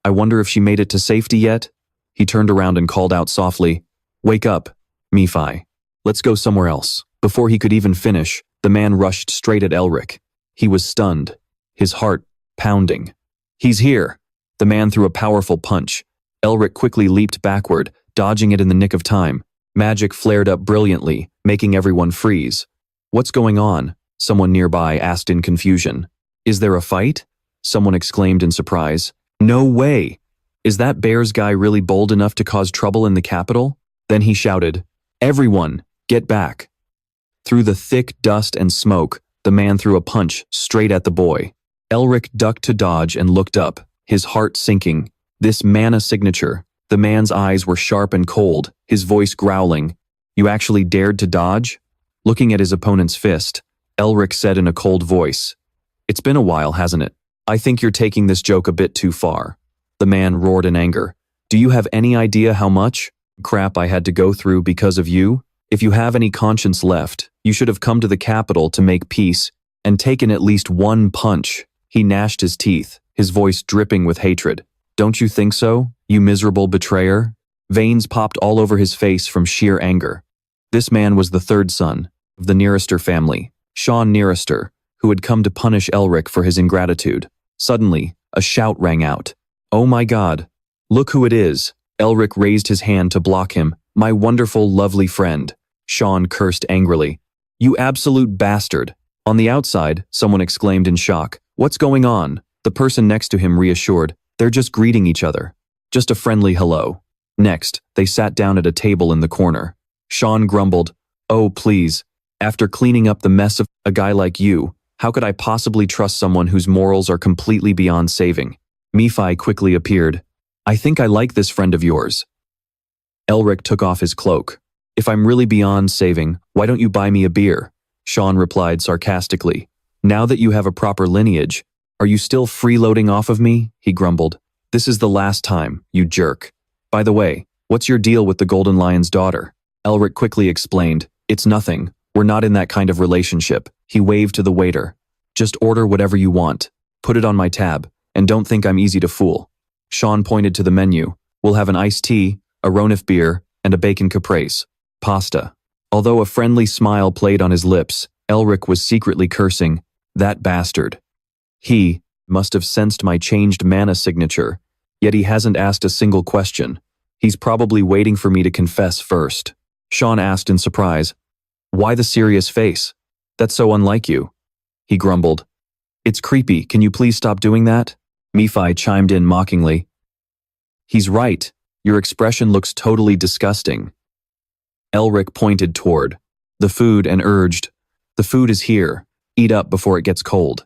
I wonder if she made it to safety yet? He turned around and called out softly, Wake up, Nephi. Let's go somewhere else. Before he could even finish, the man rushed straight at Elric. He was stunned, his heart pounding. He's here. The man threw a powerful punch. Elric quickly leaped backward, dodging it in the nick of time. Magic flared up brilliantly, making everyone freeze. What's going on? Someone nearby asked in confusion. Is there a fight? Someone exclaimed in surprise. No way! Is that Bears guy really bold enough to cause trouble in the capital? Then he shouted, Everyone, get back. Through the thick dust and smoke, the man threw a punch straight at the boy. Elric ducked to dodge and looked up, his heart sinking. This mana signature. The man's eyes were sharp and cold, his voice growling. You actually dared to dodge? Looking at his opponent's fist, Elric said in a cold voice, It's been a while, hasn't it? I think you're taking this joke a bit too far. The man roared in anger. Do you have any idea how much crap I had to go through because of you? If you have any conscience left, you should have come to the capital to make peace and taken at least one punch. He gnashed his teeth, his voice dripping with hatred. Don't you think so, you miserable betrayer? Veins popped all over his face from sheer anger. This man was the third son of the Nearister family, Sean Nearister, who had come to punish Elric for his ingratitude. Suddenly, a shout rang out. Oh my god! Look who it is! Elric raised his hand to block him. My wonderful, lovely friend. Sean cursed angrily. You absolute bastard! On the outside, someone exclaimed in shock. What's going on? The person next to him reassured. They're just greeting each other. Just a friendly hello. Next, they sat down at a table in the corner. Sean grumbled, Oh, please. After cleaning up the mess of a guy like you, how could I possibly trust someone whose morals are completely beyond saving? Nephi quickly appeared. I think I like this friend of yours. Elric took off his cloak. If I'm really beyond saving, why don't you buy me a beer? Sean replied sarcastically. Now that you have a proper lineage, are you still freeloading off of me? He grumbled. This is the last time, you jerk. By the way, what's your deal with the Golden Lion's daughter? Elric quickly explained. It's nothing. We're not in that kind of relationship. He waved to the waiter. Just order whatever you want. Put it on my tab, and don't think I'm easy to fool. Sean pointed to the menu. We'll have an iced tea, a Ronif beer, and a bacon caprese. Pasta. Although a friendly smile played on his lips, Elric was secretly cursing. That bastard. He must have sensed my changed mana signature, yet he hasn't asked a single question. He's probably waiting for me to confess first. Sean asked in surprise. Why the serious face? That's so unlike you. He grumbled. It's creepy, can you please stop doing that? Nephi chimed in mockingly. He's right. Your expression looks totally disgusting. Elric pointed toward the food and urged, The food is here. Eat up before it gets cold.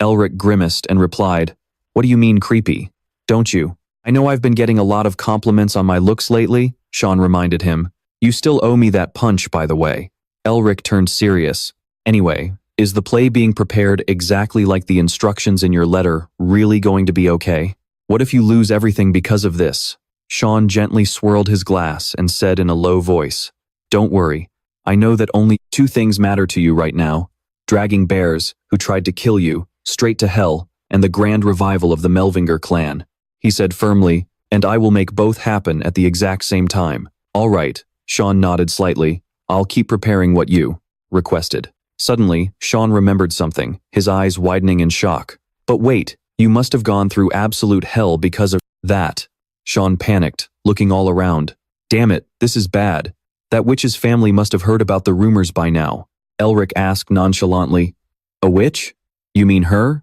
Elric grimaced and replied, What do you mean creepy? Don't you? I know I've been getting a lot of compliments on my looks lately, Sean reminded him. You still owe me that punch, by the way. Elric turned serious. Anyway, is the play being prepared exactly like the instructions in your letter really going to be okay? What if you lose everything because of this? Sean gently swirled his glass and said in a low voice, Don't worry. I know that only two things matter to you right now. Dragging bears, who tried to kill you, straight to hell, and the grand revival of the Melvinger clan. He said firmly, and I will make both happen at the exact same time. All right, Sean nodded slightly. I'll keep preparing what you requested. Suddenly, Sean remembered something, his eyes widening in shock. But wait, you must have gone through absolute hell because of that. Sean panicked, looking all around. Damn it, this is bad. That witch's family must have heard about the rumors by now. Elric asked nonchalantly. A witch? You mean her?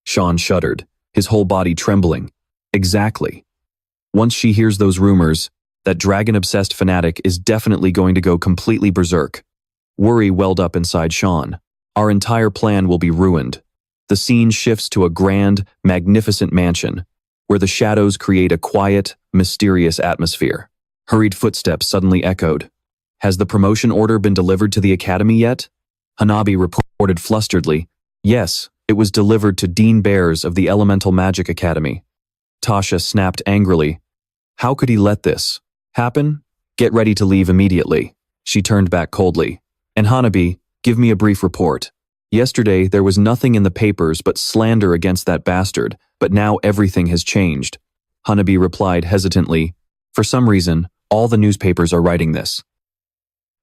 Sean shuddered, his whole body trembling. Exactly. Once she hears those rumors, that dragon-obsessed fanatic is definitely going to go completely berserk. Worry welled up inside Sean. Our entire plan will be ruined. The scene shifts to a grand, magnificent mansion, where the shadows create a quiet, mysterious atmosphere. Hurried footsteps suddenly echoed. Has the promotion order been delivered to the academy yet? Hanabi reported flusteredly. Yes, it was delivered to Dean Bears of the Elemental Magic Academy. Tasha snapped angrily. How could he let this happen? Get ready to leave immediately. She turned back coldly. And Hanabi, give me a brief report. Yesterday, there was nothing in the papers but slander against that bastard, but now everything has changed. Hanabi replied hesitantly. For some reason, all the newspapers are writing this.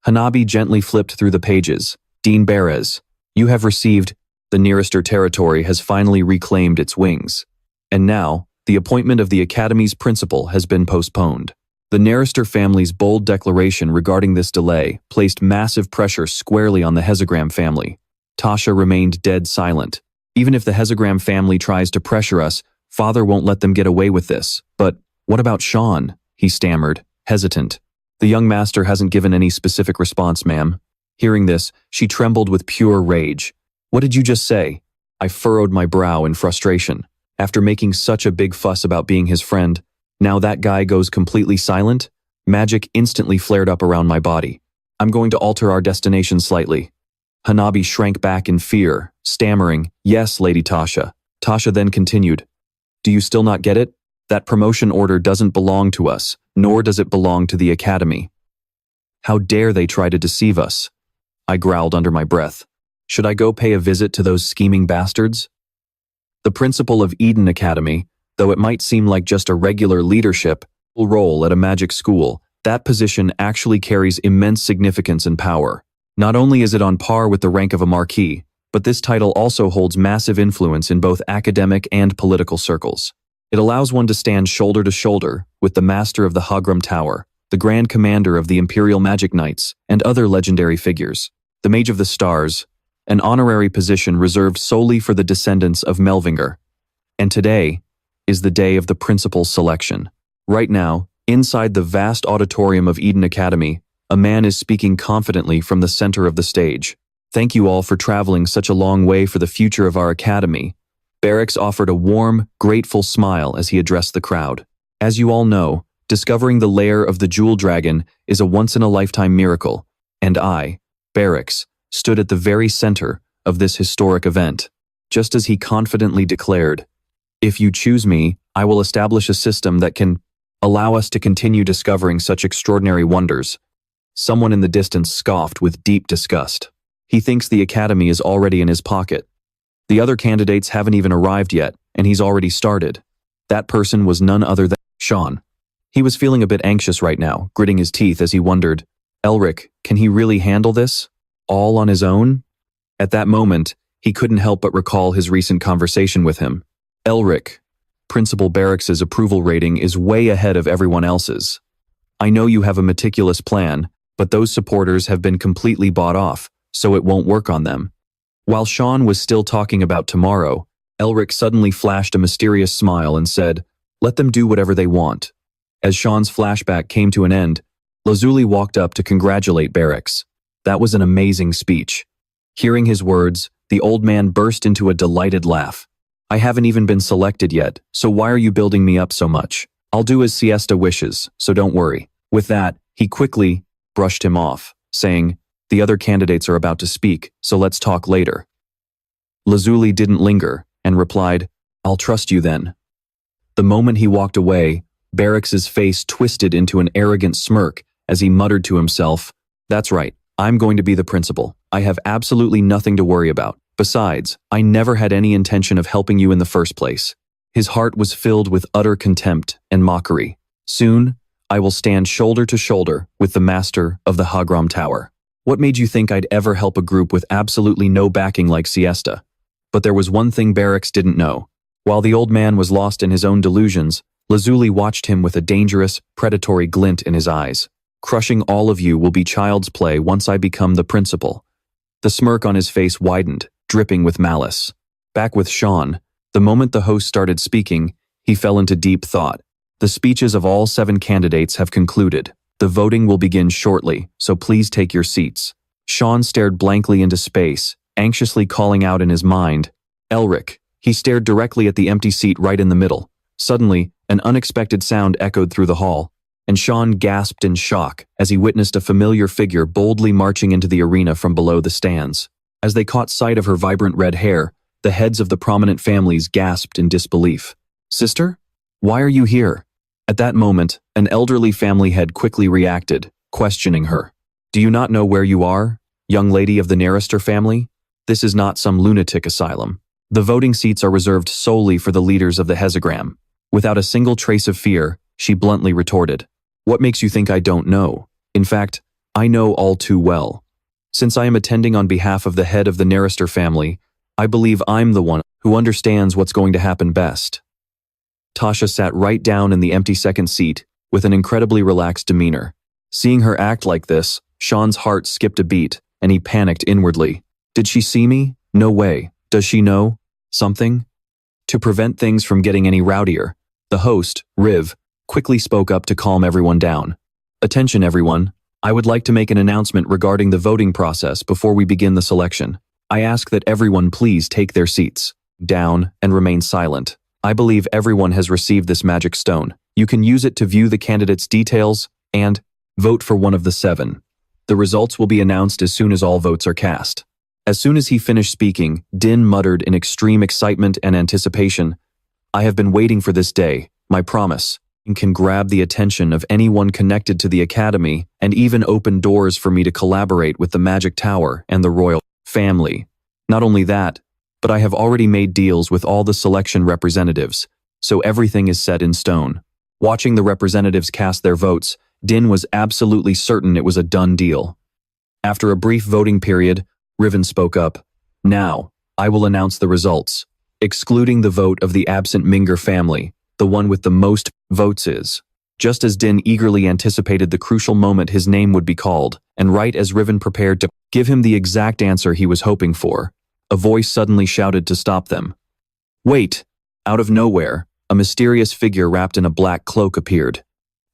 Hanabi gently flipped through the pages. Dean Beres, you have received, the Nearester territory has finally reclaimed its wings. And now, the appointment of the Academy's principal has been postponed. The Nearester family's bold declaration regarding this delay placed massive pressure squarely on the Hezegram family. Tasha remained dead silent. Even if the Hezegram family tries to pressure us, Father won't let them get away with this. But what about Sean? He stammered, hesitant. The young master hasn't given any specific response, ma'am. Hearing this, she trembled with pure rage. What did you just say? I furrowed my brow in frustration. After making such a big fuss about being his friend, now that guy goes completely silent? Magic instantly flared up around my body. I'm going to alter our destination slightly. Hanabi shrank back in fear, stammering, Yes, Lady Tasha. Tasha then continued, Do you still not get it? That promotion order doesn't belong to us, nor does it belong to the Academy. How dare they try to deceive us? I growled under my breath. Should I go pay a visit to those scheming bastards? The principal of Eden Academy, though it might seem like just a regular leadership role at a magic school, that position actually carries immense significance and power. Not only is it on par with the rank of a marquis, but this title also holds massive influence in both academic and political circles. It allows one to stand shoulder to shoulder with the master of the Hagram Tower, the Grand Commander of the Imperial Magic Knights, and other legendary figures. The Mage of the Stars, an honorary position reserved solely for the descendants of Melvinger. And today is the day of the principal's selection. Right now, inside the vast auditorium of Eden Academy, a man is speaking confidently from the center of the stage. Thank you all for traveling such a long way for the future of our academy. Barracks offered a warm, grateful smile as he addressed the crowd. As you all know, discovering the lair of the Jewel Dragon is a once-in-a-lifetime miracle, and I, Barracks, stood at the very center of this historic event. Just as he confidently declared, If you choose me, I will establish a system that can allow us to continue discovering such extraordinary wonders. Someone in the distance scoffed with deep disgust. He thinks the academy is already in his pocket. The other candidates haven't even arrived yet, and he's already started. That person was none other than Sean. He was feeling a bit anxious right now, gritting his teeth as he wondered, Elric, can he really handle this? All on his own? At that moment, he couldn't help but recall his recent conversation with him. Elric, Principal Barracks' approval rating is way ahead of everyone else's. I know you have a meticulous plan, but those supporters have been completely bought off, so it won't work on them. While Sean was still talking about tomorrow, Elric suddenly flashed a mysterious smile and said, Let them do whatever they want. As Sean's flashback came to an end, Lazuli walked up to congratulate Barracks. That was an amazing speech. Hearing his words, the old man burst into a delighted laugh. I haven't even been selected yet, so why are you building me up so much? I'll do as Siesta wishes, so don't worry. With that, he quickly brushed him off, saying, The other candidates are about to speak, so let's talk later. Lazuli didn't linger and replied, I'll trust you then. The moment he walked away, Barracks' face twisted into an arrogant smirk as he muttered to himself, That's right, I'm going to be the principal. I have absolutely nothing to worry about. Besides, I never had any intention of helping you in the first place. His heart was filled with utter contempt and mockery. Soon, I will stand shoulder to shoulder with the master of the Hagram Tower. What made you think I'd ever help a group with absolutely no backing like Siesta? But there was one thing Barracks didn't know. While the old man was lost in his own delusions, Lazuli watched him with a dangerous, predatory glint in his eyes. Crushing all of you will be child's play once I become the principal. The smirk on his face widened, dripping with malice. Back with Sean, the moment the host started speaking, he fell into deep thought. The speeches of all 7 candidates have concluded. The voting will begin shortly, so please take your seats. Sean stared blankly into space, anxiously calling out in his mind, Elric. He stared directly at the empty seat right in the middle. Suddenly, an unexpected sound echoed through the hall, and Sean gasped in shock as he witnessed a familiar figure boldly marching into the arena from below the stands. As they caught sight of her vibrant red hair, the heads of the prominent families gasped in disbelief. Sister? Why are you here? At that moment, an elderly family head quickly reacted, questioning her. Do you not know where you are, young lady of the Narister family? This is not some lunatic asylum. The voting seats are reserved solely for the leaders of the Hesagram. Without a single trace of fear, she bluntly retorted. What makes you think I don't know? In fact, I know all too well. Since I am attending on behalf of the head of the Narister family, I believe I'm the one who understands what's going to happen best. Tasha sat right down in the empty second seat, with an incredibly relaxed demeanor. Seeing her act like this, Sean's heart skipped a beat, and he panicked inwardly. Did she see me? No way. Does she know something? To prevent things from getting any rowdier, the host, Riv, quickly spoke up to calm everyone down. Attention everyone, I would like to make an announcement regarding the voting process before we begin the selection. I ask that everyone please take their seats down and remain silent. I believe everyone has received this magic stone. You can use it to view the candidates' details and vote for one of the 7. The results will be announced as soon as all votes are cast. As soon as he finished speaking, Din muttered in extreme excitement and anticipation, I have been waiting for this day, my promise. And can grab the attention of anyone connected to the Academy and even open doors for me to collaborate with the Magic Tower and the royal family. Not only that, but I have already made deals with all the selection representatives, so everything is set in stone. Watching the representatives cast their votes, Din was absolutely certain it was a done deal. After a brief voting period, Riven spoke up. Now, I will announce the results. Excluding the vote of the absent Minger family, the one with the most votes is. Just as Din eagerly anticipated the crucial moment his name would be called, and right as Riven prepared to give him the exact answer he was hoping for, a voice suddenly shouted to stop them. Wait! Out of nowhere, a mysterious figure wrapped in a black cloak appeared.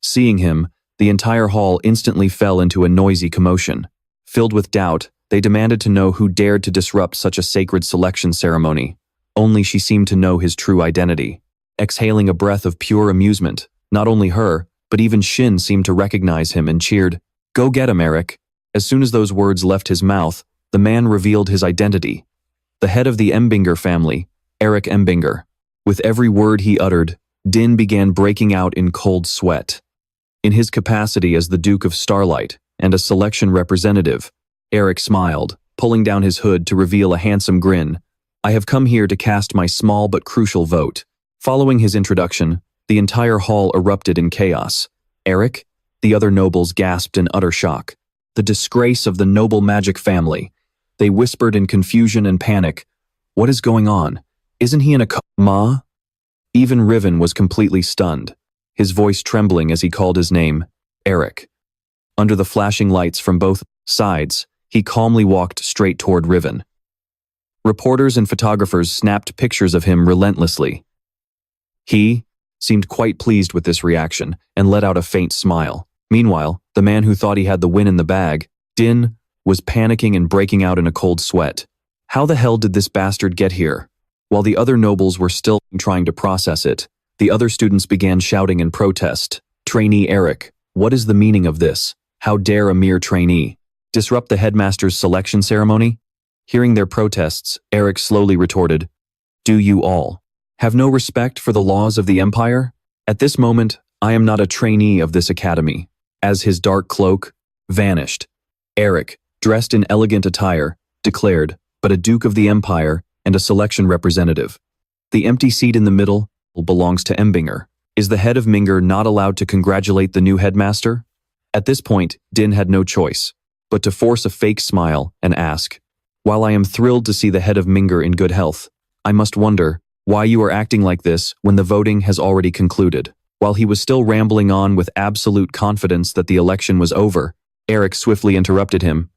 Seeing him, the entire hall instantly fell into a noisy commotion. Filled with doubt, they demanded to know who dared to disrupt such a sacred selection ceremony. Only she seemed to know his true identity. Exhaling a breath of pure amusement, not only her, but even Shin seemed to recognize him and cheered, Go get him, Eric. As soon as those words left his mouth, the man revealed his identity. The head of the Embinger family, Eric Embinger. With every word he uttered, Din began breaking out in cold sweat. In his capacity as the Duke of Starlight and a selection representative, Eric smiled, pulling down his hood to reveal a handsome grin. I have come here to cast my small but crucial vote. Following his introduction, the entire hall erupted in chaos. Eric? The other nobles gasped in utter shock. The disgrace of the noble magic family. They whispered in confusion and panic. What is going on? Isn't he in a coma? Even Riven was completely stunned, his voice trembling as he called his name, Eric. Under the flashing lights from both sides, he calmly walked straight toward Riven. Reporters and photographers snapped pictures of him relentlessly. He seemed quite pleased with this reaction and let out a faint smile. Meanwhile, the man who thought he had the win in the bag, Din, was panicking and breaking out in a cold sweat. How the hell did this bastard get here? While the other nobles were still trying to process it, the other students began shouting in protest. Trainee Eric, what is the meaning of this? How dare a mere trainee disrupt the headmaster's selection ceremony? Hearing their protests, Eric slowly retorted, Do you all have no respect for the laws of the Empire? At this moment, I am not a trainee of this academy. As his dark cloak vanished, Eric, dressed in elegant attire, declared, but a Duke of the Empire and a selection representative. The empty seat in the middle belongs to Embinger. Is the head of Minger not allowed to congratulate the new headmaster? At this point, Din had no choice but to force a fake smile and ask, "While I am thrilled to see the head of Minger in good health, I must wonder why you are acting like this when the voting has already concluded." While he was still rambling on with absolute confidence that the election was over, Eric swiftly interrupted him.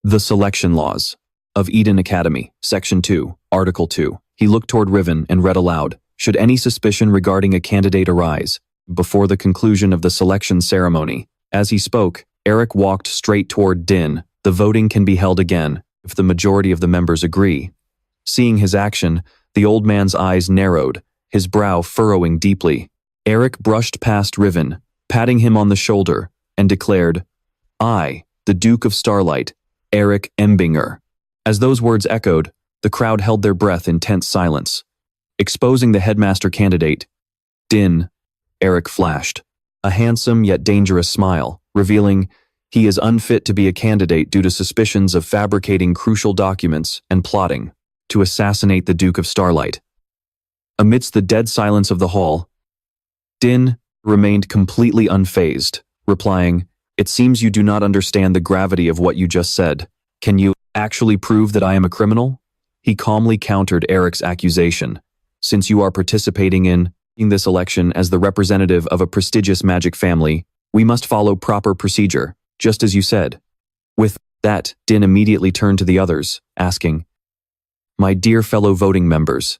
The Selection Laws of Eden Academy, Section 2, Article 2. He looked toward Riven and read aloud, "Should any suspicion regarding a candidate arise before the conclusion of the selection ceremony." As he spoke, Eric walked straight toward Din. "The voting can be held again if the majority of the members agree." Seeing his action, the old man's eyes narrowed, his brow furrowing deeply. Eric brushed past Riven, patting him on the shoulder, and declared, "I, the Duke of Starlight, Elric Melvinger." As those words echoed, the crowd held their breath in tense silence. Exposing the headmaster candidate, Din, Eric flashed a handsome yet dangerous smile, revealing he is unfit to be a candidate due to suspicions of fabricating crucial documents and plotting to assassinate the Duke of Starlight. Amidst the dead silence of the hall, Din remained completely unfazed, replying, "It seems you do not understand the gravity of what you just said. Can you actually prove that I am a criminal?" He calmly countered Eric's accusation. "Since you are participating in this election as the representative of a prestigious magic family, we must follow proper procedure, just as you said." With that, Din immediately turned to the others, asking, "My dear fellow voting members."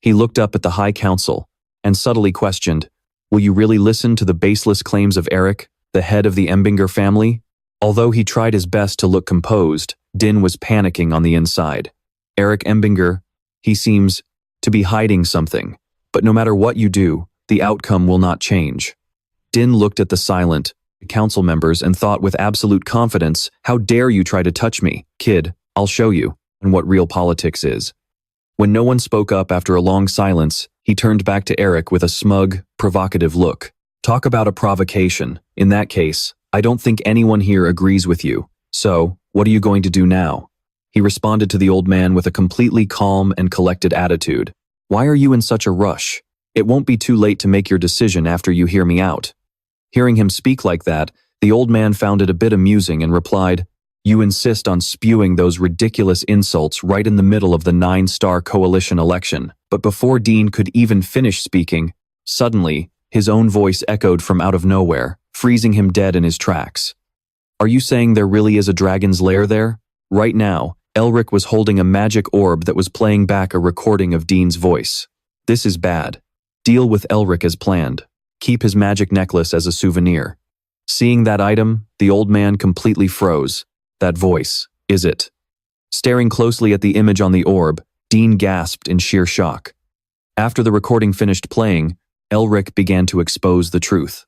He looked up at the High Council and subtly questioned, "Will you really listen to the baseless claims of Eric, the head of the Melvinger family?" Although he tried his best to look composed, Din was panicking on the inside. Elric Melvinger, he seems to be hiding something, but no matter what you do, the outcome will not change. Din looked at the silent council members and thought with absolute confidence, "How dare you try to touch me, kid? I'll show you and what real politics is." When no one spoke up after a long silence, he turned back to Eric with a smug, provocative look. "Talk about a provocation. In that case, I don't think anyone here agrees with you. So, what are you going to do now?" He responded to the old man with a completely calm and collected attitude. "Why are you in such a rush? It won't be too late to make your decision after you hear me out." Hearing him speak like that, the old man found it a bit amusing and replied, "You insist on spewing those ridiculous insults right in the middle of the 9-star coalition election." But before Dean could even finish speaking, suddenly, his own voice echoed from out of nowhere, freezing him dead in his tracks. "Are you saying there really is a dragon's lair there?" Right now, Elric was holding a magic orb that was playing back a recording of Dean's voice. "This is bad. Deal with Elric as planned. Keep his magic necklace as a souvenir." Seeing that item, the old man completely froze. That voice, is it? Staring closely at the image on the orb, Dean gasped in sheer shock. After the recording finished playing, Elric began to expose the truth.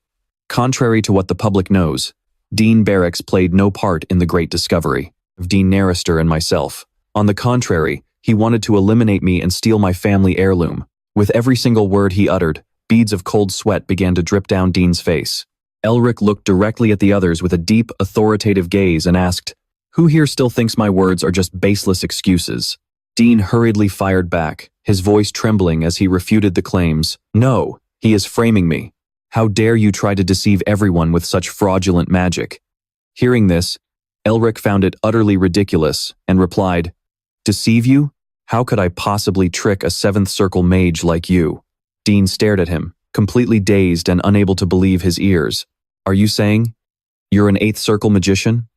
Contrary to what the public knows, Dean Barracks played no part in the great discovery of Dean Narrister and myself. On the contrary, he wanted to eliminate me and steal my family heirloom. With every single word he uttered, beads of cold sweat began to drip down Dean's face. Elric looked directly at the others with a deep, authoritative gaze and asked, "Who here still thinks my words are just baseless excuses?" Dean hurriedly fired back, his voice trembling as he refuted the claims. "No, he is framing me. How dare you try to deceive everyone with such fraudulent magic?" Hearing this, Elric found it utterly ridiculous and replied, "Deceive you? How could I possibly trick a 7th circle mage like you?" Dean stared at him, completely dazed and unable to believe his ears. "Are you saying you're an 8th circle magician?"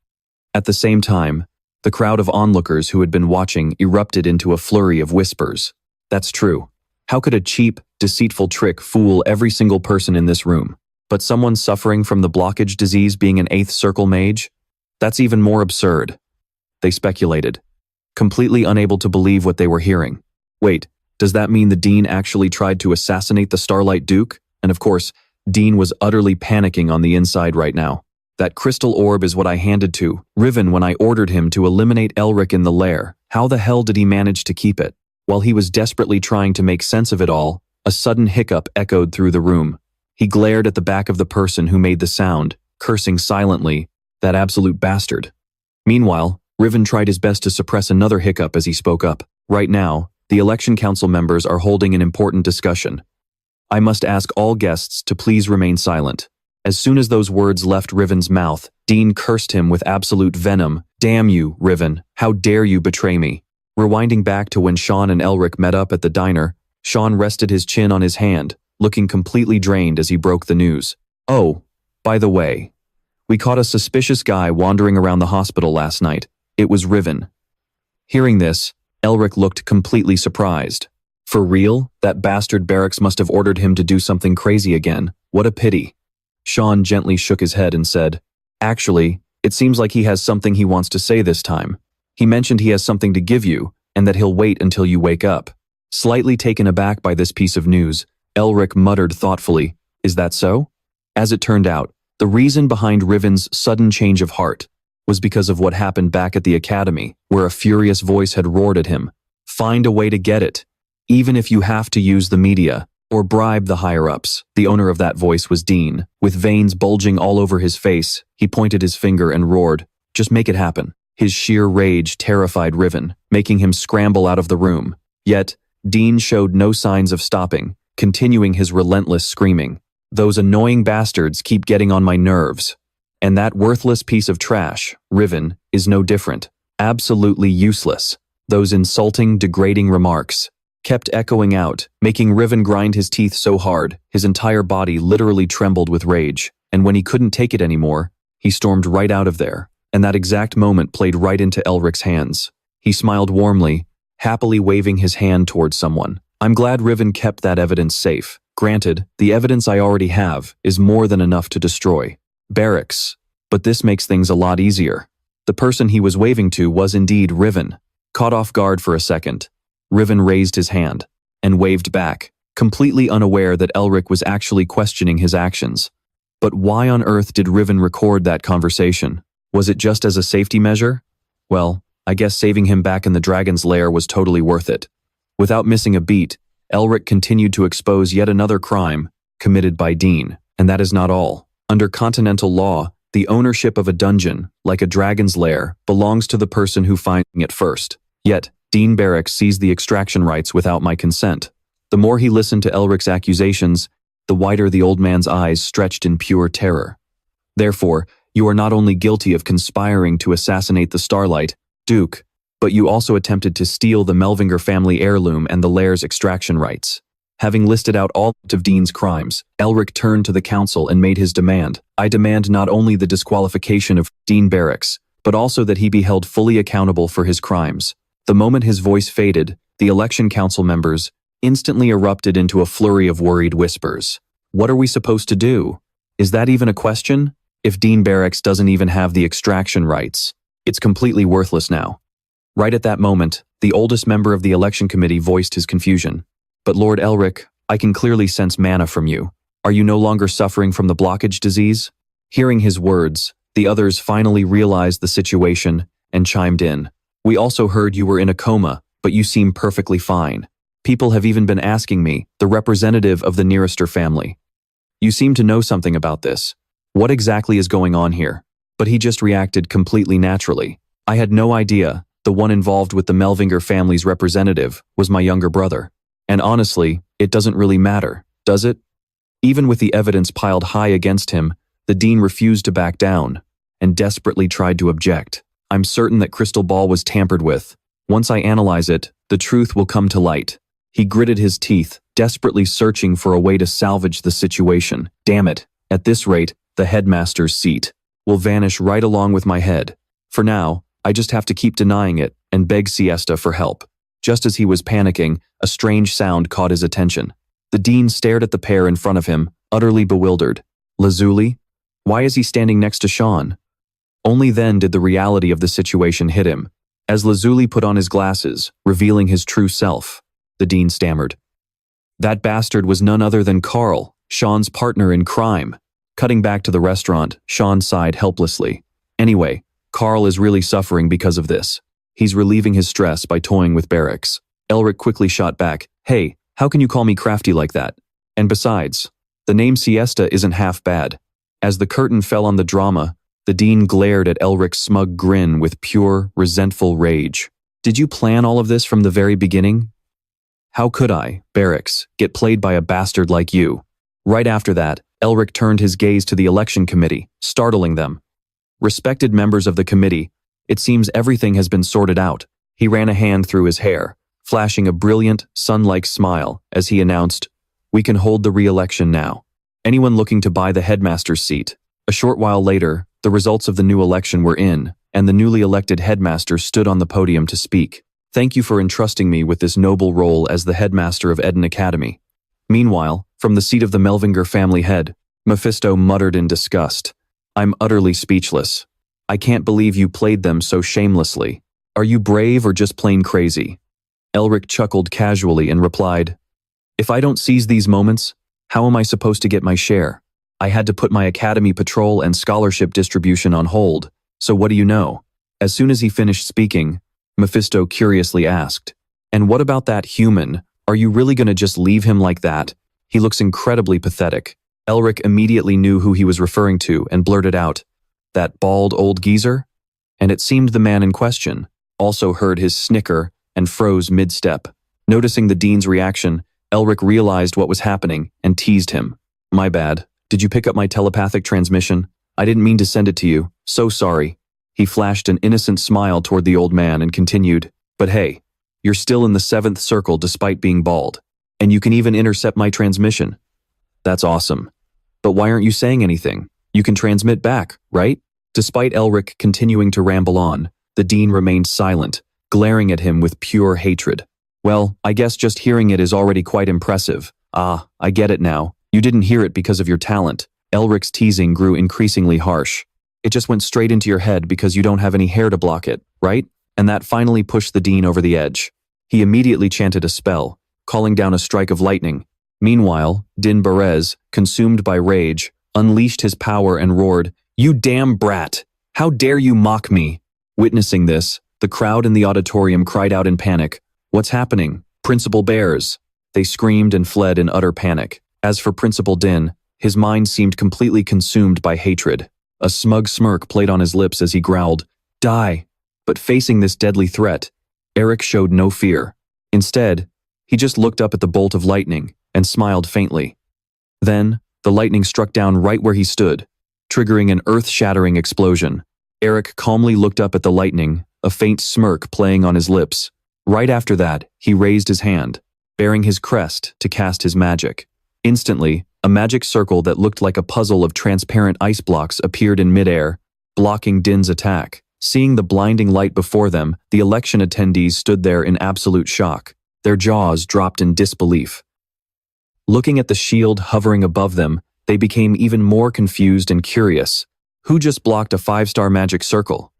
At the same time, the crowd of onlookers who had been watching erupted into a flurry of whispers. "That's true. How could a cheap, deceitful trick fool every single person in this room? But someone suffering from the blockage disease being an 8th circle mage? That's even more absurd," they speculated, completely unable to believe what they were hearing. Wait, does that mean the Dean actually tried to assassinate the Starlight Duke? And of course, Dean was utterly panicking on the inside right now. That crystal orb is what I handed to Riven when I ordered him to eliminate Elric in the lair. How the hell did he manage to keep it? While he was desperately trying to make sense of it all, a sudden hiccup echoed through the room. He glared at the back of the person who made the sound, cursing silently, "That absolute bastard." Meanwhile, Riven tried his best to suppress another hiccup as he spoke up. "Right now, the election council members are holding an important discussion. I must ask all guests to please remain silent." As soon as those words left Riven's mouth, Dean cursed him with absolute venom. "Damn you, Riven, how dare you betray me?" Rewinding back to when Sean and Elric met up at the diner, Sean rested his chin on his hand, looking completely drained as he broke the news. "Oh, by the way, we caught a suspicious guy wandering around the hospital last night. It was Riven." Hearing this, Elric looked completely surprised. For real? That bastard Barracks must have ordered him to do something crazy again. What a pity. Sean gently shook his head and said, "Actually, it seems like he has something he wants to say this time. He mentioned he has something to give you, and that he'll wait until you wake up." Slightly taken aback by this piece of news, Elric muttered thoughtfully, "Is that so?" As it turned out, the reason behind Riven's sudden change of heart was because of what happened back at the academy, where a furious voice had roared at him, "Find a way to get it, even if you have to use the media, or bribe the higher-ups." The owner of that voice was Dean. With veins bulging all over his face, he pointed his finger and roared, "Just make it happen." His sheer rage terrified Riven, making him scramble out of the room. Yet, Dean showed no signs of stopping, continuing his relentless screaming. "Those annoying bastards keep getting on my nerves. And that worthless piece of trash, Riven, is no different. Absolutely useless." Those insulting, degrading remarks kept echoing out, making Riven grind his teeth so hard, his entire body literally trembled with rage. And when he couldn't take it anymore, he stormed right out of there. And that exact moment played right into Elric's hands. He smiled warmly, happily waving his hand towards someone. "I'm glad Riven kept that evidence safe. Granted, the evidence I already have is more than enough to destroy Barracks, but this makes things a lot easier." The person he was waving to was indeed Riven. Caught off guard for a second, Riven raised his hand and waved back, completely unaware that Elric was actually questioning his actions. But why on earth did Riven record that conversation? Was it just as a safety measure? Well, I guess saving him back in the dragon's lair was totally worth it. Without missing a beat, Elric continued to expose yet another crime committed by Dean. And that is not all. Under continental law, the ownership of a dungeon, like a dragon's lair, belongs to the person who finds it first. Yet, Dean Barracks seized the extraction rights without my consent. The more he listened to Elric's accusations, the wider the old man's eyes stretched in pure terror. "Therefore, you are not only guilty of conspiring to assassinate the Starlight, Duke, but you also attempted to steal the Melvinger family heirloom and the lair's extraction rights." Having listed out all of Dean's crimes, Elric turned to the council and made his demand. "I demand not only the disqualification of Dean Barracks, but also that he be held fully accountable for his crimes." The moment his voice faded, the election council members instantly erupted into a flurry of worried whispers. "What are we supposed to do? Is that even a question? If Dean Barracks doesn't even have the extraction rights, it's completely worthless now." Right at that moment, the oldest member of the election committee voiced his confusion. "But Lord Elric, I can clearly sense mana from you. Are you no longer suffering from the blockage disease?" Hearing his words, the others finally realized the situation and chimed in. "We also heard you were in a coma, but you seem perfectly fine. People have even been asking me, the representative of the Nearester family. You seem to know something about this. What exactly is going on here?" But he just reacted completely naturally. "I had no idea the one involved with the Melvinger family's representative was my younger brother. And honestly, it doesn't really matter, does it?" Even with the evidence piled high against him, the dean refused to back down and desperately tried to object. "I'm certain that Crystal Ball was tampered with. Once I analyze it, the truth will come to light." He gritted his teeth, desperately searching for a way to salvage the situation. "Damn it, at this rate, the headmaster's seat will vanish right along with my head. For now, I just have to keep denying it and beg Siesta for help." Just as he was panicking, a strange sound caught his attention. The dean stared at the pair in front of him, utterly bewildered. Lazuli? Why is he standing next to Sean? Only then did the reality of the situation hit him. As Lazuli put on his glasses, revealing his true self, the dean stammered. That bastard was none other than Carl, Sean's partner in crime. Cutting back to the restaurant, Sean sighed helplessly. Anyway, Carl is really suffering because of this. He's relieving his stress by toying with Barracks. Elric quickly shot back, "Hey, how can you call me crafty like that? And besides, the name Siesta isn't half bad." As the curtain fell on the drama, the dean glared at Elric's smug grin with pure, resentful rage. "Did you plan all of this from the very beginning? How could I, Barracks, get played by a bastard like you? Right after that, Elric turned his gaze to the election committee, startling them. Respected members of the committee, it seems everything has been sorted out. He ran a hand through his hair, flashing a brilliant, sun-like smile as he announced, "We can hold the re-election now. Anyone looking to buy the headmaster's seat?" A short while later, the results of the new election were in, and the newly elected headmaster stood on the podium to speak. "Thank you for entrusting me with this noble role as the headmaster of Eden Academy." Meanwhile, from the seat of the Melvinger family head, Mephisto muttered in disgust, "I'm utterly speechless. I can't believe you played them so shamelessly. Are you brave or just plain crazy?" Elric chuckled casually and replied, "If I don't seize these moments, how am I supposed to get my share? I had to put my academy patrol and scholarship distribution on hold, so what do you know?" As soon as he finished speaking, Mephisto curiously asked, "And what about that human? Are you really going to just leave him like that? He looks incredibly pathetic." Elric immediately knew who he was referring to and blurted out, "That bald old geezer?" And it seemed the man in question also heard his snicker and froze mid-step. Noticing the dean's reaction, Elric realized what was happening and teased him. "My bad. Did you pick up my telepathic transmission? I didn't mean to send it to you. So sorry." He flashed an innocent smile toward the old man and continued, "But hey, you're still in the 7th circle despite being bald. And you can even intercept my transmission. That's awesome. But why aren't you saying anything? You can transmit back, right?" Despite Elric continuing to ramble on, the dean remained silent, glaring at him with pure hatred. "Well, I guess just hearing it is already quite impressive. Ah, I get it now. You didn't hear it because of your talent." Elric's teasing grew increasingly harsh. "It just went straight into your head because you don't have any hair to block it, right?" And that finally pushed the dean over the edge. He immediately chanted a spell, calling down a strike of lightning. Meanwhile, Din Berez, consumed by rage, unleashed his power and roared, "You damn brat! How dare you mock me?" Witnessing this, the crowd in the auditorium cried out in panic, "What's happening? Principal Bears!" They screamed and fled in utter panic. As for Principal Din, his mind seemed completely consumed by hatred. A smug smirk played on his lips as he growled, "Die!" But facing this deadly threat, Eric showed no fear. Instead, he just looked up at the bolt of lightning and smiled faintly. Then, the lightning struck down right where he stood, triggering an earth-shattering explosion. Eric calmly looked up at the lightning, a faint smirk playing on his lips. Right after that, he raised his hand, bearing his crest to cast his magic. Instantly, a magic circle that looked like a puzzle of transparent ice blocks appeared in midair, blocking Din's attack. Seeing the blinding light before them, the election attendees stood there in absolute shock. Their jaws dropped in disbelief. Looking at the shield hovering above them, they became even more confused and curious. Who just blocked a 5-star magic circle?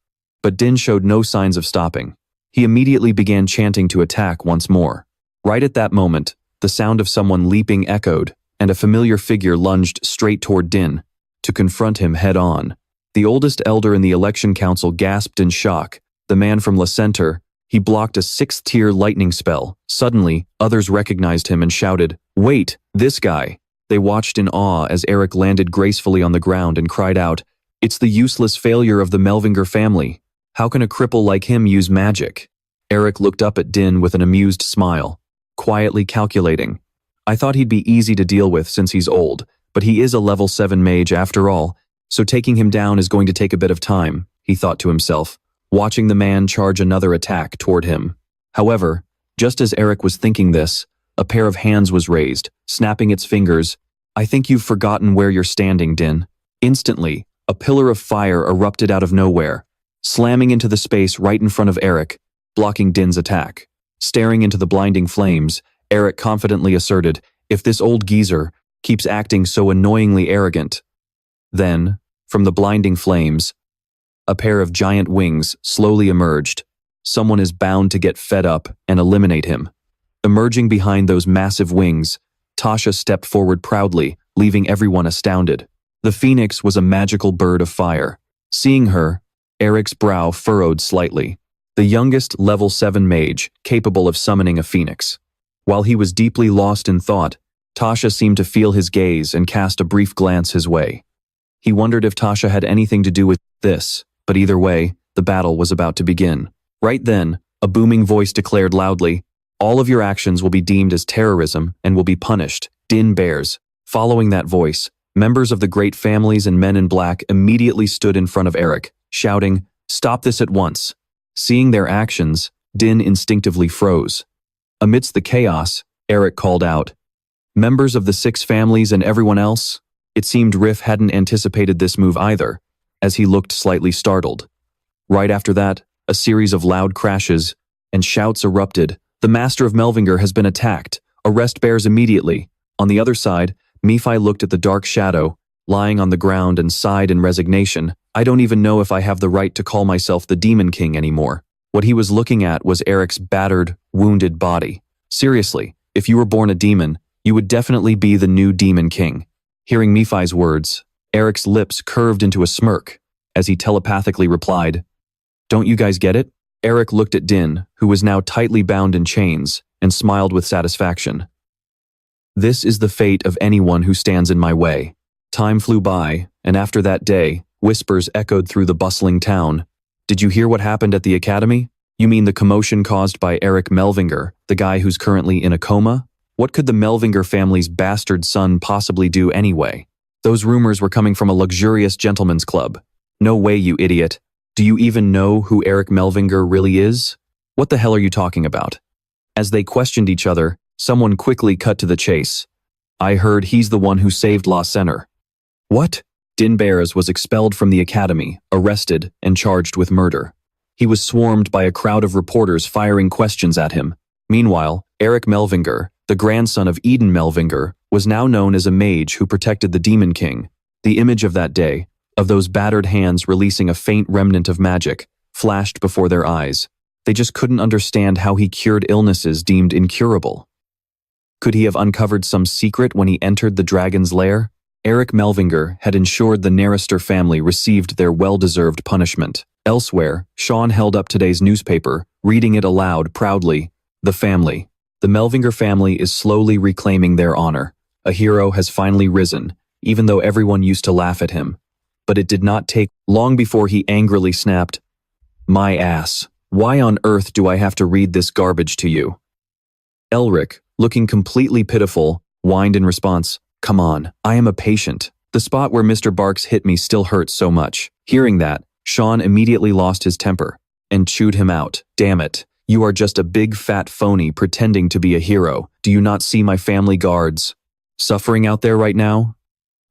But Din showed no signs of stopping. He immediately began chanting to attack once more. Right at that moment, the sound of someone leaping echoed, and a familiar figure lunged straight toward Din, to confront him head-on. The oldest elder in the election council gasped in shock. The man from La Center, he blocked a 6th-tier lightning spell. Suddenly, others recognized him and shouted, "Wait, this guy!" They watched in awe as Eric landed gracefully on the ground and cried out, "It's the useless failure of the Melvinger family. How can a cripple like him use magic?" Eric looked up at Din with an amused smile, quietly calculating. "I thought he'd be easy to deal with since he's old, but he is a level 7 mage after all, so taking him down is going to take a bit of time," he thought to himself, watching the man charge another attack toward him. However, just as Eric was thinking this, a pair of hands was raised, snapping its fingers. "I think you've forgotten where you're standing, Din." Instantly, a pillar of fire erupted out of nowhere, slamming into the space right in front of Eric, blocking Din's attack. Staring into the blinding flames, Eric confidently asserted, "If this old geezer keeps acting so annoyingly arrogant." Then, from the blinding flames, a pair of giant wings slowly emerged. Someone is bound to get fed up and eliminate him. Emerging behind those massive wings, Tasha stepped forward proudly, leaving everyone astounded. The phoenix was a magical bird of fire. Seeing her, Eric's brow furrowed slightly. The youngest level 7 mage capable of summoning a phoenix. While he was deeply lost in thought, Tasha seemed to feel his gaze and cast a brief glance his way. He wondered if Tasha had anything to do with this, but either way, the battle was about to begin. Right then, a booming voice declared loudly, All of your actions will be deemed as terrorism and will be punished. Din bears. Following that voice, members of the great families and men in black immediately stood in front of Eric, shouting, "Stop this at once." Seeing their actions, Din instinctively froze. Amidst the chaos, Eric called out, "Members of the 6 families and everyone else?" It seemed Riff hadn't anticipated this move either, as he looked slightly startled. Right after that, a series of loud crashes and shouts erupted. "The Master of Melvinger has been attacked. Arrest bears immediately." On the other side, Nephi looked at the dark shadow, lying on the ground, and sighed in resignation. "I don't even know if I have the right to call myself the Demon King anymore." What he was looking at was Eric's battered, wounded body. Seriously, if you were born a demon, you would definitely be the new Demon King. Hearing Nephi's words, Eric's lips curved into a smirk, as he telepathically replied, "Don't you guys get it?" Eric looked at Din, who was now tightly bound in chains, and smiled with satisfaction. "This is the fate of anyone who stands in my way." Time flew by, and after that day, whispers echoed through the bustling town. "Did you hear what happened at the academy? You mean the commotion caused by Elric Melvinger, the guy who's currently in a coma? What could the Melvinger family's bastard son possibly do anyway? Those rumors were coming from a luxurious gentleman's club. No way, you idiot. Do you even know who Elric Melvinger really is? What the hell are you talking about?" As they questioned each other, someone quickly cut to the chase. "I heard he's the one who saved La Senner." "What?" Din Bears was expelled from the academy, arrested, and charged with murder. He was swarmed by a crowd of reporters firing questions at him. Meanwhile, Elric Melvinger, the grandson of Eden Melvinger, was now known as a mage who protected the Demon King. The image of that day, of those battered hands releasing a faint remnant of magic, flashed before their eyes. They just couldn't understand how he cured illnesses deemed incurable. Could he have uncovered some secret when he entered the dragon's lair? Elric Melvinger had ensured the Nerister family received their well-deserved punishment. Elsewhere, Sean held up today's newspaper, reading it aloud proudly. "The family. The Melvinger family is slowly reclaiming their honor. A hero has finally risen, even though everyone used to laugh at him. But it did not take long before he angrily snapped, 'My ass. Why on earth do I have to read this garbage to you?' Elric, looking completely pitiful, whined in response, 'Come on, I am a patient. The spot where Mr. Barks hit me still hurts so much.' Hearing that, Sean immediately lost his temper and chewed him out. 'Damn it. You are just a big fat phony pretending to be a hero. Do you not see my family guards suffering out there right now?'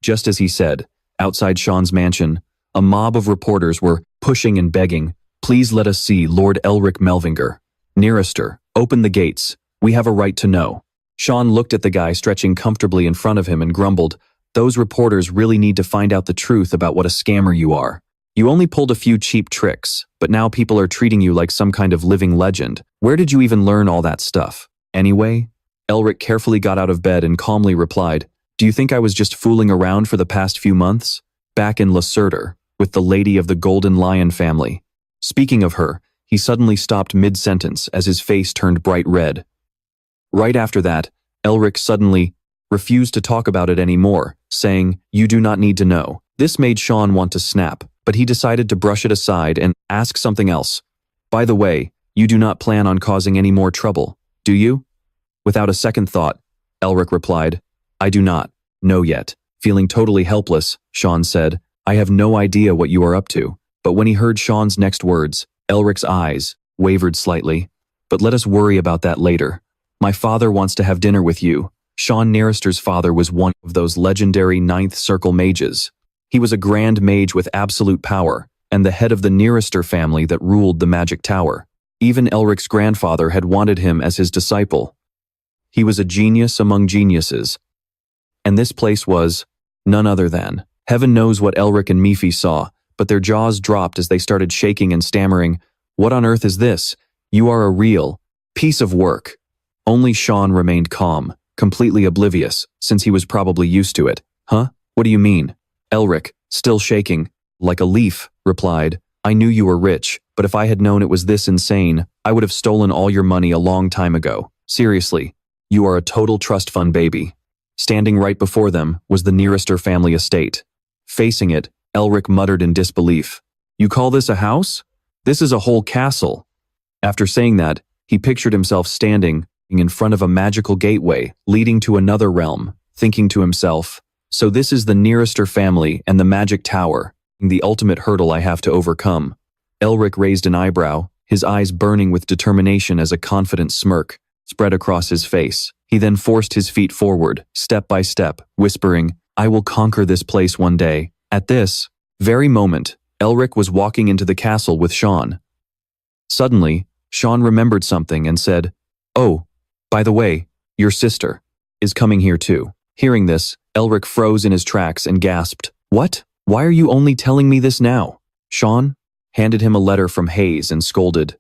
Just as he said, outside Sean's mansion, a mob of reporters were pushing and begging, 'Please let us see Lord Elric Melvinger. Nerister, open the gates. We have a right to know.' Sean looked at the guy stretching comfortably in front of him and grumbled, 'Those reporters really need to find out the truth about what a scammer you are. You only pulled a few cheap tricks, but now people are treating you like some kind of living legend. Where did you even learn all that stuff? Anyway?' Elric carefully got out of bed and calmly replied, 'Do you think I was just fooling around for the past few months? Back in Lacerter, with the lady of the Golden Lion family.' Speaking of her, he suddenly stopped mid-sentence as his face turned bright red. Right after that, Elric suddenly refused to talk about it anymore, saying, 'You do not need to know.' This made Sean want to snap, but he decided to brush it aside and ask something else. 'By the way, you do not plan on causing any more trouble, do you?' Without a second thought, Elric replied, 'I do not know yet.' Feeling totally helpless, Sean said, 'I have no idea what you are up to.' But when he heard Sean's next words, Elric's eyes wavered slightly. 'But let us worry about that later. My father wants to have dinner with you.' Sean Nerister's father was one of those legendary Ninth Circle mages. He was a grand mage with absolute power, and the head of the Nerister family that ruled the magic tower. Even Elric's grandfather had wanted him as his disciple. He was a genius among geniuses. And this place was none other than. Heaven knows what Elric and Mephi saw, but their jaws dropped as they started shaking and stammering, 'What on earth is this? You are a real piece of work.' Only Sean remained calm, completely oblivious, since he was probably used to it. 'Huh? What do you mean?' Elric, still shaking, like a leaf, replied, 'I knew you were rich, but if I had known it was this insane, I would have stolen all your money a long time ago. Seriously, you are a total trust fund baby.' Standing right before them was the Nerister family estate. Facing it, Elric muttered in disbelief, 'You call this a house? This is a whole castle.' After saying that, he pictured himself standing, in front of a magical gateway leading to another realm, thinking to himself, so this is the Nearester family and the magic tower, the ultimate hurdle I have to overcome. Elric raised an eyebrow, his eyes burning with determination as a confident smirk spread across his face. He then forced his feet forward, step by step, whispering, I will conquer this place one day. At this very moment, Elric was walking into the castle with Sean. Suddenly, Sean remembered something and said, Oh, by the way, your sister is coming here too. Hearing this, Elric froze in his tracks and gasped, What? Why are you only telling me this now? Sean handed him a letter from Hayes and scolded,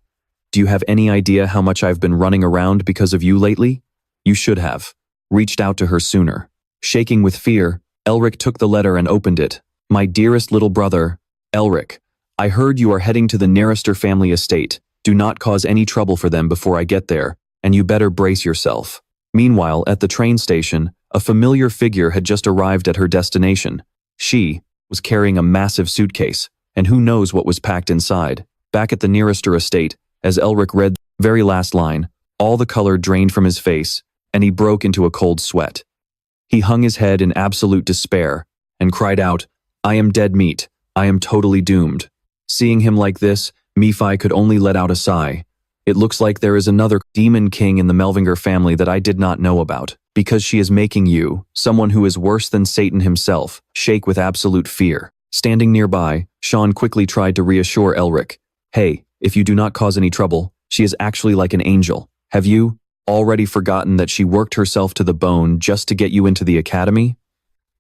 Do you have any idea how much I've been running around because of you lately? You should have reached out to her sooner. Shaking with fear, Elric took the letter and opened it. My dearest little brother, Elric, I heard you are heading to the Nearester family estate. Do not cause any trouble for them before I get there, and you better brace yourself. Meanwhile, at the train station, a familiar figure had just arrived at her destination. She was carrying a massive suitcase, and who knows what was packed inside. Back at the Nearester estate, as Elric read the very last line, all the color drained from his face, and he broke into a cold sweat. He hung his head in absolute despair and cried out, I am dead meat. I am totally doomed. Seeing him like this, Mephi could only let out a sigh. It looks like there is another demon king in the Melvinger family that I did not know about, because she is making you, someone who is worse than Satan himself, shake with absolute fear. Standing nearby, Sean quickly tried to reassure Elric. Hey, if you do not cause any trouble, she is actually like an angel. Have you already forgotten that she worked herself to the bone just to get you into the academy?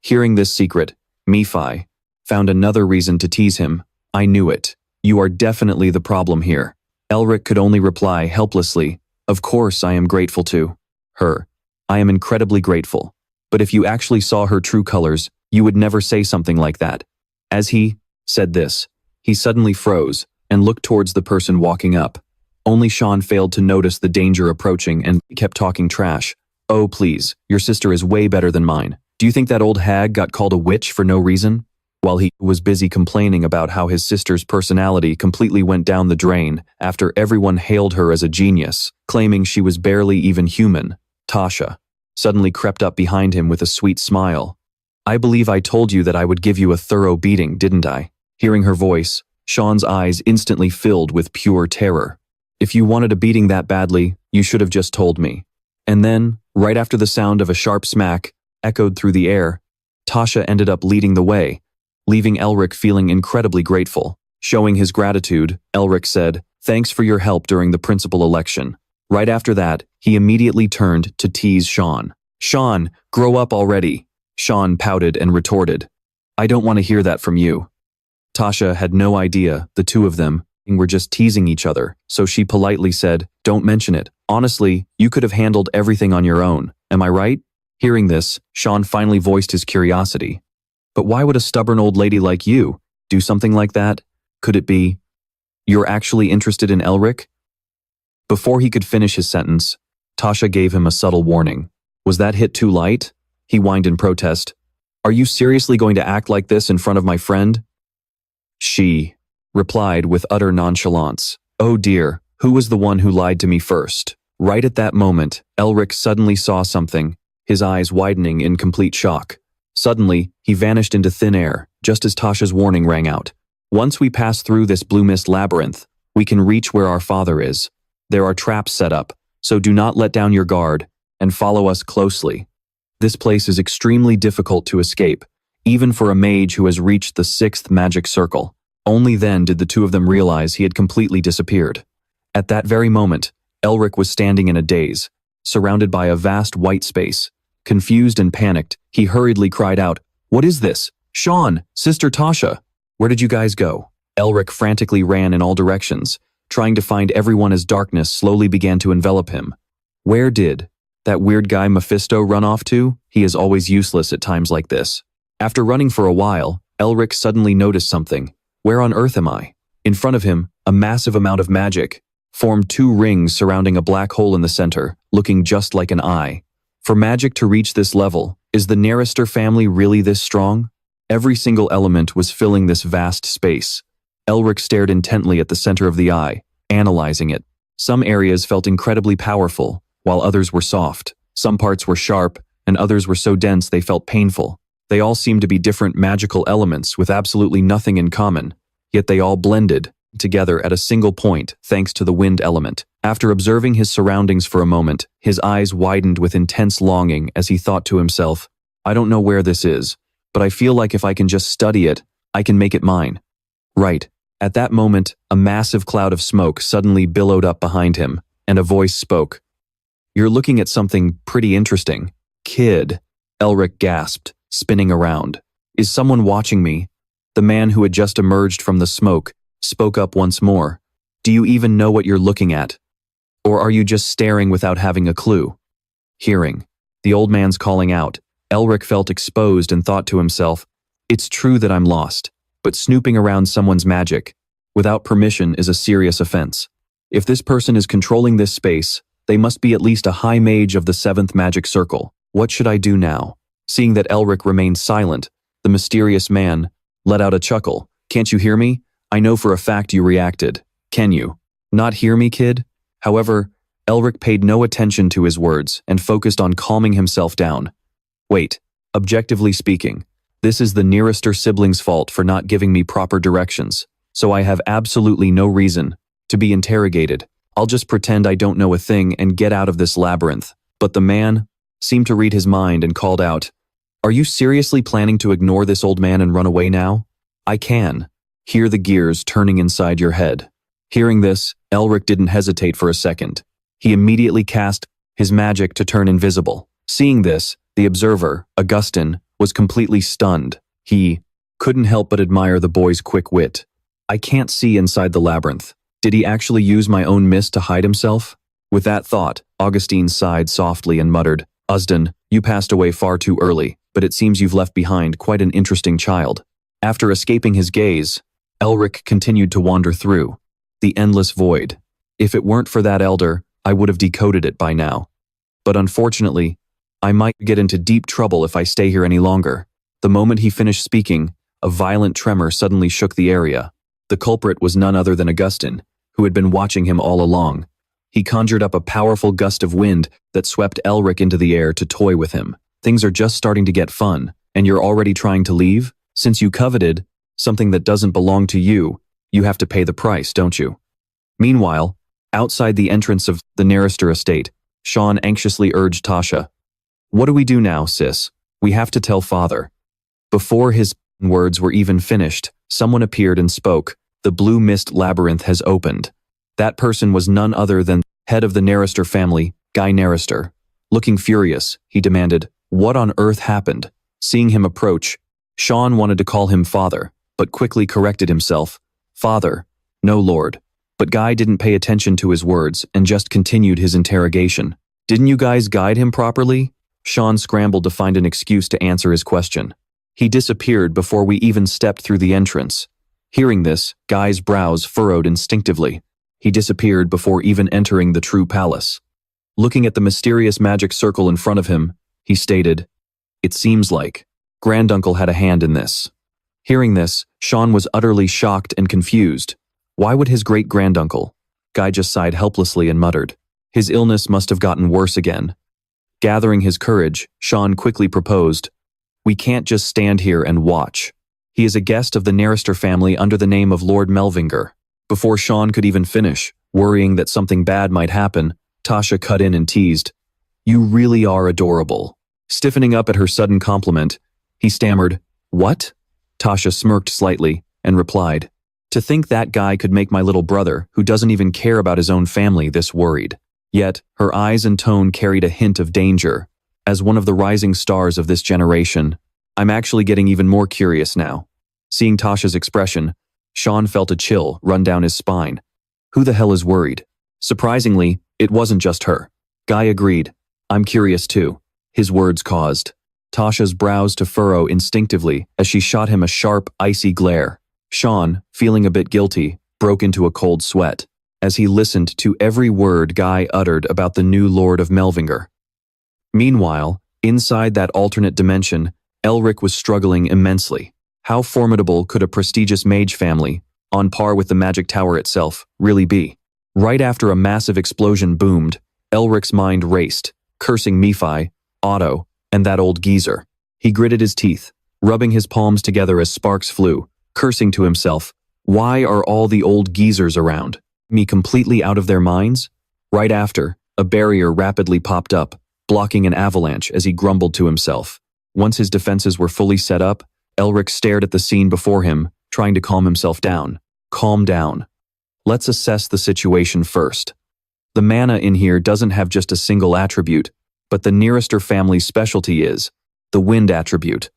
Hearing this secret, Mephi found another reason to tease him. I knew it. You are definitely the problem here. Elric could only reply helplessly, Of course I am grateful to her. I am incredibly grateful. But if you actually saw her true colors, you would never say something like that. As he said this, he suddenly froze and looked towards the person walking up. Only Sean failed to notice the danger approaching and kept talking trash. Oh please, your sister is way better than mine. Do you think that old hag got called a witch for no reason? While he was busy complaining about how his sister's personality completely went down the drain after everyone hailed her as a genius, claiming she was barely even human, Tasha suddenly crept up behind him with a sweet smile. I believe I told you that I would give you a thorough beating, didn't I? Hearing her voice, Sean's eyes instantly filled with pure terror. If you wanted a beating that badly, you should have just told me. And then, right after the sound of a sharp smack echoed through the air, Tasha ended up leading the way, leaving Elric feeling incredibly grateful. Showing his gratitude, Elric said, Thanks for your help during the principal election. Right after that, he immediately turned to tease Sean. Sean, grow up already. Sean pouted and retorted, I don't want to hear that from you. Tasha had no idea the two of them were just teasing each other, so she politely said, Don't mention it. Honestly, you could have handled everything on your own. Am I right? Hearing this, Sean finally voiced his curiosity. But why would a stubborn old lady like you do something like that? Could it be you're actually interested in Elric? Before he could finish his sentence, Tasha gave him a subtle warning. Was that hit too light? He whined in protest. Are you seriously going to act like this in front of my friend? She replied with utter nonchalance. Oh dear, who was the one who lied to me first? Right at that moment, Elric suddenly saw something, his eyes widening in complete shock. Suddenly, he vanished into thin air, just as Tasha's warning rang out. Once we pass through this blue mist labyrinth, we can reach where our father is. There are traps set up, so do not let down your guard, and follow us closely. This place is extremely difficult to escape, even for a mage who has reached the 6th magic circle. Only then did the two of them realize he had completely disappeared. At that very moment, Elric was standing in a daze, surrounded by a vast white space. Confused and panicked, he hurriedly cried out, What is this? Sean, Sister Tasha, where did you guys go? Elric frantically ran in all directions, trying to find everyone as darkness slowly began to envelop him. Where did that weird guy Mephisto run off to? He is always useless at times like this. After running for a while, Elric suddenly noticed something. Where on earth am I? In front of him, a massive amount of magic formed 2 rings surrounding a black hole in the center, looking just like an eye. For magic to reach this level, is the Nearester family really this strong? Every single element was filling this vast space. Elric stared intently at the center of the eye, analyzing it. Some areas felt incredibly powerful, while others were soft. Some parts were sharp, and others were so dense they felt painful. They all seemed to be different magical elements with absolutely nothing in common, yet they all blended together at a single point thanks to the wind element. After observing his surroundings for a moment, his eyes widened with intense longing as he thought to himself, I don't know where this is, but I feel like if I can just study it, I can make it mine. Right. At that moment, a massive cloud of smoke suddenly billowed up behind him, and a voice spoke. You're looking at something pretty interesting. Kid, Elric gasped, spinning around. Is someone watching me? The man who had just emerged from the smoke spoke up once more. Do you even know what you're looking at? Or are you just staring without having a clue? Hearing the old man's calling out, Elric felt exposed and thought to himself, it's true that I'm lost, but snooping around someone's magic without permission is a serious offense. If this person is controlling this space, they must be at least a high mage of the 7th magic circle. What should I do now? Seeing that Elric remained silent, the mysterious man let out a chuckle. Can't you hear me? I know for a fact you reacted. Can you not hear me, kid? However, Elric paid no attention to his words and focused on calming himself down. Wait, objectively speaking, this is the nearester sibling's fault for not giving me proper directions, so I have absolutely no reason to be interrogated. I'll just pretend I don't know a thing and get out of this labyrinth. But the man seemed to read his mind and called out, Are you seriously planning to ignore this old man and run away now? I can hear the gears turning inside your head. Hearing this, Elric didn't hesitate for a second. He immediately cast his magic to turn invisible. Seeing this, the observer, Augustin, was completely stunned. He couldn't help but admire the boy's quick wit. I can't see inside the labyrinth. Did he actually use my own mist to hide himself? With that thought, Augustine sighed softly and muttered, Usden, you passed away far too early, but it seems you've left behind quite an interesting child. After escaping his gaze, Elric continued to wander through the endless void. If it weren't for that elder, I would have decoded it by now. But unfortunately, I might get into deep trouble if I stay here any longer. The moment he finished speaking, a violent tremor suddenly shook the area. The culprit was none other than Augustine, who had been watching him all along. He conjured up a powerful gust of wind that swept Elric into the air to toy with him. Things are just starting to get fun, and you're already trying to leave? Since you coveted something that doesn't belong to you, you have to pay the price, don't you? Meanwhile, outside the entrance of the Narrister estate, Sean anxiously urged Tasha. What do we do now, sis? We have to tell father. Before his words were even finished, someone appeared and spoke. The blue mist labyrinth has opened. That person was none other than head of the Narrister family, Guy Narrister. Looking furious, he demanded, what on earth happened? Seeing him approach, Sean wanted to call him father, but quickly corrected himself. Father, no lord. But Guy didn't pay attention to his words and just continued his interrogation. Didn't you guys guide him properly? Sean scrambled to find an excuse to answer his question. He disappeared before we even stepped through the entrance. Hearing this, Guy's brows furrowed instinctively. He disappeared before even entering the true palace. Looking at the mysterious magic circle in front of him, he stated, It seems like Granduncle had a hand in this. Hearing this, Sean was utterly shocked and confused. Why would his great-granduncle? Guy just sighed helplessly and muttered. His illness must have gotten worse again. Gathering his courage, Sean quickly proposed, We can't just stand here and watch. He is a guest of the Narrister family under the name of Lord Melvinger. Before Sean could even finish, worrying that something bad might happen, Tasha cut in and teased, You really are adorable. Stiffening up at her sudden compliment, he stammered, What? Tasha smirked slightly and replied, To think that guy could make my little brother, who doesn't even care about his own family, this worried. Yet, her eyes and tone carried a hint of danger. As one of the rising stars of this generation, I'm actually getting even more curious now. Seeing Tasha's expression, Sean felt a chill run down his spine. Who the hell is worried? Surprisingly, it wasn't just her. Guy agreed. I'm curious too. His words caused Tasha's brows to furrow instinctively as she shot him a sharp, icy glare. Sean, feeling a bit guilty, broke into a cold sweat as he listened to every word Guy uttered about the new Lord of Melvinger. Meanwhile, inside that alternate dimension, Elric was struggling immensely. How formidable could a prestigious mage family, on par with the magic tower itself, really be? Right after a massive explosion boomed, Elric's mind raced, cursing Nephi, Otto, and that old geezer. He gritted his teeth, rubbing his palms together as sparks flew, cursing to himself, "Why are all the old geezers around? Me completely out of their minds?" Right after, a barrier rapidly popped up, blocking an avalanche as he grumbled to himself. Once his defenses were fully set up, Elric stared at the scene before him, trying to calm himself down. Calm down. Let's assess the situation first. The mana in here doesn't have just a single attribute, but the Nearester family's specialty is the wind attribute.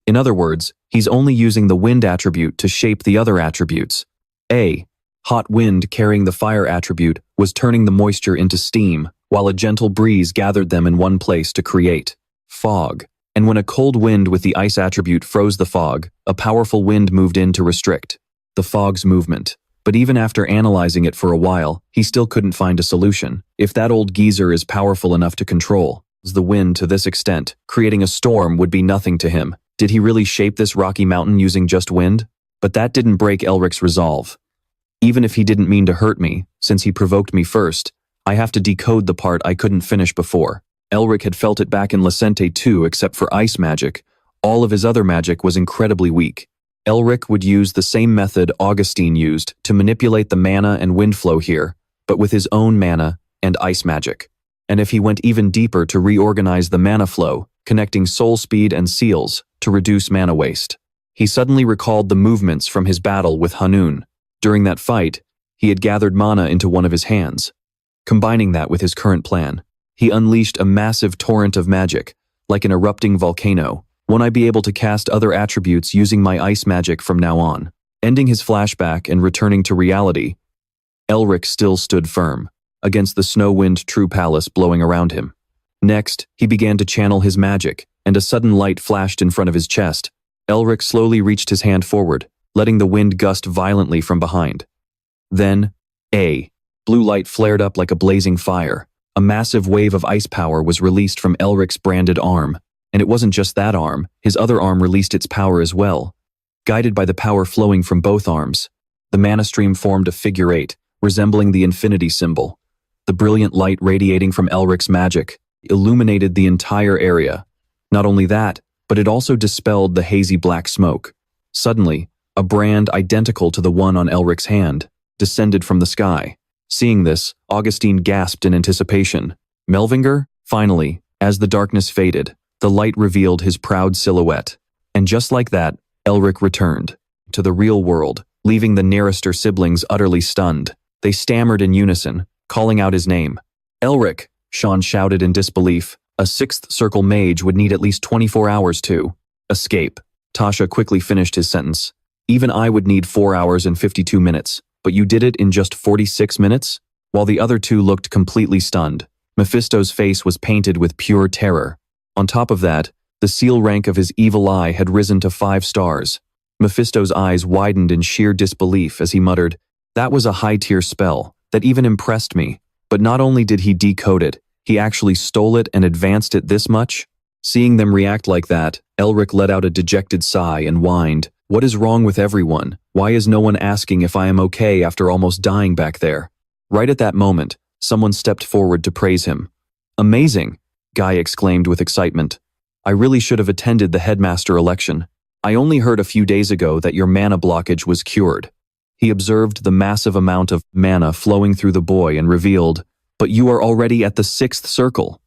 In other words, he's only using the wind attribute to shape the other attributes. A hot wind carrying the fire attribute was turning the moisture into steam, while a gentle breeze gathered them in one place to create fog. And when a cold wind with the ice attribute froze the fog, a powerful wind moved in to restrict the fog's movement. But even after analyzing it for a while, he still couldn't find a solution. If that old geezer is powerful enough to control the wind to this extent, creating a storm would be nothing to him. Did he really shape this rocky mountain using just wind? But that didn't break Elric's resolve. Even if he didn't mean to hurt me, since he provoked me first, I have to decode the part I couldn't finish before. Elric had felt it back in Lacente too, except for ice magic. All of his other magic was incredibly weak. Elric would use the same method Augustine used to manipulate the mana and wind flow here, but with his own mana and ice magic. And if he went even deeper to reorganize the mana flow, connecting soul speed and seals to reduce mana waste. He suddenly recalled the movements from his battle with Hanun. During that fight, he had gathered mana into one of his hands. Combining that with his current plan, he unleashed a massive torrent of magic, like an erupting volcano. Won't I be able to cast other attributes using my ice magic from now on? Ending his flashback and returning to reality, Elric still stood firm, against the snow-wind true palace blowing around him. Next, he began to channel his magic, and a sudden light flashed in front of his chest. Elric slowly reached his hand forward, letting the wind gust violently from behind. Then, blue light flared up like a blazing fire. A massive wave of ice power was released from Elric's branded arm. And it wasn't just that arm, his other arm released its power as well. Guided by the power flowing from both arms, the mana stream formed a figure 8, resembling the infinity symbol. The brilliant light radiating from Elric's magic illuminated the entire area. Not only that, but it also dispelled the hazy black smoke. Suddenly, a brand identical to the one on Elric's hand descended from the sky. Seeing this, Augustine gasped in anticipation. Melvinger? Finally, as the darkness faded, the light revealed his proud silhouette. And just like that, Elric returned to the real world, leaving the Nearester siblings utterly stunned. They stammered in unison, calling out his name. "Elric!" Sean shouted in disbelief. "A sixth circle mage would need at least 24 hours to escape." Tasha quickly finished his sentence. "Even I would need 4 hours and 52 minutes, but you did it in just 46 minutes?" While the other two looked completely stunned, Mephisto's face was painted with pure terror. On top of that, the seal rank of his evil eye had risen to 5 stars. Mephisto's eyes widened in sheer disbelief as he muttered, "That was a high-tier spell that even impressed me. But not only did he decode it, he actually stole it and advanced it this much?" Seeing them react like that, Elric let out a dejected sigh and whined, "What is wrong with everyone? Why is no one asking if I am okay after almost dying back there?" Right at that moment, someone stepped forward to praise him. "Amazing!" Guy exclaimed with excitement. "I really should have attended the headmaster election. I only heard a few days ago that your mana blockage was cured." He observed the massive amount of mana flowing through the boy and revealed, "But you are already at the 6th circle."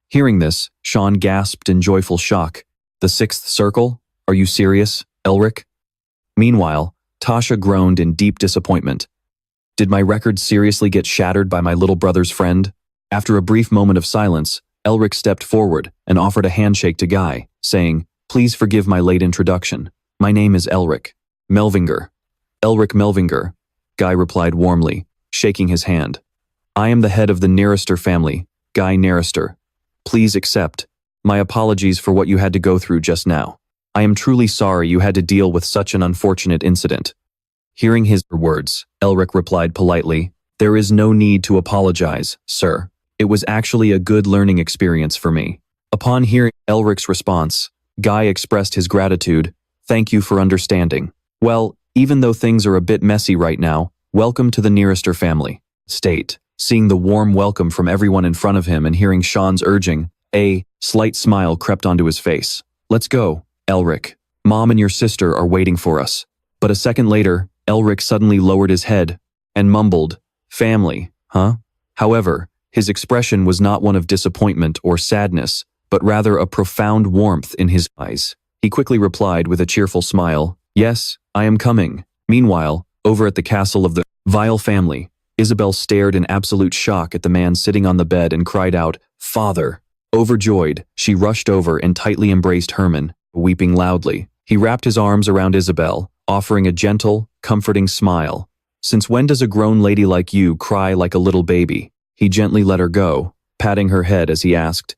Hearing this, Sean gasped in joyful shock. "The 6th circle? Are you serious, Elric?" Meanwhile, Tasha groaned in deep disappointment. Did my record seriously get shattered by my little brother's friend? After a brief moment of silence, Elric stepped forward and offered a handshake to Guy, saying, "Please forgive my late introduction. My name is Elric Melvinger." "Elric Melvinger," Guy replied warmly, shaking his hand. "I am the head of the Nearester family, Guy Nearester. Please accept my apologies for what you had to go through just now. I am truly sorry you had to deal with such an unfortunate incident." Hearing his words, Elric replied politely, "There is no need to apologize, sir. It was actually a good learning experience for me." Upon hearing Elric's response, Guy expressed his gratitude. "Thank you for understanding. Well, even though things are a bit messy right now, welcome to the Nearester family." State. Seeing the warm welcome from everyone in front of him and hearing Sean's urging, a slight smile crept onto his face. "Let's go, Elric. Mom and your sister are waiting for us." But a second later, Elric suddenly lowered his head and mumbled, "Family, huh?" However, his expression was not one of disappointment or sadness, but rather a profound warmth in his eyes. He quickly replied with a cheerful smile, "Yes, I am coming." Meanwhile, over at the castle of the Vile family, Isabel stared in absolute shock at the man sitting on the bed and cried out, "Father!" Overjoyed, she rushed over and tightly embraced Herman, weeping loudly. He wrapped his arms around Isabel, offering a gentle, comforting smile. "Since when does a grown lady like you cry like a little baby?" He gently let her go, patting her head as he asked,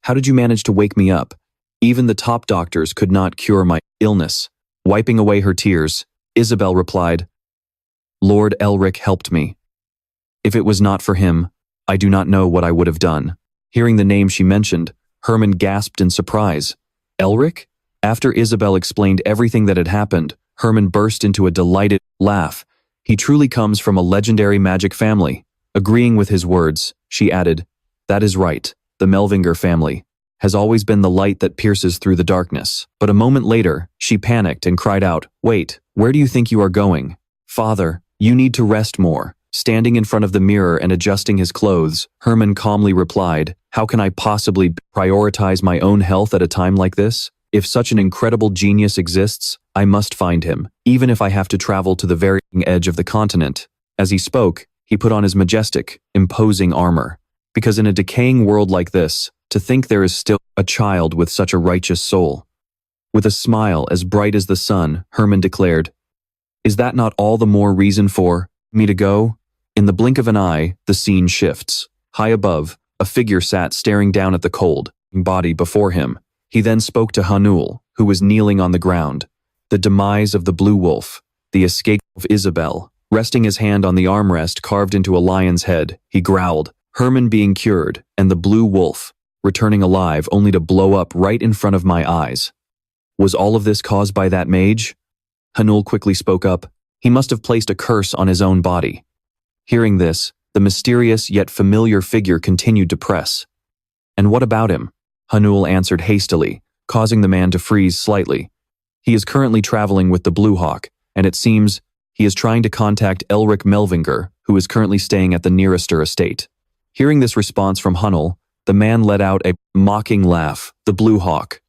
"How did you manage to wake me up? Even the top doctors could not cure my illness." Wiping away her tears, Isabel replied, "Lord Elric helped me. If it was not for him, I do not know what I would have done." Hearing the name she mentioned, Herman gasped in surprise. "Elric?" After Isabel explained everything that had happened, Herman burst into a delighted laugh. "He truly comes from a legendary magic family." Agreeing with his words, she added, "That is right, the Melvinger family has always been the light that pierces through the darkness." But a moment later, she panicked and cried out, "Wait, where do you think you are going? Father, you need to rest more." Standing in front of the mirror and adjusting his clothes, Herman calmly replied, "How can I possibly prioritize my own health at a time like this? If such an incredible genius exists, I must find him, even if I have to travel to the very edge of the continent." As he spoke, he put on his majestic, imposing armor. Because in a decaying world like this, to think there is still a child with such a righteous soul. With a smile as bright as the sun, Herman declared, "Is that not all the more reason for me to go?" In the blink of an eye, the scene shifts. High above, a figure sat staring down at the cold body before him. He then spoke to Hanul, who was kneeling on the ground. The demise of the blue wolf, the escape of Isabel. Resting his hand on the armrest carved into a lion's head, he growled, "Herman being cured, and the blue wolf returning alive only to blow up right in front of my eyes. Was all of this caused by that mage?" Hanul quickly spoke up. He must have placed a curse on his own body. Hearing this, the mysterious yet familiar figure continued to press. "And what about him?" Hanul answered hastily, causing the man to freeze slightly. "He is currently traveling with the Blue Hawk, and it seems he is trying to contact Elric Melvinger, who is currently staying at the nearester estate." Hearing this response from Hanul, the man let out a mocking laugh. "The Blue Hawk.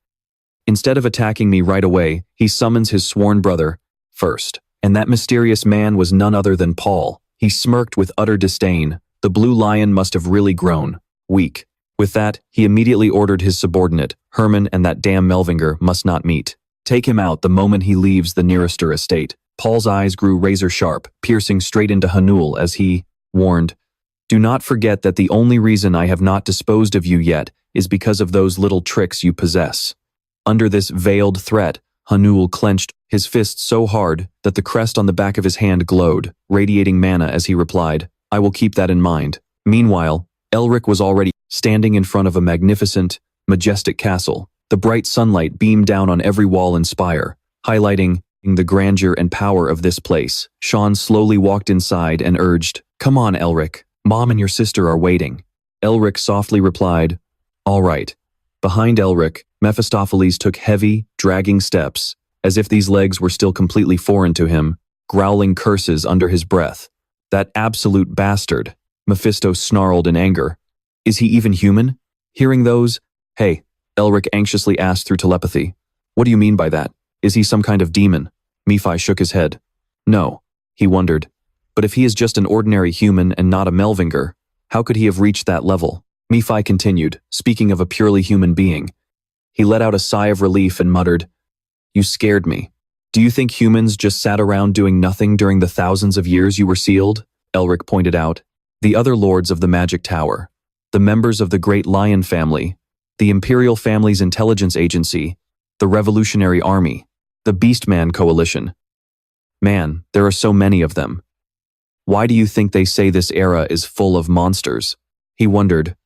Instead of attacking me right away, he summons his sworn brother first. And that mysterious man was none other than Paul." He smirked with utter disdain. The blue lion must have really grown weak. With that, he immediately ordered his subordinate, "Herman and that damn Melvinger must not meet. Take him out the moment he leaves the nearester estate." Paul's eyes grew razor sharp, piercing straight into Hanul as he warned, "Do not forget that the only reason I have not disposed of you yet is because of those little tricks you possess." Under this veiled threat, Hanul clenched his fist so hard that the crest on the back of his hand glowed, radiating mana as he replied, "I will keep that in mind." Meanwhile, Elric was already standing in front of a magnificent, majestic castle. The bright sunlight beamed down on every wall and spire, highlighting the grandeur and power of this place. Sean slowly walked inside and urged, "Come on, Elric. Mom and your sister are waiting." Elric softly replied, "All right." Behind Elric, Mephistopheles took heavy, dragging steps, as if these legs were still completely foreign to him, growling curses under his breath. "That absolute bastard," Mephisto snarled in anger. "Is he even human?" Hearing those, "Hey," Elric anxiously asked through telepathy. "What do you mean by that? Is he some kind of demon?" Nephi shook his head. "No," he wondered. "But if he is just an ordinary human and not a Melvinger, how could he have reached that level?" Nephi continued, speaking of a purely human being. He let out a sigh of relief and muttered, "You scared me. Do you think humans just sat around doing nothing during the thousands of years you were sealed?" Elric pointed out. "The other lords of the Magic Tower, the members of the Great Lion family, the Imperial Family's intelligence agency, the Revolutionary Army, the Beastman Coalition. Man, there are so many of them. Why do you think they say this era is full of monsters?" He wondered.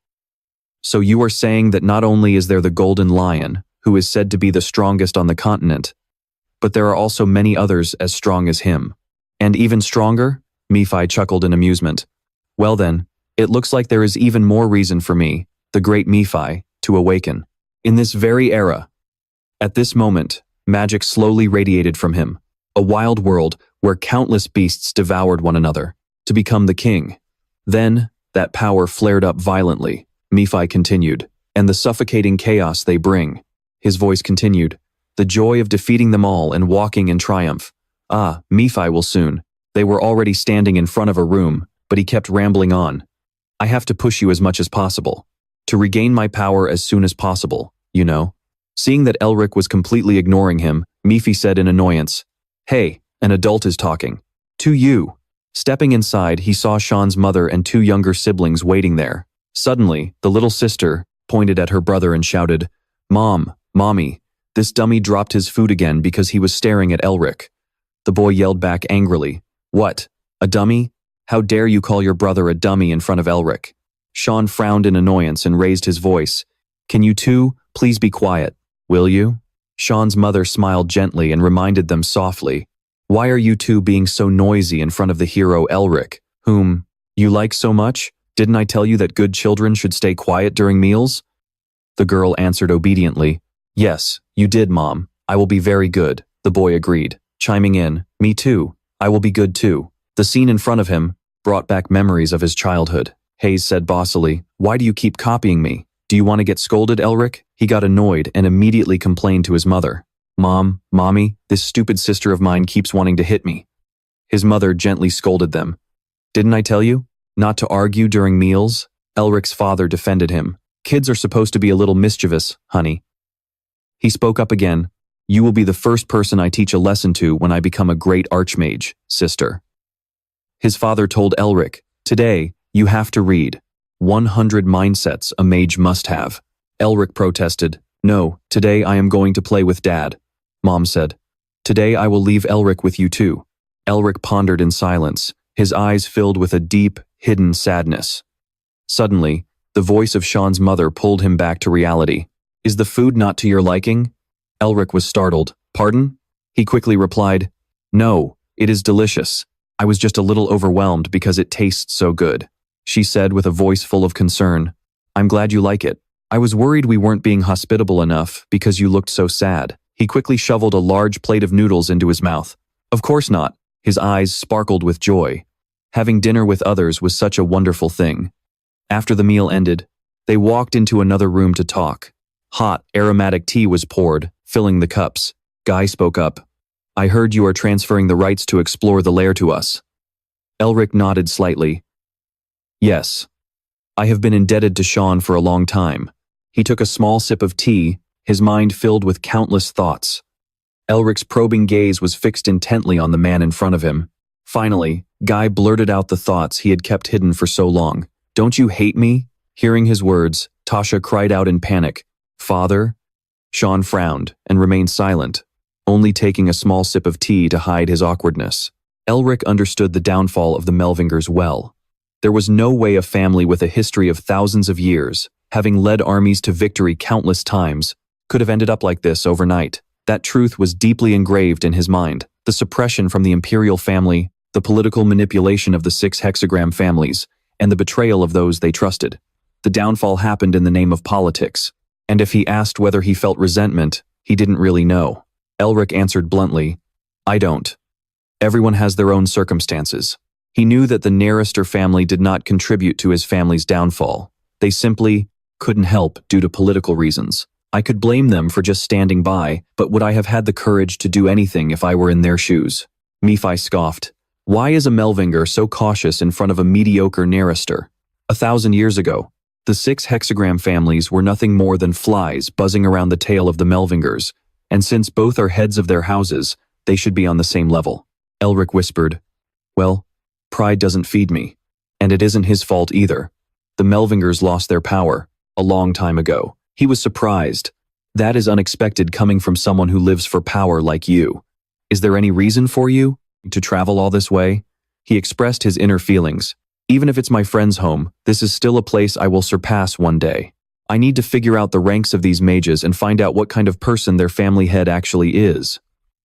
"So you are saying that not only is there the Golden Lion, who is said to be the strongest on the continent, but there are also many others as strong as him. And even stronger?" Nephi chuckled in amusement. "Well then, It looks like there is even more reason for me, the great Nephi, to awaken. In this very era. At this moment, magic slowly radiated from him, a wild world where countless beasts devoured one another, to become the king. Then, that power flared up violently, Nephi continued, and the suffocating chaos they bring. His voice continued, the joy of defeating them all and walking in triumph. Ah, Nephi will soon. They were already standing in front of a room, but he kept rambling on. I have to push you as much as possible. To regain my power as soon as possible, you know. Seeing that Elric was completely ignoring him, Nephi said in annoyance, Hey, an adult is talking. To you. Stepping inside, he saw Sean's mother and two younger siblings waiting there. Suddenly, the little sister pointed at her brother and shouted, Mom, Mommy, this dummy dropped his food again because he was staring at Elric. The boy yelled back angrily, What? A dummy? How dare you call your brother a dummy in front of Elric? Sean frowned in annoyance and raised his voice. Can you two please be quiet, will you? Sean's mother smiled gently and reminded them softly, Why are you two being so noisy in front of the hero Elric, whom you like so much? Didn't I tell you that good children should stay quiet during meals? The girl answered obediently, Yes, you did, Mom. I will be very good, the boy agreed, chiming in, Me too, I will be good too. The scene in front of him brought back memories of his childhood. Hayes said bossily, Why do you keep copying me? Do you want to get scolded, Elric? He got annoyed and immediately complained to his mother. Mommy, this stupid sister of mine keeps wanting to hit me. His mother gently scolded them. Didn't I tell you? Not to argue during meals? Elric's father defended him. Kids are supposed to be a little mischievous, honey. He spoke up again. You will be the first person I teach a lesson to when I become a great archmage, sister. His father told Elric, Today, you have to read 100 mindsets a mage must have. Elric protested, No, today I am going to play with Dad. Mom said, Today I will leave Elric with you too. Elric pondered in silence, his eyes filled with a deep, hidden sadness. Suddenly, the voice of Sean's mother pulled him back to reality. Is the food not to your liking? Elric was startled. Pardon? He quickly replied, No, it is delicious. I was just a little overwhelmed because it tastes so good. She said with a voice full of concern, I'm glad you like it. I was worried we weren't being hospitable enough because you looked so sad. He quickly shoveled a large plate of noodles into his mouth. Of course not. His eyes sparkled with joy. Having dinner with others was such a wonderful thing. After the meal ended, they walked into another room to talk. Hot, aromatic tea was poured, filling the cups. Guy spoke up. I heard you are transferring the rights to explore the lair to us. Elric nodded slightly. Yes. I have been indebted to Sean for a long time. He took a small sip of tea, his mind filled with countless thoughts. Elric's probing gaze was fixed intently on the man in front of him. Finally, Guy blurted out the thoughts he had kept hidden for so long. Don't you hate me? Hearing his words, Tasha cried out in panic. Father? Sean frowned and remained silent, only taking a small sip of tea to hide his awkwardness. Elric understood the downfall of the Melvingers well. There was no way a family with a history of thousands of years, having led armies to victory countless times, could have ended up like this overnight. That truth was deeply engraved in his mind. The suppression from the imperial family, the political manipulation of the 6 hexagram families, and the betrayal of those they trusted. The downfall happened in the name of politics. And if he asked whether he felt resentment, he didn't really know. Elric answered bluntly, I don't. Everyone has their own circumstances. He knew that the Nearister family did not contribute to his family's downfall. They simply couldn't help due to political reasons. I could blame them for just standing by, but would I have had the courage to do anything if I were in their shoes? Nephi scoffed. Why is a Melvinger so cautious in front of a mediocre Nearister? 1,000 years ago, the 6 hexagram families were nothing more than flies buzzing around the tail of the Melvingers, and since both are heads of their houses, they should be on the same level. Elric whispered, Well, pride doesn't feed me, and it isn't his fault either. The Melvingers lost their power a long time ago. He was surprised. That is unexpected coming from someone who lives for power like you. Is there any reason for you to travel all this way? He expressed his inner feelings. Even if it's my friend's home, this is still a place I will surpass one day. I need to figure out the ranks of these mages and find out what kind of person their family head actually is.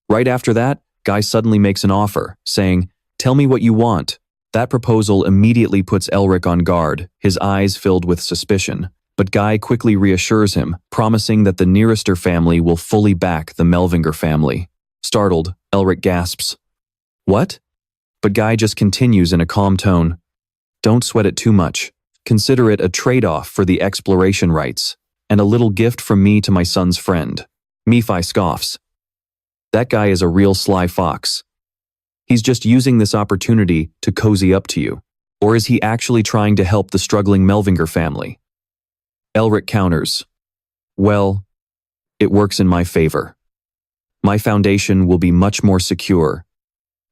Right after that, Guy suddenly makes an offer, saying, Tell me what you want. That proposal immediately puts Elric on guard, his eyes filled with suspicion. But Guy quickly reassures him, promising that the Nearester family will fully back the Melvinger family. Startled, Elric gasps, "What?" But Guy just continues in a calm tone, "Don't sweat it too much. Consider it a trade-off for the exploration rights, and a little gift from me to my son's friend." Nephi scoffs. That guy is a real sly fox. He's just using this opportunity to cozy up to you. Or is he actually trying to help the struggling Melvinger family? Elric counters, "Well, it works in my favor. My foundation will be much more secure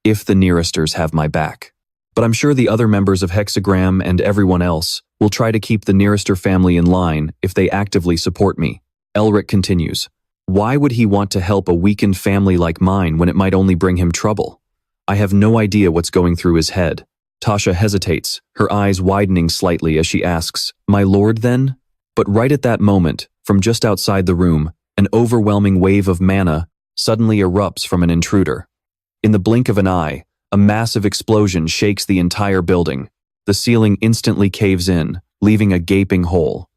if the Nearesters have my back. But I'm sure the other members of Hexagram and everyone else will try to keep the Nearester family in line if they actively support me." Elric continues, "Why would he want to help a weakened family like mine when it might only bring him trouble? I have no idea what's going through his head." Tasha hesitates, her eyes widening slightly as she asks, "My lord then?" But right at that moment, from just outside the room, an overwhelming wave of mana suddenly erupts from an intruder. In the blink of an eye, a massive explosion shakes the entire building. The ceiling instantly caves in, leaving a gaping hole.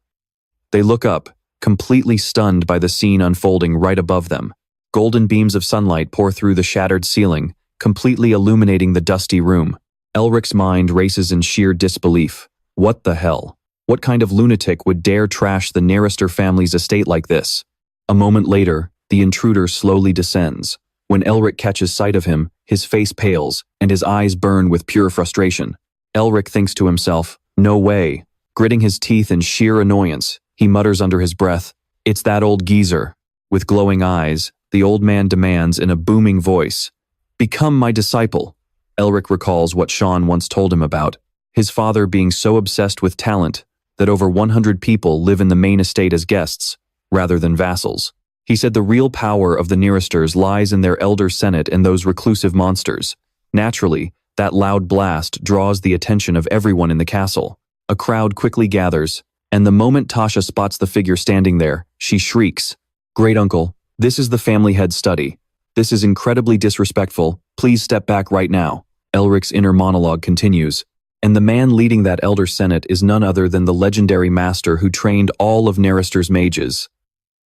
They look up, completely stunned by the scene unfolding right above them. Golden beams of sunlight pour through the shattered ceiling, completely illuminating the dusty room. Elric's mind races in sheer disbelief. What the hell? What kind of lunatic would dare trash the Nearester family's estate like this? A moment later, the intruder slowly descends. When Elric catches sight of him, his face pales, and his eyes burn with pure frustration. Elric thinks to himself, "No way." Gritting his teeth in sheer annoyance, he mutters under his breath, "It's that old geezer." With glowing eyes, the old man demands in a booming voice, "Become my disciple." Elric recalls what Sean once told him about his father being so obsessed with talent that over 100 people live in the main estate as guests, rather than vassals. He said the real power of the Nearesters lies in their elder senate and those reclusive monsters. Naturally, that loud blast draws the attention of everyone in the castle. A crowd quickly gathers, and the moment Tasha spots the figure standing there, she shrieks, "Great uncle, this is the family head's study. This is incredibly disrespectful. Please step back right now." Elric's inner monologue continues, and the man leading that elder senate is none other than the legendary master who trained all of Nearester's mages,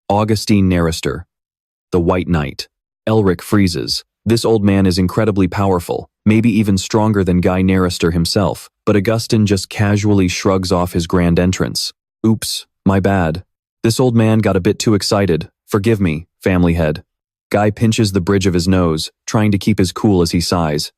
Augustine Nearester, the White Knight. Elric freezes. This old man is incredibly powerful, maybe even stronger than Guy Nearester himself, but Augustine just casually shrugs off his grand entrance. "Oops, my bad. This old man got a bit too excited. Forgive me, family head." Guy pinches the bridge of his nose, trying to keep his cool as he sighs.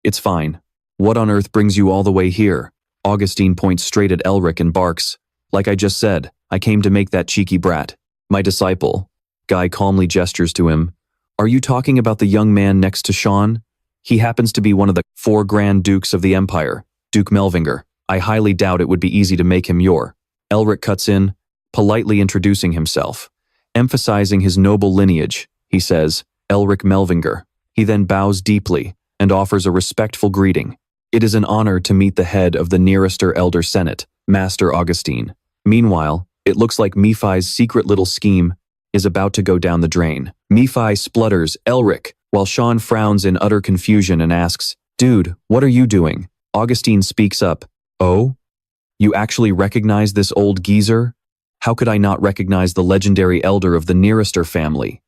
"It's fine. What on earth brings you all the way here?" Augustine points straight at Elric and barks, "Like I just said, I came to make that cheeky brat my disciple." Guy calmly gestures to him. "Are you talking about the young man next to Sean? He happens to be one of the 4 Grand Dukes of the Empire, Duke Melvinger. I highly doubt it would be easy to make him your." Elric cuts in, politely introducing himself. Emphasizing his noble lineage, he says, "Elric Melvinger." He then bows deeply and offers a respectful greeting. "It is an honor to meet the head of the Nearester Elder Senate, Master Augustine." Meanwhile, it looks like Nephi's secret little scheme is about to go down the drain. Nephi splutters, "Elric," while Sean frowns in utter confusion and asks, "Dude, what are you doing?" Augustine speaks up, "Oh? You actually recognize this old geezer? How could I not recognize the legendary elder of the Nearester family?"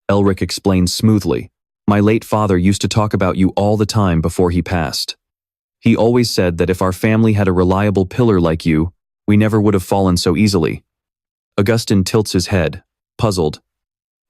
Elric explains smoothly, "My late father used to talk about you all the time before he passed. He always said that if our family had a reliable pillar like you, we never would have fallen so easily." Augustine tilts his head, puzzled.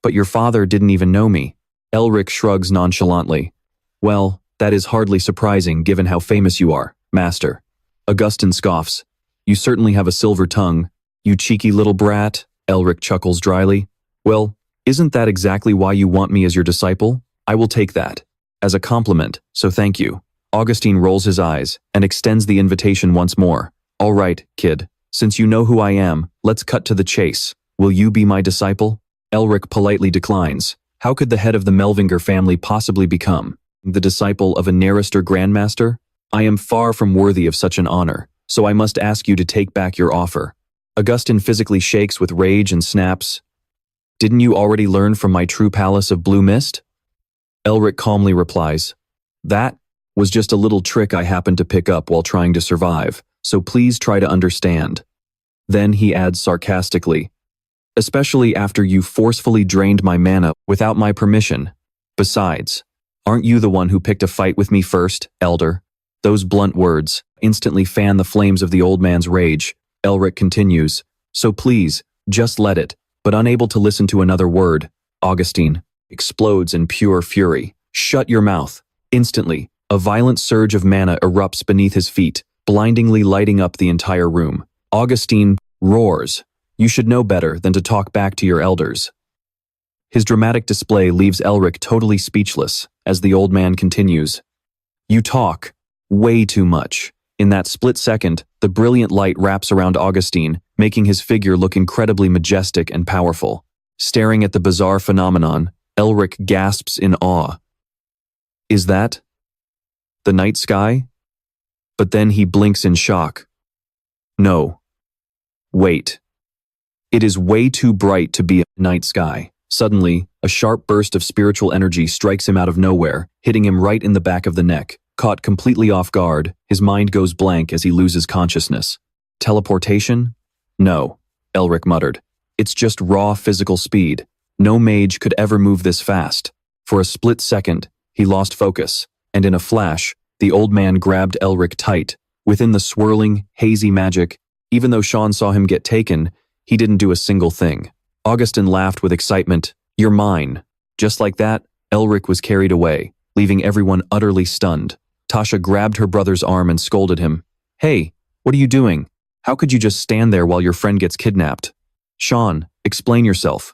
"But your father didn't even know me." Elric shrugs nonchalantly. "Well, that is hardly surprising given how famous you are, Master." Augustine scoffs. "You certainly have a silver tongue, you cheeky little brat." Elric chuckles dryly. "Well, isn't that exactly why you want me as your disciple? I will take that as a compliment, so thank you." Augustine rolls his eyes and extends the invitation once more. "All right, kid, since you know who I am, let's cut to the chase. Will you be my disciple?" Elric politely declines. How could the head of the Melvinger family possibly become the disciple of a Nearester Grandmaster? I am far from worthy of such an honor, so I must ask you to take back your offer. Augustine physically shakes with rage and snaps, "Didn't you already learn from my true palace of blue mist?" Elric calmly replies, "That was just a little trick I happened to pick up while trying to survive, so please try to understand." Then he adds sarcastically, "Especially after you forcefully drained my mana without my permission. Besides, aren't you the one who picked a fight with me first, Elder?" Those blunt words instantly fan the flames of the old man's rage. Elric continues, "So please, just let it," but unable to listen to another word, Augustine explodes in pure fury. "Shut your mouth." Instantly, a violent surge of mana erupts beneath his feet, blindingly lighting up the entire room. Augustine roars, "You should know better than to talk back to your elders." His dramatic display leaves Elric totally speechless as the old man continues, "You talk way too much." In that split second, the brilliant light wraps around Augustine, making his figure look incredibly majestic and powerful. Staring at the bizarre phenomenon, Elric gasps in awe. Is that the night sky? But then he blinks in shock. No. Wait. It is way too bright to be a night sky. Suddenly, a sharp burst of spiritual energy strikes him out of nowhere, hitting him right in the back of the neck. Caught completely off guard, his mind goes blank as he loses consciousness. Teleportation? No, Elric muttered. It's just raw physical speed. No mage could ever move this fast. For a split second, he lost focus, and in a flash, the old man grabbed Elric tight. Within the swirling, hazy magic, even though Sean saw him get taken, he didn't do a single thing. Augustin laughed with excitement. "You're mine." Just like that, Elric was carried away, leaving everyone utterly stunned. Tasha grabbed her brother's arm and scolded him. "Hey, what are you doing? How could you just stand there while your friend gets kidnapped?" "Sean, explain yourself."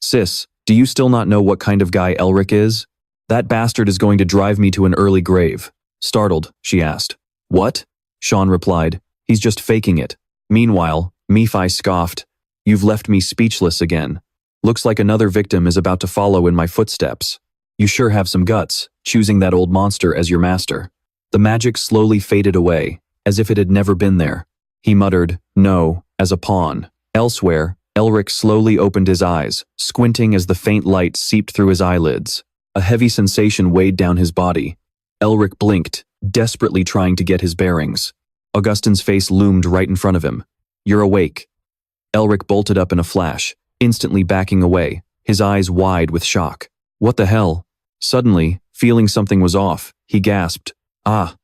"Sis, do you still not know what kind of guy Elric is? That bastard is going to drive me to an early grave." Startled, she asked. "What?" Sean replied. "He's just faking it." Meanwhile, Nephi scoffed. "You've left me speechless again. Looks like another victim is about to follow in my footsteps. You sure have some guts, choosing that old monster as your master." The magic slowly faded away, as if it had never been there. He muttered, "No," as a pawn. Elsewhere, Elric slowly opened his eyes, squinting as the faint light seeped through his eyelids. A heavy sensation weighed down his body. Elric blinked, desperately trying to get his bearings. Augustine's face loomed right in front of him. "You're awake." Elric bolted up in a flash, instantly backing away, his eyes wide with shock. "What the hell?" Suddenly, feeling something was off, he gasped, "Ah!"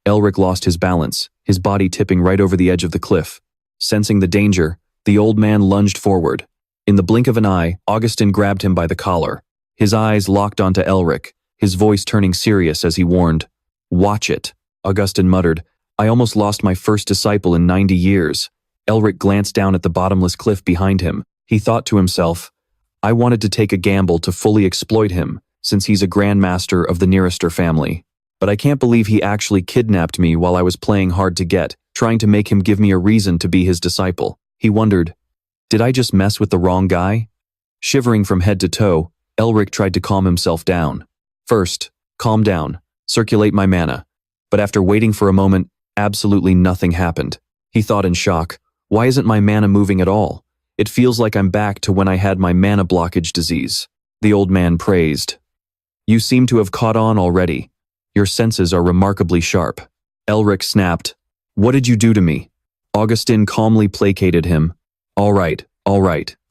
Elric lost his balance, his body tipping right over the edge of the cliff. Sensing the danger, the old man lunged forward. In the blink of an eye, Augustine grabbed him by the collar. His eyes locked onto Elric, his voice turning serious as he warned. "Watch it," Augustine muttered. "I almost lost my first disciple in 90 years. Elric glanced down at the bottomless cliff behind him. He thought to himself, "I wanted to take a gamble to fully exploit him, since he's a grandmaster of the Nearester family. But I can't believe he actually kidnapped me while I was playing hard to get, trying to make him give me a reason to be his disciple." He wondered, "Did I just mess with the wrong guy?" Shivering from head to toe, Elric tried to calm himself down. "First, calm down, circulate my mana." But after waiting for a moment, absolutely nothing happened. He thought in shock, "Why isn't my mana moving at all? It feels like I'm back to when I had my mana blockage disease." The old man praised. "You seem to have caught on already. Your senses are remarkably sharp." Elric snapped, "What did you do to me?" Augustine calmly placated him. All right,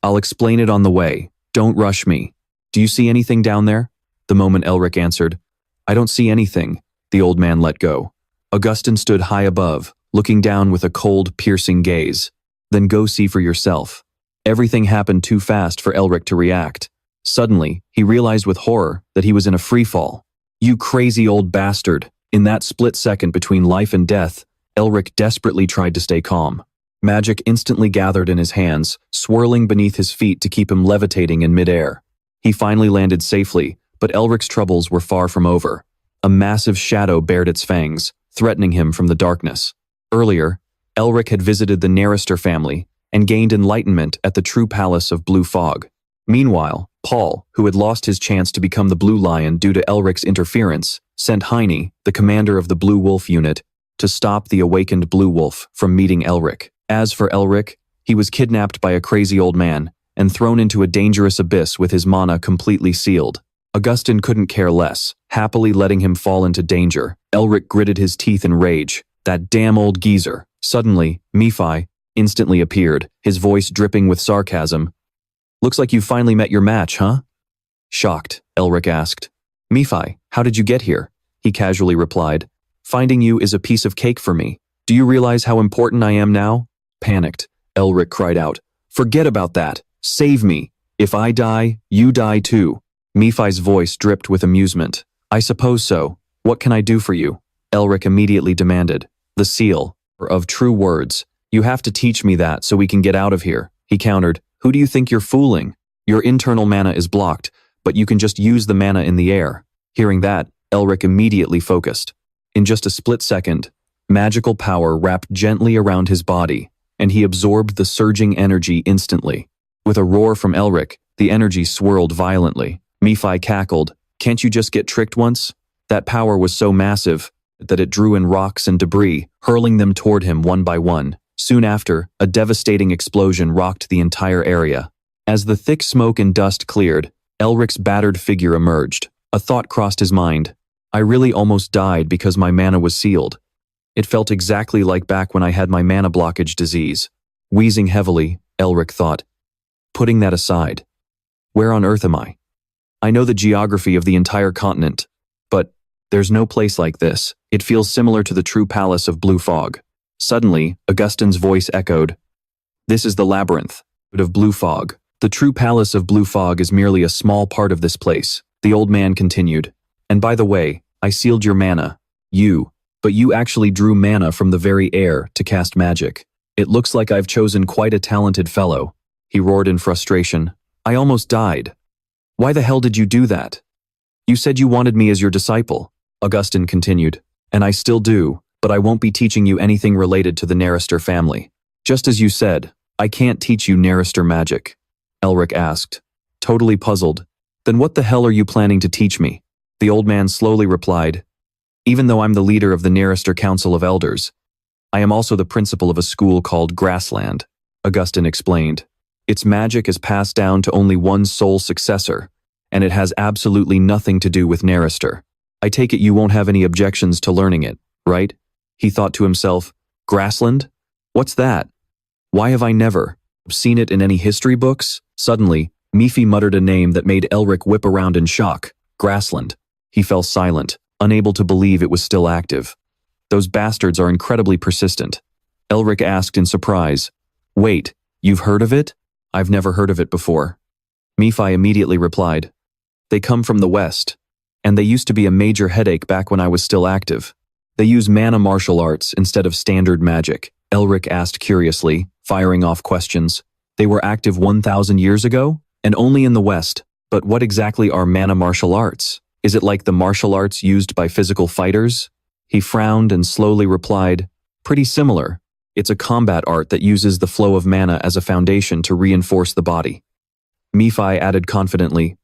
I'll explain it on the way. Don't rush me. Do you see anything down there?" The moment Elric answered, "I don't see anything," the old man let go. Augustine stood high above, looking down with a cold, piercing gaze. "Then go see for yourself." Everything happened too fast for Elric to react. Suddenly, he realized with horror that he was in a freefall. "You crazy old bastard." In that split second between life and death, Elric desperately tried to stay calm. Magic instantly gathered in his hands, swirling beneath his feet to keep him levitating in midair. He finally landed safely, but Elric's troubles were far from over. A massive shadow bared its fangs, threatening him from the darkness. Earlier, Elric had visited the Nearester family and gained enlightenment at the true palace of Blue Fog. Meanwhile, Paul, who had lost his chance to become the Blue Lion due to Elric's interference, sent Heine, the commander of the Blue Wolf unit, to stop the awakened Blue Wolf from meeting Elric. As for Elric, he was kidnapped by a crazy old man and thrown into a dangerous abyss with his mana completely sealed. Augustine couldn't care less, happily letting him fall into danger. Elric gritted his teeth in rage. That damn old geezer. Suddenly, Nephi instantly appeared, his voice dripping with sarcasm. Looks like you finally met your match, huh? Shocked, Elric asked. Nephi, how did you get here? He casually replied. Finding you is a piece of cake for me. Do you realize how important I am now? Panicked, Elric cried out. Forget about that. Save me. If I die, you die too. Nephi's voice dripped with amusement. I suppose so. What can I do for you? Elric immediately demanded. The seal, or of true words. You have to teach me that so we can get out of here. He countered. Who do you think you're fooling? Your internal mana is blocked, but you can just use the mana in the air. Hearing that, Elric immediately focused. In just a split second, magical power wrapped gently around his body, and he absorbed the surging energy instantly. With a roar from Elric, the energy swirled violently. Nephi cackled. Can't you just get tricked once? That power was so massive that it drew in rocks and debris, hurling them toward him one by one. Soon after, a devastating explosion rocked the entire area. As the thick smoke and dust cleared, Elric's battered figure emerged. A thought crossed his mind. I really almost died because my mana was sealed. It felt exactly like back when I had my mana blockage disease. Wheezing heavily, Elric thought. Putting that aside, where on earth am I? I know the geography of the entire continent, but there's no place like this. It feels similar to the true palace of Blue Fog. Suddenly, Augustine's voice echoed. This is the labyrinth of Blue Fog. The true palace of Blue Fog is merely a small part of this place. The old man continued. And by the way, I sealed your mana. But you actually drew mana from the very air to cast magic. It looks like I've chosen quite a talented fellow. He roared in frustration. I almost died. Why the hell did you do that? You said you wanted me as your disciple, Augustine continued. And I still do, but I won't be teaching you anything related to the Nerister family. Just as you said, I can't teach you Nerister magic. Elric asked, totally puzzled. Then what the hell are you planning to teach me? The old man slowly replied, even though I'm the leader of the Nerister Council of Elders, I am also the principal of a school called Grassland, Augustine explained. Its magic is passed down to only one sole successor, and it has absolutely nothing to do with Nerister. I take it you won't have any objections to learning it, right? He thought to himself, Grassland? What's that? Why have I never seen it in any history books? Suddenly, Nephi muttered a name that made Elric whip around in shock. Grassland. He fell silent, unable to believe it was still active. Those bastards are incredibly persistent. Elric asked in surprise, wait, you've heard of it? I've never heard of it before. Nephi immediately replied, they come from the west, and they used to be a major headache back when I was still active. They use mana martial arts instead of standard magic, Elric asked curiously, firing off questions. They were active 1,000 years ago? And only in the west. But what exactly are mana martial arts? Is it like the martial arts used by physical fighters? He frowned and slowly replied, pretty similar. It's a combat art that uses the flow of mana as a foundation to reinforce the body. Nephi added confidently,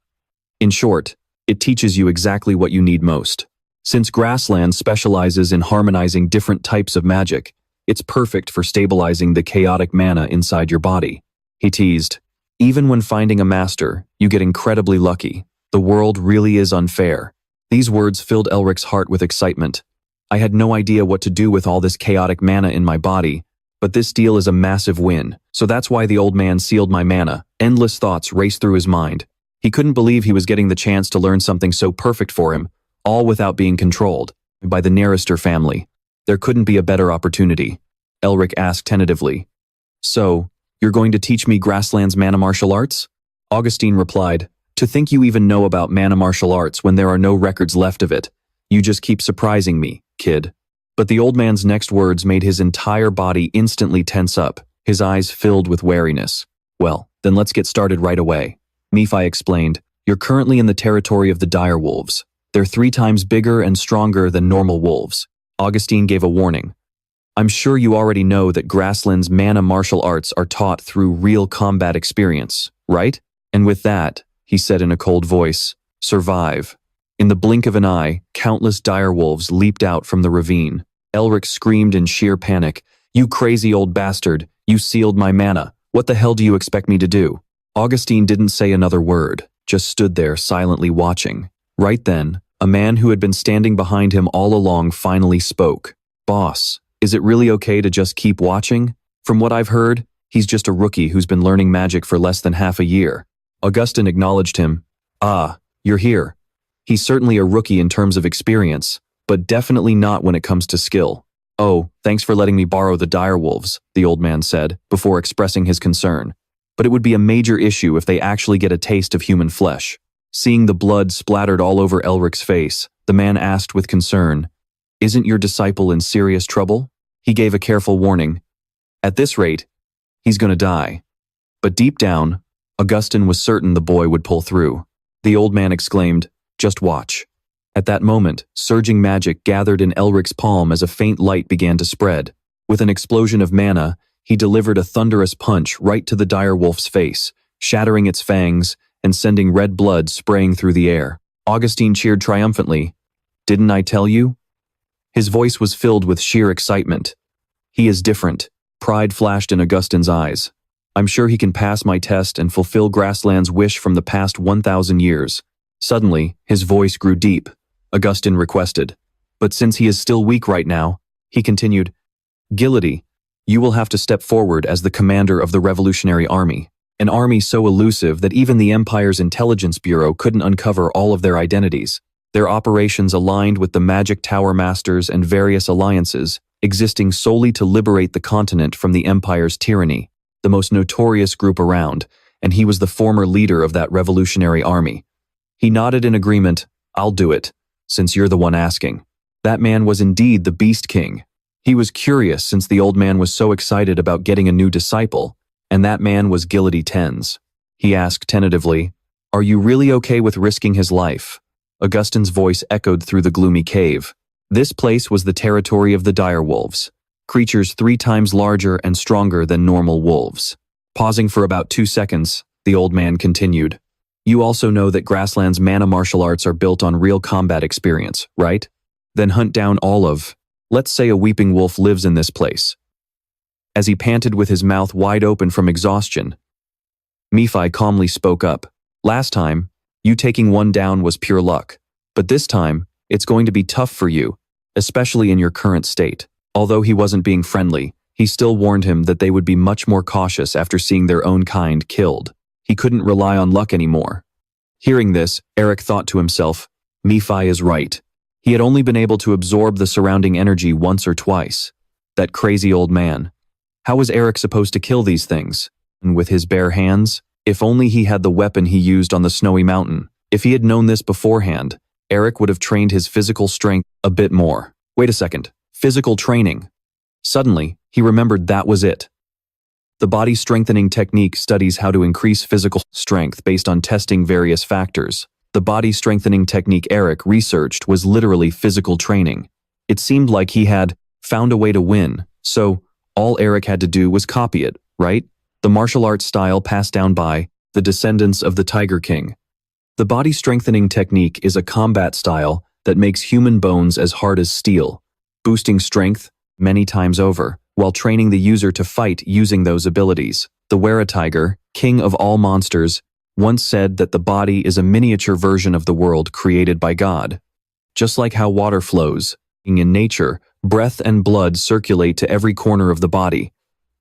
in short, it teaches you exactly what you need most. Since Grassland specializes in harmonizing different types of magic, it's perfect for stabilizing the chaotic mana inside your body. He teased, even when finding a master, you get incredibly lucky. The world really is unfair. These words filled Elric's heart with excitement. I had no idea what to do with all this chaotic mana in my body, but this deal is a massive win, so that's why the old man sealed my mana. Endless thoughts raced through his mind. He couldn't believe he was getting the chance to learn something so perfect for him, all without being controlled by the Nerister family. There couldn't be a better opportunity. Elric asked tentatively. So, you're going to teach me Grassland's mana martial arts? Augustine replied, to think you even know about mana martial arts when there are no records left of it. You just keep surprising me, kid. But the old man's next words made his entire body instantly tense up, his eyes filled with wariness. Well, then let's get started right away. Nephi explained, you're currently in the territory of the dire wolves. They're 3 times bigger and stronger than normal wolves. Augustine gave a warning. I'm sure you already know that Grassland's mana martial arts are taught through real combat experience, right? And with that, he said in a cold voice, survive. In the blink of an eye, countless direwolves leaped out from the ravine. Elric screamed in sheer panic, you crazy old bastard, you sealed my mana. What the hell do you expect me to do? Augustine didn't say another word, just stood there silently watching. Right then, A man who had been standing behind him all along finally spoke. "Boss, is it really okay to just keep watching? From what I've heard, he's just a rookie who's been learning magic for less than half a year." Augustin acknowledged him. "Ah, you're here. He's certainly a rookie in terms of experience, but definitely not when it comes to skill." "Oh, thanks for letting me borrow the direwolves," the old man said, before expressing his concern. "But it would be a major issue if they actually get a taste of human flesh." Seeing the blood splattered all over Elric's face, the man asked with concern, "Isn't your disciple in serious trouble?" He gave a careful warning. "At this rate, he's gonna die." But deep down, Augustin was certain the boy would pull through. The old man exclaimed, "Just watch." At that moment, surging magic gathered in Elric's palm as a faint light began to spread. With an explosion of mana, he delivered a thunderous punch right to the direwolf's face, shattering its fangs and sending red blood spraying through the air. Augustine cheered triumphantly. "Didn't I tell you?" His voice was filled with sheer excitement. "He is different." Pride flashed in Augustine's eyes. "I'm sure he can pass my test and fulfill Grassland's wish from the past 1,000 years. Suddenly, his voice grew deep. Augustine requested. "But since he is still weak right now," he continued, "Gilady, you will have to step forward as the commander of the Revolutionary Army. An army so elusive that even the Empire's intelligence bureau couldn't uncover all of their identities. Their operations aligned with the Magic Tower Masters and various alliances, existing solely to liberate the continent from the Empire's tyranny, the most notorious group around, and he was the former leader of that revolutionary army." He nodded in agreement. "I'll do it, since you're the one asking." That man was indeed the Beast King. He was curious since the old man was so excited about getting a new disciple, and that man was Gilady Tens. He asked tentatively, "Are you really okay with risking his life?" Augustine's voice echoed through the gloomy cave. This place was the territory of the direwolves, creatures 3 times larger and stronger than normal wolves. Pausing for about 2 seconds, the old man continued, "You also know that Grassland's mana martial arts are built on real combat experience, right? Then hunt down all of, let's say a weeping wolf lives in this place." As he panted with his mouth wide open from exhaustion, Nephi calmly spoke up. "Last time, you taking one down was pure luck. But this time, it's going to be tough for you, especially in your current state." Although he wasn't being friendly, he still warned him that they would be much more cautious after seeing their own kind killed. He couldn't rely on luck anymore. Hearing this, Eric thought to himself, Nephi is right. He had only been able to absorb the surrounding energy once or twice. That crazy old man. How was Eric supposed to kill these things? And with his bare hands? If only he had the weapon he used on the snowy mountain. If he had known this beforehand, Eric would have trained his physical strength a bit more. Wait a second. Physical training. Suddenly, he remembered that was it. The body strengthening technique studies how to increase physical strength based on testing various factors. The body strengthening technique Eric researched was literally physical training. It seemed like he had found a way to win, so all Eric had to do was copy it, right? The martial arts style passed down by the descendants of the Tiger King. The body strengthening technique is a combat style that makes human bones as hard as steel, boosting strength many times over, while training the user to fight using those abilities. The Weretiger, king of all monsters, once said that the body is a miniature version of the world created by God. Just like how water flows, in nature, breath and blood circulate to every corner of the body.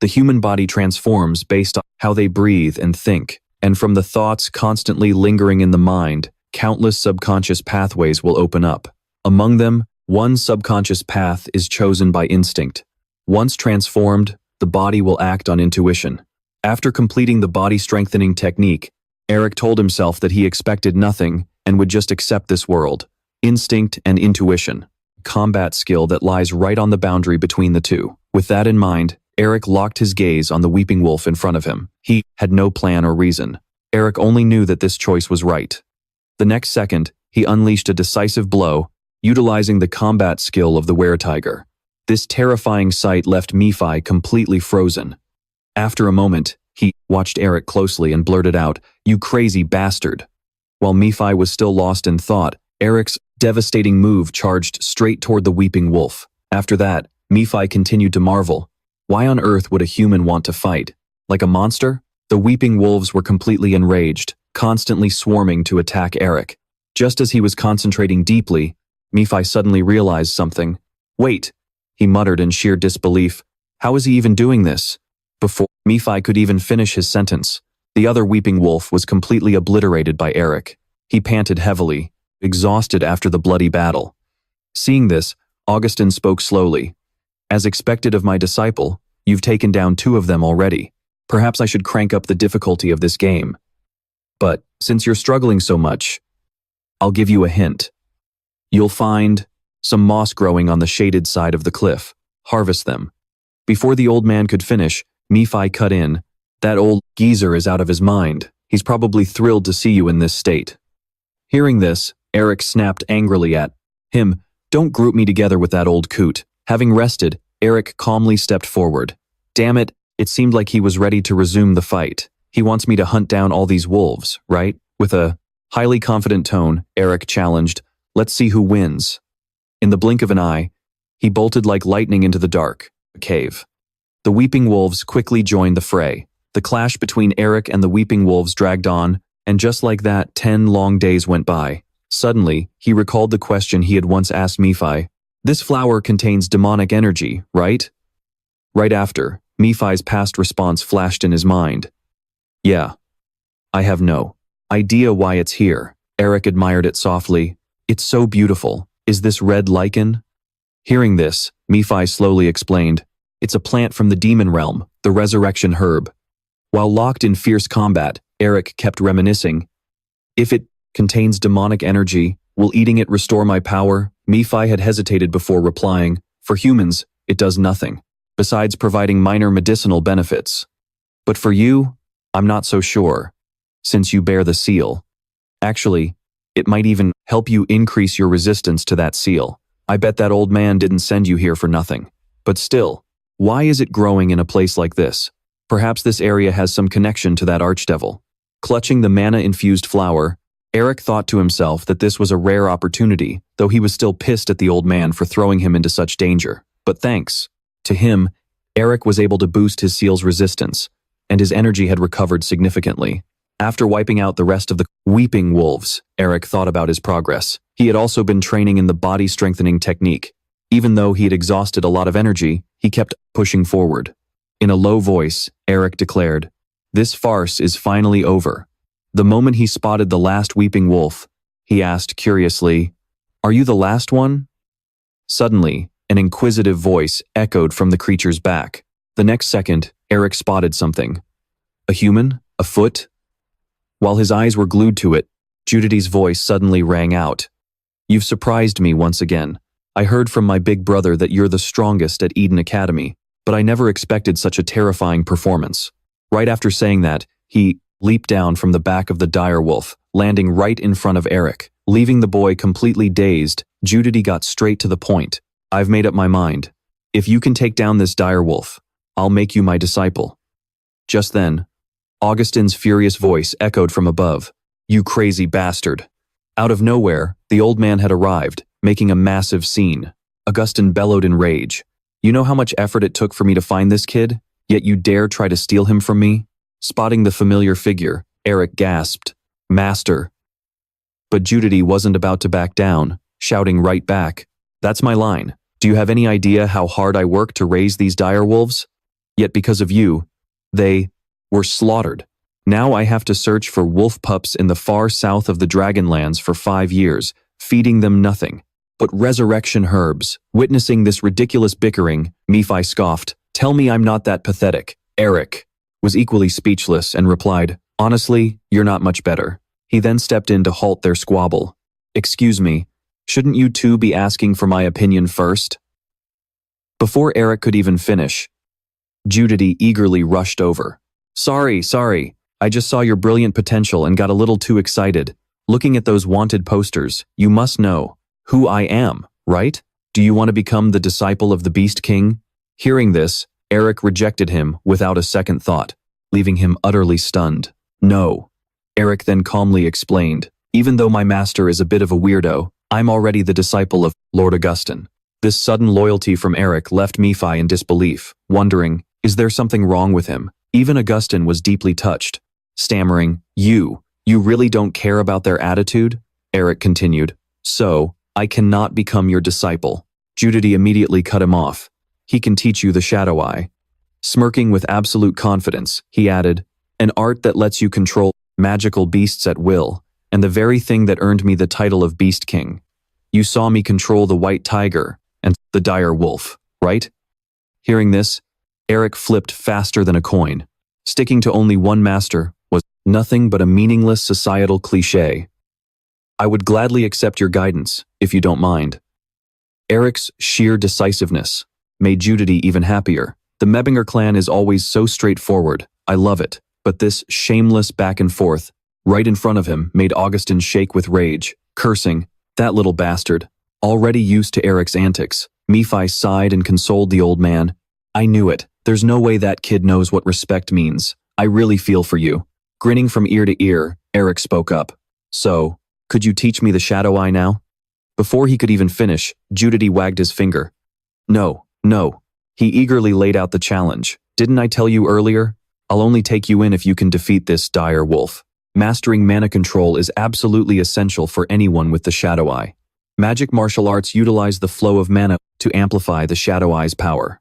The human body transforms based on how they breathe and think, and from the thoughts constantly lingering in the mind, countless subconscious pathways will open up. Among them, one subconscious path is chosen by instinct. Once transformed, the body will act on intuition. After completing the body strengthening technique, Eric told himself that he expected nothing and would just accept this world. Instinct and intuition. Combat skill that lies right on the boundary between the two. With that in mind, Eric locked his gaze on the weeping wolf in front of him. He had no plan or reason. Eric only knew that this choice was right. The next second, he unleashed a decisive blow, utilizing the combat skill of the Weretiger. This terrifying sight left Nephi completely frozen. After a moment, he watched Eric closely and blurted out, "You crazy bastard." While Nephi was still lost in thought, Eric's devastating move charged straight toward the weeping wolf. After that, Nephi continued to marvel. Why on earth would a human want to fight? Like a monster? The weeping wolves were completely enraged, constantly swarming to attack Eric. Just as he was concentrating deeply, Nephi suddenly realized something. Wait, he muttered in sheer disbelief. How is he even doing this? Before Nephi could even finish his sentence, the other weeping wolf was completely obliterated by Elric. He panted heavily, exhausted after the bloody battle. Seeing this, Augustin spoke slowly. As expected of my disciple, you've taken down 2 of them already. Perhaps I should crank up the difficulty of this game. But, since you're struggling so much, I'll give you a hint. You'll find some moss growing on the shaded side of the cliff. Harvest them. Before the old man could finish, Nephi cut in. That old geezer is out of his mind. He's probably thrilled to see you in this state. Hearing this, Elric snapped angrily at him. Don't group me together with that old coot. Having rested, Elric calmly stepped forward. Damn it, it seemed like he was ready to resume the fight. He wants me to hunt down all these wolves, right? With a highly confident tone, Elric challenged, let's see who wins. In the blink of an eye, he bolted like lightning into the dark, a cave. The weeping wolves quickly joined the fray. The clash between Elric and the weeping wolves dragged on, and just like that, 10 long days went by. Suddenly, he recalled the question he had once asked Nephi. This flower contains demonic energy, right? Right after, Nephi's past response flashed in his mind. Yeah. I have no idea why it's here. Elric admired it softly. It's so beautiful. Is this red lichen? Hearing this, Nephi slowly explained. It's a plant from the demon realm, the resurrection herb. While locked in fierce combat, Elric kept reminiscing. If it contains demonic energy, will eating it restore my power? Nephi had hesitated before replying. For humans, it does nothing, besides providing minor medicinal benefits. But for you, I'm not so sure, since you bear the seal. Actually, it might even help you increase your resistance to that seal. I bet that old man didn't send you here for nothing. But still, why is it growing in a place like this? Perhaps this area has some connection to that archdevil. Clutching the mana-infused flower, Elric thought to himself that this was a rare opportunity, though he was still pissed at the old man for throwing him into such danger. But thanks to him, Elric was able to boost his seal's resistance, and his energy had recovered significantly. After wiping out the rest of the weeping wolves, Elric thought about his progress. He had also been training in the body-strengthening technique. Even though he had exhausted a lot of energy, he kept pushing forward. In a low voice, Elric declared, "This farce is finally over." The moment he spotted the last weeping wolf, he asked curiously, "Are you the last one?" Suddenly, an inquisitive voice echoed from the creature's back. The next second, Elric spotted something. A human? A foot? While his eyes were glued to it, Judity's voice suddenly rang out. "You've surprised me once again. I heard from my big brother that you're the strongest at Eden Academy, but I never expected such a terrifying performance." Right after saying that, he leaped down from the back of the dire wolf, landing right in front of Elric. Leaving the boy completely dazed, Judity got straight to the point. "I've made up my mind. If you can take down this dire wolf, I'll make you my disciple." Just then, Augustin's furious voice echoed from above. "You crazy bastard." Out of nowhere, the old man had arrived, making a massive scene. Augustin bellowed in rage. "You know how much effort it took for me to find this kid? Yet you dare try to steal him from me?" Spotting the familiar figure, Elric gasped, "Master." But Judity wasn't about to back down, shouting right back, "That's my line. Do you have any idea how hard I worked to raise these dire wolves? Yet because of you, they were slaughtered. Now I have to search for wolf pups in the far south of the Dragonlands for 5 years, feeding them nothing but resurrection herbs." Witnessing this ridiculous bickering, Nephi scoffed. "Tell me I'm not that pathetic." Elric was equally speechless and replied, "Honestly, you're not much better." He then stepped in to halt their squabble. "Excuse me, shouldn't you two be asking for my opinion first?" Before Elric could even finish, Judity eagerly rushed over. Sorry, I just saw your brilliant potential and got a little too excited. Looking at those wanted posters, you must know who I am, right? Do you want to become the disciple of the Beast King?" Hearing this, Elric rejected him without a second thought, leaving him utterly stunned. "No." Elric then calmly explained, "Even though my master is a bit of a weirdo, I'm already the disciple of Lord Augustin." This sudden loyalty from Elric left Nephi in disbelief, wondering, is there something wrong with him? Even Augustin was deeply touched, stammering, You really don't care about their attitude?" Eric continued. So, I cannot become your disciple. Judity immediately cut him off. He can teach you the shadow eye. Smirking with absolute confidence, he added, an art that lets you control magical beasts at will, and the very thing that earned me the title of Beast King. You saw me control the white tiger and the dire wolf, right? Hearing this, Eric flipped faster than a coin. Sticking to only one master was nothing but a meaningless societal cliché. I would gladly accept your guidance, if you don't mind. Eric's sheer decisiveness made Judity even happier. The Melvinger clan is always so straightforward. I love it. But this shameless back and forth, right in front of him, made Augustin shake with rage, cursing, that little bastard. Already used to Eric's antics, Nephi sighed and consoled the old man. I knew it. There's no way that kid knows what respect means. I really feel for you. Grinning from ear to ear, Eric spoke up. So, could you teach me the shadow eye now? Before he could even finish, Judity wagged his finger. No. He eagerly laid out the challenge. Didn't I tell you earlier? I'll only take you in if you can defeat this dire wolf. Mastering mana control is absolutely essential for anyone with the shadow eye. Magic martial arts utilize the flow of mana to amplify the shadow eye's power.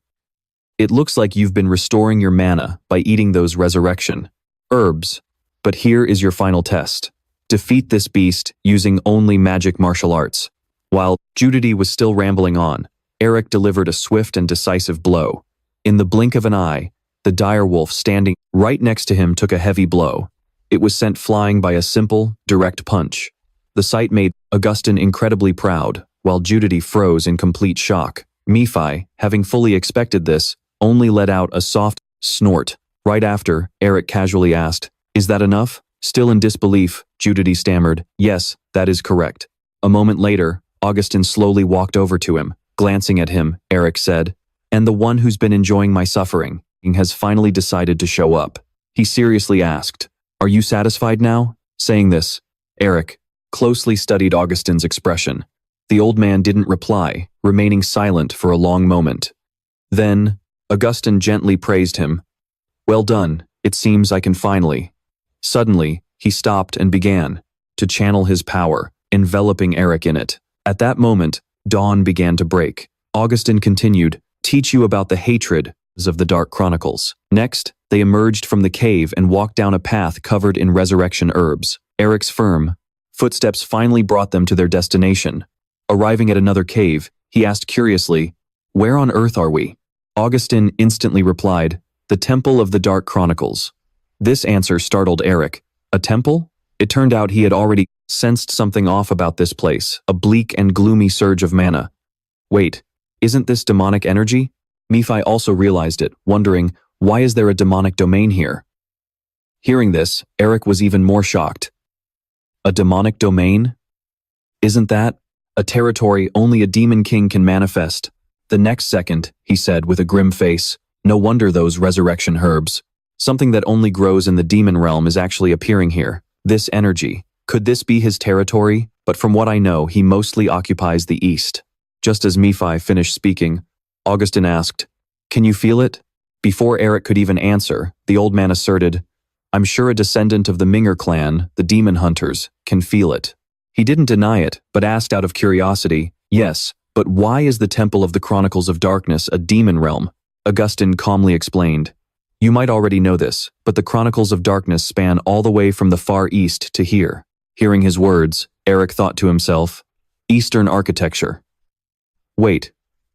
It looks like you've been restoring your mana by eating those resurrection herbs. But here is your final test. Defeat this beast using only magic martial arts. While Judity was still rambling on, Eric delivered a swift and decisive blow. In the blink of an eye, the dire wolf standing right next to him took a heavy blow. It was sent flying by a simple, direct punch. The sight made Augustin incredibly proud, while Judity froze in complete shock. Nephi, having fully expected this, only let out a soft snort. Right after, Eric casually asked, "Is that enough?" Still in disbelief, Judity stammered, "Yes, that is correct." A moment later, Augustin slowly walked over to him. Glancing at him, Eric said, "And the one who's been enjoying my suffering has finally decided to show up." He seriously asked, "Are you satisfied now?" Saying this, Eric closely studied Augustin's expression. The old man didn't reply, remaining silent for a long moment. Then, Augustin gently praised him. "Well done, it seems I can finally." Suddenly, he stopped and began to channel his power, enveloping Eric in it. At that moment, dawn began to break. Augustin continued, "Teach you about the hatred of the Dark Chronicles." Next, they emerged from the cave and walked down a path covered in resurrection herbs. Eric's firm footsteps finally brought them to their destination. Arriving at another cave, he asked curiously, "Where on earth are we?" Augustin instantly replied, "The Temple of the Dark Chronicles." This answer startled Eric. A temple? It turned out he had already sensed something off about this place, a bleak and gloomy surge of mana. Wait, isn't this demonic energy? Nephi also realized it, wondering, why is there a demonic domain here? Hearing this, Eric was even more shocked. A demonic domain? Isn't that a territory only a demon king can manifest? The next second, he said with a grim face, "No wonder those resurrection herbs. Something that only grows in the demon realm is actually appearing here. This energy. Could this be his territory? But from what I know, he mostly occupies the east." Just as Nephi finished speaking, Augustin asked, "Can you feel it?" Before Eric could even answer, the old man asserted, "I'm sure a descendant of the Melvinger clan, the demon hunters, can feel it." He didn't deny it, but asked out of curiosity, "Yes, but why is the Temple of the Chronicles of Darkness a demon realm?" Augustin calmly explained, "You might already know this, but the Chronicles of Darkness span all the way from the far east to here." Hearing his words, Eric thought to himself, "Eastern architecture. Wait,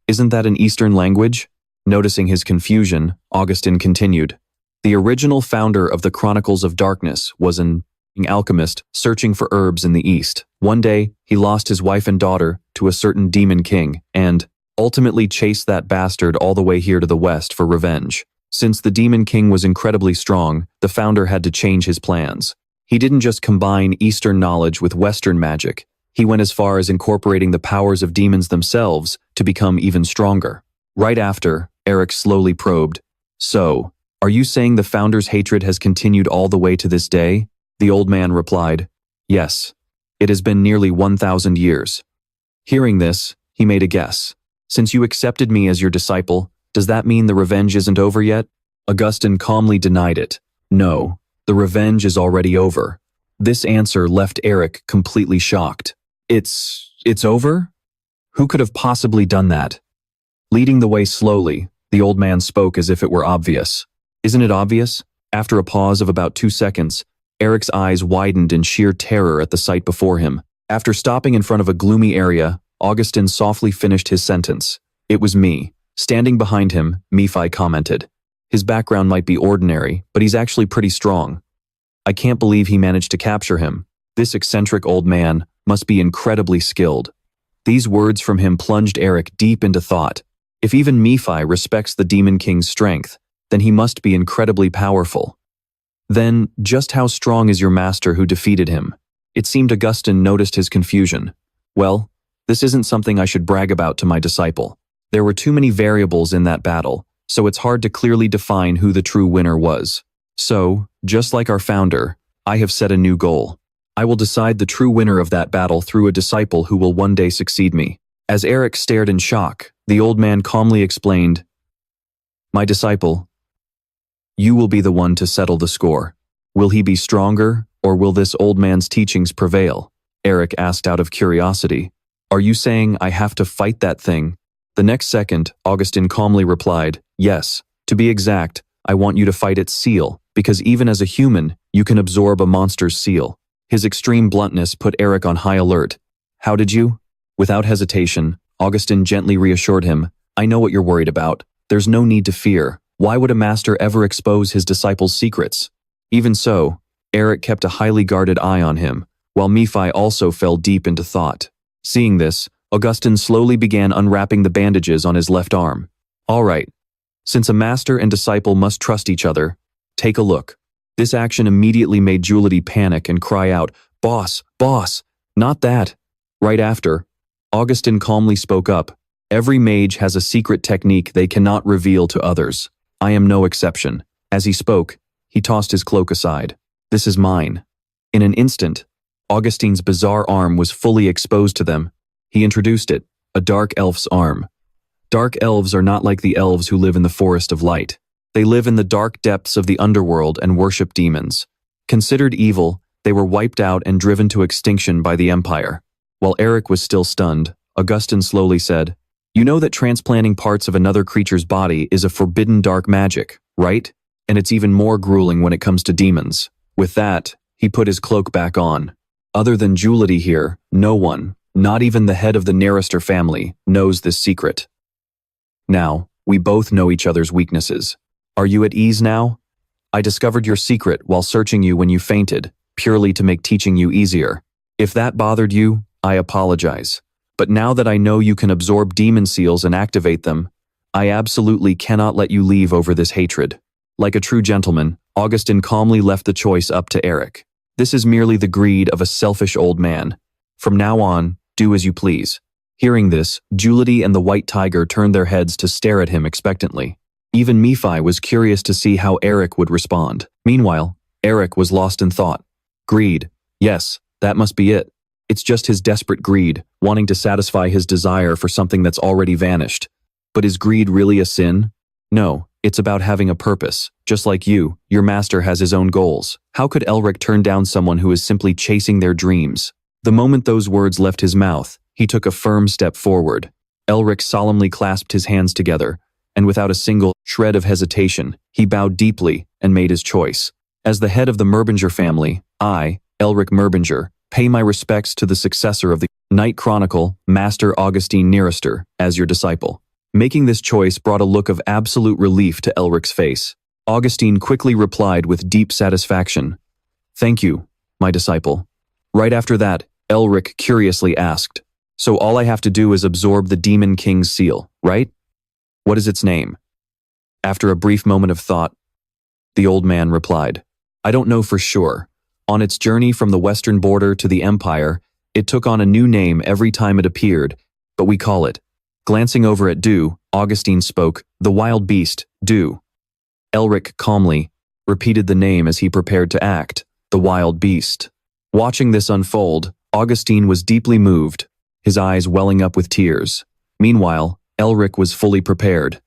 isn't that an Eastern language?" Noticing his confusion, Augustin continued, "The original founder of the Chronicles of Darkness was an alchemist searching for herbs in the East. One day, he lost his wife and daughter to a certain demon king, and ultimately chased that bastard all the way here to the West for revenge. Since the demon king was incredibly strong, the founder had to change his plans. He didn't just combine Eastern knowledge with Western magic. He went as far as incorporating the powers of demons themselves to become even stronger." Right after, Eric slowly probed, "So, are you saying the founder's hatred has continued all the way to this day?" The old man replied, "Yes. It has been nearly 1,000 years." Hearing this, he made a guess. "Since you accepted me as your disciple, does that mean the revenge isn't over yet?" Augustin calmly denied it. "No, the revenge is already over. This answer left Eric completely shocked. It's over? Who could have possibly done that? Leading the way slowly, the old man spoke as if it were obvious. Isn't it obvious? After a pause of about 2 seconds, Eric's eyes widened in sheer terror at the sight before him. After stopping in front of a gloomy area, Augustin softly finished his sentence. It was me. Standing behind him, Nephi commented. His background might be ordinary, but he's actually pretty strong. I can't believe he managed to capture him. This eccentric old man must be incredibly skilled. These words from him plunged Eric deep into thought. If even Nephi respects the Demon King's strength, then he must be incredibly powerful. Then, just how strong is your master who defeated him? It seemed Augustin noticed his confusion. Well, this isn't something I should brag about to my disciple. There were too many variables in that battle, so it's hard to clearly define who the true winner was. So, just like our founder, I have set a new goal. I will decide the true winner of that battle through a disciple who will one day succeed me. As Eric stared in shock, the old man calmly explained, My disciple, you will be the one to settle the score. Will he be stronger, or will this old man's teachings prevail? Eric asked out of curiosity. Are you saying I have to fight that thing? The next second, Augustin calmly replied, Yes, to be exact, I want you to fight its seal, because even as a human, you can absorb a monster's seal. His extreme bluntness put Eric on high alert. How did you? Without hesitation, Augustin gently reassured him, I know what you're worried about. There's no need to fear. Why would a master ever expose his disciples' secrets? Even so, Eric kept a highly guarded eye on him, while Nephi also fell deep into thought. Seeing this, Augustin slowly began unwrapping the bandages on his left arm. All right, since a master and disciple must trust each other, take a look. This action immediately made Julity panic and cry out, Boss, boss, not that. Right after, Augustin calmly spoke up. Every mage has a secret technique they cannot reveal to others. I am no exception. As he spoke, he tossed his cloak aside. This is mine. In an instant, Augustin's bizarre arm was fully exposed to them. He introduced it, a dark elf's arm. Dark elves are not like the elves who live in the forest of light. They live in the dark depths of the underworld and worship demons. Considered evil, they were wiped out and driven to extinction by the Empire. While Eric was still stunned, Augustin slowly said, You know that transplanting parts of another creature's body is a forbidden dark magic, right? And it's even more grueling when it comes to demons. With that, he put his cloak back on. Other than Julity here, no one, not even the head of the Narister family, knows this secret. Now, we both know each other's weaknesses. Are you at ease now? I discovered your secret while searching you when you fainted, purely to make teaching you easier. If that bothered you, I apologize. But now that I know you can absorb demon seals and activate them, I absolutely cannot let you leave over this hatred. Like a true gentleman, Augustin calmly left the choice up to Eric. This is merely the greed of a selfish old man. From now on, do as you please. Hearing this, Julity and the White Tiger turned their heads to stare at him expectantly. Even Nephi was curious to see how Eric would respond. Meanwhile, Eric was lost in thought. Greed. Yes, that must be it. It's just his desperate greed, wanting to satisfy his desire for something that's already vanished. But is greed really a sin? No, it's about having a purpose. Just like you, your master has his own goals. How could Elric turn down someone who is simply chasing their dreams? The moment those words left his mouth, he took a firm step forward. Elric solemnly clasped his hands together, and without a single shred of hesitation, he bowed deeply and made his choice. As the head of the Melvinger family, I, Elric Melvinger, pay my respects to the successor of the Night Chronicle, Master Augustine Narister, as your disciple. Making this choice brought a look of absolute relief to Elric's face. Augustine quickly replied with deep satisfaction. Thank you, my disciple. Right after that, Elric curiously asked, So all I have to do is absorb the Demon King's seal, right? What is its name? After a brief moment of thought, the old man replied, I don't know for sure. On its journey from the western border to the Empire, it took on a new name every time it appeared, but we call it. Glancing over at Du, Augustine spoke, the wild beast, Du. Elric calmly repeated the name as he prepared to act, the wild beast. Watching this unfold, Augustine was deeply moved, his eyes welling up with tears. Meanwhile, Elric was fully prepared.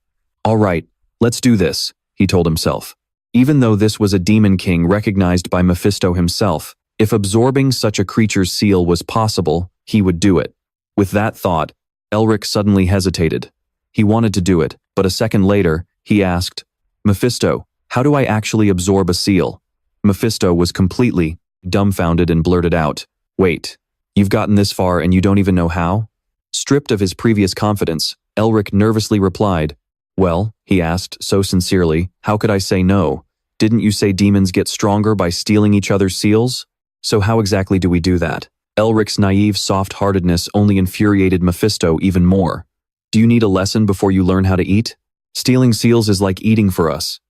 All right, let's do this, he told himself. Even though this was a demon king recognized by Mephisto himself, If absorbing such a creature's seal was possible, he would do it. With that thought, Elric suddenly hesitated. He wanted to do it, but a second later, he asked, Mephisto, how do I actually absorb a seal? Mephisto was completely dumbfounded and blurted out, Wait, you've gotten this far and you don't even know how? Stripped of his previous confidence, Elric nervously replied, Well, he asked so sincerely, how could I say no? Didn't you say demons get stronger by stealing each other's seals? So how exactly do we do that? Elric's naive soft-heartedness only infuriated Mephisto even more. Do you need a lesson before you learn how to eat? Stealing seals is like eating for us.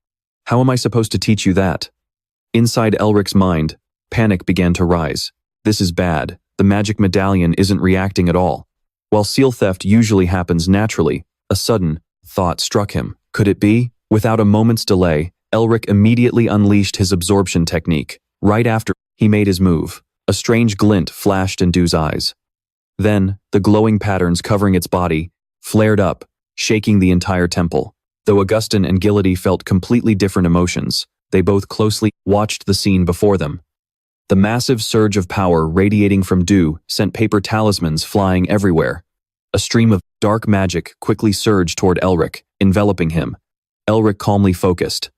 How am I supposed to teach you that? Inside Elric's mind, panic began to rise. This is bad. The magic medallion isn't reacting at all. While seal theft usually happens naturally, a sudden thought struck him. Could it be? Without a moment's delay, Elric immediately unleashed his absorption technique. Right after he made his move, a strange glint flashed in Du's eyes. Then, the glowing patterns covering its body flared up, shaking the entire temple. Though Augustin and Gilady felt completely different emotions, they both closely watched the scene before them. The massive surge of power radiating from Du sent paper talismans flying everywhere. A stream of dark magic quickly surged toward Elric, enveloping him. Elric calmly focused.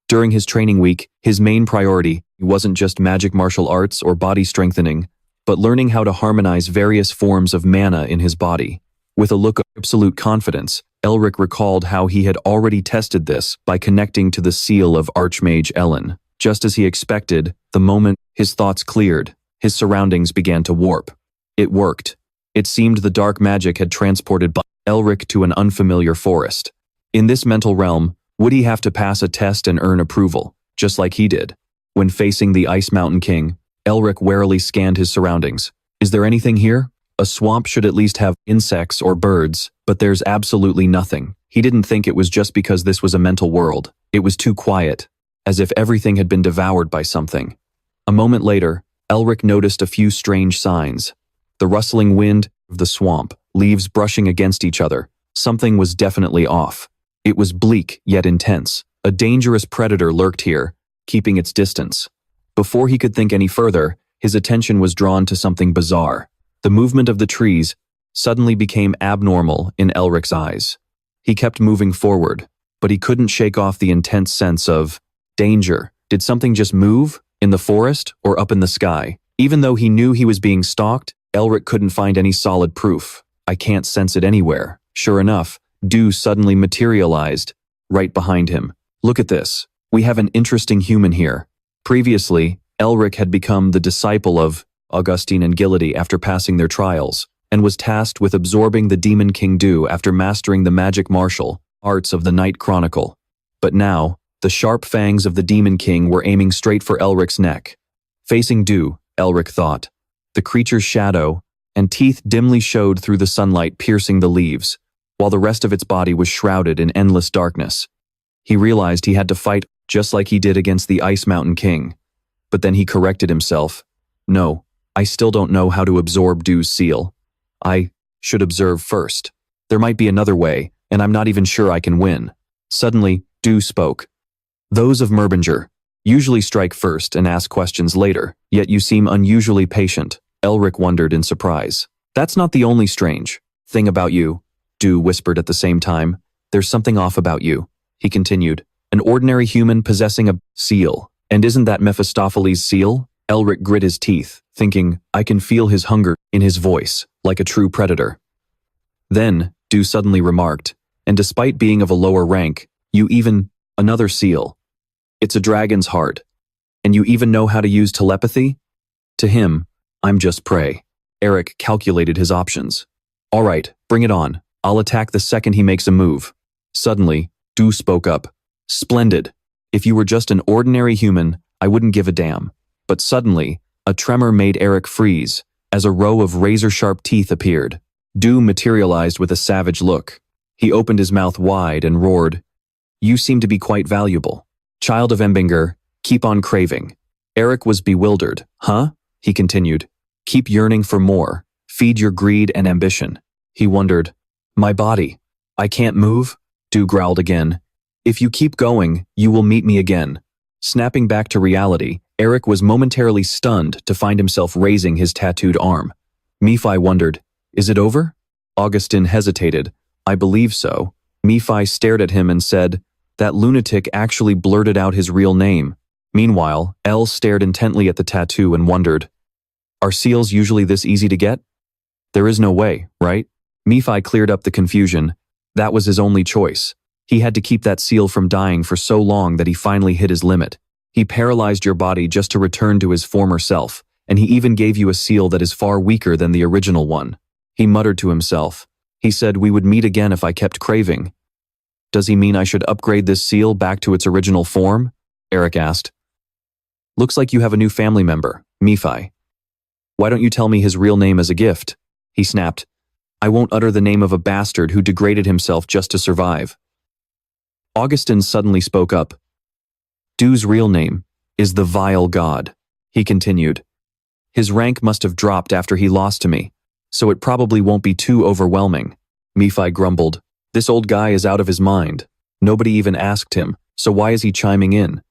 During his training week, his main priority wasn't just magic martial arts or body strengthening, but learning how to harmonize various forms of mana in his body. With a look of absolute confidence, Elric recalled how he had already tested this by connecting to the seal of Archmage Ellen. Just as he expected, the moment his thoughts cleared, his surroundings began to warp. It worked. It seemed the dark magic had transported Elric to an unfamiliar forest. In this mental realm, would he have to pass a test and earn approval, just like he did? When facing the Ice Mountain King, Elric warily scanned his surroundings. Is there anything here? A swamp should at least have insects or birds, but there's absolutely nothing. He didn't think it was just because this was a mental world. It was too quiet, as if everything had been devoured by something. A moment later, Elric noticed a few strange signs. The rustling wind of the swamp, leaves brushing against each other. Something was definitely off. It was bleak yet intense. A dangerous predator lurked here, keeping its distance. Before he could think any further, his attention was drawn to something bizarre. The movement of the trees suddenly became abnormal in Elric's eyes. He kept moving forward, but he couldn't shake off the intense sense of danger. Did something just move? In the forest or up in the sky? Even though he knew he was being stalked, Elric couldn't find any solid proof. I can't sense it anywhere. Sure enough, Du suddenly materialized right behind him. Look at this. We have an interesting human here. Previously, Elric had become the disciple of Augustine and Gilady after passing their trials, and was tasked with absorbing the Demon King Du after mastering the magic martial arts of the Night Chronicle. But now, the sharp fangs of the Demon King were aiming straight for Elric's neck. Facing Du, Elric thought. The creature's shadow and teeth dimly showed through the sunlight piercing the leaves, while the rest of its body was shrouded in endless darkness. He realized he had to fight just like he did against the Ice Mountain King. But then he corrected himself. No, I still don't know how to absorb Du's seal. I should observe first. There might be another way, and I'm not even sure I can win. Suddenly, Du spoke. Those of Melvinger usually strike first and ask questions later, yet you seem unusually patient. Elric wondered in surprise. That's not the only strange thing about you, Du whispered at the same time. There's something off about you, he continued. An ordinary human possessing a seal. And isn't that Mephistopheles' seal? Elric grit his teeth, thinking, I can feel his hunger in his voice, like a true predator. Then, Du suddenly remarked, and despite being of a lower rank, you even, another seal. It's a dragon's heart. And you even know how to use telepathy? To him, I'm just prey. Eric calculated his options. All right, bring it on. I'll attack the second he makes a move. Suddenly, Du spoke up. Splendid. If you were just an ordinary human, I wouldn't give a damn. But suddenly, a tremor made Eric freeze, as a row of razor-sharp teeth appeared. Du materialized with a savage look. He opened his mouth wide and roared, You seem to be quite valuable. Child of Melvinger, keep on craving. Eric was bewildered. Huh? He continued. Keep yearning for more. Feed your greed and ambition. He wondered. My body. I can't move? Du growled again. If you keep going, you will meet me again. Snapping back to reality, Eric was momentarily stunned to find himself raising his tattooed arm. Nephi wondered, "Is it over?" Augustin hesitated. "I believe so." Nephi stared at him and said, "That lunatic actually blurted out his real name." Meanwhile, El stared intently at the tattoo and wondered, "Are seals usually this easy to get? There is no way, right?" Nephi cleared up the confusion. That was his only choice. He had to keep that seal from dying for so long that he finally hit his limit. He paralyzed your body just to return to his former self, and he even gave you a seal that is far weaker than the original one. He muttered to himself. He said we would meet again if I kept craving. Does he mean I should upgrade this seal back to its original form? Eric asked. Looks like you have a new family member, Nephi. Why don't you tell me his real name as a gift? He snapped. I won't utter the name of a bastard who degraded himself just to survive. Augustin suddenly spoke up. Du's real name is the Vile God, he continued. His rank must have dropped after he lost to me, so it probably won't be too overwhelming. Nephi grumbled. This old guy is out of his mind. Nobody even asked him, so why is he chiming in?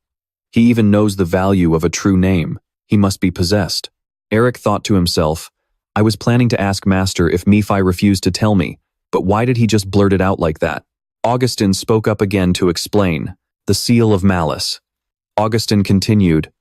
He even knows the value of a true name. He must be possessed. Eric thought to himself, I was planning to ask Master if Nephi refused to tell me, but why did he just blurt it out like that? Augustin spoke up again to explain. The seal of malice. Augustin continued.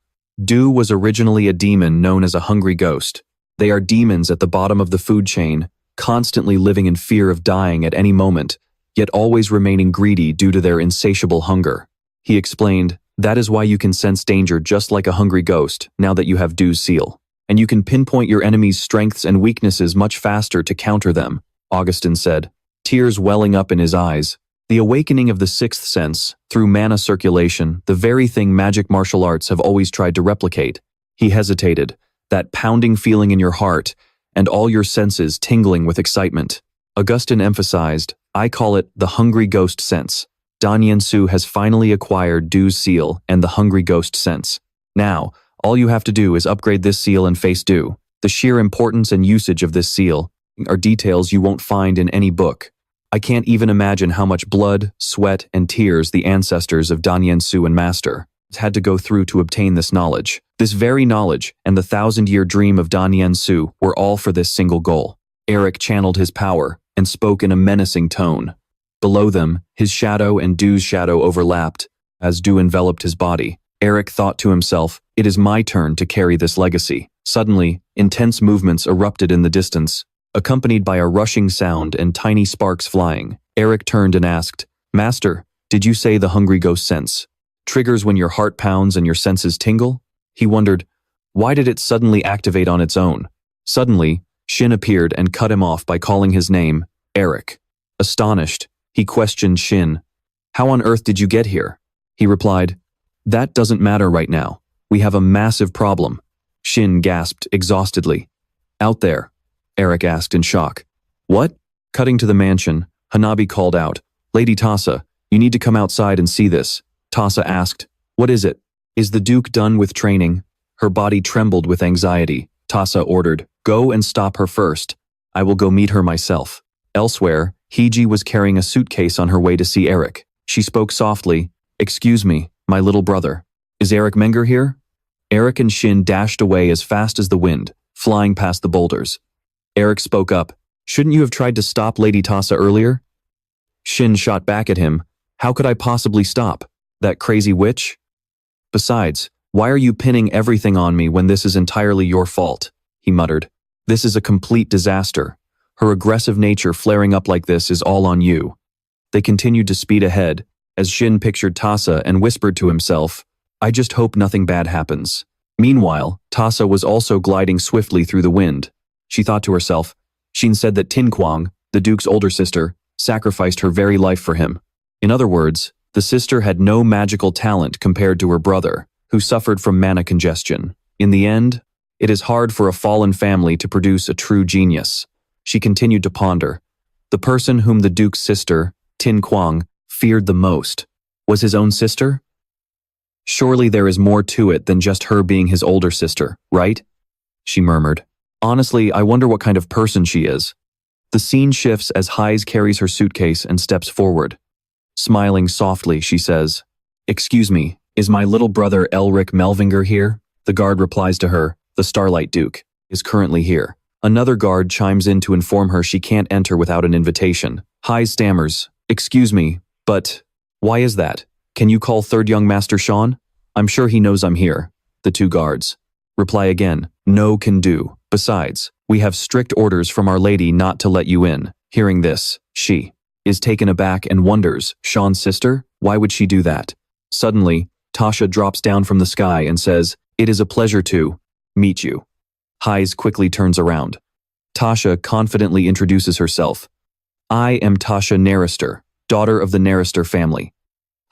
Du was originally a demon known as a hungry ghost. They are demons at the bottom of the food chain, constantly living in fear of dying at any moment, yet always remaining greedy due to their insatiable hunger. He explained, that is why you can sense danger just like a hungry ghost now that you have Du's seal. And you can pinpoint your enemy's strengths and weaknesses much faster to counter them, Augustin said, tears welling up in his eyes. The awakening of the sixth sense, through mana circulation, the very thing magic martial arts have always tried to replicate. He hesitated, that pounding feeling in your heart, and all your senses tingling with excitement. Augustin emphasized, I call it the hungry ghost sense. Dan Yansu has finally acquired Du's seal and the hungry ghost sense. Now, all you have to do is upgrade this seal and face Du. The sheer importance and usage of this seal are details you won't find in any book. I can't even imagine how much blood, sweat, and tears the ancestors of Dan Yansu and Master had to go through to obtain this knowledge. This very knowledge and the 1,000-year dream of Dan Yansu were all for this single goal. Eric channeled his power and spoke in a menacing tone. Below them, his shadow and Du's shadow overlapped. As Du enveloped his body, Eric thought to himself, it is my turn to carry this legacy. Suddenly, intense movements erupted in the distance, accompanied by a rushing sound and tiny sparks flying. Eric turned and asked, Master, did you say the hungry ghost sense triggers when your heart pounds and your senses tingle? He wondered, why did it suddenly activate on its own? Suddenly, Shin appeared and cut him off by calling his name, Eric. Astonished, he questioned Shin. How on earth did you get here? He replied, that doesn't matter right now. We have a massive problem. Shin gasped exhaustedly. Out there? Eric asked in shock. What? Cutting to the mansion, Hanabi called out, Lady Tassa, you need to come outside and see this. Tassa asked, what is it? Is the Duke done with training? Her body trembled with anxiety. Tassa ordered, go and stop her first. I will go meet her myself. Elsewhere, Hiji was carrying a suitcase on her way to see Eric. She spoke softly, excuse me, my little brother. Is Elric Melvinger here? Eric and Shin dashed away as fast as the wind, flying past the boulders. Eric spoke up, shouldn't you have tried to stop Lady Tassa earlier? Shin shot back at him, how could I possibly stop? That crazy witch? Besides, why are you pinning everything on me when this is entirely your fault? He muttered. This is a complete disaster. Her aggressive nature flaring up like this is all on you. They continued to speed ahead, as Shin pictured Tassa and whispered to himself, I just hope nothing bad happens. Meanwhile, Tassa was also gliding swiftly through the wind. She thought to herself, Shin said that Tin Kwang, the Duke's older sister, sacrificed her very life for him. In other words, the sister had no magical talent compared to her brother, who suffered from mana congestion. In the end, it is hard for a fallen family to produce a true genius. She continued to ponder. The person whom the Duke's sister, Tin Kwang, feared the most was his own sister? Surely there is more to it than just her being his older sister, right? She murmured. Honestly, I wonder what kind of person she is. The scene shifts as Heise carries her suitcase and steps forward. Smiling softly, she says, excuse me, is my little brother Elric Melvinger here? The guard replies to her, the Starlight Duke is currently here. Another guard chimes in to inform her she can't enter without an invitation. Heise stammers, excuse me, but why is that? Can you call third young Master Sean? I'm sure he knows I'm here. The two guards reply again, no can do. Besides, we have strict orders from Our Lady not to let you in. Hearing this, she is taken aback and wonders, Sean's sister? Why would she do that? Suddenly, Tasha drops down from the sky and says, it is a pleasure to meet you. Heise quickly turns around. Tasha confidently introduces herself. I am Tasha Narister, daughter of the Narister family.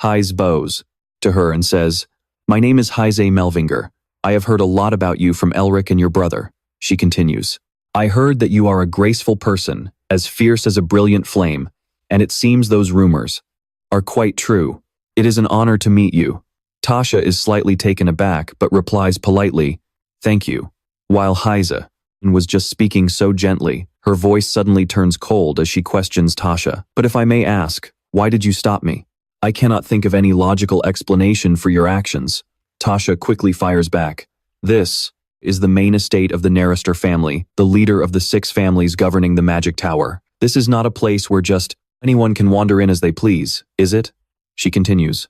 Heise bows to her and says, my name is Heise Melvinger. I have heard a lot about you from Elric and your brother. She continues, I heard that you are a graceful person, as fierce as a brilliant flame, and it seems those rumors are quite true. It is an honor to meet you. Tasha is slightly taken aback but replies politely, thank you. While Heise was just speaking so gently, her voice suddenly turns cold as she questions Tasha. But if I may ask, why did you stop me? I cannot think of any logical explanation for your actions. Tasha quickly fires back. This is the main estate of the Narister family, the leader of the 6 families governing the Magic Tower. This is not a place where just anyone can wander in as they please, is it? She continues.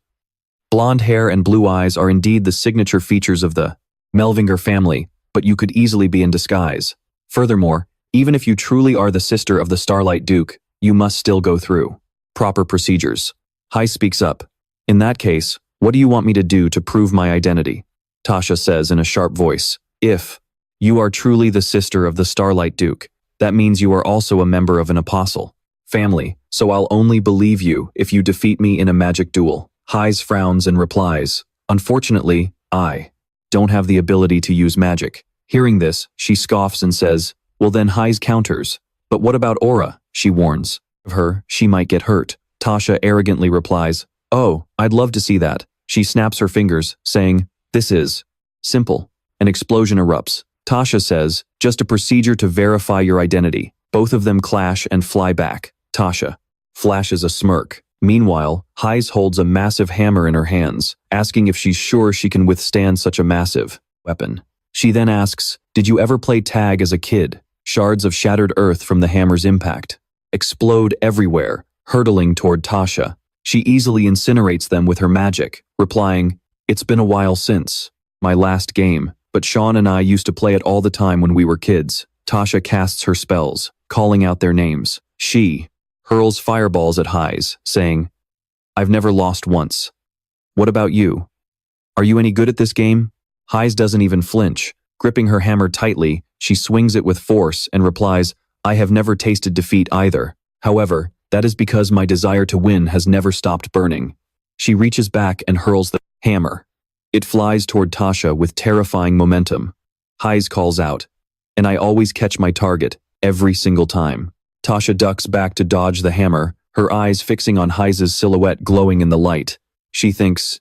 Blonde hair and blue eyes are indeed the signature features of the Melvinger family, but you could easily be in disguise. Furthermore, even if you truly are the sister of the Starlight Duke, you must still go through proper procedures. Heise speaks up. In that case, what do you want me to do to prove my identity? Tasha says in a sharp voice, if you are truly the sister of the Starlight Duke, that means you are also a member of an apostle family, so I'll only believe you if you defeat me in a magic duel. Heise frowns and replies, unfortunately, I don't have the ability to use magic. Hearing this, she scoffs and says, well then Heise counters. But what about Aura? She warns. Of her, she might get hurt. Tasha arrogantly replies, oh, I'd love to see that. She snaps her fingers, saying, this is simple. An explosion erupts. Tasha says, just a procedure to verify your identity. Both of them clash and fly back. Tasha flashes a smirk. Meanwhile, Heise holds a massive hammer in her hands, asking if she's sure she can withstand such a massive weapon. She then asks, did you ever play tag as a kid? Shards of shattered earth from the hammer's impact explode everywhere, hurtling toward Tasha. She easily incinerates them with her magic, replying, it's been a while since my last game, but Sean and I used to play it all the time when we were kids. Tasha casts her spells, calling out their names. She hurls fireballs at Heise, saying, I've never lost once. What about you? Are you any good at this game? Heise doesn't even flinch. Gripping her hammer tightly, she swings it with force and replies, I have never tasted defeat either. However, that is because my desire to win has never stopped burning. She reaches back and hurls the hammer. It flies toward Tasha with terrifying momentum. Heise calls out, and I always catch my target, every single time. Tasha ducks back to dodge the hammer, her eyes fixing on Heise's silhouette glowing in the light. She thinks,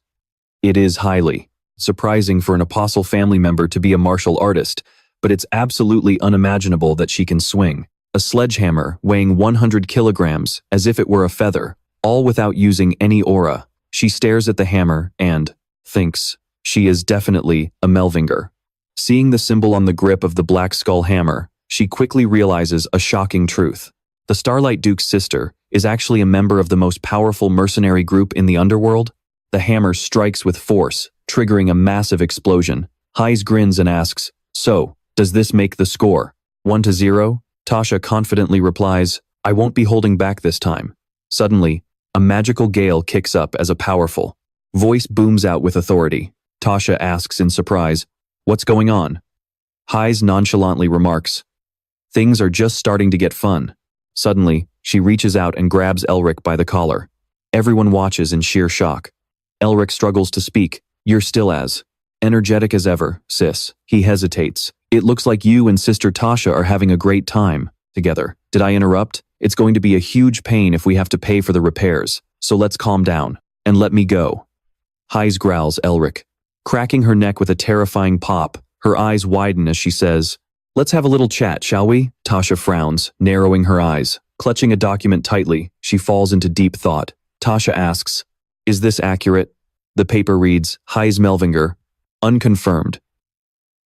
it is highly surprising for an apostle family member to be a martial artist, but it's absolutely unimaginable that she can swing a sledgehammer weighing 100 kilograms as if it were a feather, all without using any aura. She stares at the hammer and thinks she is definitely a Melvinger. Seeing the symbol on the grip of the Black Skull hammer, she quickly realizes a shocking truth. The Starlight Duke's sister is actually a member of the most powerful mercenary group in the underworld. The hammer strikes with force, triggering a massive explosion. Heise grins and asks, so, does this make the score 1-0? Tasha confidently replies, I won't be holding back this time. Suddenly, a magical gale kicks up as a powerful voice booms out with authority. Tasha asks in surprise, what's going on? Heise nonchalantly remarks, things are just starting to get fun. Suddenly, she reaches out and grabs Elric by the collar. Everyone watches in sheer shock. Elric struggles to speak. You're still as energetic as ever, sis. He hesitates. It looks like you and Sister Tasha are having a great time together. Did I interrupt? It's going to be a huge pain if we have to pay for the repairs, so let's calm down and let me go. Heise growls Elric, cracking her neck with a terrifying pop. Her eyes widen as she says, let's have a little chat, shall we? Tasha frowns, narrowing her eyes. Clutching a document tightly, she falls into deep thought. Tasha asks, is this accurate? The paper reads, Heise Melvinger, unconfirmed.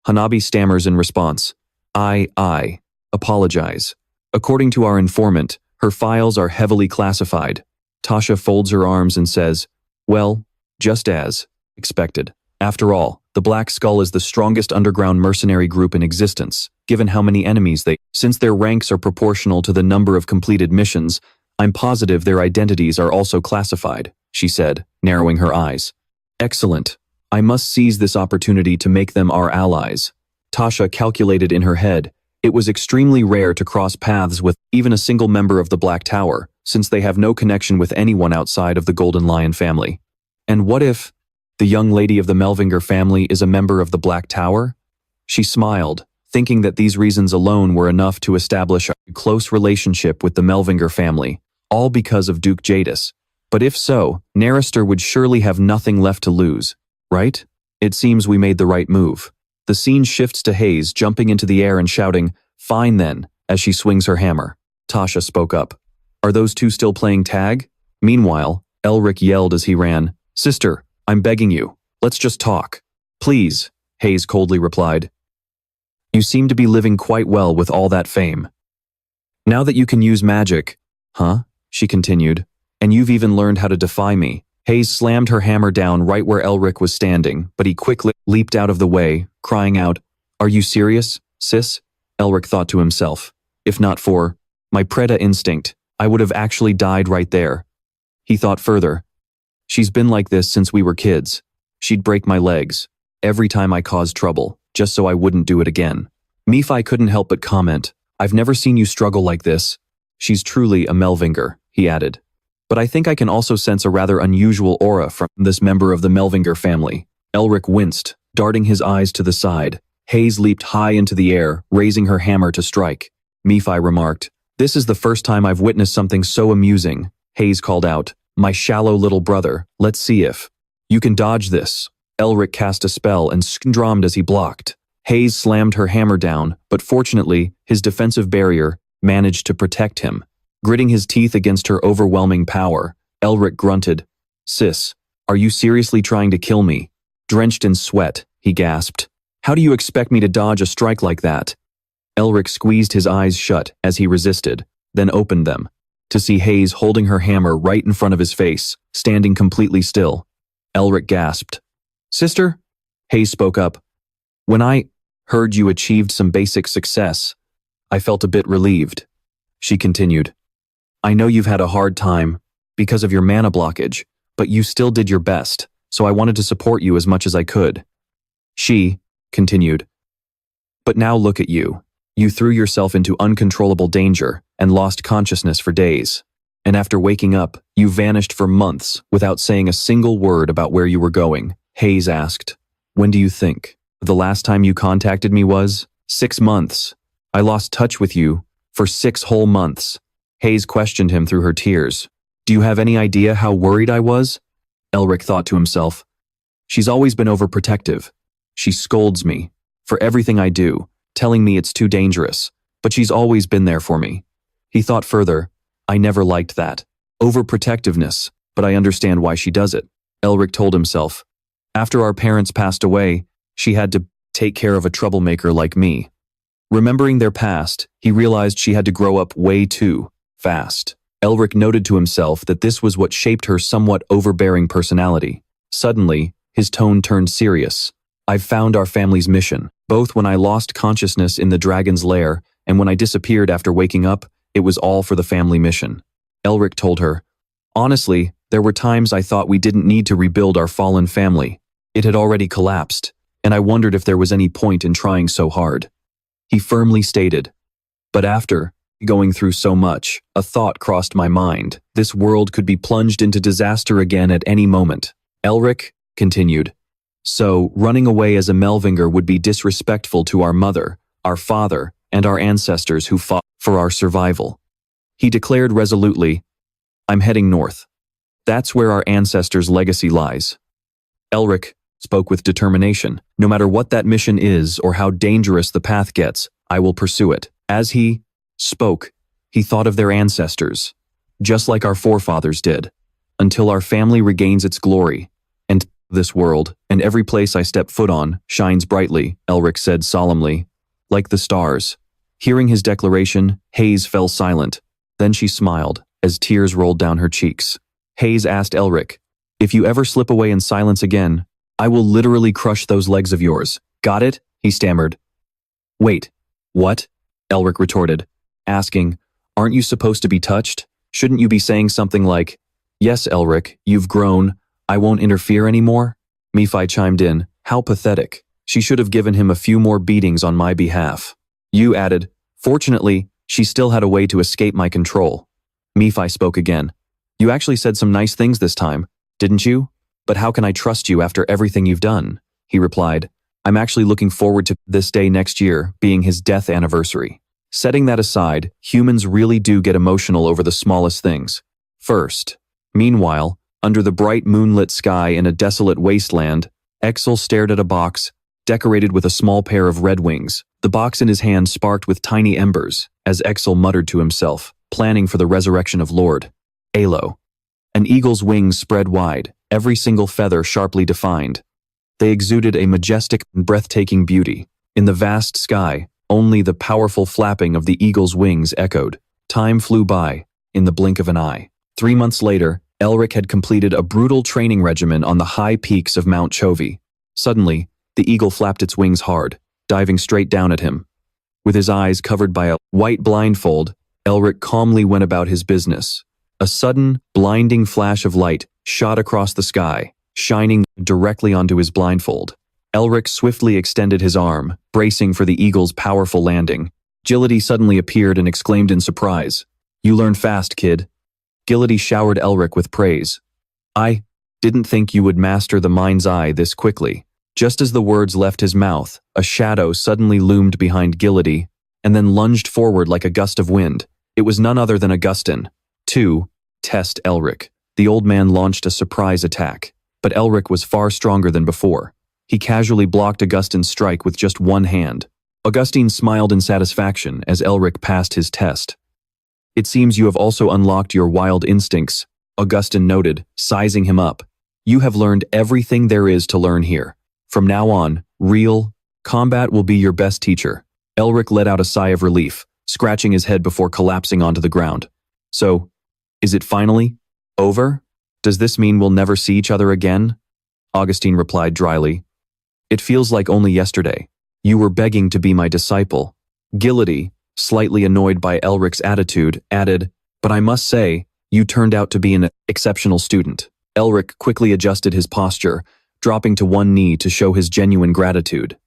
Hanabi stammers in response. I apologize. According to our informant, her files are heavily classified. Tasha folds her arms and says, well, just as expected. After all, the Black Skull is the strongest underground mercenary group in existence, given how many enemies since their ranks are proportional to the number of completed missions, I'm positive their identities are also classified, she said, narrowing her eyes. Excellent. I must seize this opportunity to make them our allies. Tasha calculated in her head. It was extremely rare to cross paths with even a single member of the Black Tower, since they have no connection with anyone outside of the Golden Lion family. And what if the young lady of the Melvinger family is a member of the Black Tower? She smiled, thinking that these reasons alone were enough to establish a close relationship with the Melvinger family, all because of Duke Jadis. But if so, Narrister would surely have nothing left to lose, right? It seems we made the right move. The scene shifts to Hayes jumping into the air and shouting, fine then, as she swings her hammer. Tasha spoke up. Are those two still playing tag? Meanwhile, Elric yelled as he ran, Sister, I'm begging you, let's just talk. Please, Hayes coldly replied. You seem to be living quite well with all that fame. Now that you can use magic, huh? She continued, and you've even learned how to defy me. Hayes slammed her hammer down right where Elric was standing, but he quickly leaped out of the way, crying out, Are you serious, sis? Elric thought to himself. If not for my Preda instinct, I would have actually died right there. He thought further. She's been like this since we were kids. She'd break my legs every time I caused trouble, just so I wouldn't do it again. Nephi couldn't help but comment, I've never seen you struggle like this. She's truly a Melvinger, he added. But I think I can also sense a rather unusual aura from this member of the Melvinger family. Elric winced, darting his eyes to the side. Hayes leaped high into the air, raising her hammer to strike. Nephi remarked, This is the first time I've witnessed something so amusing. Hayes called out, My shallow little brother, let's see if you can dodge this. Elric cast a spell and drummed as he blocked. Hayes slammed her hammer down, but fortunately, his defensive barrier managed to protect him. Gritting his teeth against her overwhelming power, Elric grunted, Sis, are you seriously trying to kill me? Drenched in sweat, he gasped. How do you expect me to dodge a strike like that? Elric squeezed his eyes shut as he resisted, then opened them, to see Hayes holding her hammer right in front of his face, standing completely still. Elric gasped. Sister? Hayes spoke up. When I heard you achieved some basic success, I felt a bit relieved. She continued. I know you've had a hard time because of your mana blockage, but you still did your best, so I wanted to support you as much as I could. She continued. But now look at you. You threw yourself into uncontrollable danger and lost consciousness for days. And after waking up, you vanished for months without saying a single word about where you were going. Hayes asked, When do you think? The last time you contacted me was 6 months. I lost touch with you for 6 whole months. Hayes questioned him through her tears. Do you have any idea how worried I was? Elric thought to himself. She's always been overprotective. She scolds me for everything I do, telling me it's too dangerous, but she's always been there for me. He thought further. I never liked that. Overprotectiveness, but I understand why she does it. Elric told himself. After our parents passed away, she had to take care of a troublemaker like me. Remembering their past, he realized she had to grow up way too fast. Elric noted to himself that this was what shaped her somewhat overbearing personality. Suddenly, his tone turned serious. I've found our family's mission. Both when I lost consciousness in the dragon's lair and when I disappeared after waking up, it was all for the family mission. Elric told her, Honestly, there were times I thought we didn't need to rebuild our fallen family. It had already collapsed, and I wondered if there was any point in trying so hard. He firmly stated, But after going through so much, a thought crossed my mind. This world could be plunged into disaster again at any moment. Elric continued, So, running away as a Melvinger would be disrespectful to our mother, our father, and our ancestors who fought for our survival. He declared resolutely, I'm heading north. That's where our ancestors' legacy lies. Elric spoke with determination. No matter what that mission is or how dangerous the path gets, I will pursue it. As he spoke, he thought of their ancestors, just like our forefathers did, until our family regains its glory. And this world, and every place I step foot on shines brightly, Elric said solemnly. Like the stars. Hearing his declaration, Hayes fell silent. Then she smiled, as tears rolled down her cheeks. Hayes asked Elric, "If you ever slip away in silence again, I will literally crush those legs of yours. Got it?" he stammered. "Wait, what?" Elric retorted, asking, "Aren't you supposed to be touched? Shouldn't you be saying something like, 'Yes, Elric, you've grown, I won't interfere anymore'?" Nephi chimed in, "How pathetic. She should have given him a few more beatings on my behalf." You added, "Fortunately, she still had a way to escape my control." Nephi spoke again. "You actually said some nice things this time, didn't you? But how can I trust you after everything you've done?" He replied, "I'm actually looking forward to this day next year being his death anniversary." Setting that aside, humans really do get emotional over the smallest things. First. Meanwhile, under the bright moonlit sky in a desolate wasteland, Exel stared at a box, decorated with a small pair of red wings. The box in his hand sparked with tiny embers, as Exel muttered to himself, planning for the resurrection of Lord Alo. An eagle's wings spread wide, every single feather sharply defined. They exuded a majestic and breathtaking beauty. In the vast sky, only the powerful flapping of the eagle's wings echoed. Time flew by, in the blink of an eye. 3 months later, Elric had completed a brutal training regimen on the high peaks of Mount Chovy. Suddenly, the eagle flapped its wings hard, diving straight down at him. With his eyes covered by a white blindfold, Elric calmly went about his business. A sudden, blinding flash of light shot across the sky, shining directly onto his blindfold. Elric swiftly extended his arm, bracing for the eagle's powerful landing. Gility suddenly appeared and exclaimed in surprise, "You learn fast, kid." Gility showered Elric with praise. "I didn't think you would master the mind's eye this quickly." Just as the words left his mouth, a shadow suddenly loomed behind Gility, and then lunged forward like a gust of wind. It was none other than Augustin. To test Elric, the old man launched a surprise attack, but Elric was far stronger than before. He casually blocked Augustin's strike with just one hand. Augustine smiled in satisfaction as Elric passed his test. "It seems you have also unlocked your wild instincts," Augustine noted, sizing him up. "You have learned everything there is to learn here. From now on, real combat will be your best teacher." Elric let out a sigh of relief, scratching his head before collapsing onto the ground. "So, is it finally over? Does this mean we'll never see each other again?" Augustine replied dryly. "It feels like only yesterday. You were begging to be my disciple." Gility, slightly annoyed by Elric's attitude, added, "But I must say, you turned out to be an exceptional student." Elric quickly adjusted his posture, dropping to one knee to show his genuine gratitude.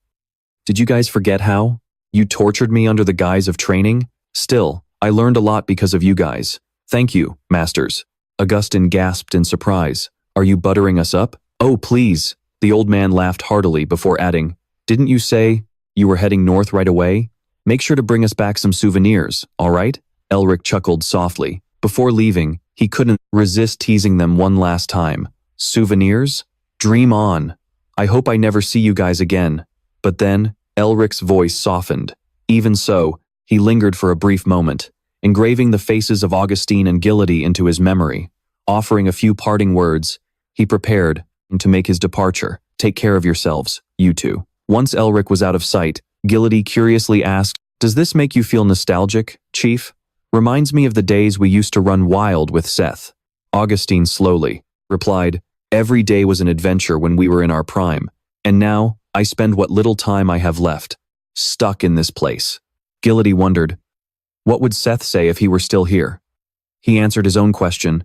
"Did you guys forget how you tortured me under the guise of training? Still, I learned a lot because of you guys. Thank you, masters." Augustine gasped in surprise. "Are you buttering us up?" "Oh, please." The old man laughed heartily before adding, "Didn't you say you were heading north right away? Make sure to bring us back some souvenirs, all right?" Elric chuckled softly. Before leaving, he couldn't resist teasing them one last time. "Souvenirs? Dream on. I hope I never see you guys again." But then, Elric's voice softened. Even so, he lingered for a brief moment, engraving the faces of Augustine and Gility into his memory. Offering a few parting words, he prepared to make his departure. "Take care of yourselves, you two." Once Elric was out of sight, Gility curiously asked, "Does this make you feel nostalgic, Chief? Reminds me of the days we used to run wild with Seth." Augustine slowly replied, "Every day was an adventure when we were in our prime, and now I spend what little time I have left, stuck in this place." Gility wondered, what would Seth say if he were still here? He answered his own question.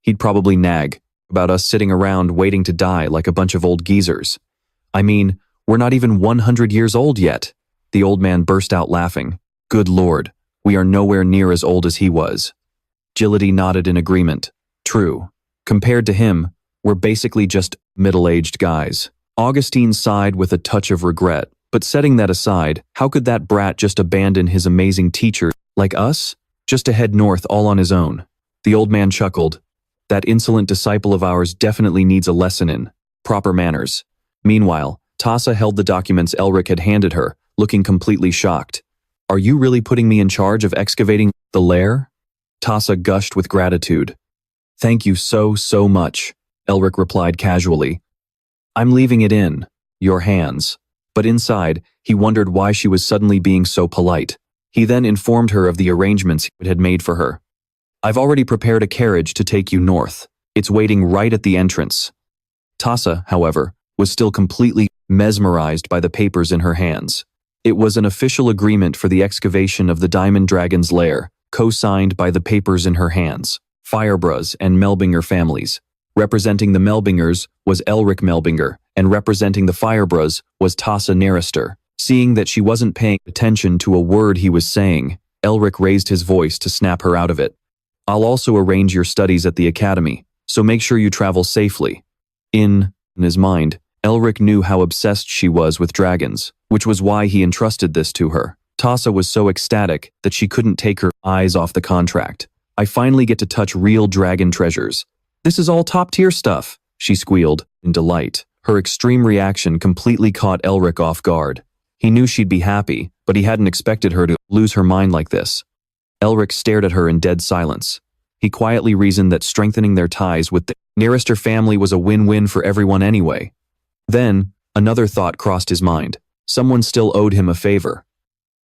He'd probably nag about us sitting around waiting to die like a bunch of old geezers. "I mean, we're not even 100 years old yet." The old man burst out laughing. "Good Lord, we are nowhere near as old as he was." Gility nodded in agreement. "True. Compared to him, we're basically just middle-aged guys." Augustine sighed with a touch of regret. But setting that aside, how could that brat just abandon his amazing teacher like us, just to head north all on his own? The old man chuckled. "That insolent disciple of ours definitely needs a lesson in proper manners." Meanwhile, Tassa held the documents Elric had handed her, looking completely shocked. "Are you really putting me in charge of excavating the lair?" Tassa gushed with gratitude. "Thank you so much," Elric replied casually. I'm leaving it in your hands. But inside, he wondered why she was suddenly being so polite. He then informed her of the arrangements he had made for her. I've already prepared a carriage to take you north. It's waiting right at the entrance. Tassa, however, was still completely mesmerized by the papers in her hands. It was an official agreement for the excavation of the Diamond Dragon's lair, co-signed by the papers in her hands, Firebruz and Melvinger families. Representing the Melvingers was Elric Melvinger, and representing the Firebruz was Tassa Nerister. Seeing that she wasn't paying attention to a word he was saying, Elric raised his voice to snap her out of it. I'll also arrange your studies at the academy, so make sure you travel safely. In his mind, Elric knew how obsessed she was with dragons, which was why he entrusted this to her. Tassa was so ecstatic that she couldn't take her eyes off the contract. I finally get to touch real dragon treasures. This is all top-tier stuff, she squealed in delight. Her extreme reaction completely caught Elric off guard. He knew she'd be happy, but he hadn't expected her to lose her mind like this. Elric stared at her in dead silence. He quietly reasoned that strengthening their ties with the Nerister family was a win-win for everyone anyway. Then, another thought crossed his mind. Someone still owed him a favor.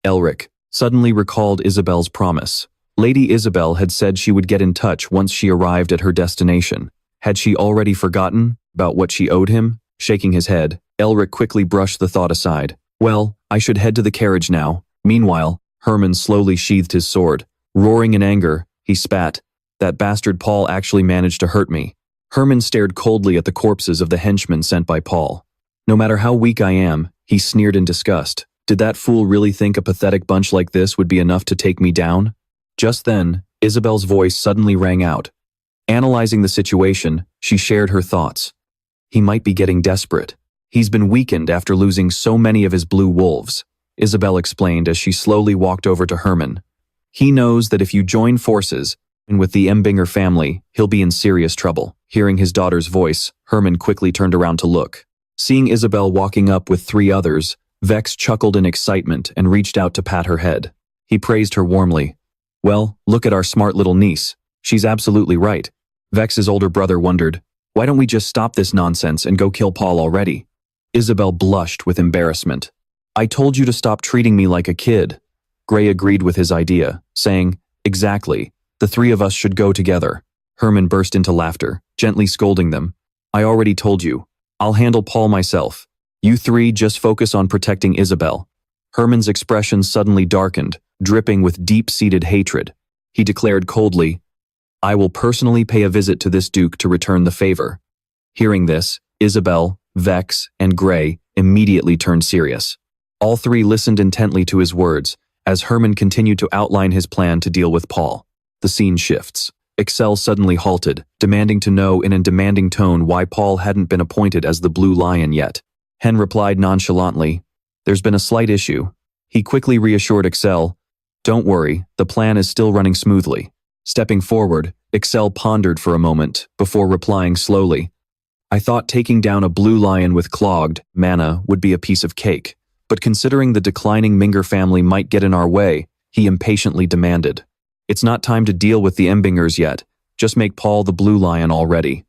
Elric suddenly recalled Isabel's promise. Lady Isabel had said she would get in touch once she arrived at her destination. Had she already forgotten about what she owed him? Shaking his head, Elric quickly brushed the thought aside. Well, I should head to the carriage now. Meanwhile, Herman slowly sheathed his sword. Roaring in anger, he spat. That bastard Paul actually managed to hurt me. Herman stared coldly at the corpses of the henchmen sent by Paul. No matter how weak I am, he sneered in disgust. Did that fool really think a pathetic bunch like this would be enough to take me down? Just then, Isabel's voice suddenly rang out. Analyzing the situation, she shared her thoughts. He might be getting desperate. He's been weakened after losing so many of his blue wolves, Isabel explained as she slowly walked over to Herman. He knows that if you join forces, and with the Melvinger family, he'll be in serious trouble. Hearing his daughter's voice, Herman quickly turned around to look. Seeing Isabel walking up with 3 others, Vex chuckled in excitement and reached out to pat her head. He praised her warmly. Well, look at our smart little niece. She's absolutely right. Vex's older brother wondered, why don't we just stop this nonsense and go kill Paul already? Isabel blushed with embarrassment. I told you to stop treating me like a kid. Gray agreed with his idea, saying, exactly, the 3 of us should go together. Herman burst into laughter, gently scolding them. I already told you. I'll handle Paul myself. You 3 just focus on protecting Isabel. Herman's expression suddenly darkened, dripping with deep-seated hatred. He declared coldly, I will personally pay a visit to this duke to return the favor. Hearing this, Isabel, Vex, and Gray immediately turned serious. All 3 listened intently to his words, as Herman continued to outline his plan to deal with Paul. The scene shifts. Excel suddenly halted, demanding to know in a demanding tone why Paul hadn't been appointed as the Blue Lion yet. Hen replied nonchalantly, there's been a slight issue. He quickly reassured Excel, don't worry, the plan is still running smoothly. Stepping forward, Excel pondered for a moment, before replying slowly, I thought taking down a blue lion with clogged mana would be a piece of cake, but considering the declining Minger family might get in our way, he impatiently demanded, it's not time to deal with the Melvingers yet, just make Paul the blue lion already.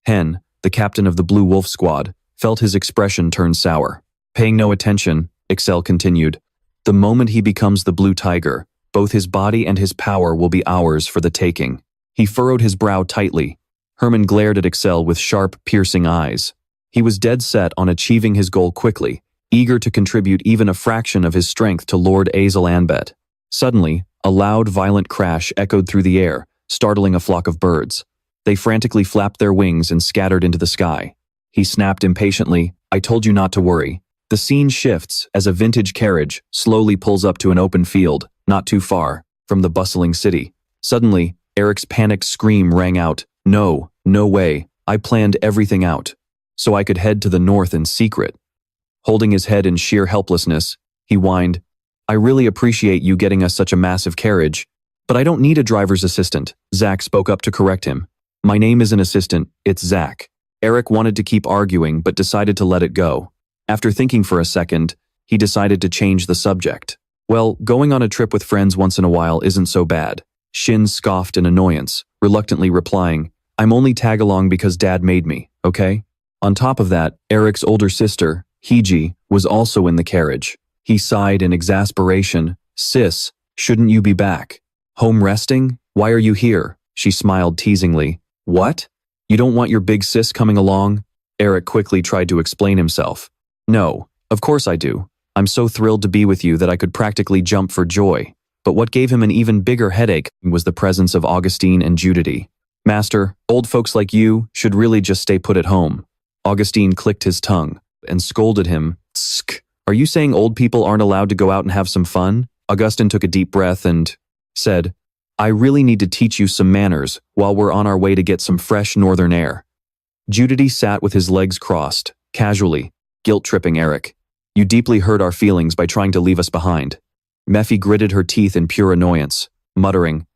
Hen, the captain of the Blue Wolf squad, felt his expression turn sour. Paying no attention, Excel continued, the moment he becomes the blue tiger, both his body and his power will be ours for the taking. He furrowed his brow tightly. Herman glared at Excel with sharp, piercing eyes. He was dead set on achieving his goal quickly, eager to contribute even a fraction of his strength to Lord Azel Anbet. Suddenly, a loud, violent crash echoed through the air, startling a flock of birds. They frantically flapped their wings and scattered into the sky. He snapped impatiently, I told you not to worry. The scene shifts as a vintage carriage slowly pulls up to an open field, not too far from the bustling city. Suddenly, Eric's panicked scream rang out, no, no way, I planned everything out, so I could head to the north in secret. Holding his head in sheer helplessness, he whined, I really appreciate you getting us such a massive carriage, but I don't need a driver's assistant. Zach spoke up to correct him. My name is an assistant, it's Zach. Eric wanted to keep arguing but decided to let it go. After thinking for a second, he decided to change the subject. Well, going on a trip with friends once in a while isn't so bad. Shin scoffed in annoyance, reluctantly replying, I'm only tag along because Dad made me, okay? On top of that, Eric's older sister, Heiji, was also in the carriage. He sighed in exasperation. Sis, shouldn't you be back? Home resting? Why are you here? She smiled teasingly. What? You don't want your big sis coming along? Eric quickly tried to explain himself. No, of course I do. I'm so thrilled to be with you that I could practically jump for joy. But what gave him an even bigger headache was the presence of Augustine and Judity. Master, old folks like you should really just stay put at home. Augustine clicked his tongue and scolded him. Tsk. Are you saying old people aren't allowed to go out and have some fun? Augustine took a deep breath and said, I really need to teach you some manners while we're on our way to get some fresh northern air. Judity sat with his legs crossed, casually, guilt-tripping Eric. You deeply hurt our feelings by trying to leave us behind. Mephi gritted her teeth in pure annoyance, muttering,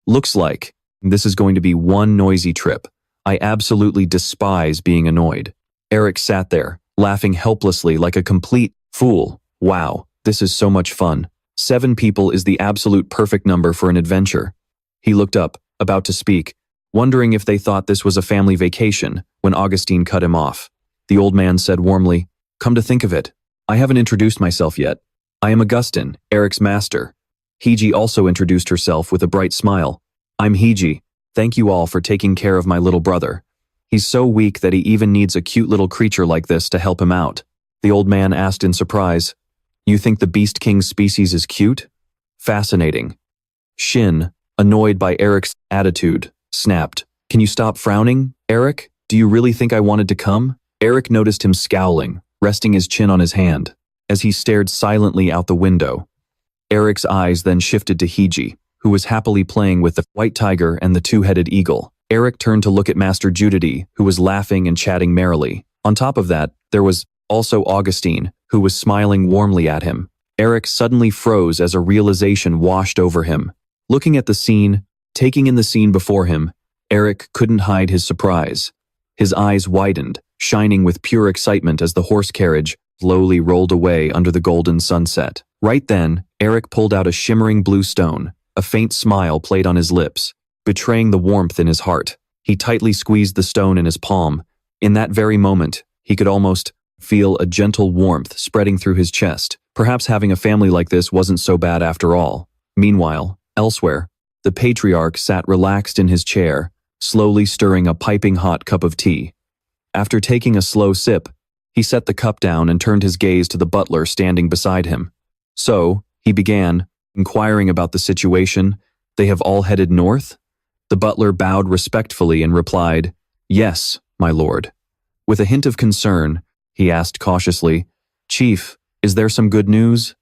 Looks like this is going to be one noisy trip. I absolutely despise being annoyed. Eric sat there, laughing helplessly like a complete fool. Wow, this is so much fun. 7 people is the absolute perfect number for an adventure. He looked up, about to speak, wondering if they thought this was a family vacation, when Augustine cut him off. The old man said warmly, Come to think of it, I haven't introduced myself yet. I am Augustine, Eric's master. Heiji also introduced herself with a bright smile. I'm Heiji. Thank you all for taking care of my little brother. He's so weak that he even needs a cute little creature like this to help him out. The old man asked in surprise, You think the Beast King's species is cute? Fascinating. Shin, annoyed by Eric's attitude, snapped, Can you stop frowning, Eric? Do you really think I wanted to come? Eric noticed him scowling, resting his chin on his hand, as he stared silently out the window. Eric's eyes then shifted to Heiji, who was happily playing with the white tiger and the 2-headed eagle. Eric turned to look at Master Judity, who was laughing and chatting merrily. On top of that, there was also Augustine, who was smiling warmly at him. Eric suddenly froze as a realization washed over him. Looking at the scene, taking in the scene before him, Eric couldn't hide his surprise. His eyes widened, shining with pure excitement as the horse carriage slowly rolled away under the golden sunset. Right then, Eric pulled out a shimmering blue stone. A faint smile played on his lips, betraying the warmth in his heart. He tightly squeezed the stone in his palm. In that very moment, he could almost feel a gentle warmth spreading through his chest. Perhaps having a family like this wasn't so bad after all. Meanwhile, elsewhere, the patriarch sat relaxed in his chair, slowly stirring a piping hot cup of tea. After taking a slow sip, he set the cup down and turned his gaze to the butler standing beside him. So, he began, inquiring about the situation. They have all headed north? The butler bowed respectfully and replied, Yes, my lord. With a hint of concern, he asked cautiously, Chief, is there some good news?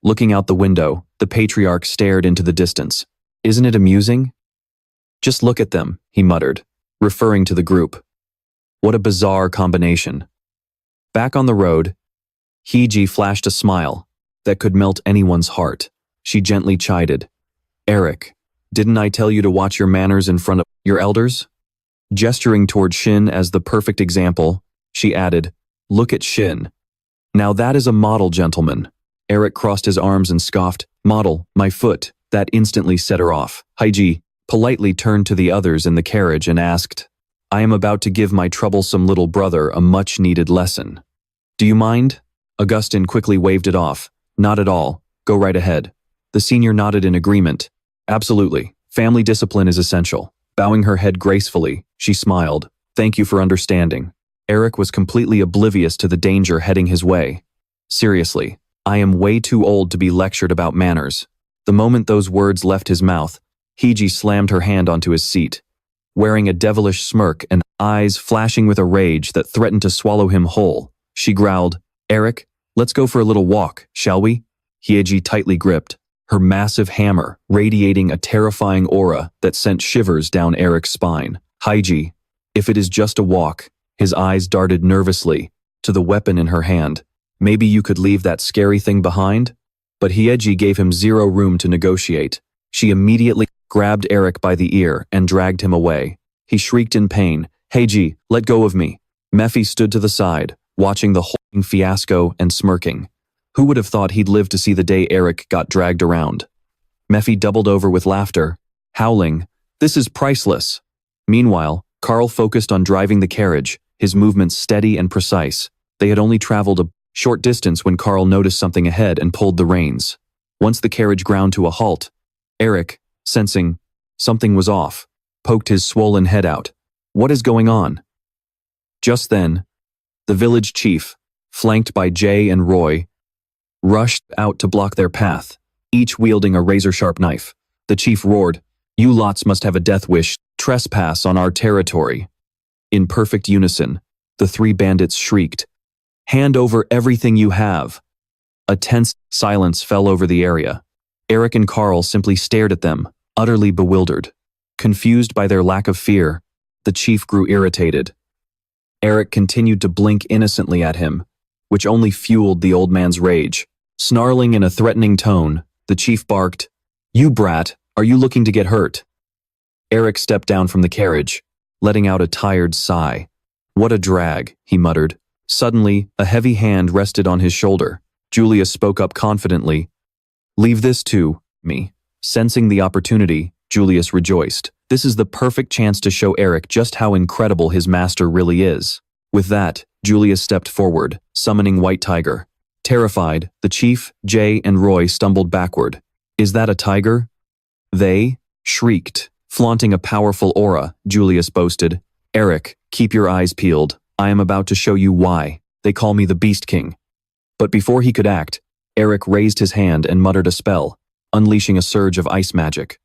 Looking out the window, the patriarch stared into the distance. Isn't it amusing? Just look at them, he muttered, referring to the group. What a bizarre combination. Back on the road, Heiji flashed a smile that could melt anyone's heart. She gently chided, Eric, didn't I tell you to watch your manners in front of your elders? Gesturing toward Shin as the perfect example, she added, Look at Shin. Now that is a model, gentleman. Eric crossed his arms and scoffed, Model, my foot. That instantly set her off. Heiji politely turned to the others in the carriage and asked, I am about to give my troublesome little brother a much-needed lesson. Do you mind? Augustine quickly waved it off. Not at all. Go right ahead. The senior nodded in agreement. Absolutely. Family discipline is essential. Bowing her head gracefully, she smiled. Thank you for understanding. Eric was completely oblivious to the danger heading his way. Seriously, I am way too old to be lectured about manners. The moment those words left his mouth, Heiji slammed her hand onto his seat. Wearing a devilish smirk and eyes flashing with a rage that threatened to swallow him whole, she growled, Eric, let's go for a little walk, shall we? Heiji tightly gripped, her massive hammer radiating a terrifying aura that sent shivers down Eric's spine. Heiji, if it is just a walk, his eyes darted nervously to the weapon in her hand. Maybe you could leave that scary thing behind? But Heiji gave him zero room to negotiate. She immediately grabbed Eric by the ear and dragged him away. He shrieked in pain, Heiji, let go of me. Mephi stood to the side, watching the whole fiasco and smirking. Who would have thought he'd live to see the day Eric got dragged around? Mephi doubled over with laughter, howling, This is priceless. Meanwhile, Carl focused on driving the carriage, his movements steady and precise. They had only traveled a short distance when Carl noticed something ahead and pulled the reins. Once the carriage ground to a halt, Eric, sensing something was off, poked his swollen head out. "What is going on?" Just then, the village chief, flanked by Jay and Roy, rushed out to block their path, each wielding a razor-sharp knife. The chief roared, "You lots must have a death wish, trespass on our territory." In perfect unison, the three bandits shrieked, "Hand over everything you have." A tense silence fell over the area. Eric and Carl simply stared at them, utterly bewildered. Confused by their lack of fear, the chief grew irritated. Eric continued to blink innocently at him, which only fueled the old man's rage. Snarling in a threatening tone, the chief barked, "You brat, are you looking to get hurt?" Eric stepped down from the carriage, letting out a tired sigh. "What a drag," he muttered. Suddenly, a heavy hand rested on his shoulder. Julius spoke up confidently, "Leave this to me." Sensing the opportunity, Julius rejoiced. This is the perfect chance to show Eric just how incredible his master really is. With that, Julius stepped forward, summoning White Tiger. Terrified, the chief, Jay, and Roy stumbled backward. "Is that a tiger?" They shrieked. Flaunting a powerful aura, Julius boasted, "Eric, keep your eyes peeled. I am about to show you why. They call me the Beast King." But before he could act, Eric raised his hand and muttered a spell, unleashing a surge of ice magic.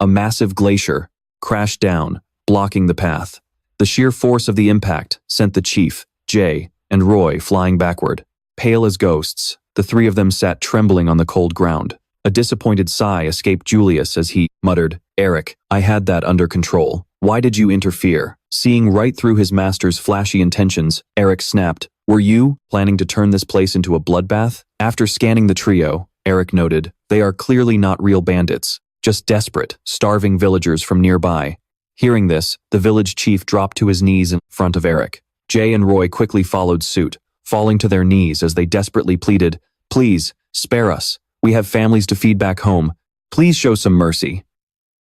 A massive glacier crashed down, blocking the path. The sheer force of the impact sent the chief, Jay, and Roy flying backward. Pale as ghosts, the three of them sat trembling on the cold ground. A disappointed sigh escaped Julius as he muttered, "Eric, I had that under control. Why did you interfere?" Seeing right through his master's flashy intentions, Eric snapped, "Were you planning to turn this place into a bloodbath?" After scanning the trio, Eric noted, "They are clearly not real bandits, just desperate, starving villagers from nearby." Hearing this, the village chief dropped to his knees in front of Eric. Jay and Roy quickly followed suit, falling to their knees as they desperately pleaded, "Please, spare us. We have families to feed back home. Please show some mercy."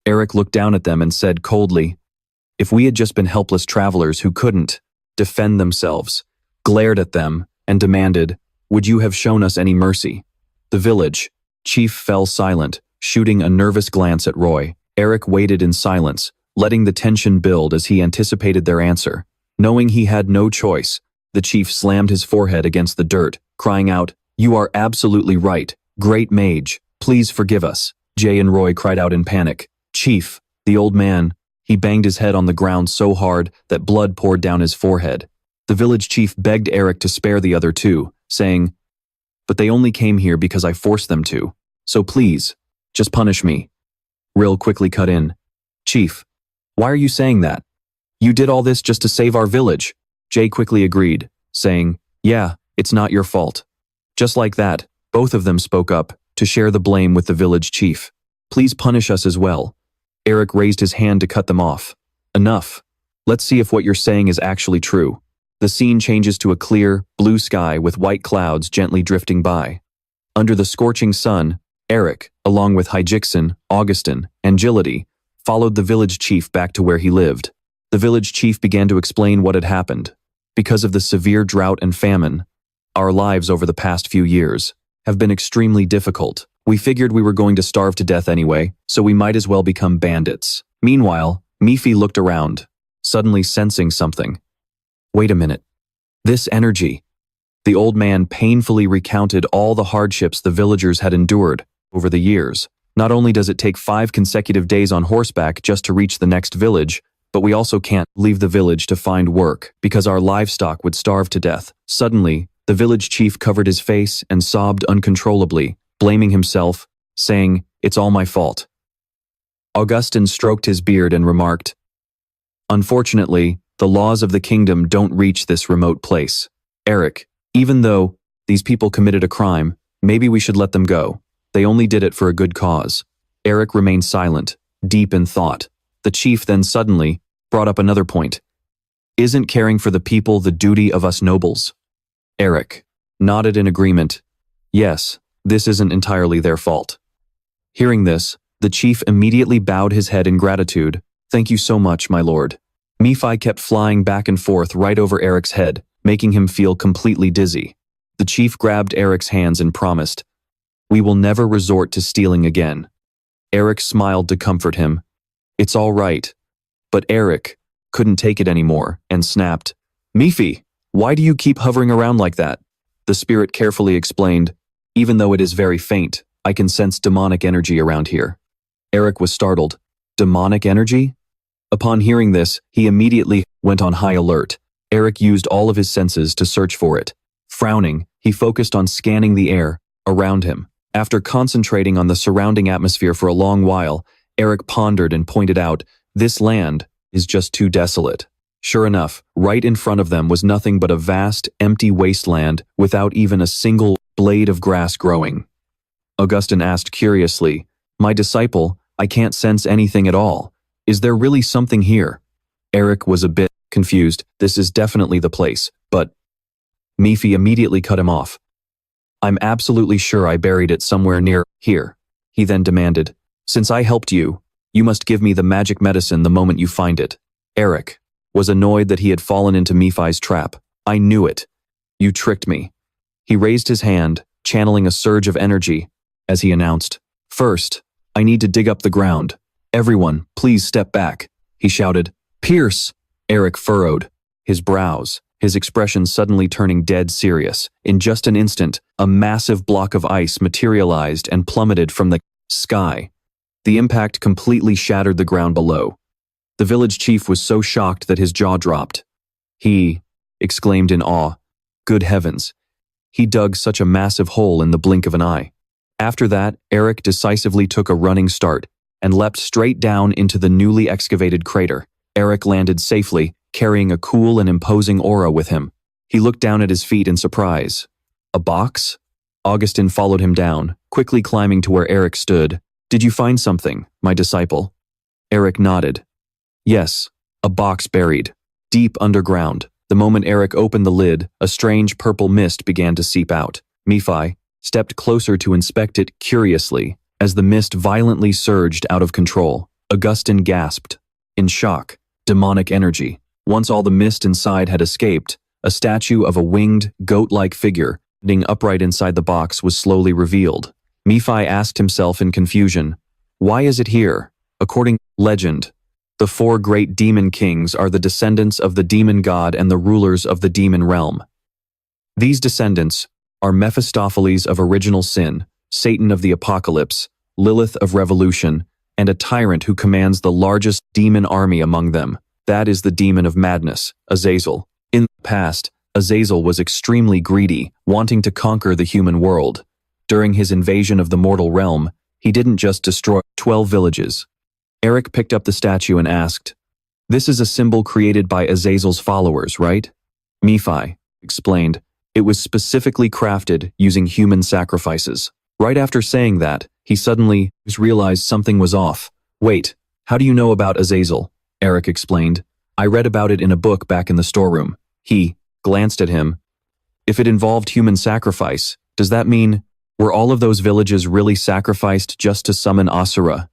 Eric looked down at them and said coldly, "If we had just been helpless travelers who couldn't defend themselves," glared at them, and demanded, "Would you have shown us any mercy?" The village chief fell silent, shooting a nervous glance at Roy. Eric waited in silence, letting the tension build as he anticipated their answer. Knowing he had no choice, the chief slammed his forehead against the dirt, crying out, "You are absolutely right. Great Mage, please forgive us." Jay and Roy cried out in panic. "Chief," the old man, he banged his head on the ground so hard that blood poured down his forehead. The village chief begged Eric to spare the other two, saying, "But they only came here because I forced them to. So please, just punish me." Rill quickly cut in. "Chief, why are you saying that? You did all this just to save our village." Jay quickly agreed, saying, "Yeah, it's not your fault." Just like that, both of them spoke up to share the blame with the village chief. "Please punish us as well." Eric raised his hand to cut them off. "Enough. Let's see if what you're saying is actually true." The scene changes to a clear, blue sky with white clouds gently drifting by. Under the scorching sun, Eric, along with Hygixon, Augustin, and Gility, followed the village chief back to where he lived. The village chief began to explain what had happened. Because of the severe drought and famine, our lives over the past few years have been extremely difficult. We figured we were going to starve to death anyway, so we might as well become bandits. Meanwhile, Mephi looked around, suddenly sensing something. Wait a minute. This energy. The old man painfully recounted all the hardships the villagers had endured over the years. Not only does it take 5 consecutive days on horseback just to reach the next village, but we also can't leave the village to find work because our livestock would starve to death. Suddenly, the village chief covered his face and sobbed uncontrollably, blaming himself, saying, "It's all my fault." Augustin stroked his beard and remarked, "Unfortunately, the laws of the kingdom don't reach this remote place. Eric, even though these people committed a crime, maybe we should let them go. They only did it for a good cause." Eric remained silent, deep in thought. The chief then suddenly brought up another point. "Isn't caring for the people the duty of us nobles?" Eric nodded in agreement. "Yes, this isn't entirely their fault." Hearing this, the chief immediately bowed his head in gratitude. "Thank you so much, my lord." Nephi kept flying back and forth right over Eric's head, making him feel completely dizzy. The chief grabbed Eric's hands and promised, "We will never resort to stealing again." Eric smiled to comfort him. "It's all right." But Eric couldn't take it anymore and snapped, "Nephi, why do you keep hovering around like that?" The spirit carefully explained, "Even though it is very faint, I can sense demonic energy around here." Eric was startled. Demonic energy? Upon hearing this, he immediately went on high alert. Eric used all of his senses to search for it. Frowning, he focused on scanning the air around him. After concentrating on the surrounding atmosphere for a long while, Eric pondered and pointed out, "This land is just too desolate." Sure enough, right in front of them was nothing but a vast, empty wasteland without even a single blade of grass growing. Augustine asked curiously, "My disciple, I can't sense anything at all. Is there really something here?" Eric was a bit confused. "This is definitely the place, but..." Nephi immediately cut him off. "I'm absolutely sure I buried it somewhere near here." He then demanded, "Since I helped you, you must give me the magic medicine the moment you find it." Eric was annoyed that he had fallen into Nephi's trap. "I knew it. You tricked me." He raised his hand, channeling a surge of energy, as he announced, "First, I need to dig up the ground. Everyone, please step back," he shouted. "Pierce!" Eric furrowed his brows, his expression suddenly turning dead serious. In just an instant, a massive block of ice materialized and plummeted from the sky. The impact completely shattered the ground below. The village chief was so shocked that his jaw dropped. He exclaimed in awe, "Good heavens, he dug such a massive hole in the blink of an eye." After that, Eric decisively took a running start and leapt straight down into the newly excavated crater. Eric landed safely, carrying a cool and imposing aura with him. He looked down at his feet in surprise. A box? Augustine followed him down, quickly climbing to where Eric stood. "Did you find something, my disciple?" Eric nodded. "Yes, a box buried, deep underground." The moment Eric opened the lid, a strange purple mist began to seep out. Nephi stepped closer to inspect it curiously. As the mist violently surged out of control, Augustine gasped. In shock, demonic energy. Once all the mist inside had escaped, a statue of a winged, goat-like figure, sitting upright inside the box, was slowly revealed. Nephi asked himself in confusion, "Why is it here?" According to legend, the 4 great demon kings are the descendants of the demon god and the rulers of the demon realm. These descendants are Mephistopheles of original sin, Satan of the apocalypse, Lilith of revolution, and a tyrant who commands the largest demon army among them. That is the demon of madness, Azazel. In the past, Azazel was extremely greedy, wanting to conquer the human world. During his invasion of the mortal realm, he didn't just destroy 12 villages. Eric picked up the statue and asked, "This is a symbol created by Azazel's followers, right?" Nephi explained, "It was specifically crafted using human sacrifices." Right after saying that, he suddenly realized something was off. "Wait, how do you know about Azazel?" Eric explained. "I read about it in a book back in the storeroom." He glanced at him. "If it involved human sacrifice, does that mean, were all of those villages really sacrificed just to summon Asura?"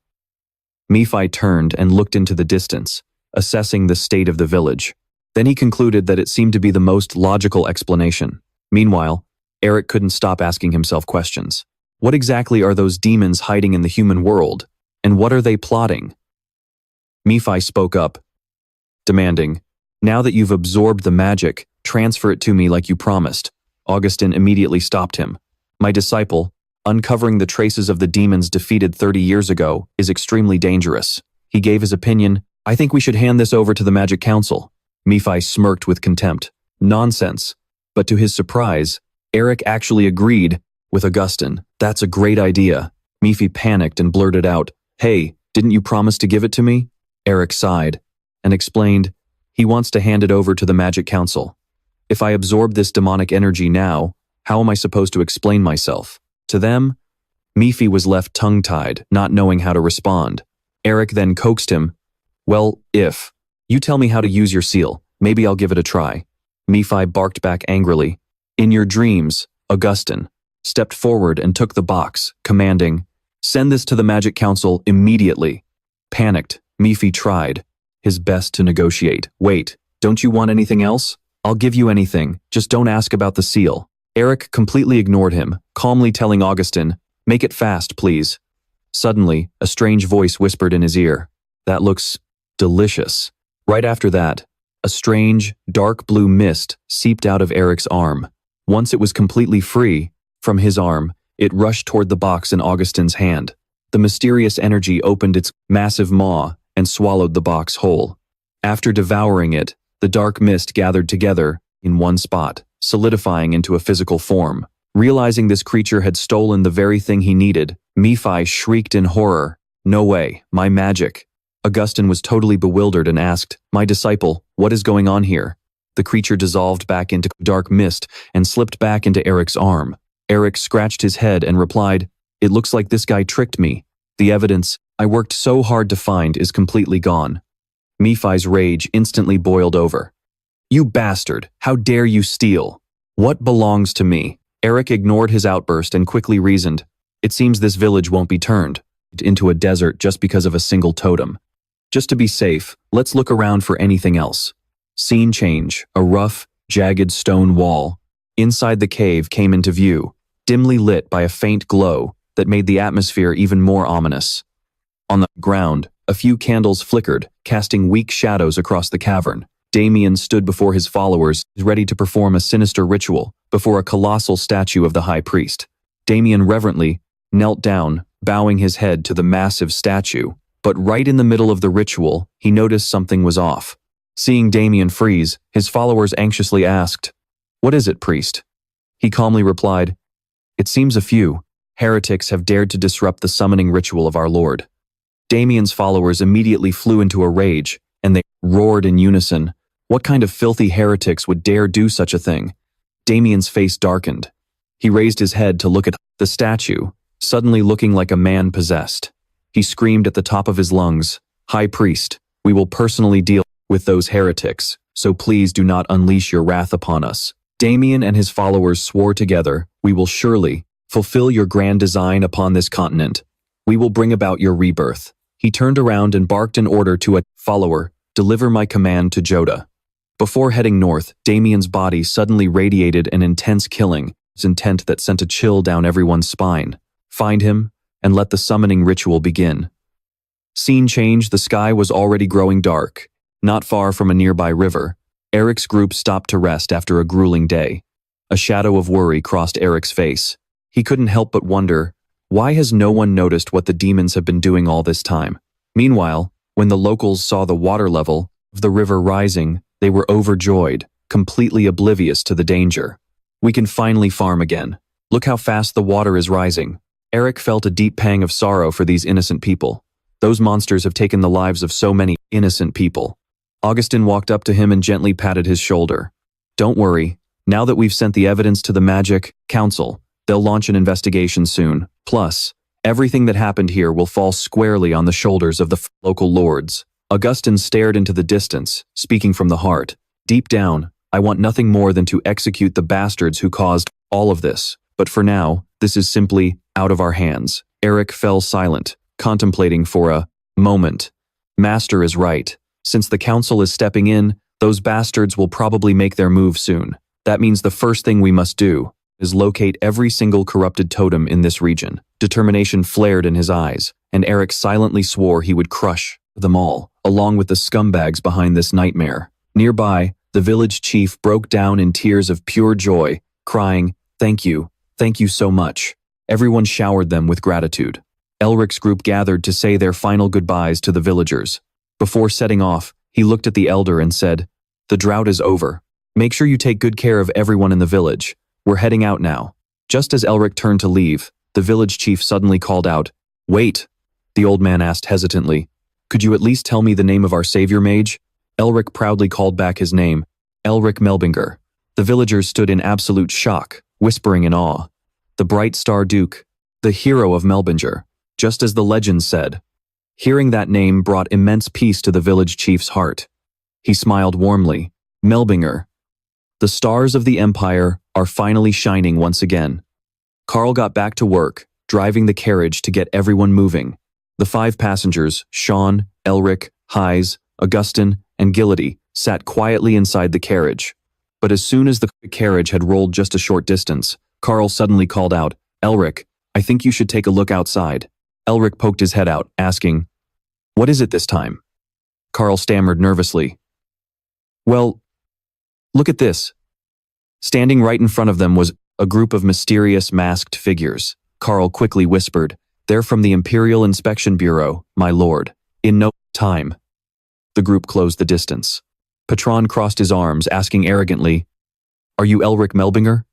Nephi turned and looked into the distance, assessing the state of the village. Then he concluded that it seemed to be the most logical explanation. Meanwhile, Eric couldn't stop asking himself questions. What exactly are those demons hiding in the human world, and what are they plotting? Nephi spoke up, demanding, "Now that you've absorbed the magic, transfer it to me like you promised." Augustine immediately stopped him. "My disciple, uncovering the traces of the demons defeated 30 years ago is extremely dangerous." He gave his opinion. "I think we should hand this over to the Magic Council." Nephi smirked with contempt. "Nonsense." But to his surprise, Eric actually agreed with Augustine. "That's a great idea." Nephi panicked and blurted out, "Hey, didn't you promise to give it to me?" Eric sighed and explained, he wants to hand it over to the Magic Council. "If I absorb this demonic energy now, how am I supposed to explain myself to them?" Nephi was left tongue-tied, not knowing how to respond. Eric then coaxed him, "Well, if you tell me how to use your seal, maybe I'll give it a try." Nephi barked back angrily. In your dreams, Augustine stepped forward and took the box, commanding, "Send this to the Magic Council immediately." Panicked, Nephi tried his best to negotiate. Wait, don't you want anything else? I'll give you anything, just don't ask about the seal. Eric completely ignored him, calmly telling Augustin, make it fast, please. Suddenly, a strange voice whispered in his ear. That looks delicious. Right after that, a strange, dark blue mist seeped out of Eric's arm. Once it was completely free from his arm, it rushed toward the box in Augustin's hand. The mysterious energy opened its massive maw and swallowed the box whole. After devouring it, the dark mist gathered together in one spot, solidifying into a physical form. Realizing this creature had stolen the very thing he needed, Nephi shrieked in horror. No way, my magic. Augustin was totally bewildered and asked, my disciple, what is going on here? The creature dissolved back into dark mist and slipped back into Eric's arm. Eric scratched his head and replied, it looks like this guy tricked me. The evidence I worked so hard to find is completely gone. Nephi's rage instantly boiled over. You bastard, how dare you steal? What belongs to me? Eric ignored his outburst and quickly reasoned, it seems this village won't be turned into a desert just because of a single totem. Just to be safe, let's look around for anything else. Scene change, a rough, jagged stone wall. Inside the cave came into view, dimly lit by a faint glow that made the atmosphere even more ominous. On the ground, a few candles flickered, casting weak shadows across the cavern. Damien stood before his followers, ready to perform a sinister ritual before a colossal statue of the high priest. Damien reverently knelt down, bowing his head to the massive statue, but right in the middle of the ritual, he noticed something was off. Seeing Damien freeze, his followers anxiously asked, what is it, priest? He calmly replied, it seems a few heretics have dared to disrupt the summoning ritual of our Lord. Damien's followers immediately flew into a rage, and they roared in unison. What kind of filthy heretics would dare do such a thing? Damien's face darkened. He raised his head to look at the statue, suddenly looking like a man possessed. He screamed at the top of his lungs, High Priest, we will personally deal with those heretics, so please do not unleash your wrath upon us. Damien and his followers swore together, we will surely fulfill your grand design upon this continent. We will bring about your rebirth. He turned around and barked an order to a follower, deliver my command to Jodah. Before heading north, Damien's body suddenly radiated an intense killing, intent that sent a chill down everyone's spine. Find him, and let the summoning ritual begin. Scene change, the sky was already growing dark. Not far from a nearby river, Eric's group stopped to rest after a grueling day. A shadow of worry crossed Eric's face. He couldn't help but wonder, why has no one noticed what the demons have been doing all this time? Meanwhile, when the locals saw the water level of the river rising, they were overjoyed, completely oblivious to the danger. We can finally farm again. Look how fast the water is rising. Eric felt a deep pang of sorrow for these innocent people. Those monsters have taken the lives of so many innocent people. Augustin walked up to him and gently patted his shoulder. Don't worry, now that we've sent the evidence to the Magic Council, they'll launch an investigation soon. Plus, everything that happened here will fall squarely on the shoulders of the local lords. Augustin stared into the distance, speaking from the heart. Deep down, I want nothing more than to execute the bastards who caused all of this. But for now, this is simply out of our hands. Eric fell silent, contemplating for a moment. Master is right. Since the council is stepping in, those bastards will probably make their move soon. That means the first thing we must do is locate every single corrupted totem in this region. Determination flared in his eyes, and Eric silently swore he would crush them all, along with the scumbags behind this nightmare. Nearby, the village chief broke down in tears of pure joy, crying, thank you so much. Everyone showered them with gratitude. Elric's group gathered to say their final goodbyes to the villagers. Before setting off, he looked at the elder and said, the drought is over. Make sure you take good care of everyone in the village. We're heading out now. Just as Elric turned to leave, the village chief suddenly called out, wait. The old man asked hesitantly, could you at least tell me the name of our savior mage? Elric proudly called back his name, Elric Melvinger. The villagers stood in absolute shock, whispering in awe. The bright star duke, the hero of Melvinger, just as the legend said. Hearing that name brought immense peace to the village chief's heart. He smiled warmly. Melvinger. The stars of the Empire are finally shining once again. Carl got back to work, driving the carriage to get everyone moving. The 5 passengers, Sean, Elric, Heis, Augustin, and Gilady sat quietly inside the carriage. But as soon as the carriage had rolled just a short distance, Carl suddenly called out, "Elric, I think you should take a look outside." Elric poked his head out, asking, "What is it this time?" Carl stammered nervously, "Well, look at this." Standing right in front of them was a group of mysterious masked figures. Carl quickly whispered, "They're from the Imperial Inspection Bureau, my lord." In no time, the group closed the distance. Patron crossed his arms, asking arrogantly, "Are you Elric Melvinger?"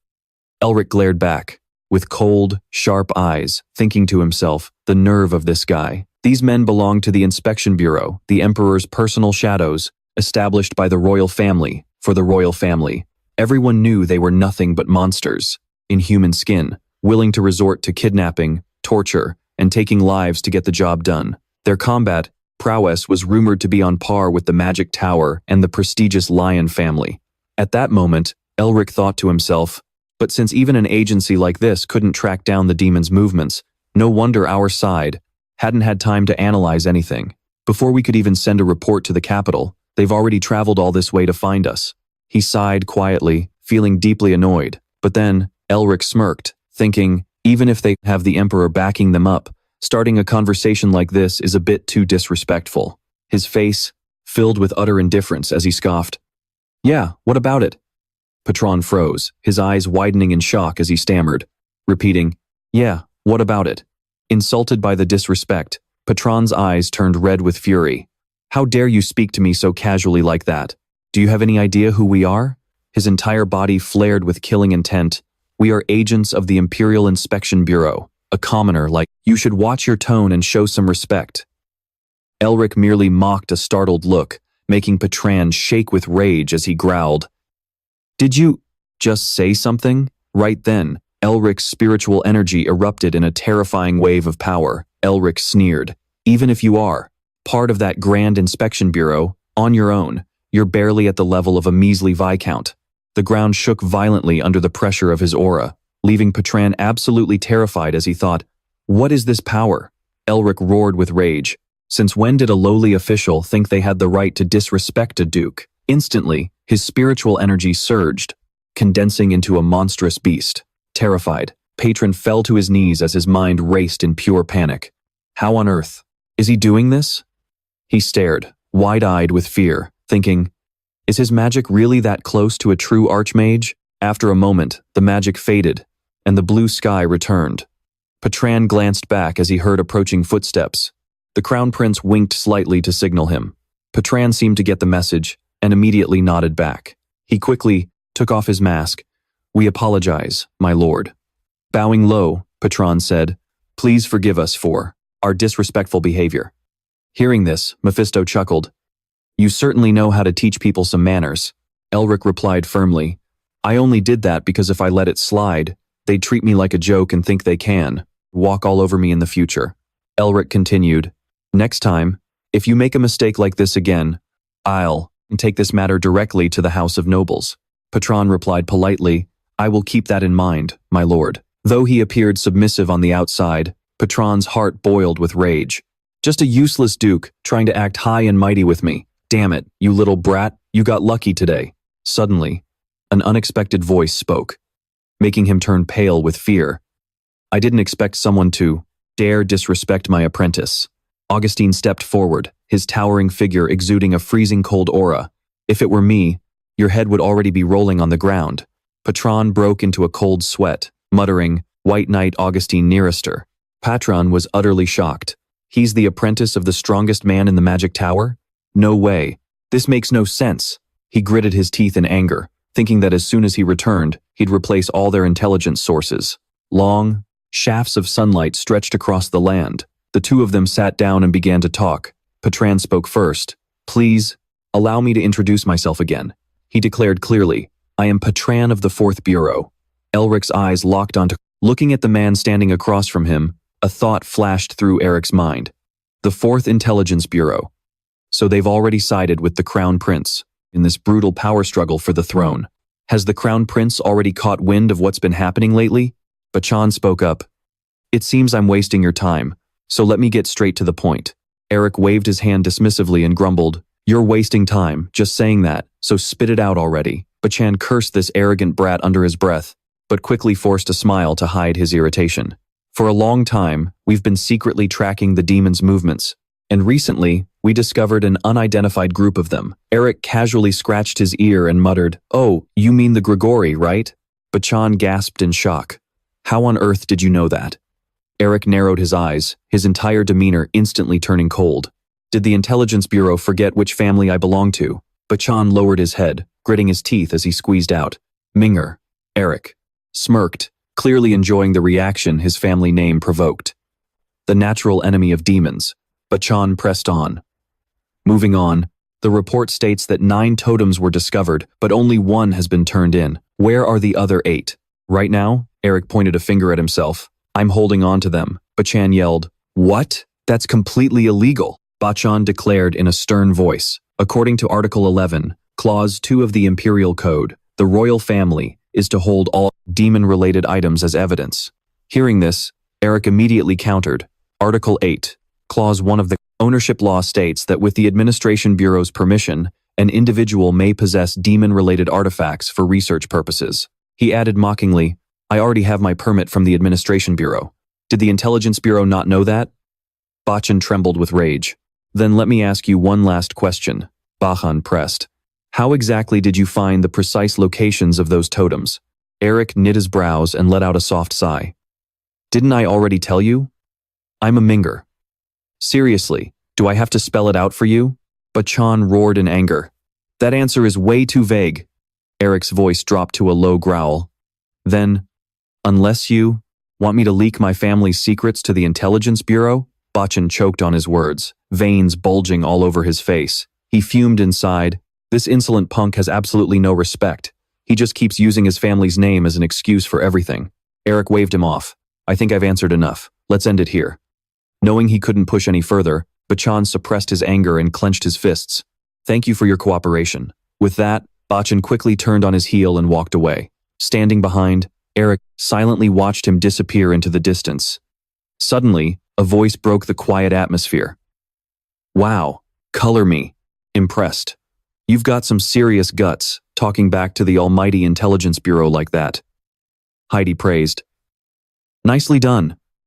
Elric glared back, with cold, sharp eyes, thinking to himself, the nerve of this guy. These men belonged to the Inspection Bureau, the Emperor's personal shadows, established by the royal family, for the royal family. Everyone knew they were nothing but monsters, in human skin, willing to resort to kidnapping, torture, and taking lives to get the job done. Their combat prowess was rumored to be on par with the Magic Tower and the prestigious Lion family. At that moment, Elric thought to himself, but since even an agency like this couldn't track down the demon's movements, no wonder our side hadn't had time to analyze anything. Before we could even send a report to the capital, they've already traveled all this way to find us. He sighed quietly, feeling deeply annoyed. But then, Elric smirked, thinking, even if they have the Emperor backing them up, starting a conversation like this is a bit too disrespectful. His face filled with utter indifference as he scoffed. "Yeah, what about it?" Patron froze, his eyes widening in shock as he stammered, repeating, "Yeah, what about it?" Insulted by the disrespect, Patron's eyes turned red with fury. "How dare you speak to me so casually like that? Do you have any idea who we are?" His entire body flared with killing intent. "We are agents of the Imperial Inspection Bureau. A commoner like you should watch your tone and show some respect." Elric merely mocked a startled look, making Patron shake with rage as he growled, "Did you just say something?" Right then, Elric's spiritual energy erupted in a terrifying wave of power. Elric sneered, "Even if you are part of that grand inspection bureau, on your own, you're barely at the level of a measly viscount." The ground shook violently under the pressure of his aura, leaving Patron absolutely terrified as he thought, "What is this power?" Elric roared with rage. Since when did a lowly official think they had the right to disrespect a duke? Instantly, his spiritual energy surged, condensing into a monstrous beast. Terrified, Patron fell to his knees as his mind raced in pure panic. How on earth is he doing this? He stared, wide-eyed with fear, thinking, is his magic really that close to a true archmage? After a moment, the magic faded, and the blue sky returned. Patron glanced back as he heard approaching footsteps. The Crown Prince winked slightly to signal him. Patron seemed to get the message, and immediately nodded back. He quickly took off his mask. "We apologize, my lord." Bowing low, Patron said, "Please forgive us for our disrespectful behavior." Hearing this, Mephisto chuckled. "You certainly know how to teach people some manners." Elric replied firmly, "I only did that because if I let it slide, they'd treat me like a joke and think they can walk all over me in the future." Elric continued, "Next time, if you make a mistake like this again, I'll take this matter directly to the House of Nobles." Patron replied politely, "I will keep that in mind, my lord." Though he appeared submissive on the outside, Patron's heart boiled with rage. Just a useless duke trying to act high and mighty with me. Damn it, you little brat, you got lucky today. Suddenly, an unexpected voice spoke, making him turn pale with fear. "I didn't expect someone to dare disrespect my apprentice." Augustine stepped forward, his towering figure exuding a freezing cold aura. "If it were me, your head would already be rolling on the ground." Patron broke into a cold sweat, muttering, "White Knight Augustine Nearester." Patron was utterly shocked. He's the apprentice of the strongest man in the Magic Tower? No way. This makes no sense. He gritted his teeth in anger, thinking that as soon as he returned, he'd replace all their intelligence sources. Long shafts of sunlight stretched across the land. The two of them sat down and began to talk. Patron spoke first. "Please, allow me to introduce myself again." He declared clearly, "I am Patron of the 4th Bureau." Elric's eyes locked onto. Looking at the man standing across from him, a thought flashed through Eric's mind. The 4th Intelligence Bureau. So they've already sided with the Crown Prince in this brutal power struggle for the throne. Has the Crown Prince already caught wind of what's been happening lately? Patron spoke up. "It seems I'm wasting your time, so let me get straight to the point." Eric waved his hand dismissively and grumbled, You're wasting time, just saying that, so spit it out already. Bachan cursed this arrogant brat under his breath, but quickly forced a smile to hide his irritation. For a long time, we've been secretly tracking the demon's movements, and recently, we discovered an unidentified group of them. Eric casually scratched his ear and muttered, "Oh, you mean the Grigori, right?" Bachan gasped in shock. "How on earth did you know that?" Eric narrowed his eyes, his entire demeanor instantly turning cold. "Did the Intelligence Bureau forget which family I belong to?" Bachan lowered his head, gritting his teeth as he squeezed out, "Minger." Eric smirked, clearly enjoying the reaction his family name provoked. "The natural enemy of demons." Bachan pressed on. Moving on, the report states that 9 totems were discovered, but only 1 has been turned in. Where are the other 8? Right now, Eric pointed a finger at himself. "I'm holding on to them." Bachan yelled, "What? That's completely illegal." Bachan declared in a stern voice, "According to Article 11, Clause 2 of the Imperial Code, the royal family is to hold all demon-related items as evidence." Hearing this, Eric immediately countered. Article 8, Clause 1 of the ownership law states that with the Administration Bureau's permission, an individual may possess demon-related artifacts for research purposes. He added mockingly, "I already have my permit from the Administration Bureau. Did the Intelligence Bureau not know that?" Bachan trembled with rage. "Then let me ask you one last question," Bachan pressed. "How exactly did you find the precise locations of those totems?" Eric knit his brows and let out a soft sigh. "Didn't I already tell you? I'm a Minger." "Seriously, do I have to spell it out for you?" Bachan roared in anger. "That answer is way too vague." Eric's voice dropped to a low growl. "Then, unless you want me to leak my family's secrets to the Intelligence Bureau?" Bachan choked on his words, veins bulging all over his face. He fumed inside. This insolent punk has absolutely no respect. He just keeps using his family's name as an excuse for everything. Eric waved him off. "I think I've answered enough. Let's end it here." Knowing he couldn't push any further, Bachan suppressed his anger and clenched his fists. "Thank you for your cooperation." With that, Bachan quickly turned on his heel and walked away. Standing behind, Eric silently watched him disappear into the distance. Suddenly, a voice broke the quiet atmosphere. "Wow, color me." Impressed. "You've got some serious guts, talking back to the almighty Intelligence Bureau like that." Heidi praised. "Nicely done.